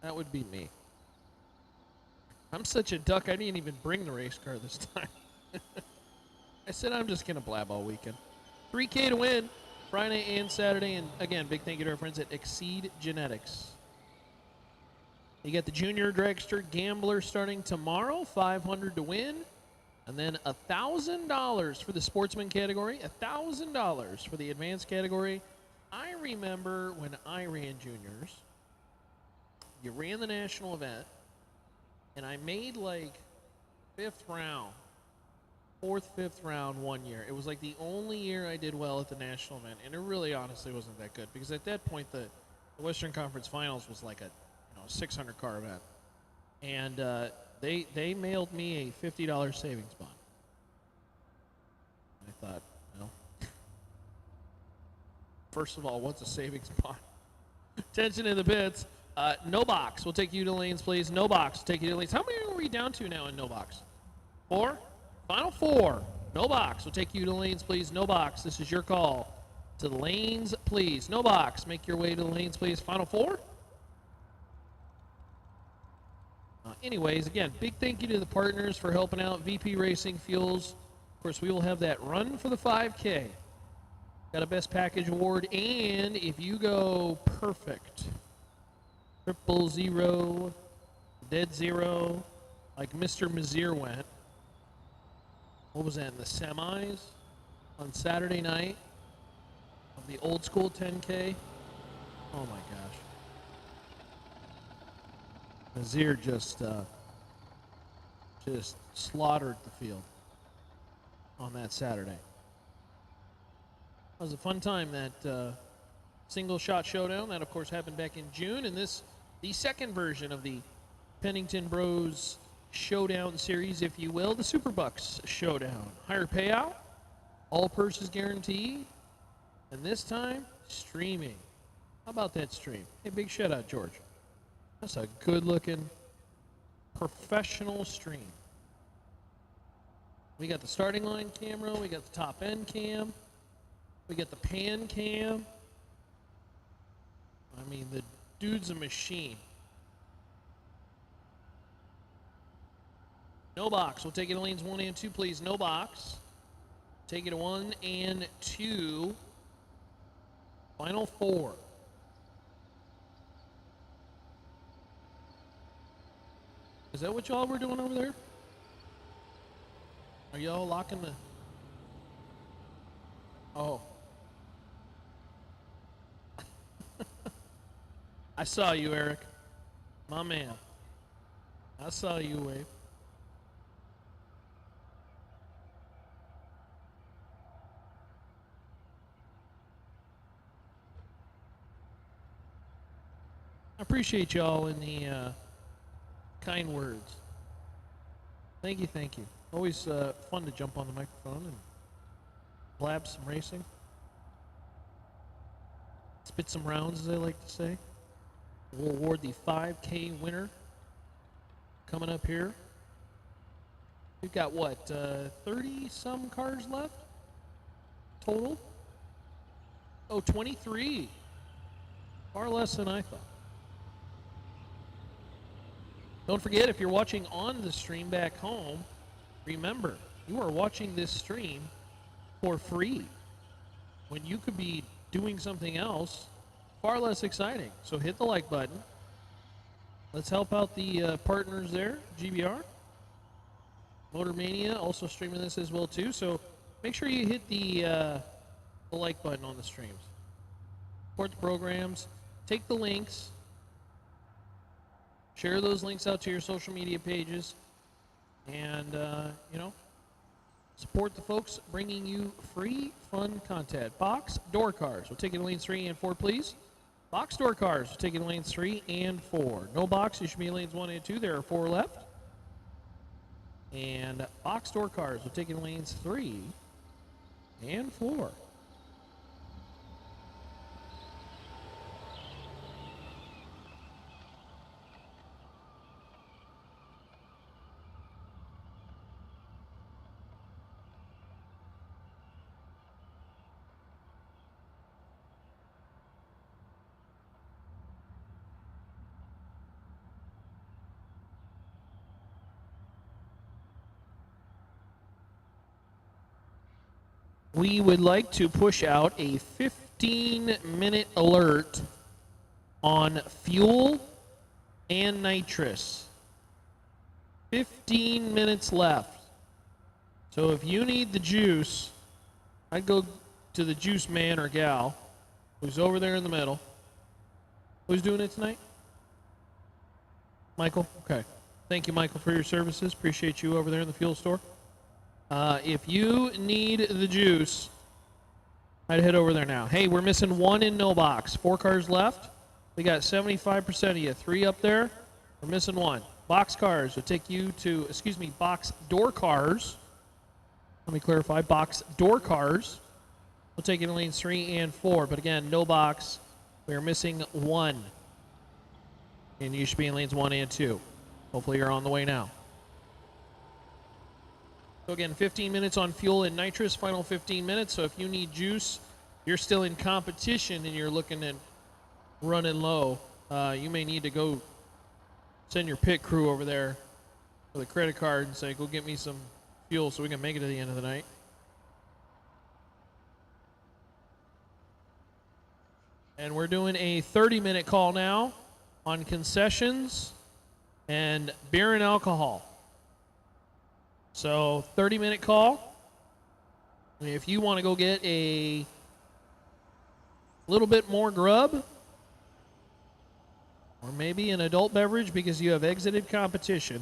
S3: That would be me. I'm such a duck, I didn't even bring the race car this time. I said I'm just going to blab all weekend. 3K to win, Friday and Saturday. And again, big thank you to our friends at Exceed Genetics. You got the Junior Dragster Gambler starting tomorrow, $500 to win. And then $1,000 for the Sportsman category, $1,000 for the Advanced category. I remember when I ran juniors, you ran the national event, and I made like fourth, fifth round one year. It was like the only year I did well at the national event, and it really honestly wasn't that good because at that point the Western Conference Finals was like a 600 car event, and they mailed me a $50 savings bond. I thought, well, first of all, what's a savings bond? Attention in the pits. No box. We'll take you to lanes, please. No box. We'll take you to lanes. How many are we down to now in no box? 4? Final 4. No box. We'll take you to lanes, please. No box. This is your call. To the lanes, please. No box. Make your way to the lanes, please. Final 4. Anyways, again, big thank you to the partners for helping out. VP Racing Fuels. Of course, we will have that run for the 5K. Got a Best Package Award. And if you go perfect, 000, dead zero, like Mr. Mazier went, what was that, in the semis on Saturday night of the old school 10K? Oh my gosh. Mazier just slaughtered the field on that Saturday. It was a fun time, that single shot showdown. That, of course, happened back in June. And this, the second version of the Pennington Bros Showdown series, if you will, the SuperBucks Showdown. Higher payout, all purses guaranteed, and this time, streaming. How about that stream? Hey, big shout out, George. That's a good-looking, professional stream. We got the starting line camera. We got the top end cam. We got the pan cam. I mean, the dude's a machine. No box. We'll take it to lanes 1 and 2, please. No box. Take it 1 and 2. Final 4. Is that what y'all were doing over there? Are y'all locking the... Oh. I saw you, Eric. My man. I saw you wave. I appreciate y'all in the kind words. Thank you, thank you. Always fun to jump on the microphone and blab some racing. Spit some rounds, as they like to say. We'll award the 5K winner coming up here. We've got, what, 30-some cars left total? Oh, 23. Far less than I thought. Don't forget, if you're watching on the stream back home, remember, you are watching this stream for free when you could be doing something else far less exciting. So hit the like button. Let's help out the partners there, GBR. Motor Mania also streaming this as well too. So make sure you hit the like button on the streams. Support the programs. Take the links. Share those links out to your social media pages. And, support the folks bringing you free, fun content. Box door cars. We'll take it in lanes 3 and 4, please. Box door cars. We'll take it in lanes 3 and 4. No box. You should be in lanes 1 and 2. There are 4 left. And box door cars. We'll take it in lanes 3 and 4. We would like to push out a 15-minute alert on fuel and nitrous. 15 minutes left. So if you need the juice, I'd go to the juice man or gal who's over there in the middle. Who's doing it tonight? Michael? Okay. Thank you, Michael, for your services. Appreciate you over there in the fuel store. If you need the juice, I'd head over there now. Hey, we're missing 1 in no box. 4 cars left. We got 75% of you. 3 up there. We're missing 1. Box cars will take you to, box door cars. Let me clarify. Box door cars. We'll take it in lanes 3 and 4. But again, no box. We are missing 1. And you should be in lanes 1 and 2. Hopefully you're on the way now. So again, 15 minutes on fuel and nitrous, final 15 minutes. So if you need juice, you're still in competition and you're looking at running low, you may need to go send your pit crew over there with a credit card and say, go get me some fuel so we can make it to the end of the night. And we're doing a 30-minute call now on concessions and beer and alcohol. So 30-minute call. If you want to go get a little bit more grub or maybe an adult beverage because you have exited competition,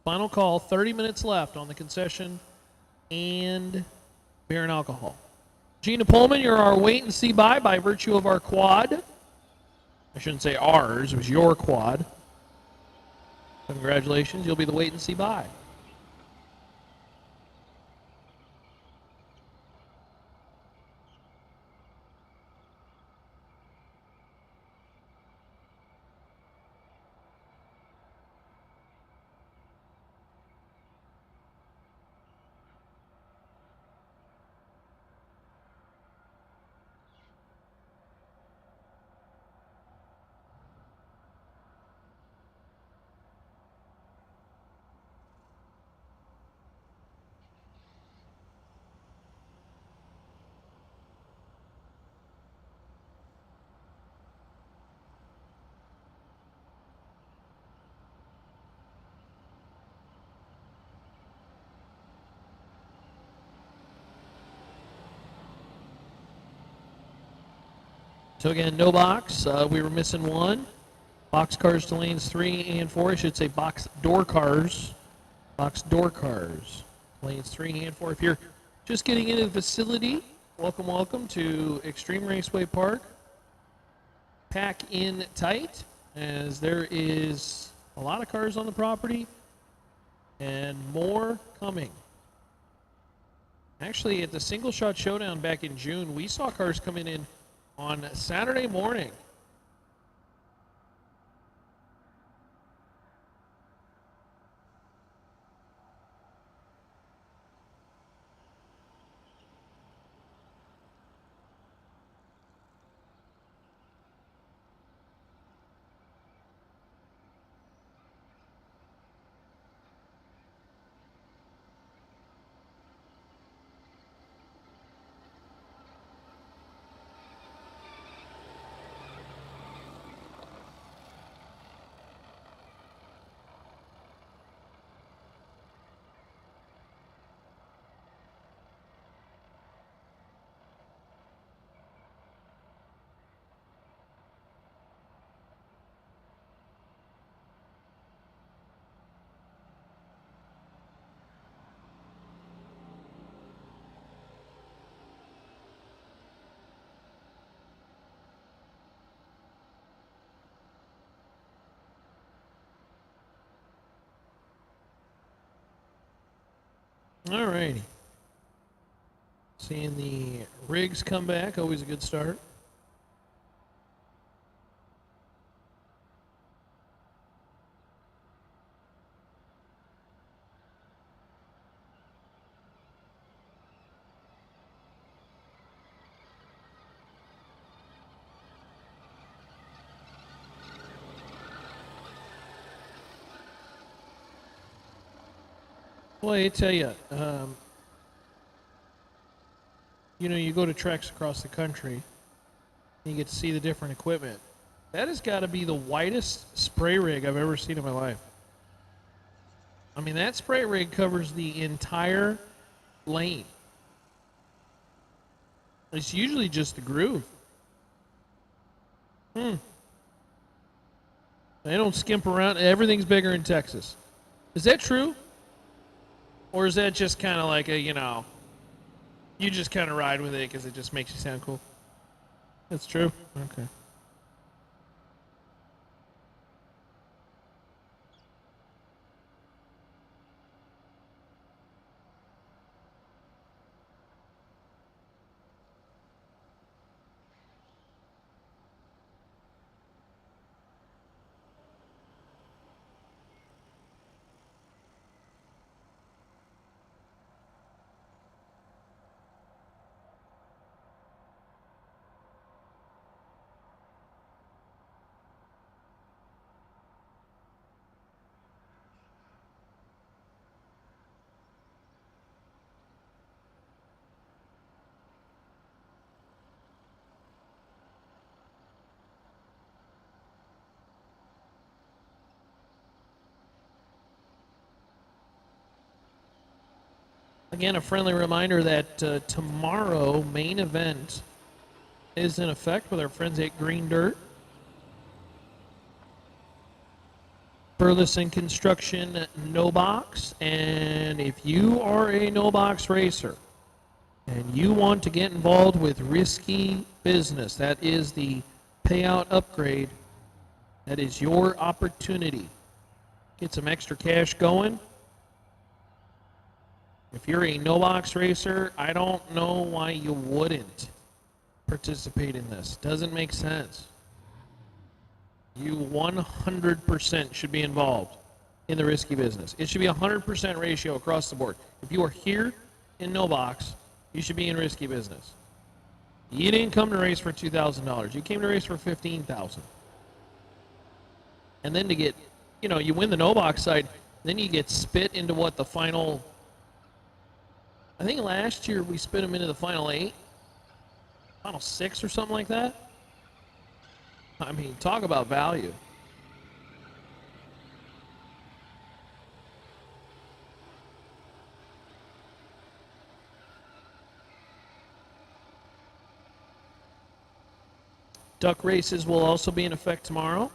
S3: final call, 30 minutes left on the concession and beer and alcohol. Gina Pullman, you're our wait and see by virtue of our quad. I shouldn't say ours, it was your quad. Congratulations, you'll be the wait and see by. So again, no box. We were missing one. Box cars to lanes 3 and 4. I should say box door cars. Box door cars. Lanes 3 and 4. If you're just getting into the facility, welcome, welcome to Extreme Raceway Park. Pack in tight, as there is a lot of cars on the property and more coming. Actually, at the Single Shot Showdown back in June, we saw cars coming in on Saturday morning. All righty. Seeing the rigs come back, always a good start. Well, I tell you, you go to tracks across the country, and you get to see the different equipment. That has got to be the widest spray rig I've ever seen in my life. I mean, that spray rig covers the entire lane. It's usually just the groove. They don't skimp around. Everything's bigger in Texas. Is that true? Or is that just kind of like you just kind of ride with it because it just makes you sound cool? That's true? Okay. Again, a friendly reminder that tomorrow, main event is in effect with our friends at Green Dirt. Burleson Construction, no box. And if you are a no box racer and you want to get involved with risky business, that is the payout upgrade. That is your opportunity. Get some extra cash going. If you're a no-box racer, I don't know why you wouldn't participate in this. Doesn't make sense. You 100% should be involved in the risky business. It should be a 100% ratio across the board. If you are here in no-box, you should be in risky business. You didn't come to race for $2,000. You came to race for $15,000. And then to get, you win the no-box side, then you get spit into what the final... I think last year we spit them into the final 8, final 6 or something like that. I mean, talk about value. Duck races will also be in effect tomorrow.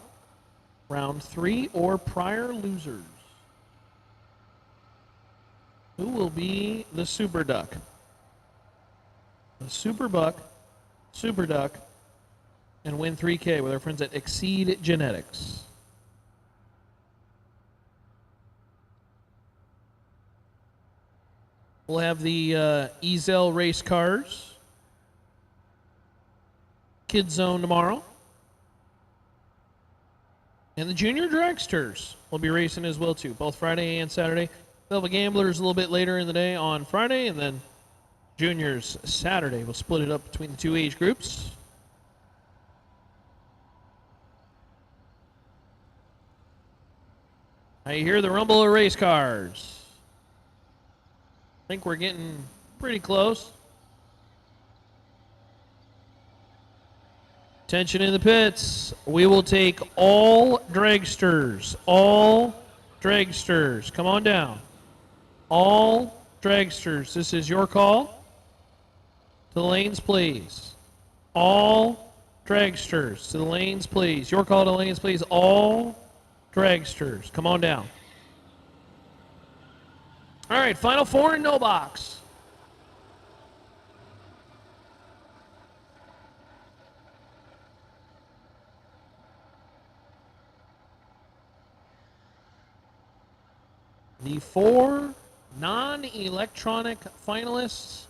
S3: Round 3 or prior losers. Who will be the Super Duck? The SuperBuck, Super Duck, and win 3K with our friends at Exceed Genetics. We'll have the Ezel race cars. Kids Zone tomorrow. And the Junior Dragsters will be racing as well, too, both Friday and Saturday. They'll have Gamblers a little bit later in the day on Friday, and then Juniors Saturday. We'll split it up between the two age groups. I hear the rumble of race cars. I think we're getting pretty close. Attention in the pits. We will take all dragsters. All dragsters. Come on down. All dragsters. This is your call. To the lanes, please. All dragsters. To the lanes, please. Your call to the lanes, please. All dragsters. Come on down. All right, final 4 in no box. The 4 non-electronic finalists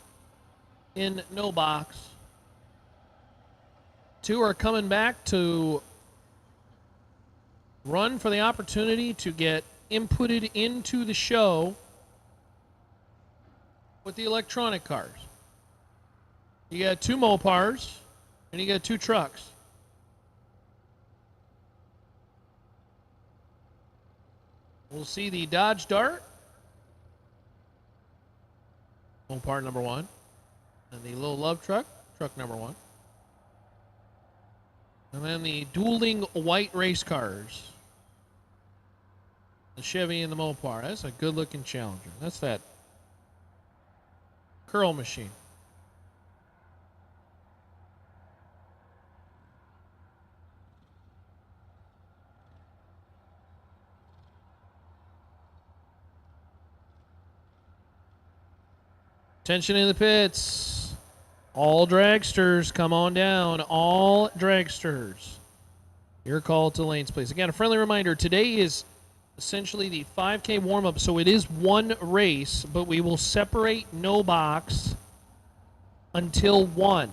S3: in no box. 2 are coming back to run for the opportunity to get inputted into the show with the electronic cars. You got 2 Mopars and you got 2 trucks. We'll see the Dodge Dart, Mopar number 1, and the Little Love Truck, truck number 1. And then the dueling white race cars, the Chevy and the Mopar. That's a good-looking Challenger. That's that curl machine. Attention in the pits. All dragsters, come on down. All dragsters. Your call to lanes, please. Again, a friendly reminder, today is essentially the 5K warm-up, so it is one race, but we will separate no box until 1.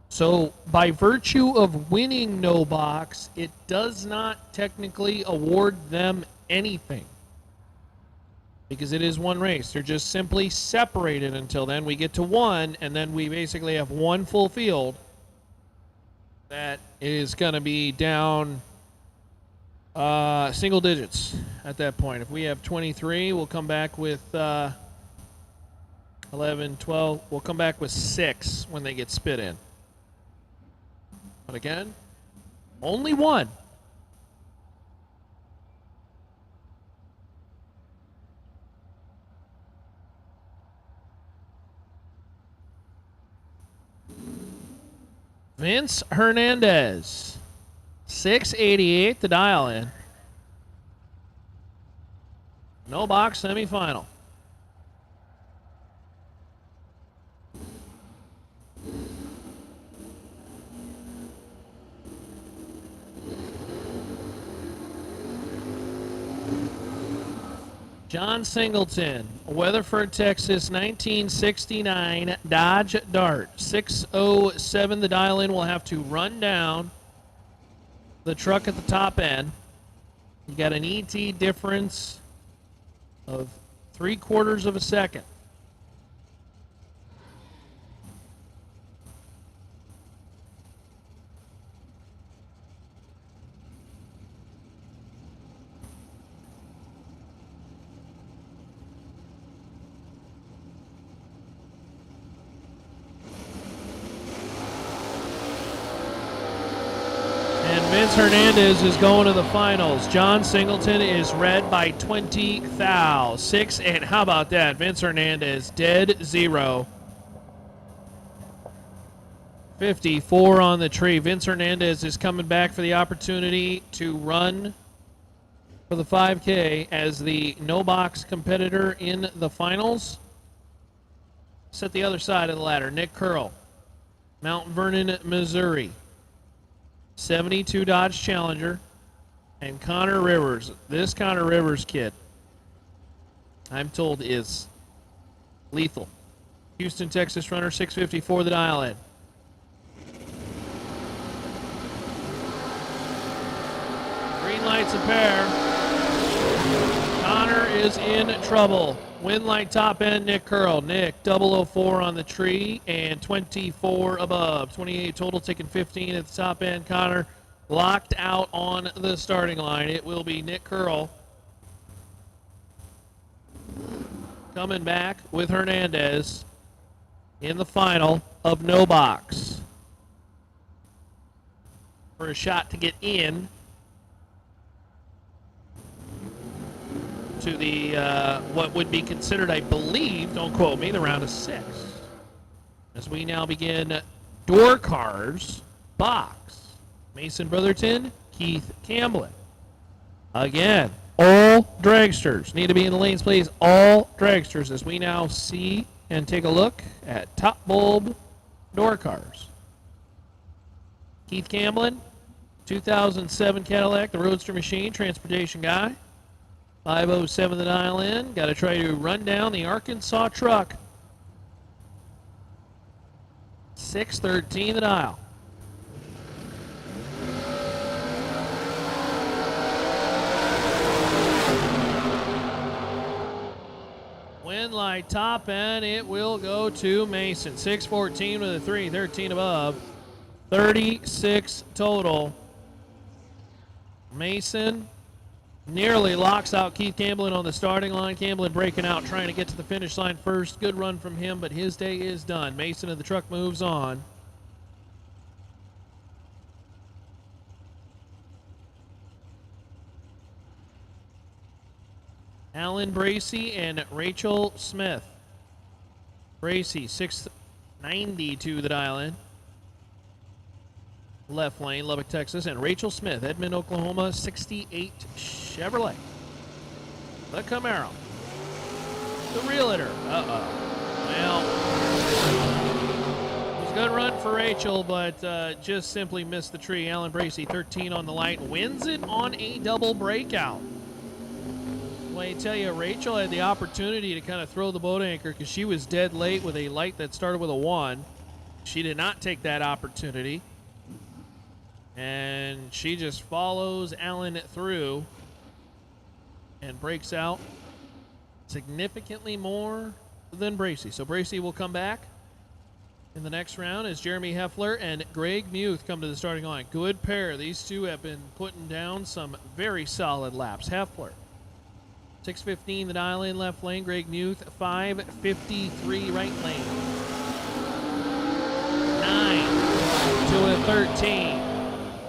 S3: So by virtue of winning no box, it does not technically award them anything, because it is one race. They're just simply separated until then. We get to 1, and then we basically have 1 full field that is going to be down single digits at that point. If we have 23, we'll come back with 11, 12. We'll come back with 6 when they get spit in. But again, only 1. Vince Hernandez, 688 to dial in. No box semifinal. John Singleton, Weatherford, Texas, 1969 Dodge Dart. 607 the dial-in. Will have to run down the truck at the top end. You got an ET difference of 3/4 of a second. Vince Hernandez is going to the finals. John Singleton is red by 20 thou. 6, and how about that? Vince Hernandez, dead 0. 54 on the tree. Vince Hernandez is coming back for the opportunity to run for the 5K as the no-box competitor in the finals. Set the other side of the ladder. Nick Curl, Mount Vernon, Missouri. 72 Dodge Challenger. And Connor Rivers. This Connor Rivers kid, I'm told, is lethal. Houston, Texas runner, 654 the dial in. Green lights a pair. Connor is in trouble. Wind light top end, Nick Curl. Nick, 004 on the tree and 24 above. 28 total, taking 15 at the top end. Connor locked out on the starting line. It will be Nick Curl coming back with Hernandez in the final of no box for a shot to get in to the what would be considered, I believe, don't quote me, the round of 6. As we now begin door cars box. Mason Brotherton, Keith Camblin. Again, all dragsters need to be in the lanes, please. All dragsters, as we now see and take a look at top bulb door cars. Keith Camblin, 2007 Cadillac, the Roadster machine, transportation guy. 507 the dial in. Got to try to run down the Arkansas truck. 613 the dial. Wind light top end, it will go to Mason. 614 with a 313 above. 36 total. Mason nearly locks out Keith Camblin on the starting line. Camblin breaking out, trying to get to the finish line first. Good run from him, but his day is done. Mason of the truck moves on. Alan Bracey and Rachel Smith. Bracey, 690 to the dial in. Left lane, Lubbock, Texas. And Rachel Smith, Edmond, Oklahoma, 68 Chevrolet. The Camaro. The realtor. Well, it was a good run for Rachel, but just simply missed the tree. Alan Bracey, 13 on the light, wins it on a double breakout. Well, I tell you, Rachel had the opportunity to kind of throw the boat anchor because she was dead late with a light that started with a 1. She did not take that opportunity. And she just follows Allen through and breaks out significantly more than Bracey. So Bracey will come back in the next round as Jeremy Heffler and Greg Muth come to the starting line. Good pair. These two have been putting down some very solid laps. Heffler, 615 the dial in left lane. Greg Muth, 553 right lane. 9 to a 13.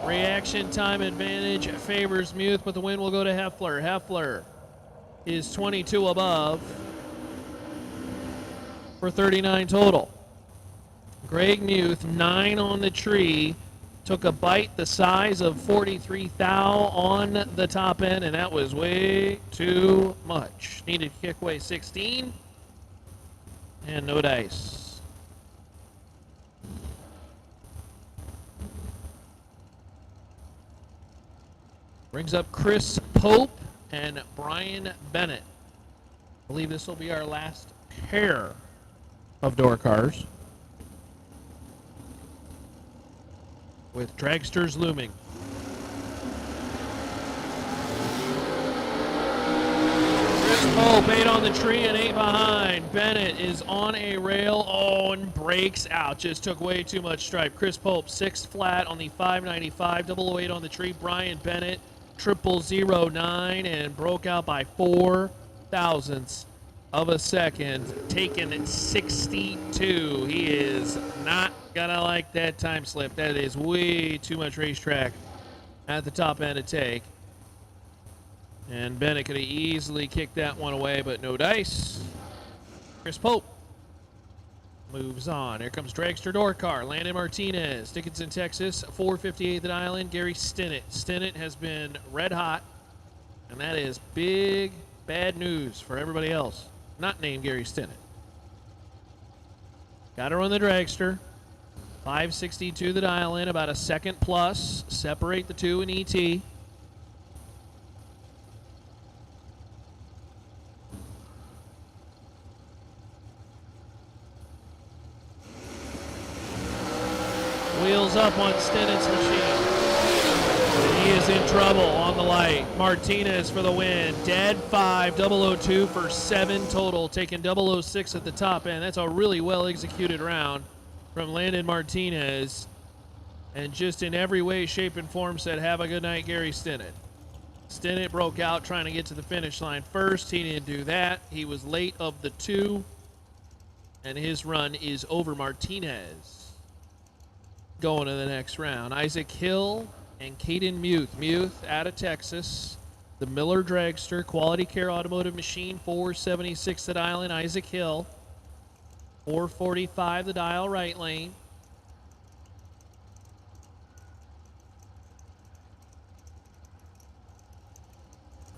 S3: Reaction time advantage favors Muth, but the win will go to Heffler. Heffler is 22 above for 39 total. Greg Muth, 9 on the tree, took a bite the size of 43 thou on the top end, and that was way too much. Needed to kick away 16, and no dice. Brings up Chris Pope and Brian Bennett. I believe this will be our last pair of door cars, with dragsters looming. Chris Pope, 8 on the tree and 8 behind. Bennett is on a rail, and breaks out. Just took way too much stripe. Chris Pope, 6 flat on the 595, 008 on the tree. Brian Bennett, 0009, and broke out by 4 thousandths of a second, taking 62. He is not gonna like that time slip. That is way too much racetrack at the top end to take. And Bennett could have easily kicked that one away, but no dice. Chris Pope Moves on. Here comes Dragster Dorkar. Landon Martinez. Dickinson, Texas. 458th Island. Gary Stinnett. Stinnett has been red hot. And that is big, bad news for everybody else. Not named Gary Stinnett. Got to run the dragster. 562 the dial in. About a second plus. Separate the two in ET. Wheels up on Stinnett's machine. And he is in trouble on the light. Martinez for the win. Dead 5, 002 for 7 total. Taking 006 at the top end. That's a really well executed round from Landon Martinez. And just in every way, shape, and form said, have a good night, Gary Stinnett. Stinnett broke out trying to get to the finish line first. He didn't do that. He was late of the two. And his run is over Martinez. Going to the next round. Isaac Hill and Caden Muth. Muth out of Texas. The Miller Dragster, Quality Care Automotive Machine, 476 the dial in. Isaac Hill, 445 the dial right lane.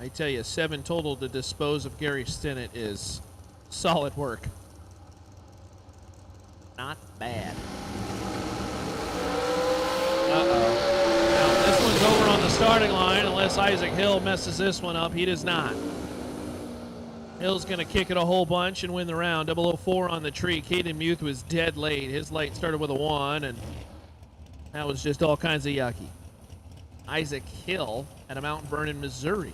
S3: I tell you, 7 total to dispose of Gary Stinnett is solid work. Not bad. Now, this one's over on the starting line unless Isaac Hill messes this one up. He does not. Hill's going to kick it a whole bunch and win the round. 004 on the tree. Caden Muth was dead late. His light started with a 1, and that was just all kinds of yucky. Isaac Hill at a Mount Vernon, Missouri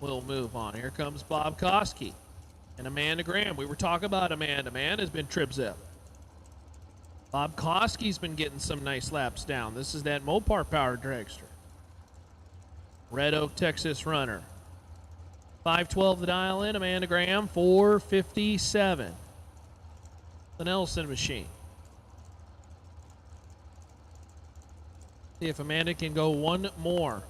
S3: will move on. Here comes Bob Koski and Amanda Graham. We were talking about Amanda. Amanda's been trip zip. Bob Koski's been getting some nice laps down. This is that Mopar powered dragster. Red Oak, Texas runner. 512 the dial in. Amanda Graham, 457. The Nelson machine. See if Amanda can go one more.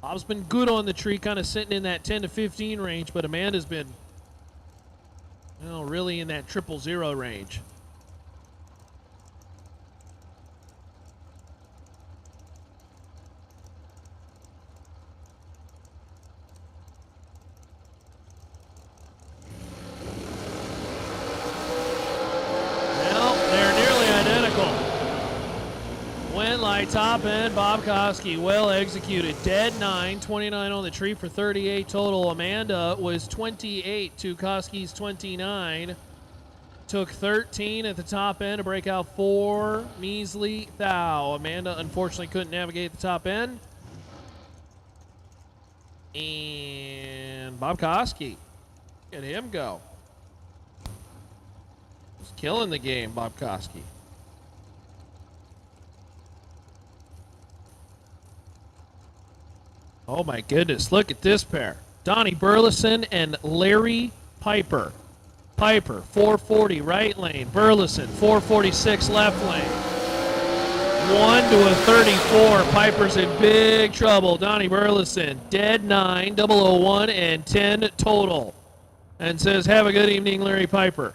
S3: Bob's been good on the tree, kind of sitting in that 10 to 15 range, but Amanda's been, really in that 000 range. Well, they're nearly identical. Went light top end, Bob Koski, well executed. Dead 9, 29 on the tree for 38 total. Amanda was 28 to Koski's 29. Took 13 at the top end to break out 4 measly thou. Amanda unfortunately couldn't navigate the top end. And Bob Koski, look at him go. He's killing the game, Bob Koski. Oh my goodness, look at this pair. Donnie Burleson and Larry Piper. Piper, 440 right lane. Burleson, 446 left lane. 1 to a 34. Piper's in big trouble. Donnie Burleson, dead 9, 001, and 10 total. And says, have a good evening, Larry Piper.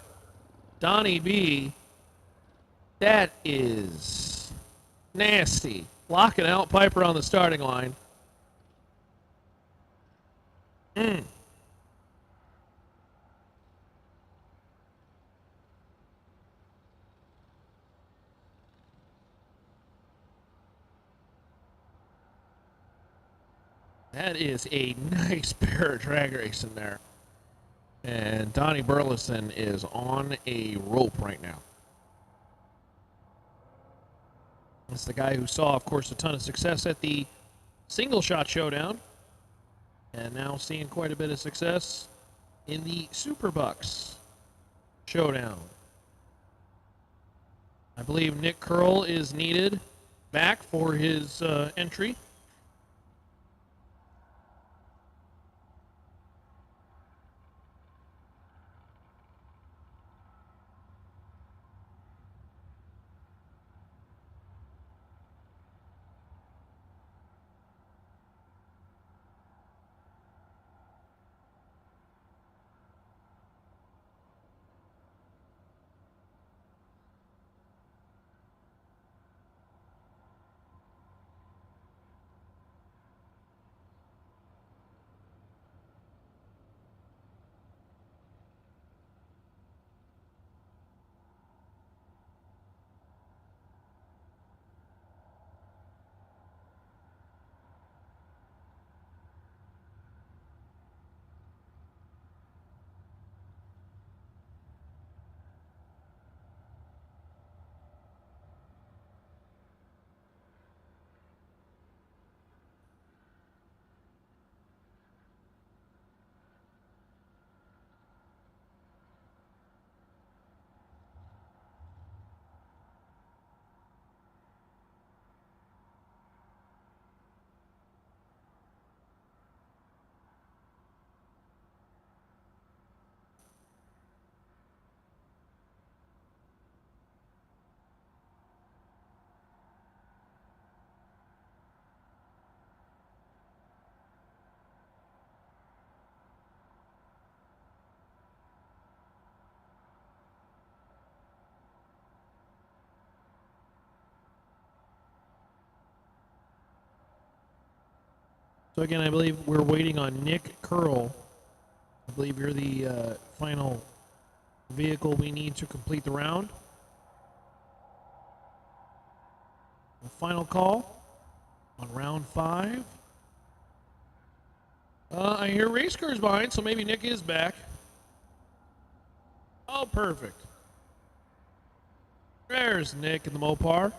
S3: Donnie B, that is nasty. Locking out Piper on the starting line. That is a nice pair of drag racing there. And Donnie Burleson is on a rope right now. That's the guy who saw, of course, a ton of success at the single shot showdown. And now seeing quite a bit of success in the SuperBucks Showdown. I believe Nick Curl is needed back for his entry. So again, I believe we're waiting on Nick Curl. I believe you're the final vehicle we need to complete the round. The final call on round 5. I hear race cars behind, so maybe Nick is back. Oh, perfect. There's Nick in the Mopar.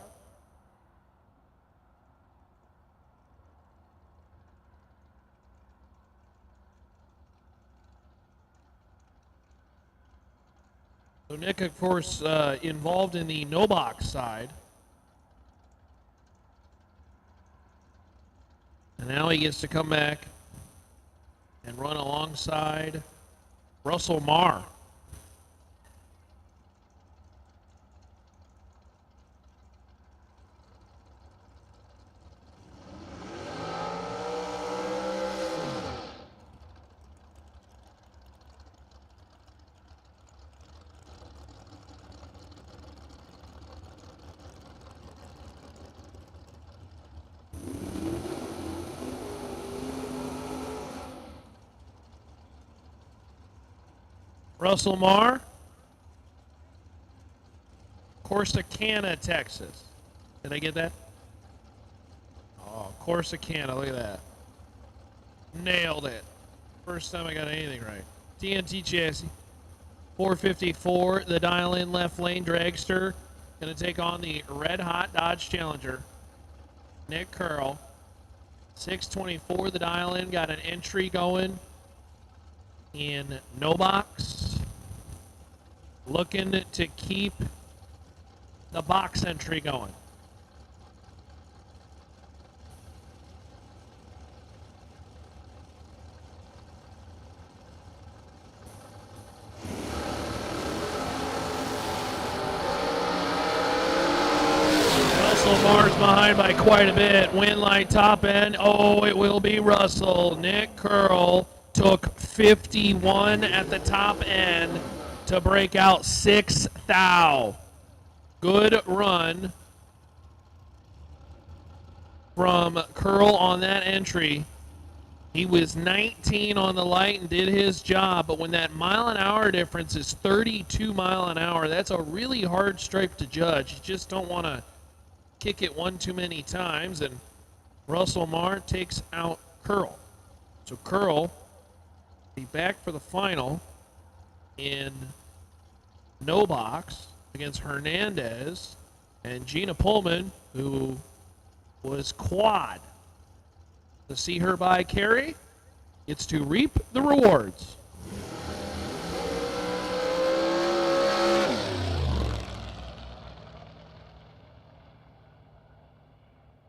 S3: So Nick, of course, involved in the no box side. And now he gets to come back and run alongside Russell Marr. Russell Marr, Corsicana, Texas. Did I get that? Oh, Corsicana, look at that. Nailed it. First time I got anything right. TNT chassis. 454, the dial-in left lane dragster. Going to take on the red-hot Dodge Challenger. Nick Curl. 624, the dial-in. Got an entry going in no box. Looking to keep the box entry going. Russell Marr's behind by quite a bit. Win light top end. Oh, it will be Russell. Nick Curl took 51 at the top end to break out 6 thou. Good run from Curl on that entry. He was 19 on the light and did his job, but when that mile-an-hour difference is 32 mile an hour, that's a really hard stripe to judge. You just don't want to kick it one too many times, and Russell Marr takes out Curl. So Curl be back for the final in no box against Hernandez, and Gina Pullman, who was quad. To see her by Carey, gets to reap the rewards.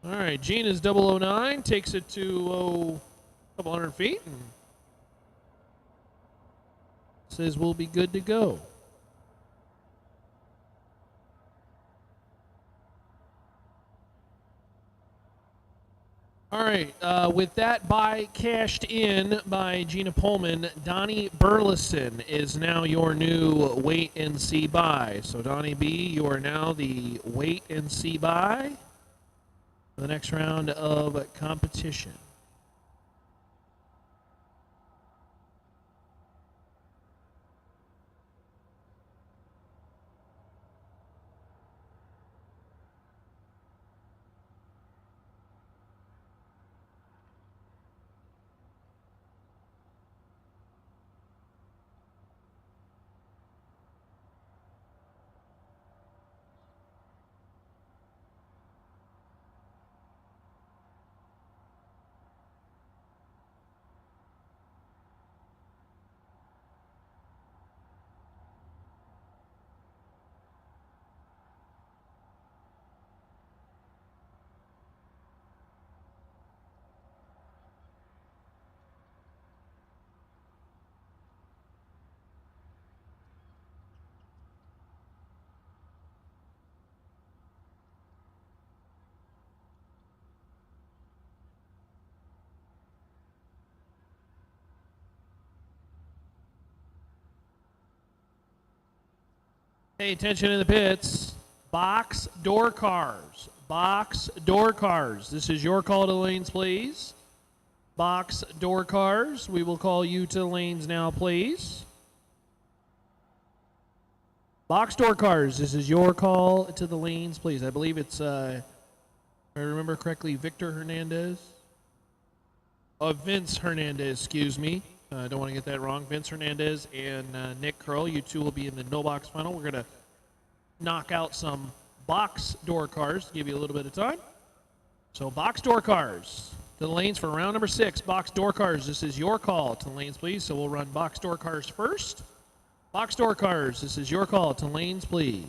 S3: All right, Gina's 009 takes it to a couple hundred feet and says we'll be good to go. All right, with that buy cashed in by Gina Pullman, Donnie Burleson is now your new wait and see buy. So Donnie B, you are now the wait and see buy for the next round of competition. Pay attention in the pits. Box door cars. Box door cars. This is your call to the lanes, please. Box door cars, we will call you to the lanes now, please. Box door cars, this is your call to the lanes, please. I believe it's, if I remember correctly, Victor Hernandez. Oh, Vince Hernandez, excuse me. I don't want to get that wrong. Vince Hernandez and Nick Curl, you two will be in the no box final. We're going to knock out some box door cars to give you a little bit of time. So box door cars to the lanes for round number 6. Box door cars, this is your call to the lanes, please. So we'll run box door cars first. Box door cars, this is your call to lanes, please.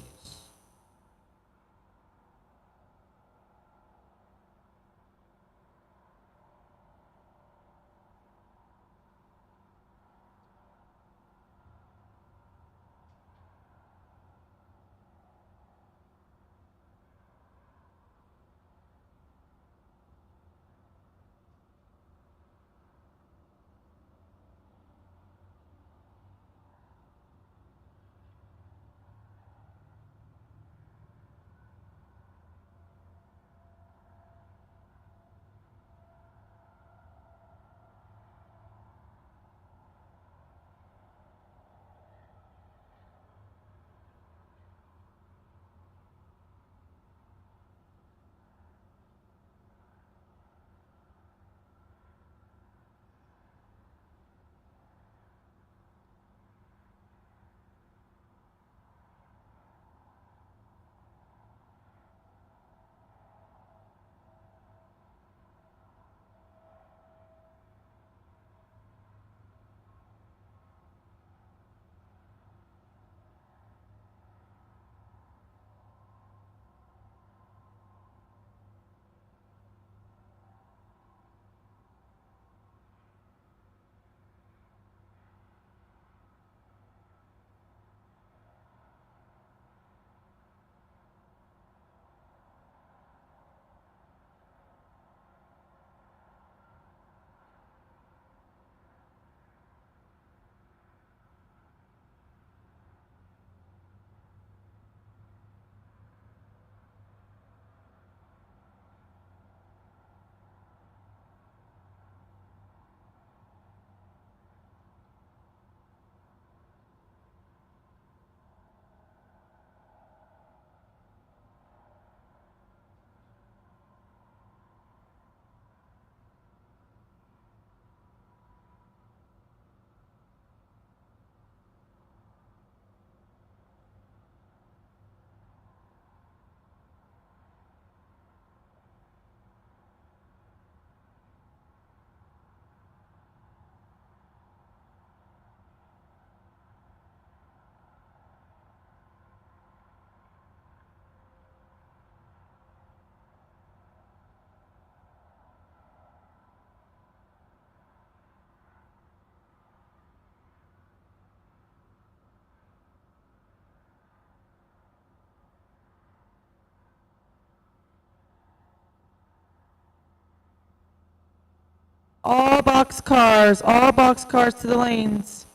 S6: All box cars to the lanes.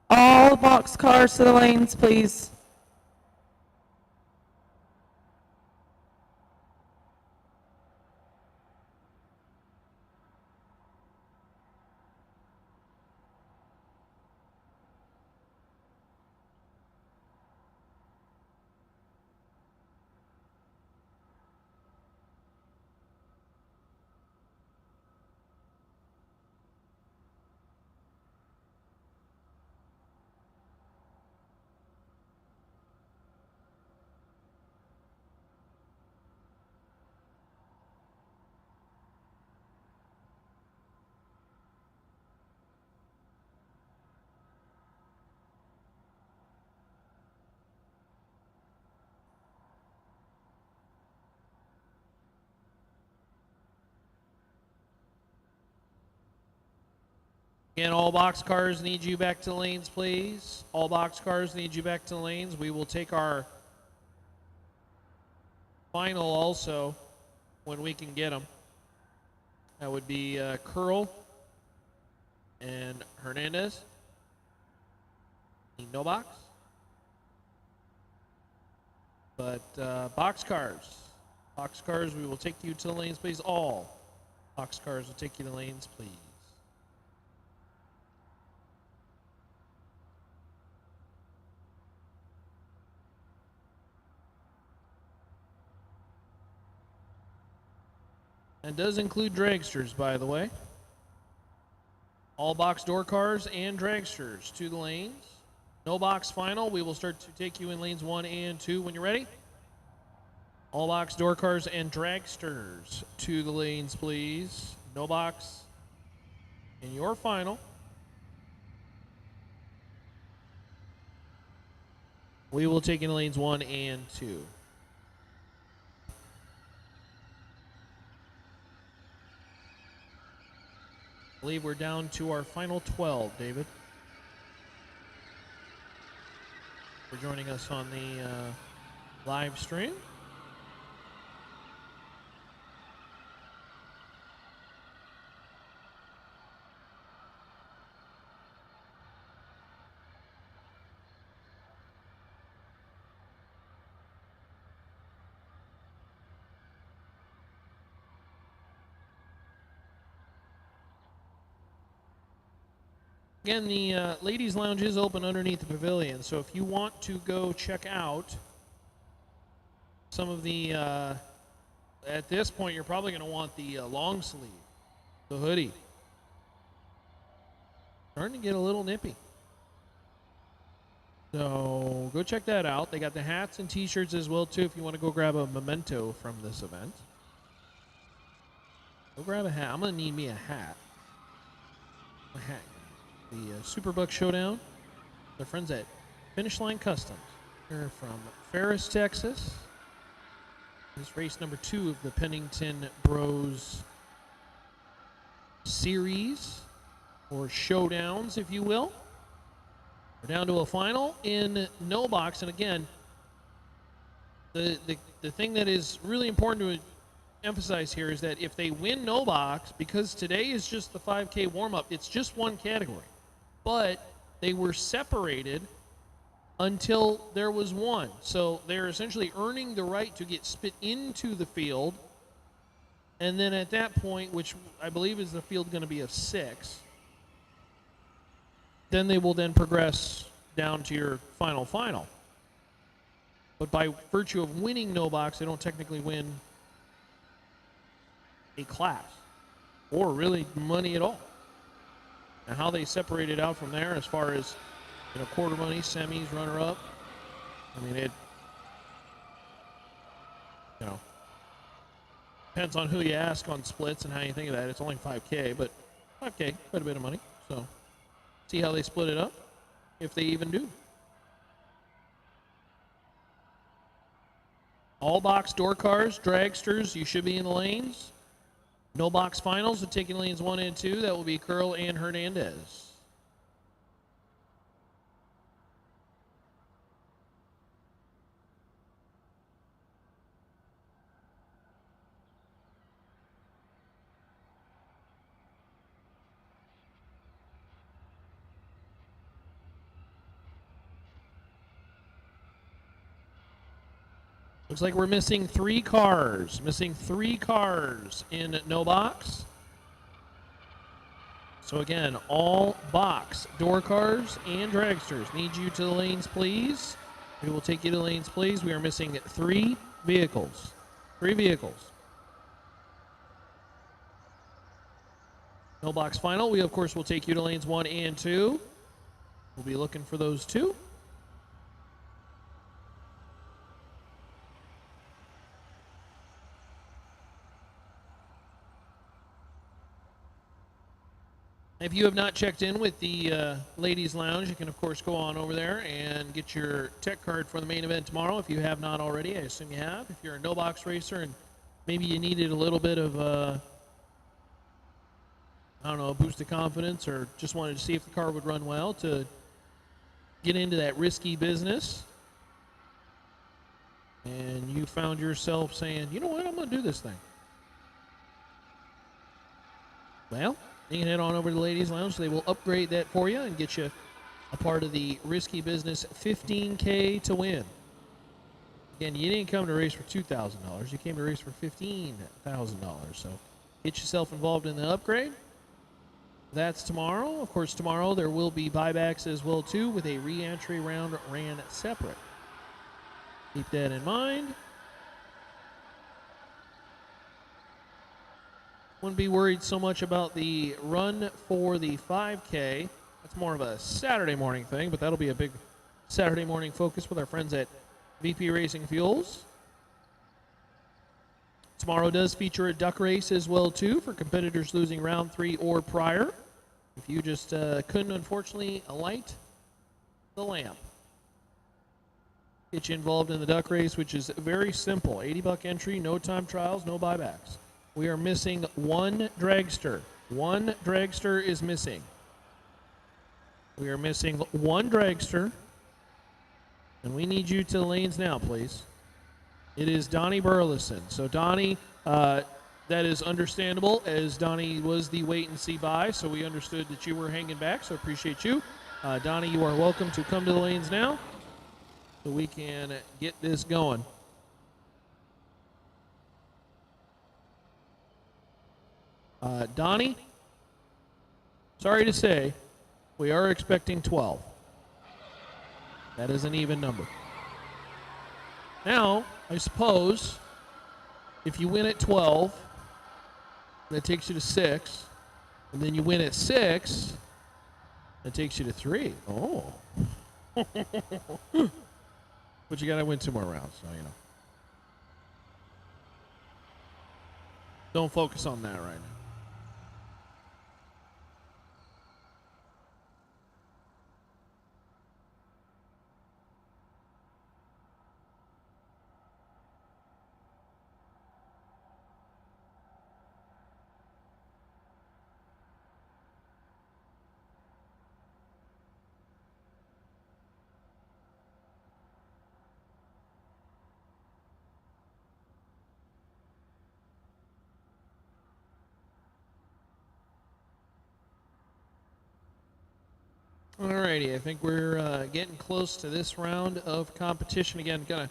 S6: All box cars to the lanes, please.
S3: Again, all box cars need you back to the lanes, please. All box cars need you back to the lanes. We will take our final also when we can get them. That would be Curl and Hernandez. No box. But box cars, we will take you to the lanes, please. All Boxcars will take you to lanes, please. That does include dragsters, by the way. All box door cars and dragsters to the lanes. No box final. We will start to take you in lanes 1 and 2 when you're ready. All box door cars and dragsters to the lanes, please. No box in your final. We will take in lanes 1 and 2. I believe we're down to our final 12, David. For joining us on the live stream. Again, the ladies' lounge is open underneath the pavilion, so if you want to go check out some of the, at this point, you're probably going to want the long sleeve, the hoodie. Starting to get a little nippy. So go check that out. They got the hats and t-shirts as well, too, if you want to go grab a memento from this event. Go grab a hat. I'm going to need me a hat. A hat. The SuperBucks Showdown. They're friends at Finish Line Customs. They're from Ferris, Texas. This is race number 2 of the Pennington Bros series, or showdowns, if you will. We're down to a final in no box, and again, the thing that is really important to emphasize here is that if they win no box, because today is just the 5K warm-up, it's just one category. But they were separated until there was one. So they're essentially earning the right to get spit into the field. And then at that point, which I believe is the field going to be of 6, then they will then progress down to your final. But by virtue of winning no box, they don't technically win a class or really money at all. And how they separate it out from there as far as, quarter money, semis, runner-up, I mean, it, depends on who you ask on splits and how you think of that. It's only 5K, but 5K, quite a bit of money. So see how they split it up, if they even do. All box door cars, dragsters, you should be in the lanes. No box finals, are taking lanes 1 and 2. That will be Curl and Hernandez. Looks like we're missing 3 cars. Missing 3 cars in no box. So again, all box door cars and dragsters need you to the lanes, please. We will take you to the lanes, please. We are missing 3 vehicles. 3 vehicles. No box final. We, of course, will take you to lanes 1 and 2. We'll be looking for those 2. If you have not checked in with the Ladies Lounge, you can, of course, go on over there and get your tech card for the main event tomorrow. If you have not already, I assume you have. If you're a no-box racer and maybe you needed a little bit of, a boost of confidence, or just wanted to see if the car would run well to get into that risky business, and you found yourself saying, you know what, I'm going to do this thing. Well, you can head on over to the Ladies Lounge. They will upgrade that for you and get you a part of the risky business, $15K to win. Again, you didn't come to race for $2,000. You came to race for $15,000. So get yourself involved in the upgrade. That's tomorrow. Of course, tomorrow there will be buybacks as well too, with a re-entry round ran separate. Keep that in mind. Wouldn't be worried so much about the run for the 5K. That's more of a Saturday morning thing, but that'll be a big Saturday morning focus with our friends at VP Racing Fuels. Tomorrow does feature a duck race as well too for competitors losing round 3 or prior. If you just couldn't unfortunately alight the lamp. Get you involved in the duck race, which is very simple. $80 entry, no time trials, no buybacks. We are missing one dragster. One dragster is missing. We are missing one dragster. And we need you to the lanes now, please. It is Donnie Burleson. So Donnie, that is understandable, as Donnie was the wait-and-see buy, so we understood that you were hanging back, so appreciate you. Donnie, you are welcome to come to the lanes now so we can get this going. Donnie, sorry to say, we are expecting 12. That is an even number. Now, I suppose, if you win at 12, that takes you to 6. And then you win at 6, that takes you to 3. Oh. But you got to win 2 more rounds, so you know. Don't focus on that right now. Alrighty, I think we're getting close to this round of competition again. Gonna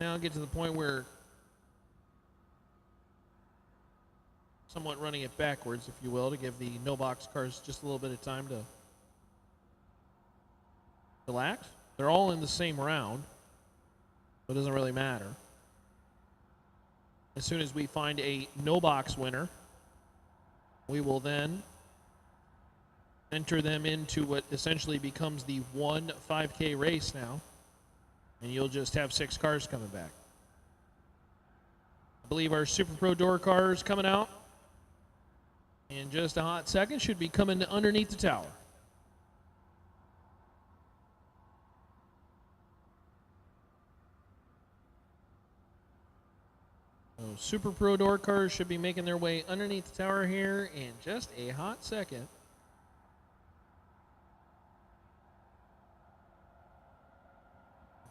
S3: now get to the point where somewhat running it backwards, if you will, to give the no box cars just a little bit of time to relax. They're all in the same round, so it doesn't really matter. As soon as we find a no box winner, we will then enter them into what essentially becomes the 1 5K race now, and you'll just have 6 cars coming back. I believe our Super Pro door cars coming out in just a hot second, should be coming underneath the tower. So Super Pro door cars should be making their way underneath the tower here in just a hot second.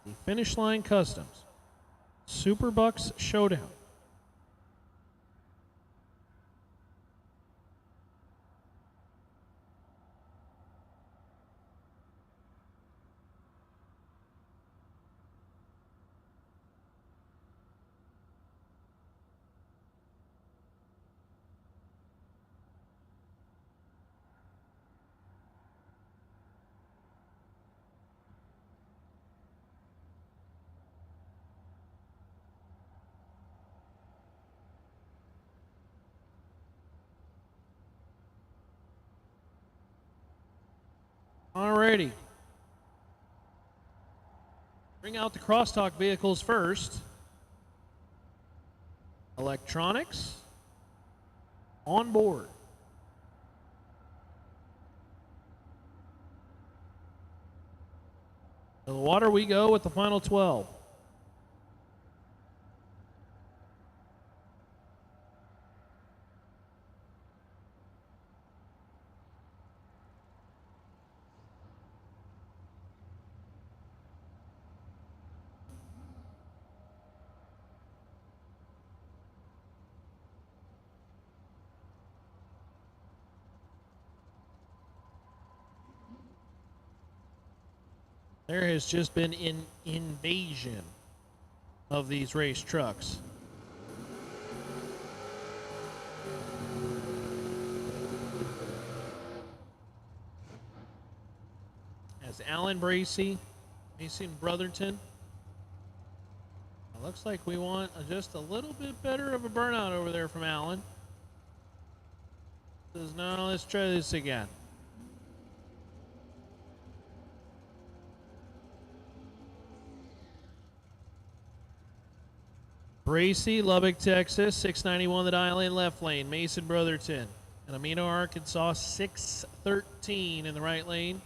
S3: The Finish Line Customs SuperBucks Showdown. Alrighty. Bring out the crosstalk vehicles first. Electronics on board. To the water we go with the final 12. There has just been an invasion of these race trucks. Alan Bracey, Mason Brotherton. It looks like we want just a little bit better of a burnout over there from Alan. Says, no, let's try this again. Bracey, Lubbock, Texas, 691 the dial in left lane. Mason Brotherton. And Amino, Arkansas, 613 in the right lane.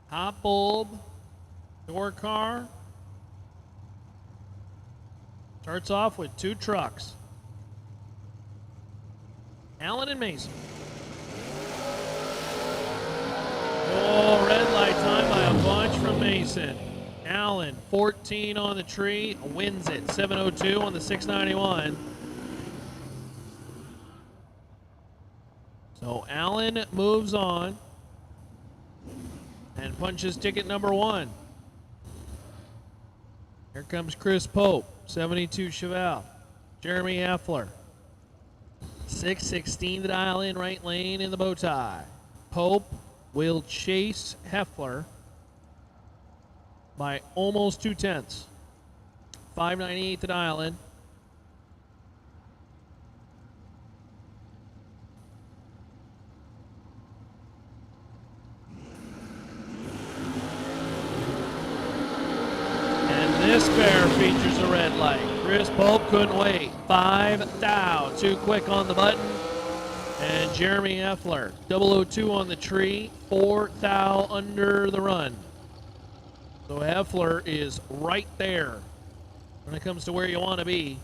S3: Hot bulb, door car. Starts off with 2 trucks. Allen and Mason. Oh, red light time by a bunch from Mason. Allen, 14 on the tree, wins it. 702 on the 691. So Allen moves on and punches ticket number 1. Here comes Chris Pope, 72 Chevelle. Jeremy Heffler, 616 to dial in right lane in the bow tie. Pope will chase Heffler by almost 2/10. 598 to dial in. This pair features a red light. Chris Pope couldn't wait. 5 thou, too quick on the button. And Jeremy Heffler, 002 on the tree, 4 thou under the run. So Heffler is right there when it comes to where you want to be.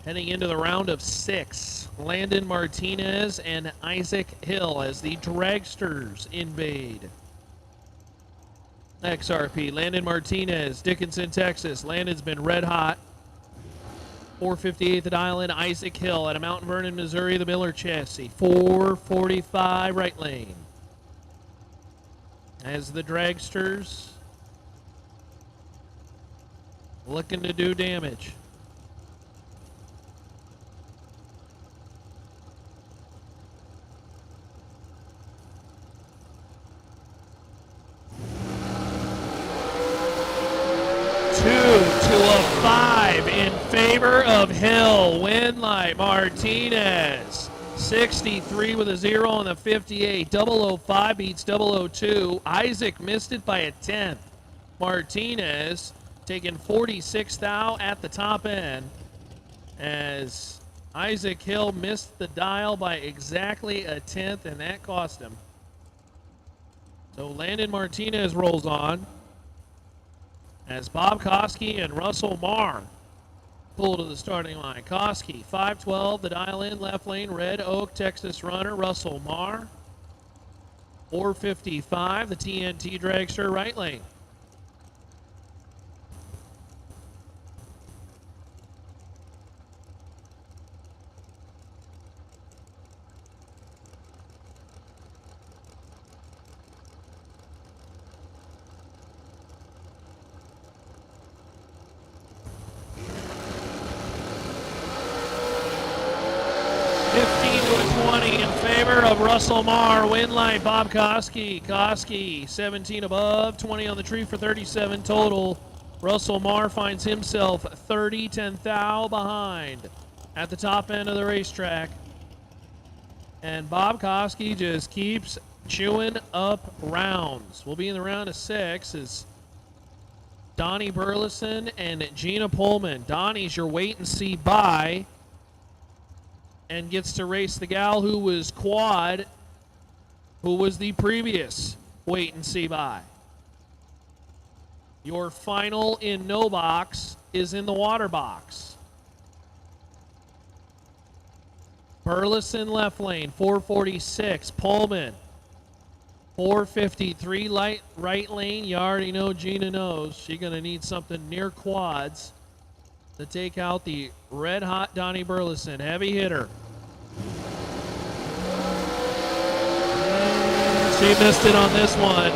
S3: Heading into the round of 6, Landon Martinez and Isaac Hill as the dragsters invade. XRP, Landon Martinez, Dickinson, Texas. Landon's been red hot. 458 the dial in. Isaac Hill out of Mount Vernon, Missouri, the Miller chassis. 445 right lane. As the dragsters looking to do damage. To a 5 in favor of Hill. Win light Martinez. 63 with a 0 on the 58. 005 beats 002. Isaac missed it by a 10th. Martinez taking 46 thou at the top end as Isaac Hill missed the dial by exactly a 10th, and that cost him. So Landon Martinez rolls on as Bob Koski and Russell Marr pull to the starting line. Koski, 512, the dial in, left lane, Red Oak, Texas runner. Russell Marr, 455, the TNT dragster, right lane. Of Russell Marr, win light, Bob Koski. Koski, 17 above, 20 on the tree for 37 total. Russell Marr finds himself 30 10 thou behind at the top end of the racetrack. And Bob Koski just keeps chewing up rounds. We'll be in the round of 6 as Donnie Burleson and Gina Pullman. Donnie's your wait and see bye, and gets to race the gal who was quad, who was the previous wait and see by. Your final in no box is in the water box. Burleson left lane, 446. Pullman, 453 right lane. You already know Gina knows she's going to need something near quads to take out the red hot Donnie Burleson. Heavy hitter. She missed it on this one.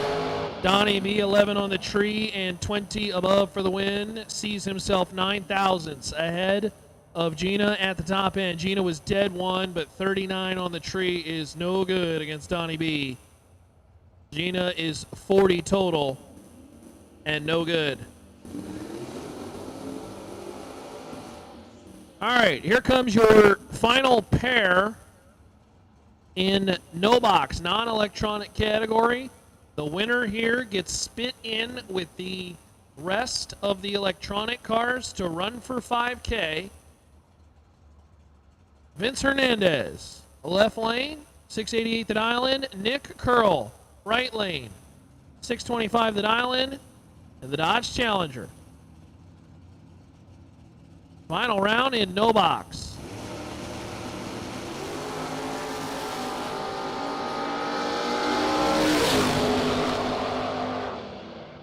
S3: Donnie B11 on the tree and 20 above for the win. Sees himself 9 thousandths ahead of Gina at the top end. Gina was dead one, but 39 on the tree is no good against Donnie B. Gina is 40 total and no good. All right, here comes your final pair in no box, non-electronic category. The winner here gets spit in with the rest of the electronic cars to run for 5K. Vince Hernandez, left lane, 688 the dial in. Nick Curl, right lane, 625 the dial in, and the Dodge Challenger. Final round in no box.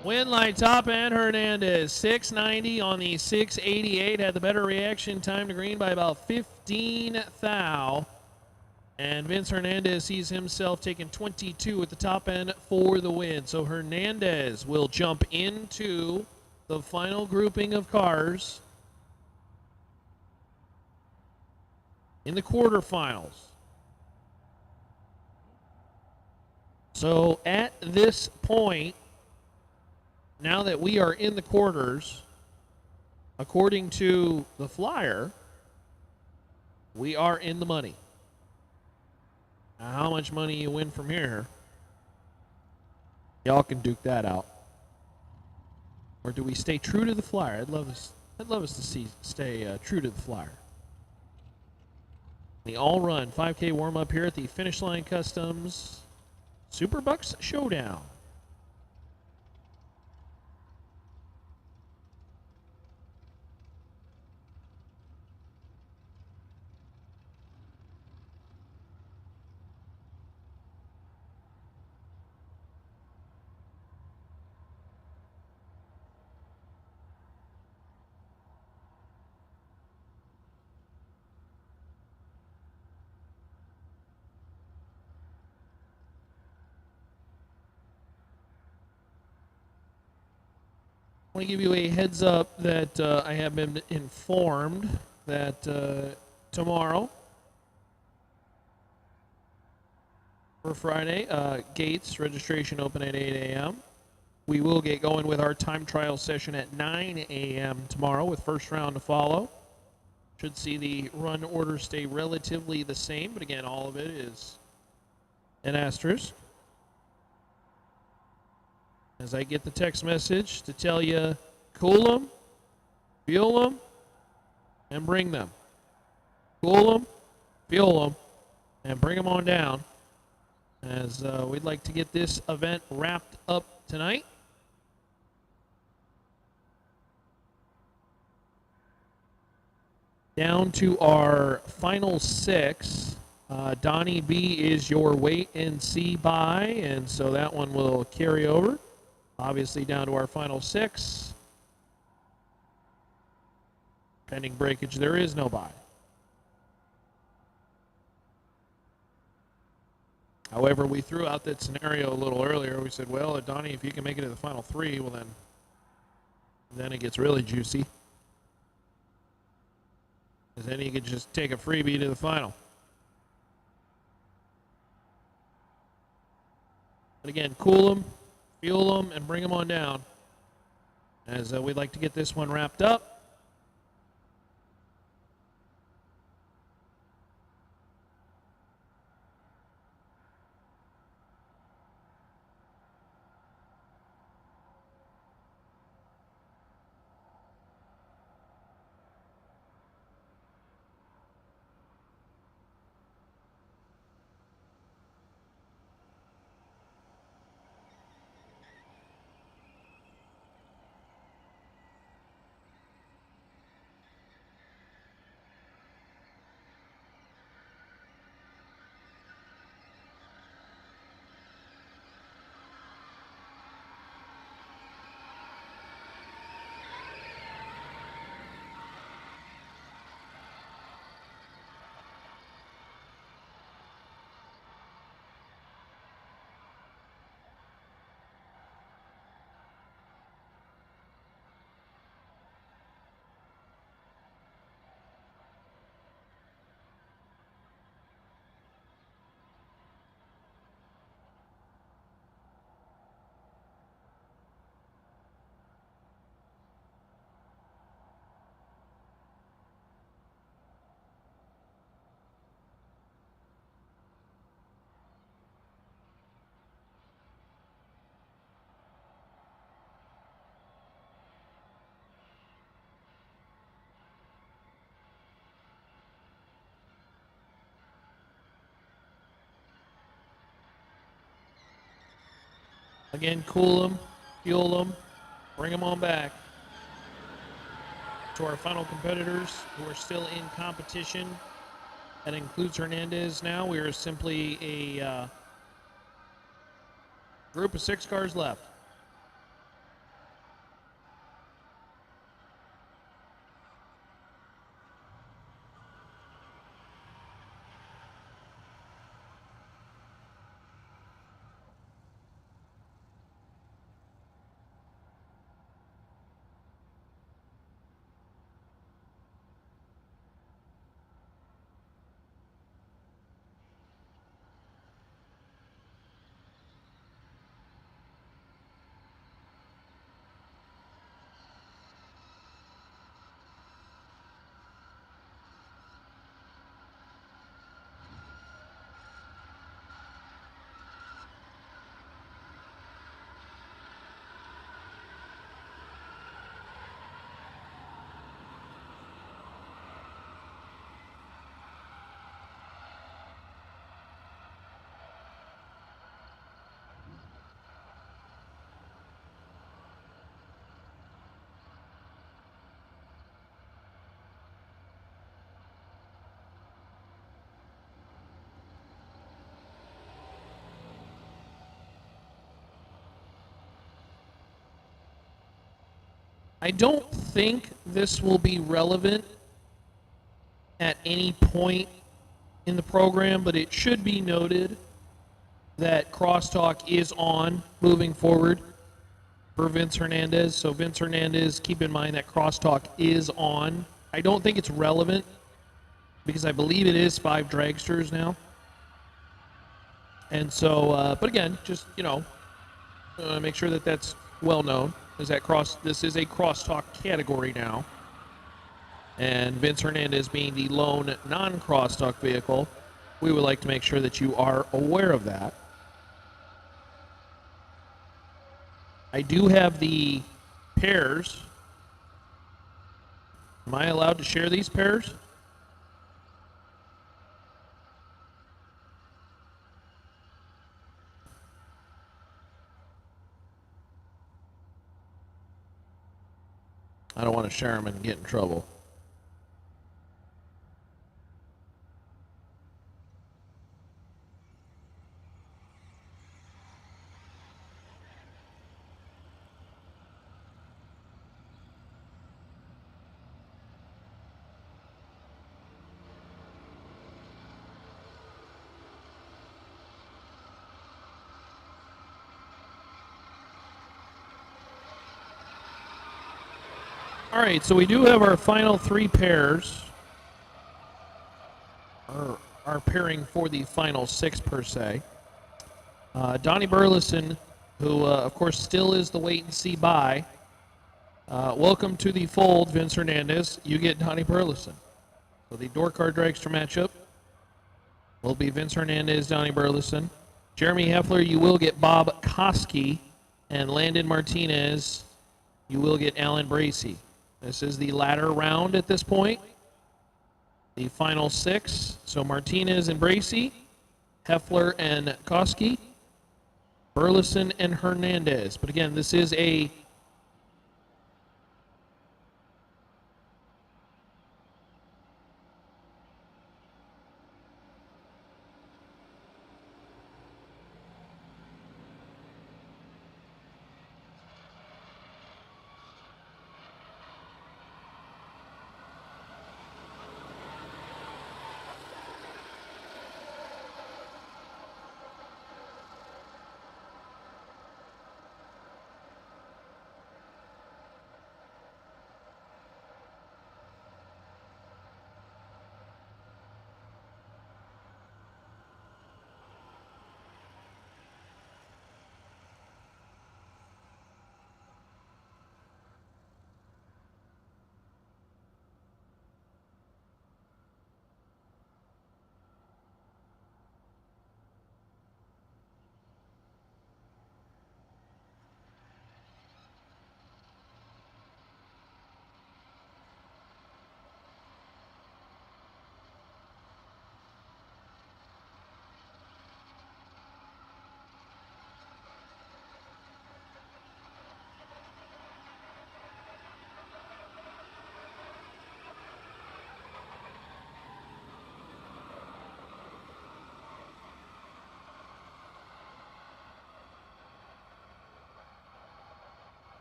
S3: Win light top end Hernandez, 690 on the 688. Had the better reaction time to green by about 15 thou. And Vince Hernandez sees himself taking 22 at the top end for the win. So Hernandez will jump into the final grouping of cars in the quarterfinals. So at this point, now that we are in the quarters, according to the flyer, we are in the money. Now, how much money you win from here, y'all can duke that out. Or do we stay true to the flyer? I'd love us to stay true to the flyer. The all-run 5K warm-up here at the Finish Line Customs SuperBucks Showdown. I want to give you a heads up that I have been informed that tomorrow, for Friday, gates registration open at 8 a.m. We will get going with our time trial session at 9 a.m. tomorrow with first round to follow. Should see the run order stay relatively the same, but again, all of it is an asterisk. As I get the text message to tell you, cool them, fuel them, and bring them. Cool them, fuel them, and bring them on down. As we'd like to get this event wrapped up tonight. Down to our final six. Donnie B is your wait and see buy, and so that one will carry over. Obviously down to our final six. Pending breakage, there is no buy. However, we threw out that scenario a little earlier. We said, well, Donnie, if you can make it to the final three, well then it gets really juicy. Because then you could just take a freebie to the final. But again, cool them, fuel them, and bring them on down. As we'd like to get this one wrapped up. Again, cool them, fuel them, bring them on back. To our final competitors who are still in competition, that includes Hernandez now. We are simply a group of 6 cars left. I don't think this will be relevant at any point in the program, but it should be noted that crosstalk is on moving forward for Vince Hernandez. So Vince Hernandez, keep in mind that crosstalk is on. I don't think it's relevant because I believe it is 5 dragsters now. And so, but again, just, make sure that that's well known. This is a crosstalk category now. And Vince Hernandez being the lone non-crosstalk vehicle, we would like to make sure that you are aware of that. I do have the pairs. Am I allowed to share these pairs? I don't want to share them and get in trouble. All right, so we do have our final 3 pairs. Our pairing for the final 6 per se. Donnie Burleson, who of course still is the wait and see buy. Welcome to the fold, Vince Hernandez. You get Donnie Burleson. So the door car dragster matchup will be Vince Hernandez, Donnie Burleson. Jeremy Heffler, you will get Bob Koski. And Landon Martinez, you will get Alan Bracey. This is the latter round at this point. The final 6. So Martinez and Bracey, Heffler and Koski, Burleson and Hernandez. But again, this is a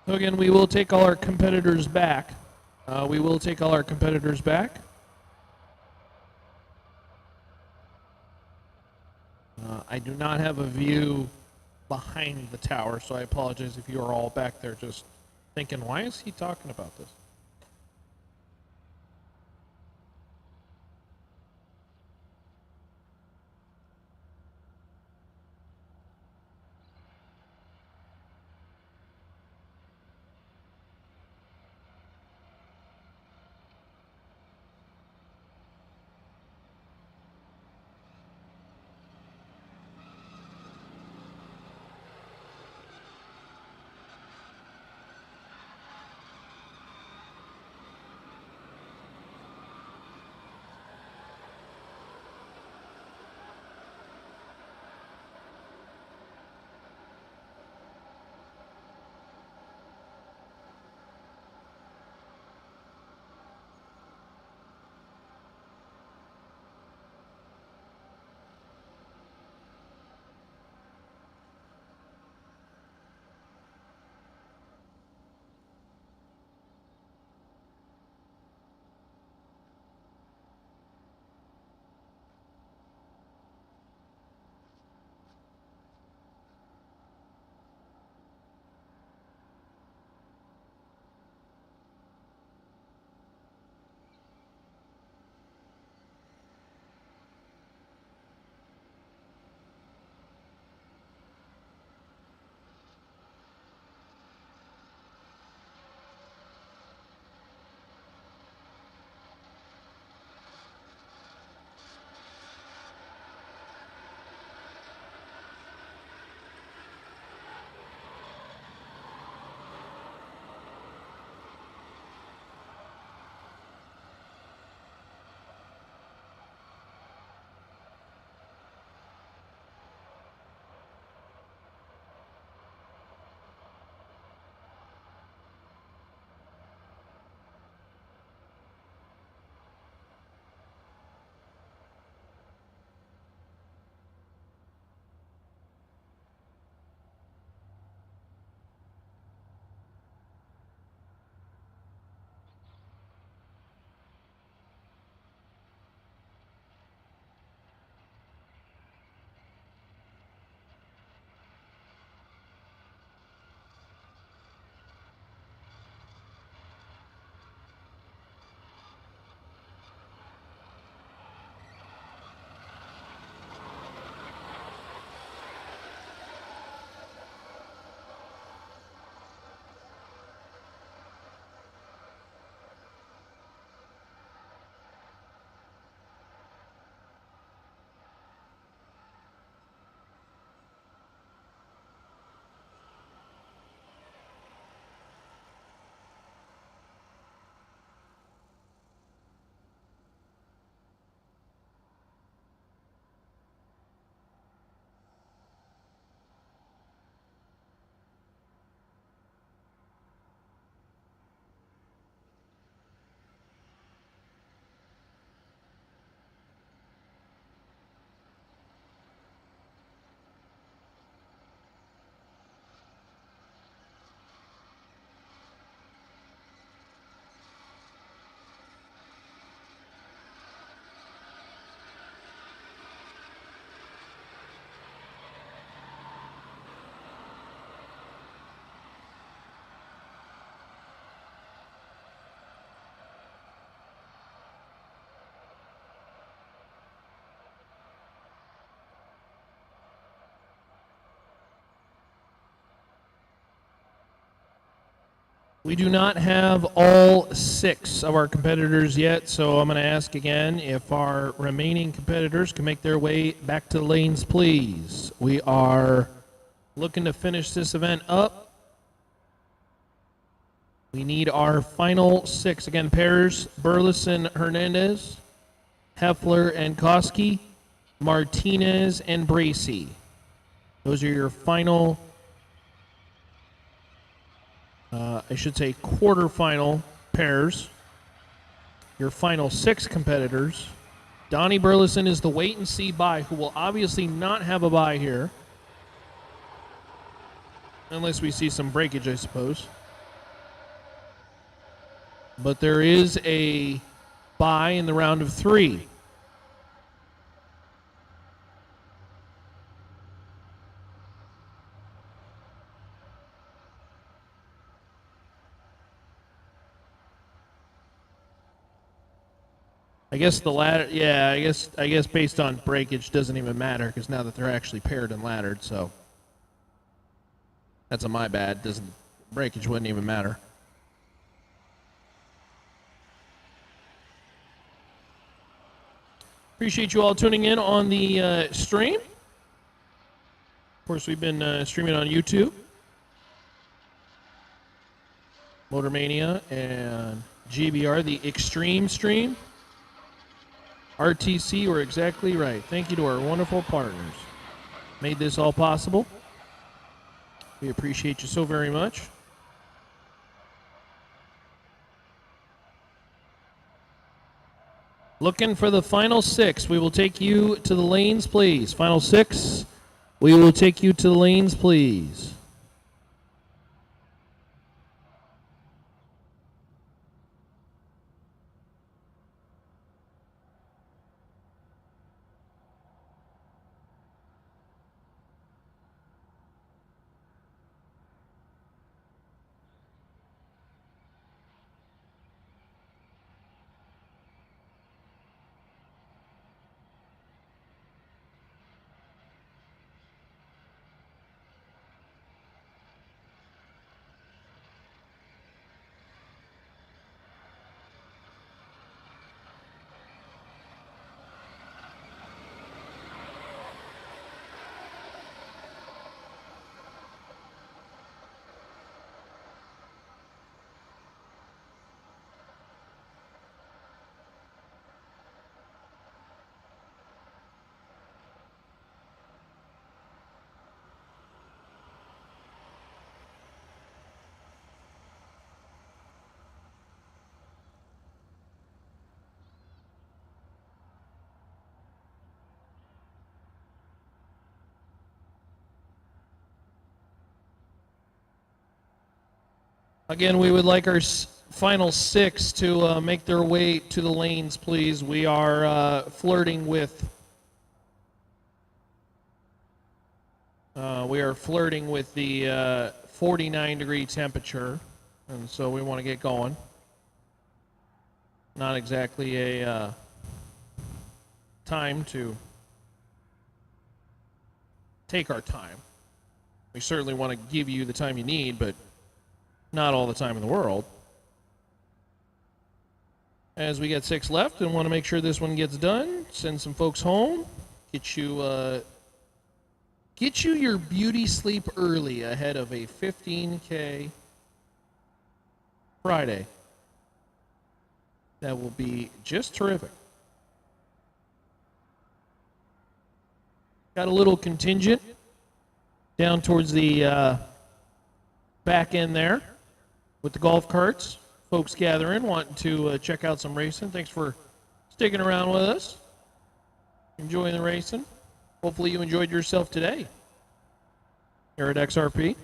S3: So again, we will take all our competitors back. We will take all our competitors back. I do not have a view behind the tower, so I apologize if you are all back there just thinking, why is he talking about this? We do not have all 6 of our competitors yet, so I'm going to ask again if our remaining competitors can make their way back to the lanes, please. We are looking to finish this event up. We need our final 6. Again, pairs, Burleson, Hernandez, Heffler and Koski, Martinez and Bracy. Those are your final, I should say quarterfinal pairs. Your final 6 competitors. Donnie Burleson is the wait-and-see bye, who will obviously not have a bye here. Unless we see some breakage, I suppose. but there is a bye in the round of 3. I guess the ladder, yeah, I guess based on breakage doesn't even matter because now that they're actually paired and laddered, so that's a my bad. Doesn't breakage wouldn't even matter. Appreciate you all tuning in on the stream. Of course, we've been streaming on YouTube, Motormania, and GBR, the Extreme Stream. RTC, we're exactly right. Thank you to our wonderful partners. Made this all possible. We appreciate you so very much. Looking for the final 6. We will take you to the lanes, please. Final 6. We will take you to the lanes, please. Again, we would like our final 6 to make their way to the lanes, please. We are flirting with the 49-degree temperature, and so we want to get going. Not exactly a time to take our time. We certainly want to give you the time you need, but not all the time in the world. As we got 6 left and want to make sure this one gets done, send some folks home, get you your beauty sleep early ahead of a 15K Friday. That will be just terrific. Got a little contingent down towards the back end there with the golf carts. Folks gathering, wanting to check out some racing. Thanks for sticking around with us. Enjoying the racing. Hopefully you enjoyed yourself today here at XRP.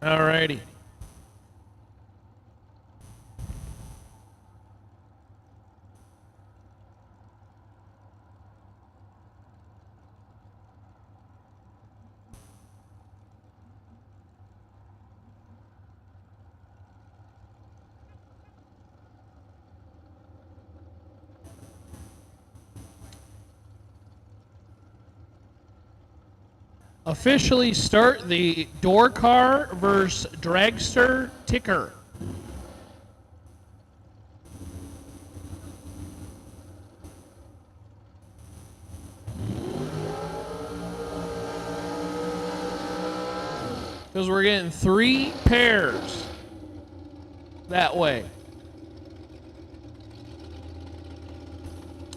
S3: All righty. Officially start the door car versus dragster ticker. Because we're getting 3 pairs that way.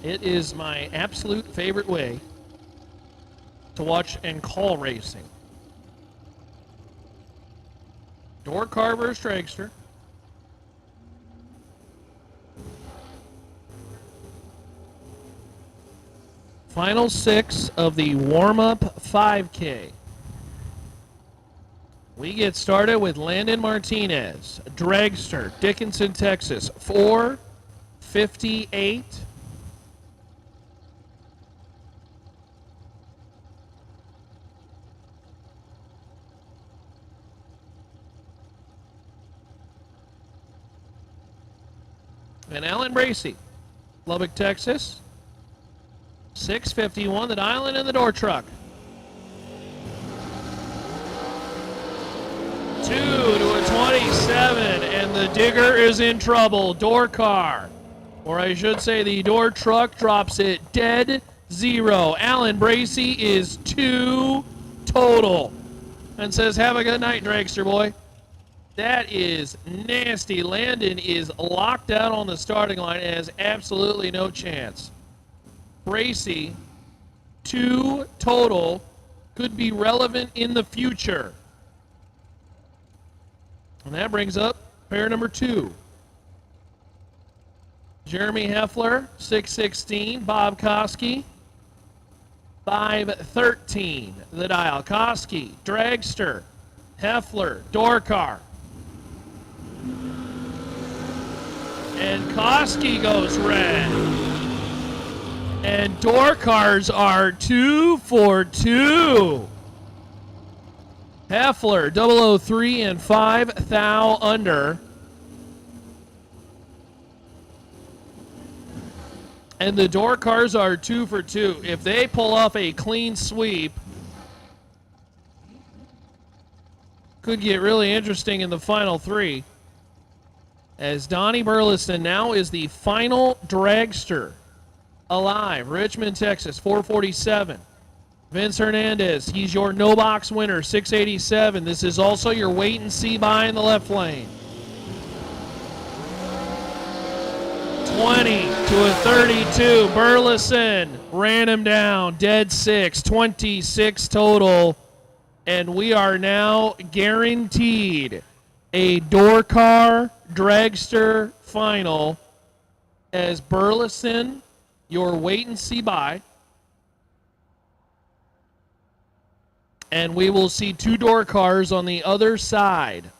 S3: It is my absolute favorite way to watch and call racing. Door car versus dragster. Final 6 of the warm-up 5K. We get started with Landon Martinez, dragster, Dickinson, Texas, 4:58. And Alan Bracey, Lubbock, Texas, 6:51, the island in the door truck. 2 to a 27, and the digger is in trouble. Door car, or I should say the door truck, drops it dead zero. Alan Bracey is 2 total and says, have a good night, dragster boy. That is nasty. Landon is locked out on the starting line and has absolutely no chance. Bracey, 2 total, could be relevant in the future. And that brings up pair number 2. Jeremy Heffler, 6:16. Bob Koski, 5:13. The dial. Koski, dragster. Heffler, door car. And Koski goes red. And door cars are 2 for 2. Heffler, 003 and 5 thou under. And the door cars are 2 for 2. If they pull off a clean sweep, could get really interesting in the final 3. As Donnie Burleson now is the final dragster alive. Richmond, Texas, 447. Vince Hernandez, he's your no box winner, 687. This is also your wait and see buy in the left lane. 20 to a 32. Burleson ran him down, dead 6, 26 total. And we are now guaranteed a door car dragster final as Burleson, your wait and see buy. And we will see 2 door cars on the other side.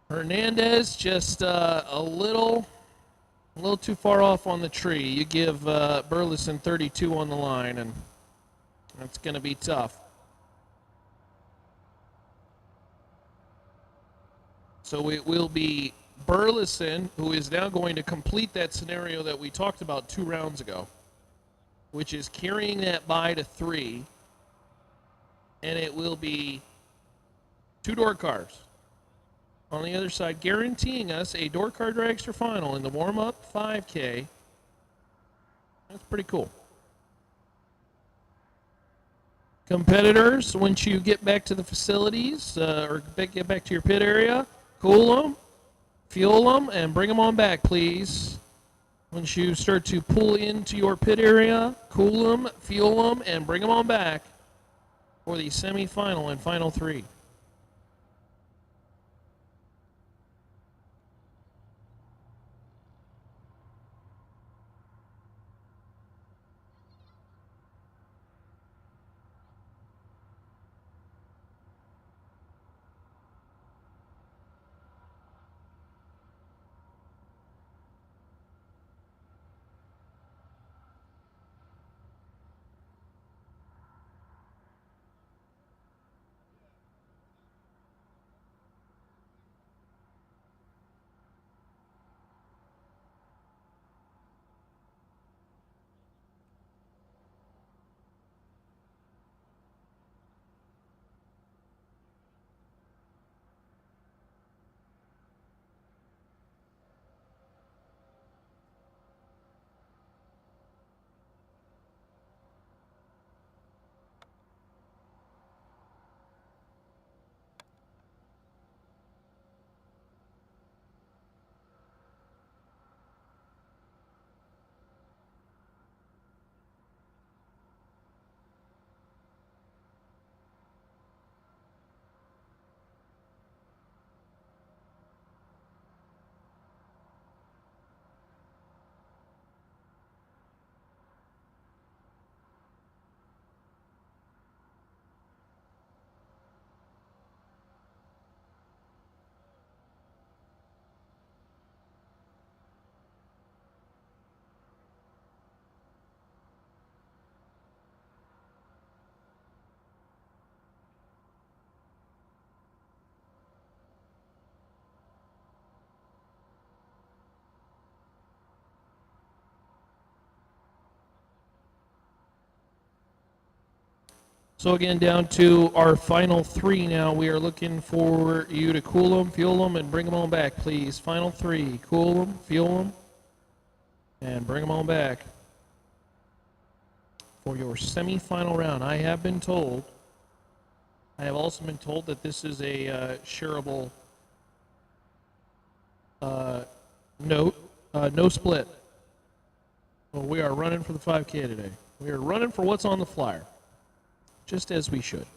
S3: Hernandez just a little too far off on the tree. You give Burleson 32 on the line, and that's going to be tough. So it will be Burleson, who is now going to complete that scenario that we talked about 2 rounds ago, which is carrying that bye to 3, and it will be 2 door cars on the other side, guaranteeing us a door car dragster final in the warm-up 5K. That's pretty cool. Competitors, once you get back to the facilities or get back to your pit area, cool them, fuel them, and bring them on back, please. Once you start to pull into your pit area, cool them, fuel them, and bring them on back for the semifinal and final 3. So again, down to our final 3 now. We are looking for you to cool them, fuel them, and bring them on back, please. Final 3. Cool them, fuel them, and bring them on back for your semifinal round. I have also been told that this is a shareable note, no split. Well, we are running for the 5K today. We are running for what's on the flyer, just as we should.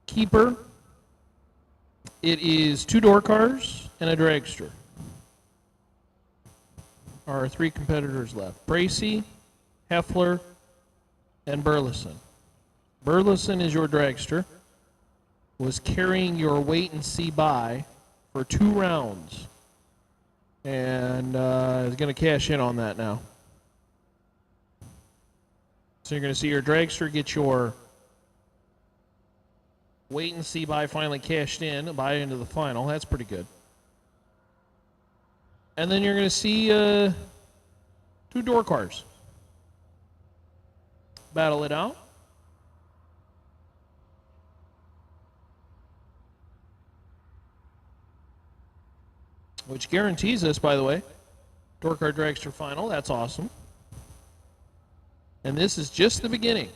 S3: Keeper, it is 2 door cars and a dragster. Our 3 competitors left. Bracy, Heffler, and Burleson. Burleson is your dragster. Was carrying your wait and see buy for 2 rounds. And is going to cash in on that now. So you're going to see your dragster get your wait and see buy finally cashed in, buy into the final. That's pretty good. And then you're going to see 2 door cars. Battle it out. which guarantees us, by the way, Door Car Dragster Final. That's awesome. And this is just the beginning.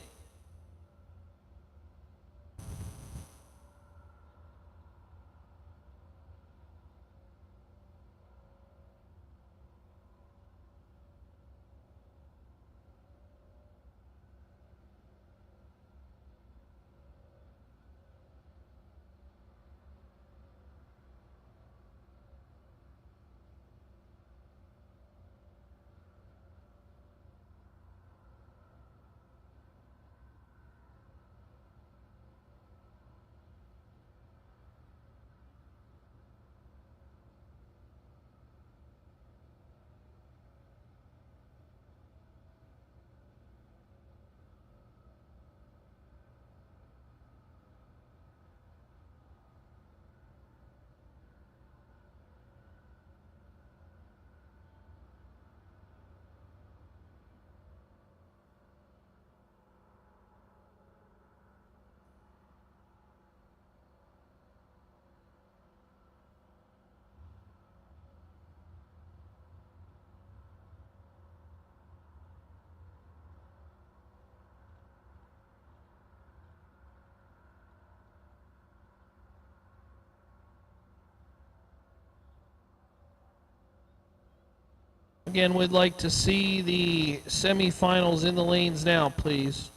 S3: Again, we'd like to see the semifinals in the lanes now, please.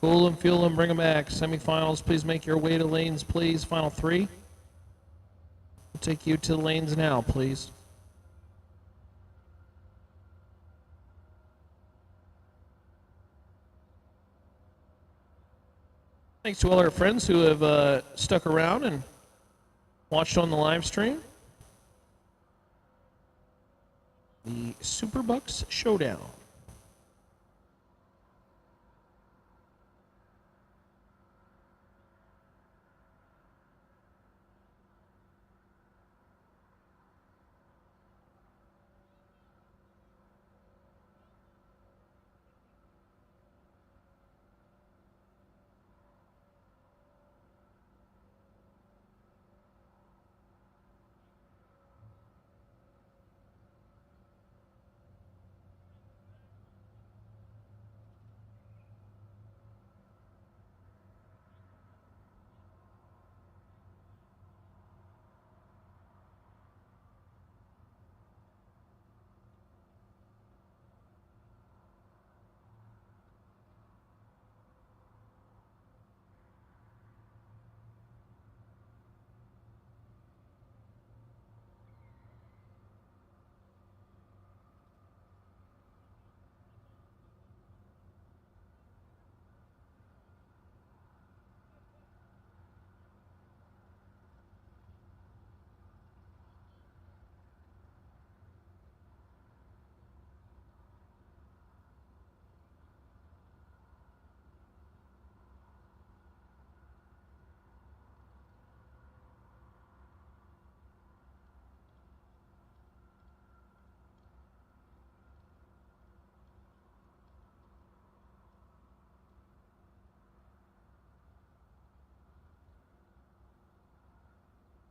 S3: Cool them, fuel them, bring them back. Semifinals, please make your way to lanes, please. Final 3. We'll take you to the lanes now, please. Thanks to all our friends who have stuck around and watched on the live stream. The SuperBucks Showdown.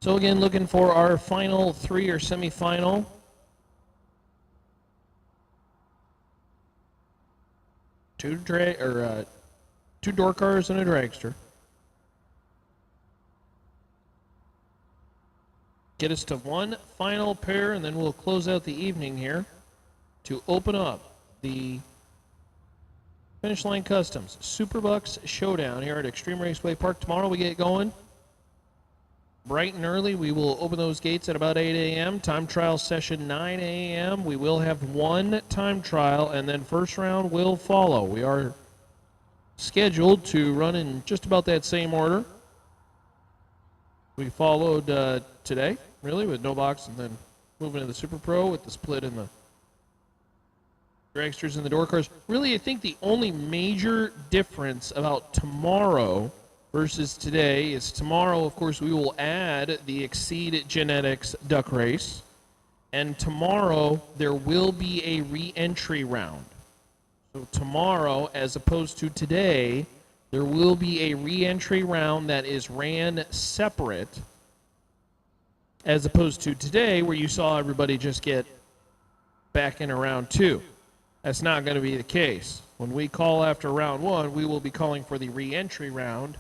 S3: So again, looking for our final 3 or semifinal. Two door cars and a dragster. Get us to one final pair, and then we'll close out the evening here to open up the Finish Line Customs SuperBucks Showdown here at Extreme Raceway Park. Tomorrow we get going bright and early. We will open those gates at about 8 a.m. Time trial session 9 a.m. We will have one time trial, and then first round will follow. We are scheduled to run in just about that same order. We followed today, really, with no box, and then moving to the Super Pro with the split in the dragsters and the door cars. Really, I think the only major difference about tomorrow versus today is tomorrow, of course, we will add the Exceed Genetics Duck Race. And tomorrow, there will be a re-entry round. So tomorrow, as opposed to today, there will be a re-entry round that is ran separate as opposed to today where you saw everybody just get back in round 2. That's not going to be the case. When we call after round 1, we will be calling for the re-entry round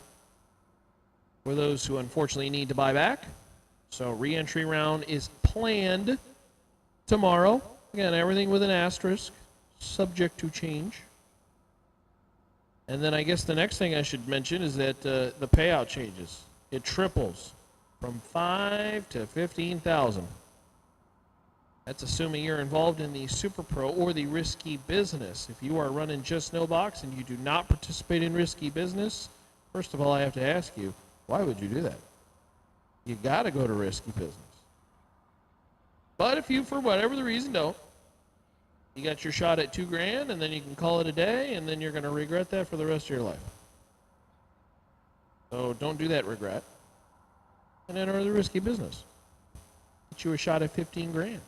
S3: for those who unfortunately need to buy back. So re-entry round is planned tomorrow. Again, everything with an asterisk, subject to change. And then I guess the next thing I should mention is that the payout changes. It triples from 5 to 15,000. That's assuming you're involved in the Super Pro or the risky business. If you are running just no box and you do not participate in risky business, first of all, I have to ask you, why would you do that? You got to go to risky business. But if you, for whatever the reason, don't, you got your shot at $2,000, and then you can call it a day, and then you're going to regret that for the rest of your life. So don't do that regret. And enter the risky business. Get you a shot at $15,000.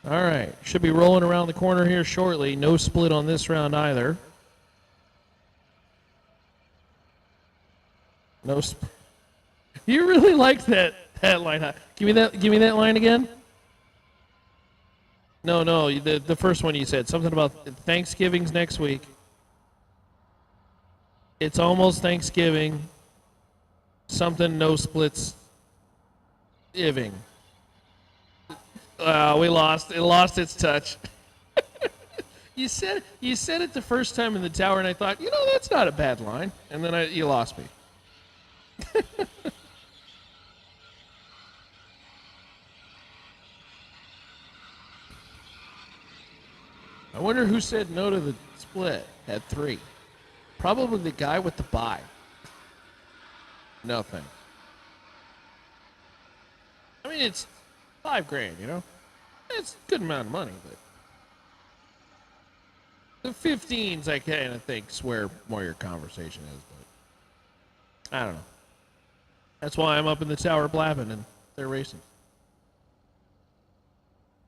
S3: All right, should be rolling around the corner here shortly. No split on this round either. No You really liked that line, huh? Give me that line again. No, the first one you said something about Thanksgiving's next week. It's almost Thanksgiving. Something no splits. Iving. We lost. It lost its touch. You said it the first time in the tower, and I thought, that's not a bad line. And then you lost me. I wonder who said no to the split at 3. Probably the guy with the buy. Nothing. I mean, it's $5,000, It's a good amount of money, but the 15s I kind of think where more your conversation is, but I don't know. That's why I'm up in the tower blabbing and they're racing.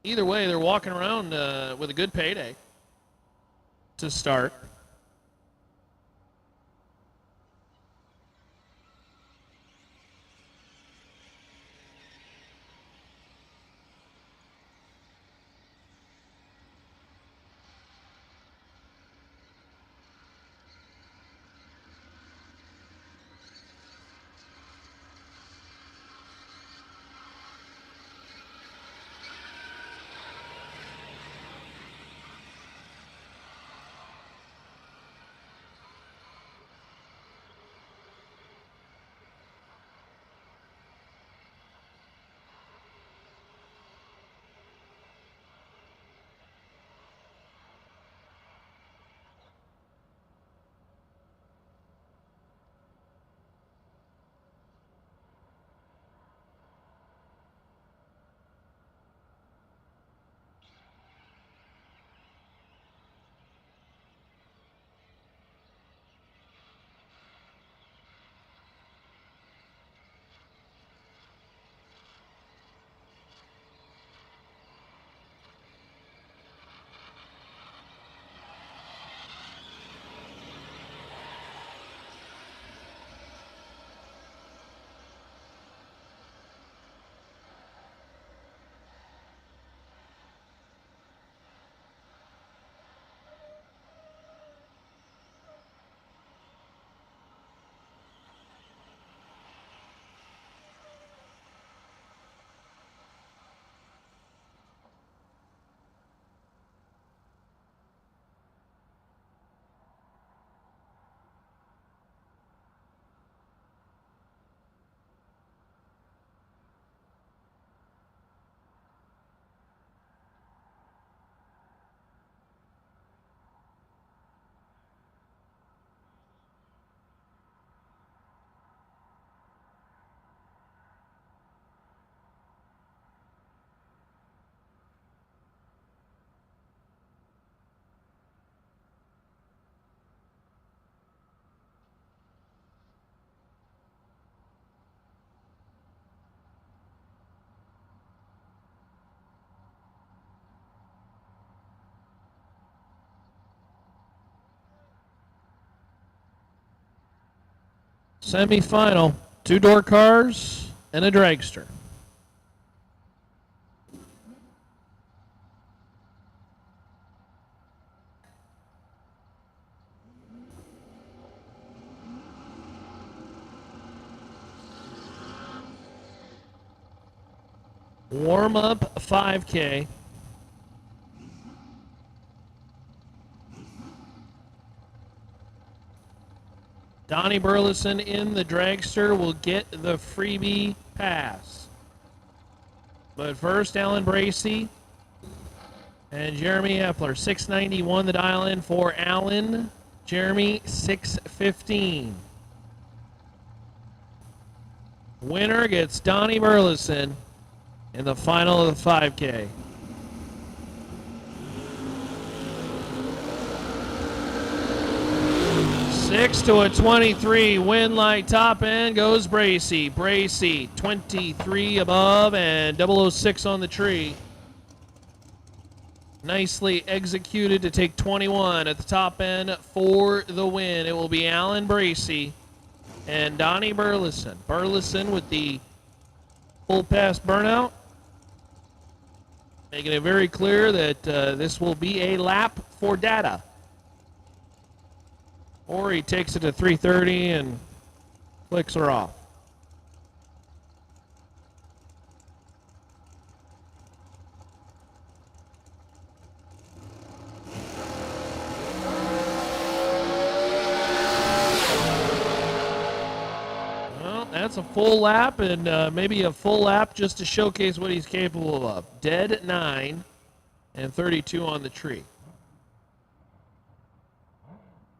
S3: Either way, they're walking around with a good payday to start. Semi-final, 2-door cars and a dragster. Warm-up 5K. Donnie Burleson in the dragster will get the freebie pass. But first, Alan Bracey and Jeremy Heffler. 691 the dial in for Alan. Jeremy 615. Winner gets Donnie Burleson in the final of the 5K. Six to a 23, win light top end goes Bracey. Bracey 23 above and 006 on the tree. Nicely executed to take 21 at the top end for the win. It will be Alan Bracey and Donnie Burleson. Burleson with the full pass burnout, making it very clear that this will be a lap for data. Or he takes it to 330 and clicks her off. Well, that's a full lap, and maybe a full lap just to showcase what he's capable of. Dead 9 and 32 on the tree.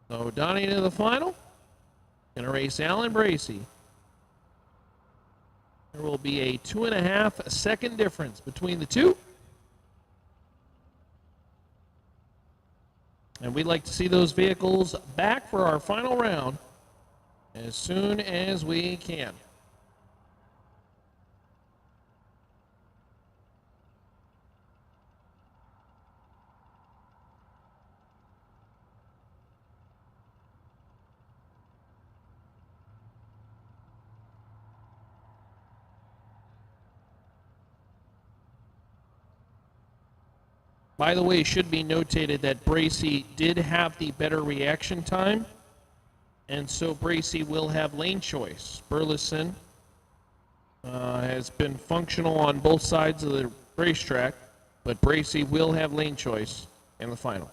S3: So Donnie into the final. Gonna race Alan Bracey. There will be a 2.5 second difference between the two. And we'd like to see those vehicles back for our final round as soon as we can. By the way, it should be notated that Bracey did have the better reaction time, and so Bracey will have lane choice. Burleson has been functional on both sides of the racetrack, but Bracey will have lane choice in the final.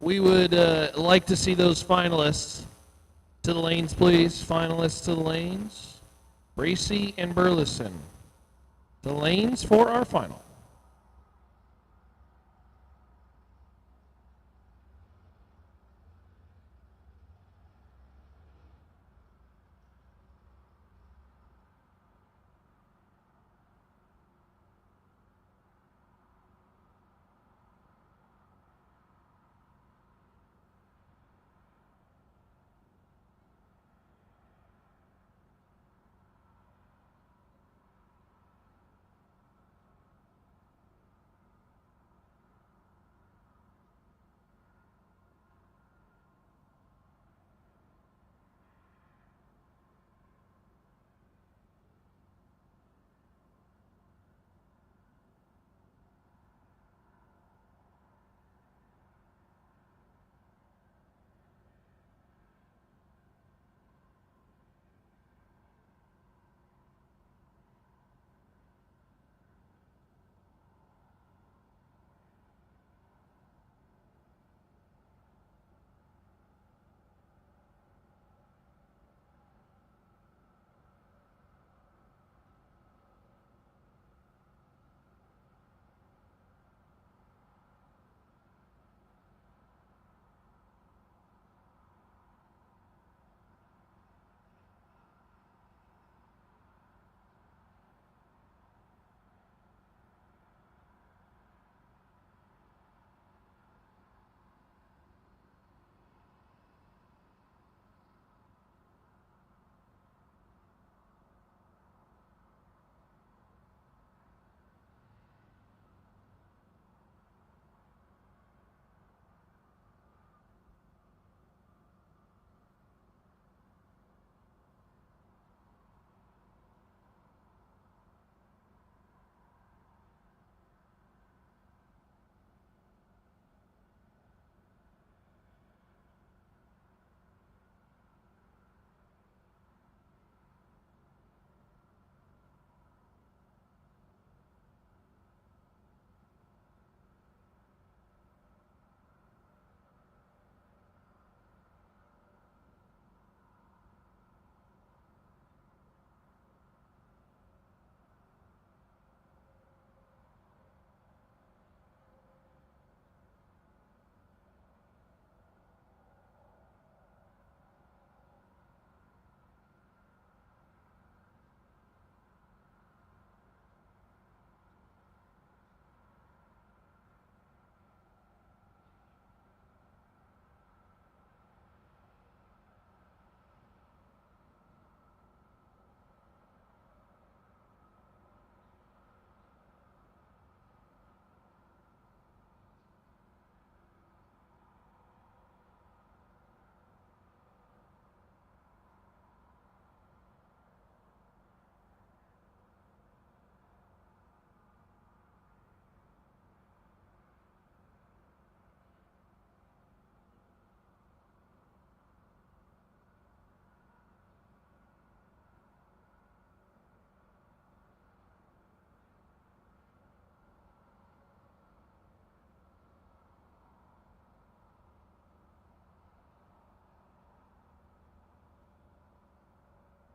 S3: We would like to see those finalists to the lanes, please. Finalists to the lanes. Bracy and Burleson. The lanes for our final.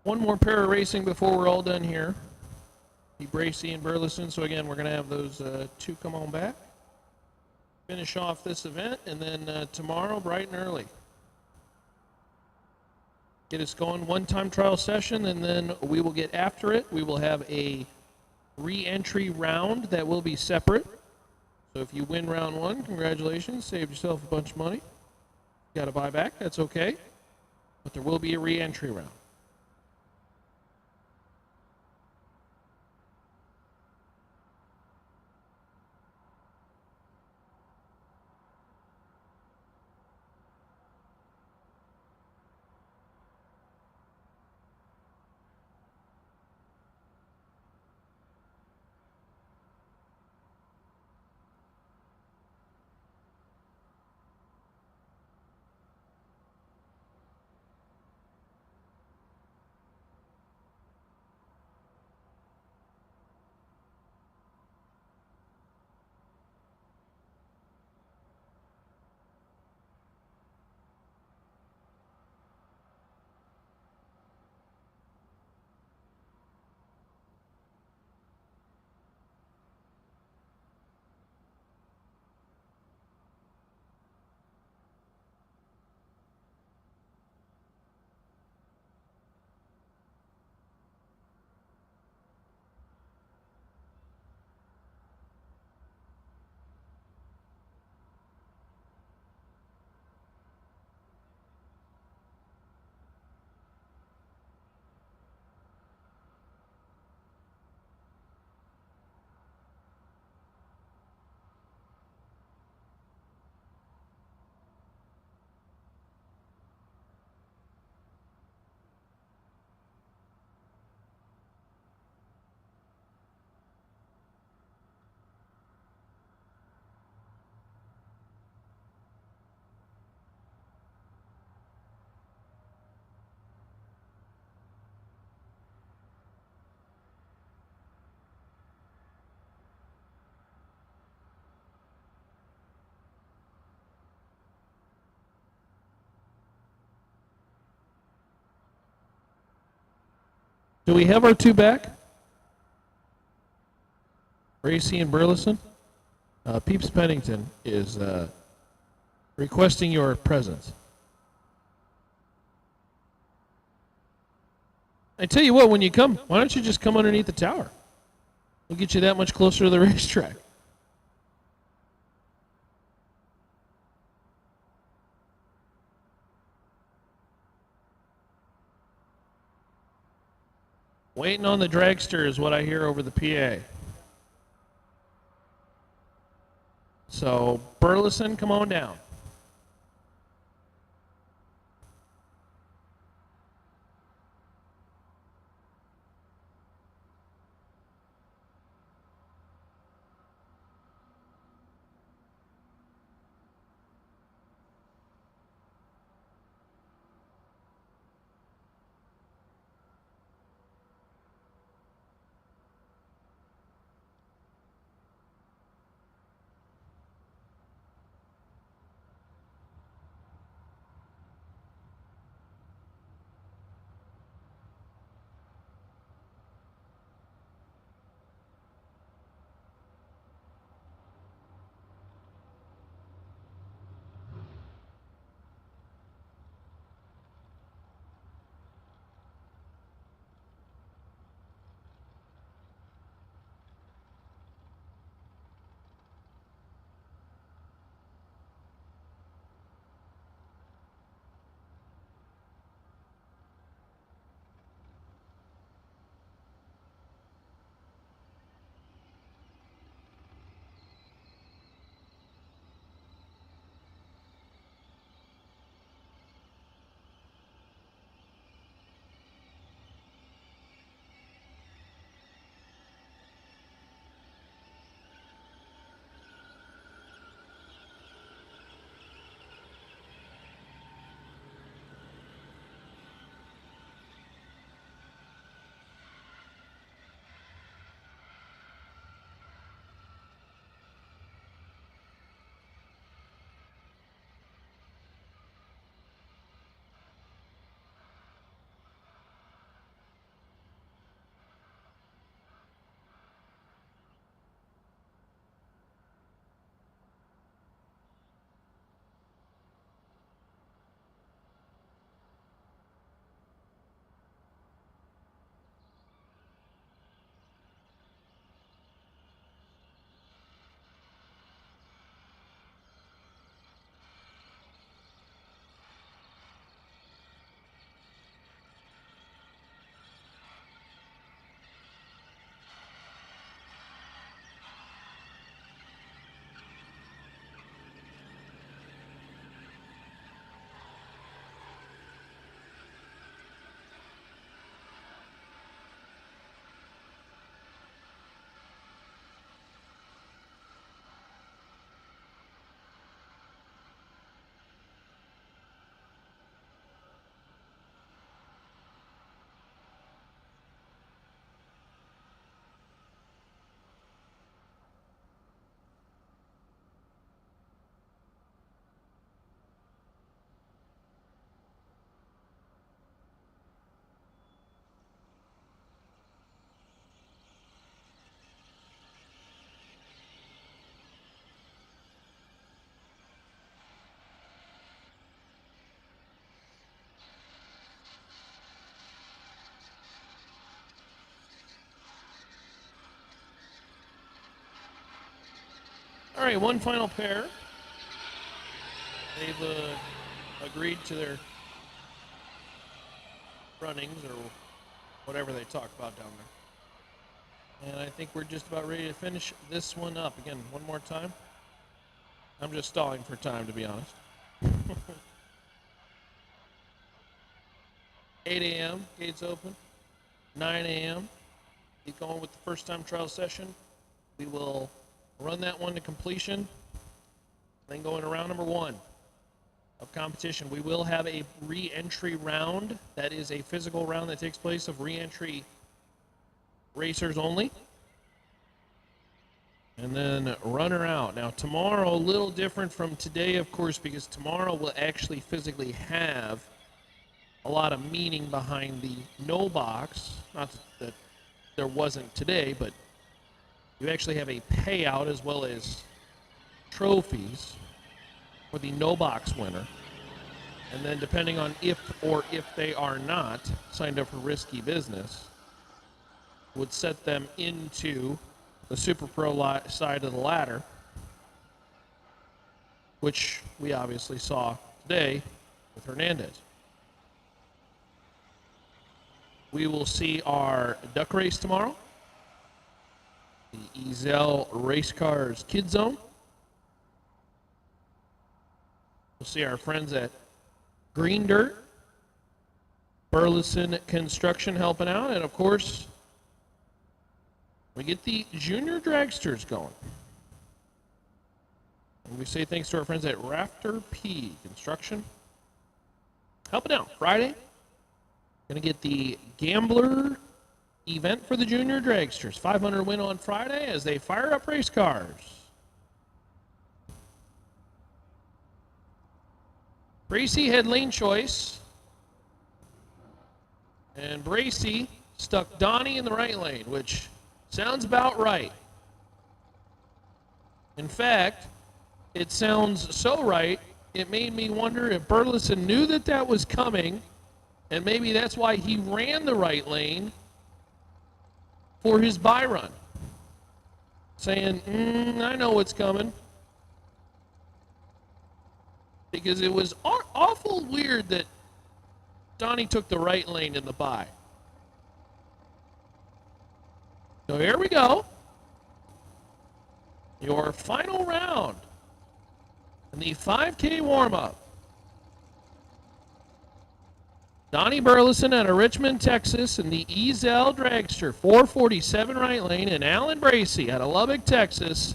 S3: One more pair of racing before we're all done here. The Bracy and Burleson. So again, we're going to have those two come on back. Finish off this event, and then tomorrow, bright and early. Get us going. One-time trial session, and then we will get after it. We will have a re-entry round that will be separate. So if you win round one, congratulations. Saved yourself a bunch of money. Got to buy back. That's okay. But there will be a re-entry round. Do we have our two back? Racy and Burleson? Peeps Pennington is requesting your presence. I tell you what, when you come, why don't you just come underneath the tower? We'll get you that much closer to the racetrack. Waiting on the dragster is what I hear over the PA. So, Burleson, come on down. All right, one final pair. They've agreed to their runnings or whatever they talk about down there. And I think we're just about ready to finish this one up. Again, one more time. I'm just stalling for time, to be honest. 8 a.m., gates open. 9 a.m., keep going with the first time trial session. We will run that one to completion, then go into round number 1 of competition. We will have a re-entry round. That is a physical round that takes place of re-entry racers only. And then runner out. Now tomorrow, a little different from today, of course, because tomorrow we'll actually physically have a lot of meaning behind the no box. Not that there wasn't today, but you actually have a payout as well as trophies for the no box winner. And then depending on if they are not signed up for risky business, would set them into the Super Pro side of the ladder, which we obviously saw today with Hernandez. We will see our duck race tomorrow, the Ezel Race Cars Kid Zone. We'll see our friends at Green Dirt, Burleson Construction helping out, and of course, we get the junior dragsters going. And we say thanks to our friends at Rafter P Construction helping out. Friday, gonna get the Gambler event for the junior dragsters. 500 win on Friday as they fire up race cars. Bracy had lane choice, and Bracy stuck Donnie in the right lane, which sounds about right. In fact, it sounds so right, it made me wonder if Burleson knew that that was coming, and maybe that's why he ran the right lane for his buy run, saying, I know what's coming. Because it was awful weird that Donnie took the right lane in the buy. So here we go. Your final round in the 5K warm-up. Donnie Burleson out of Richmond, Texas, in the Ezel Dragster, 447 right lane, and Alan Bracy out of Lubbock, Texas,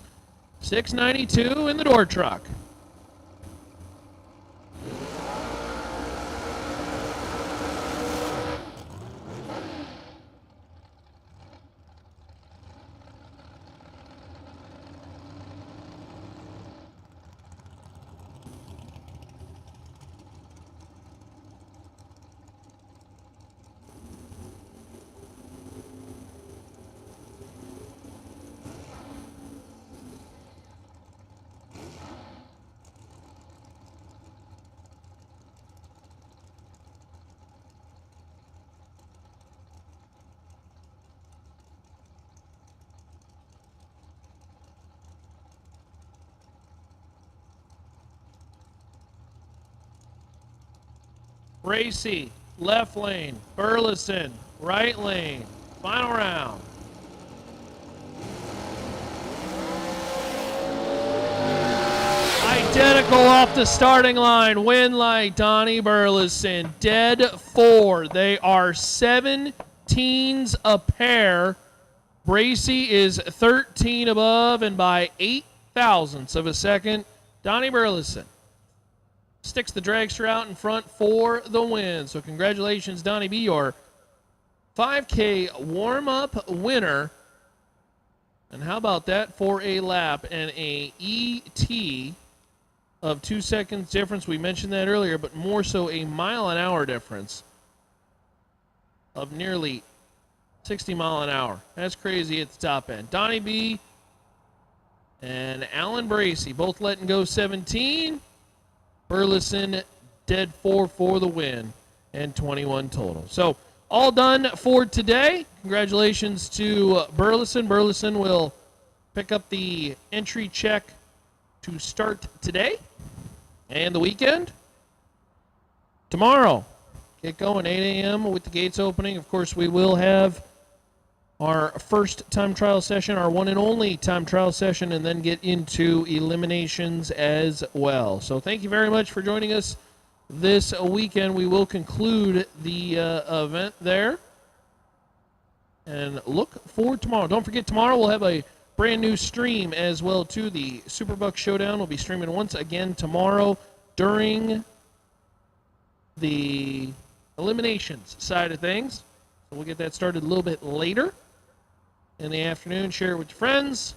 S3: 692 in the door truck. Bracy, left lane. Burleson, right lane. Final round. Identical off the starting line. Win light, Donnie Burleson. Dead 4. They are 17s a pair. Bracy is 13 above, and by 8 thousandths of a second, Donnie Burleson sticks the dragster out in front for the win. So congratulations, Donnie B, your 5K warm-up winner. And how about that for a lap and a ET of 2 seconds difference? We mentioned that earlier, but more so a mile-an-hour difference of nearly 60 mile an hour. That's crazy at the top end. Donnie B and Alan Bracy both letting go 17. Burleson dead 4 for the win, and 21 total. So all done for today. Congratulations to Burleson. Burleson will pick up the entry check to start today and the weekend. Tomorrow, get going 8 a.m. with the gates opening. Of course, we will have our first time trial session, our one and only time trial session, and then get into eliminations as well. So thank you very much for joining us this weekend. We will conclude the event there and look forward to tomorrow. Don't forget, tomorrow we'll have a brand new stream as well too. The SuperBucks Showdown will be streaming once again tomorrow during the eliminations side of things. So we'll get that started a little bit later in the afternoon. Share it with your friends.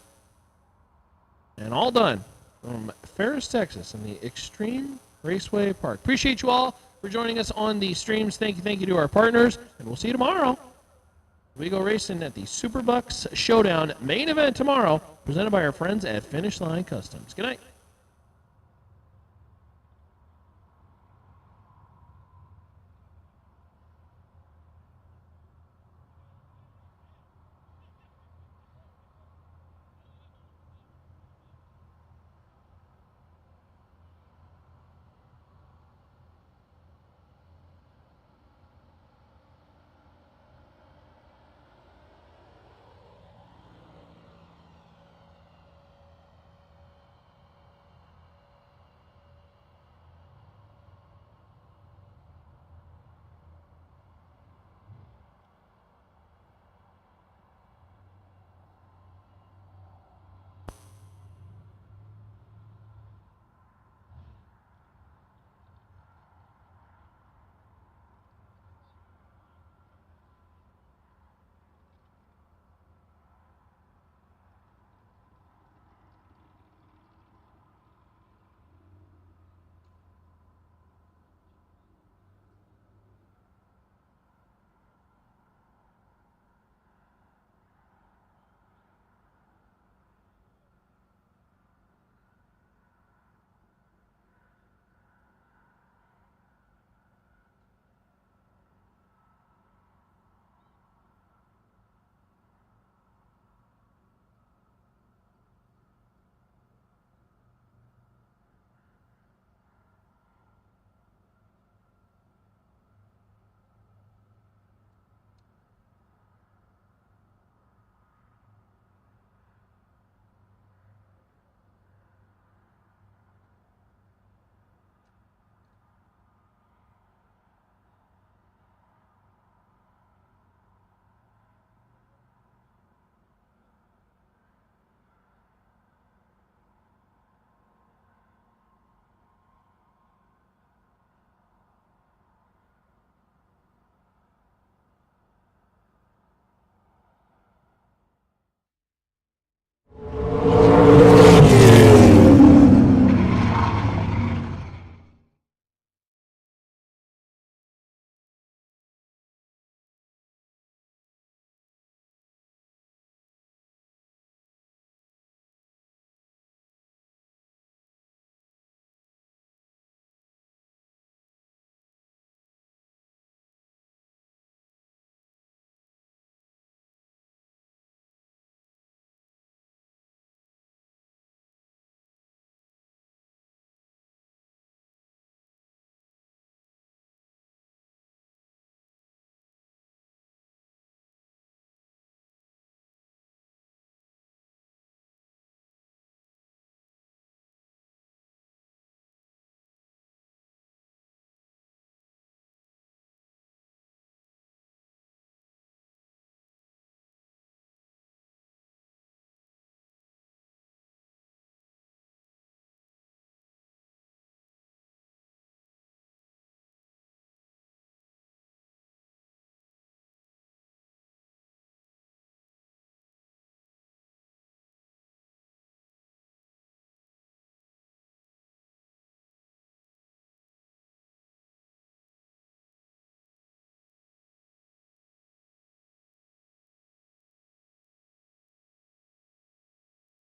S3: And all done from Ferris, Texas in the Extreme Raceway Park. Appreciate you all. for joining us on the streams. Thank you to our partners, and we'll see you tomorrow. We go racing at the SuperBucks Showdown main event tomorrow, presented by our friends at Finish Line Customs. Good night.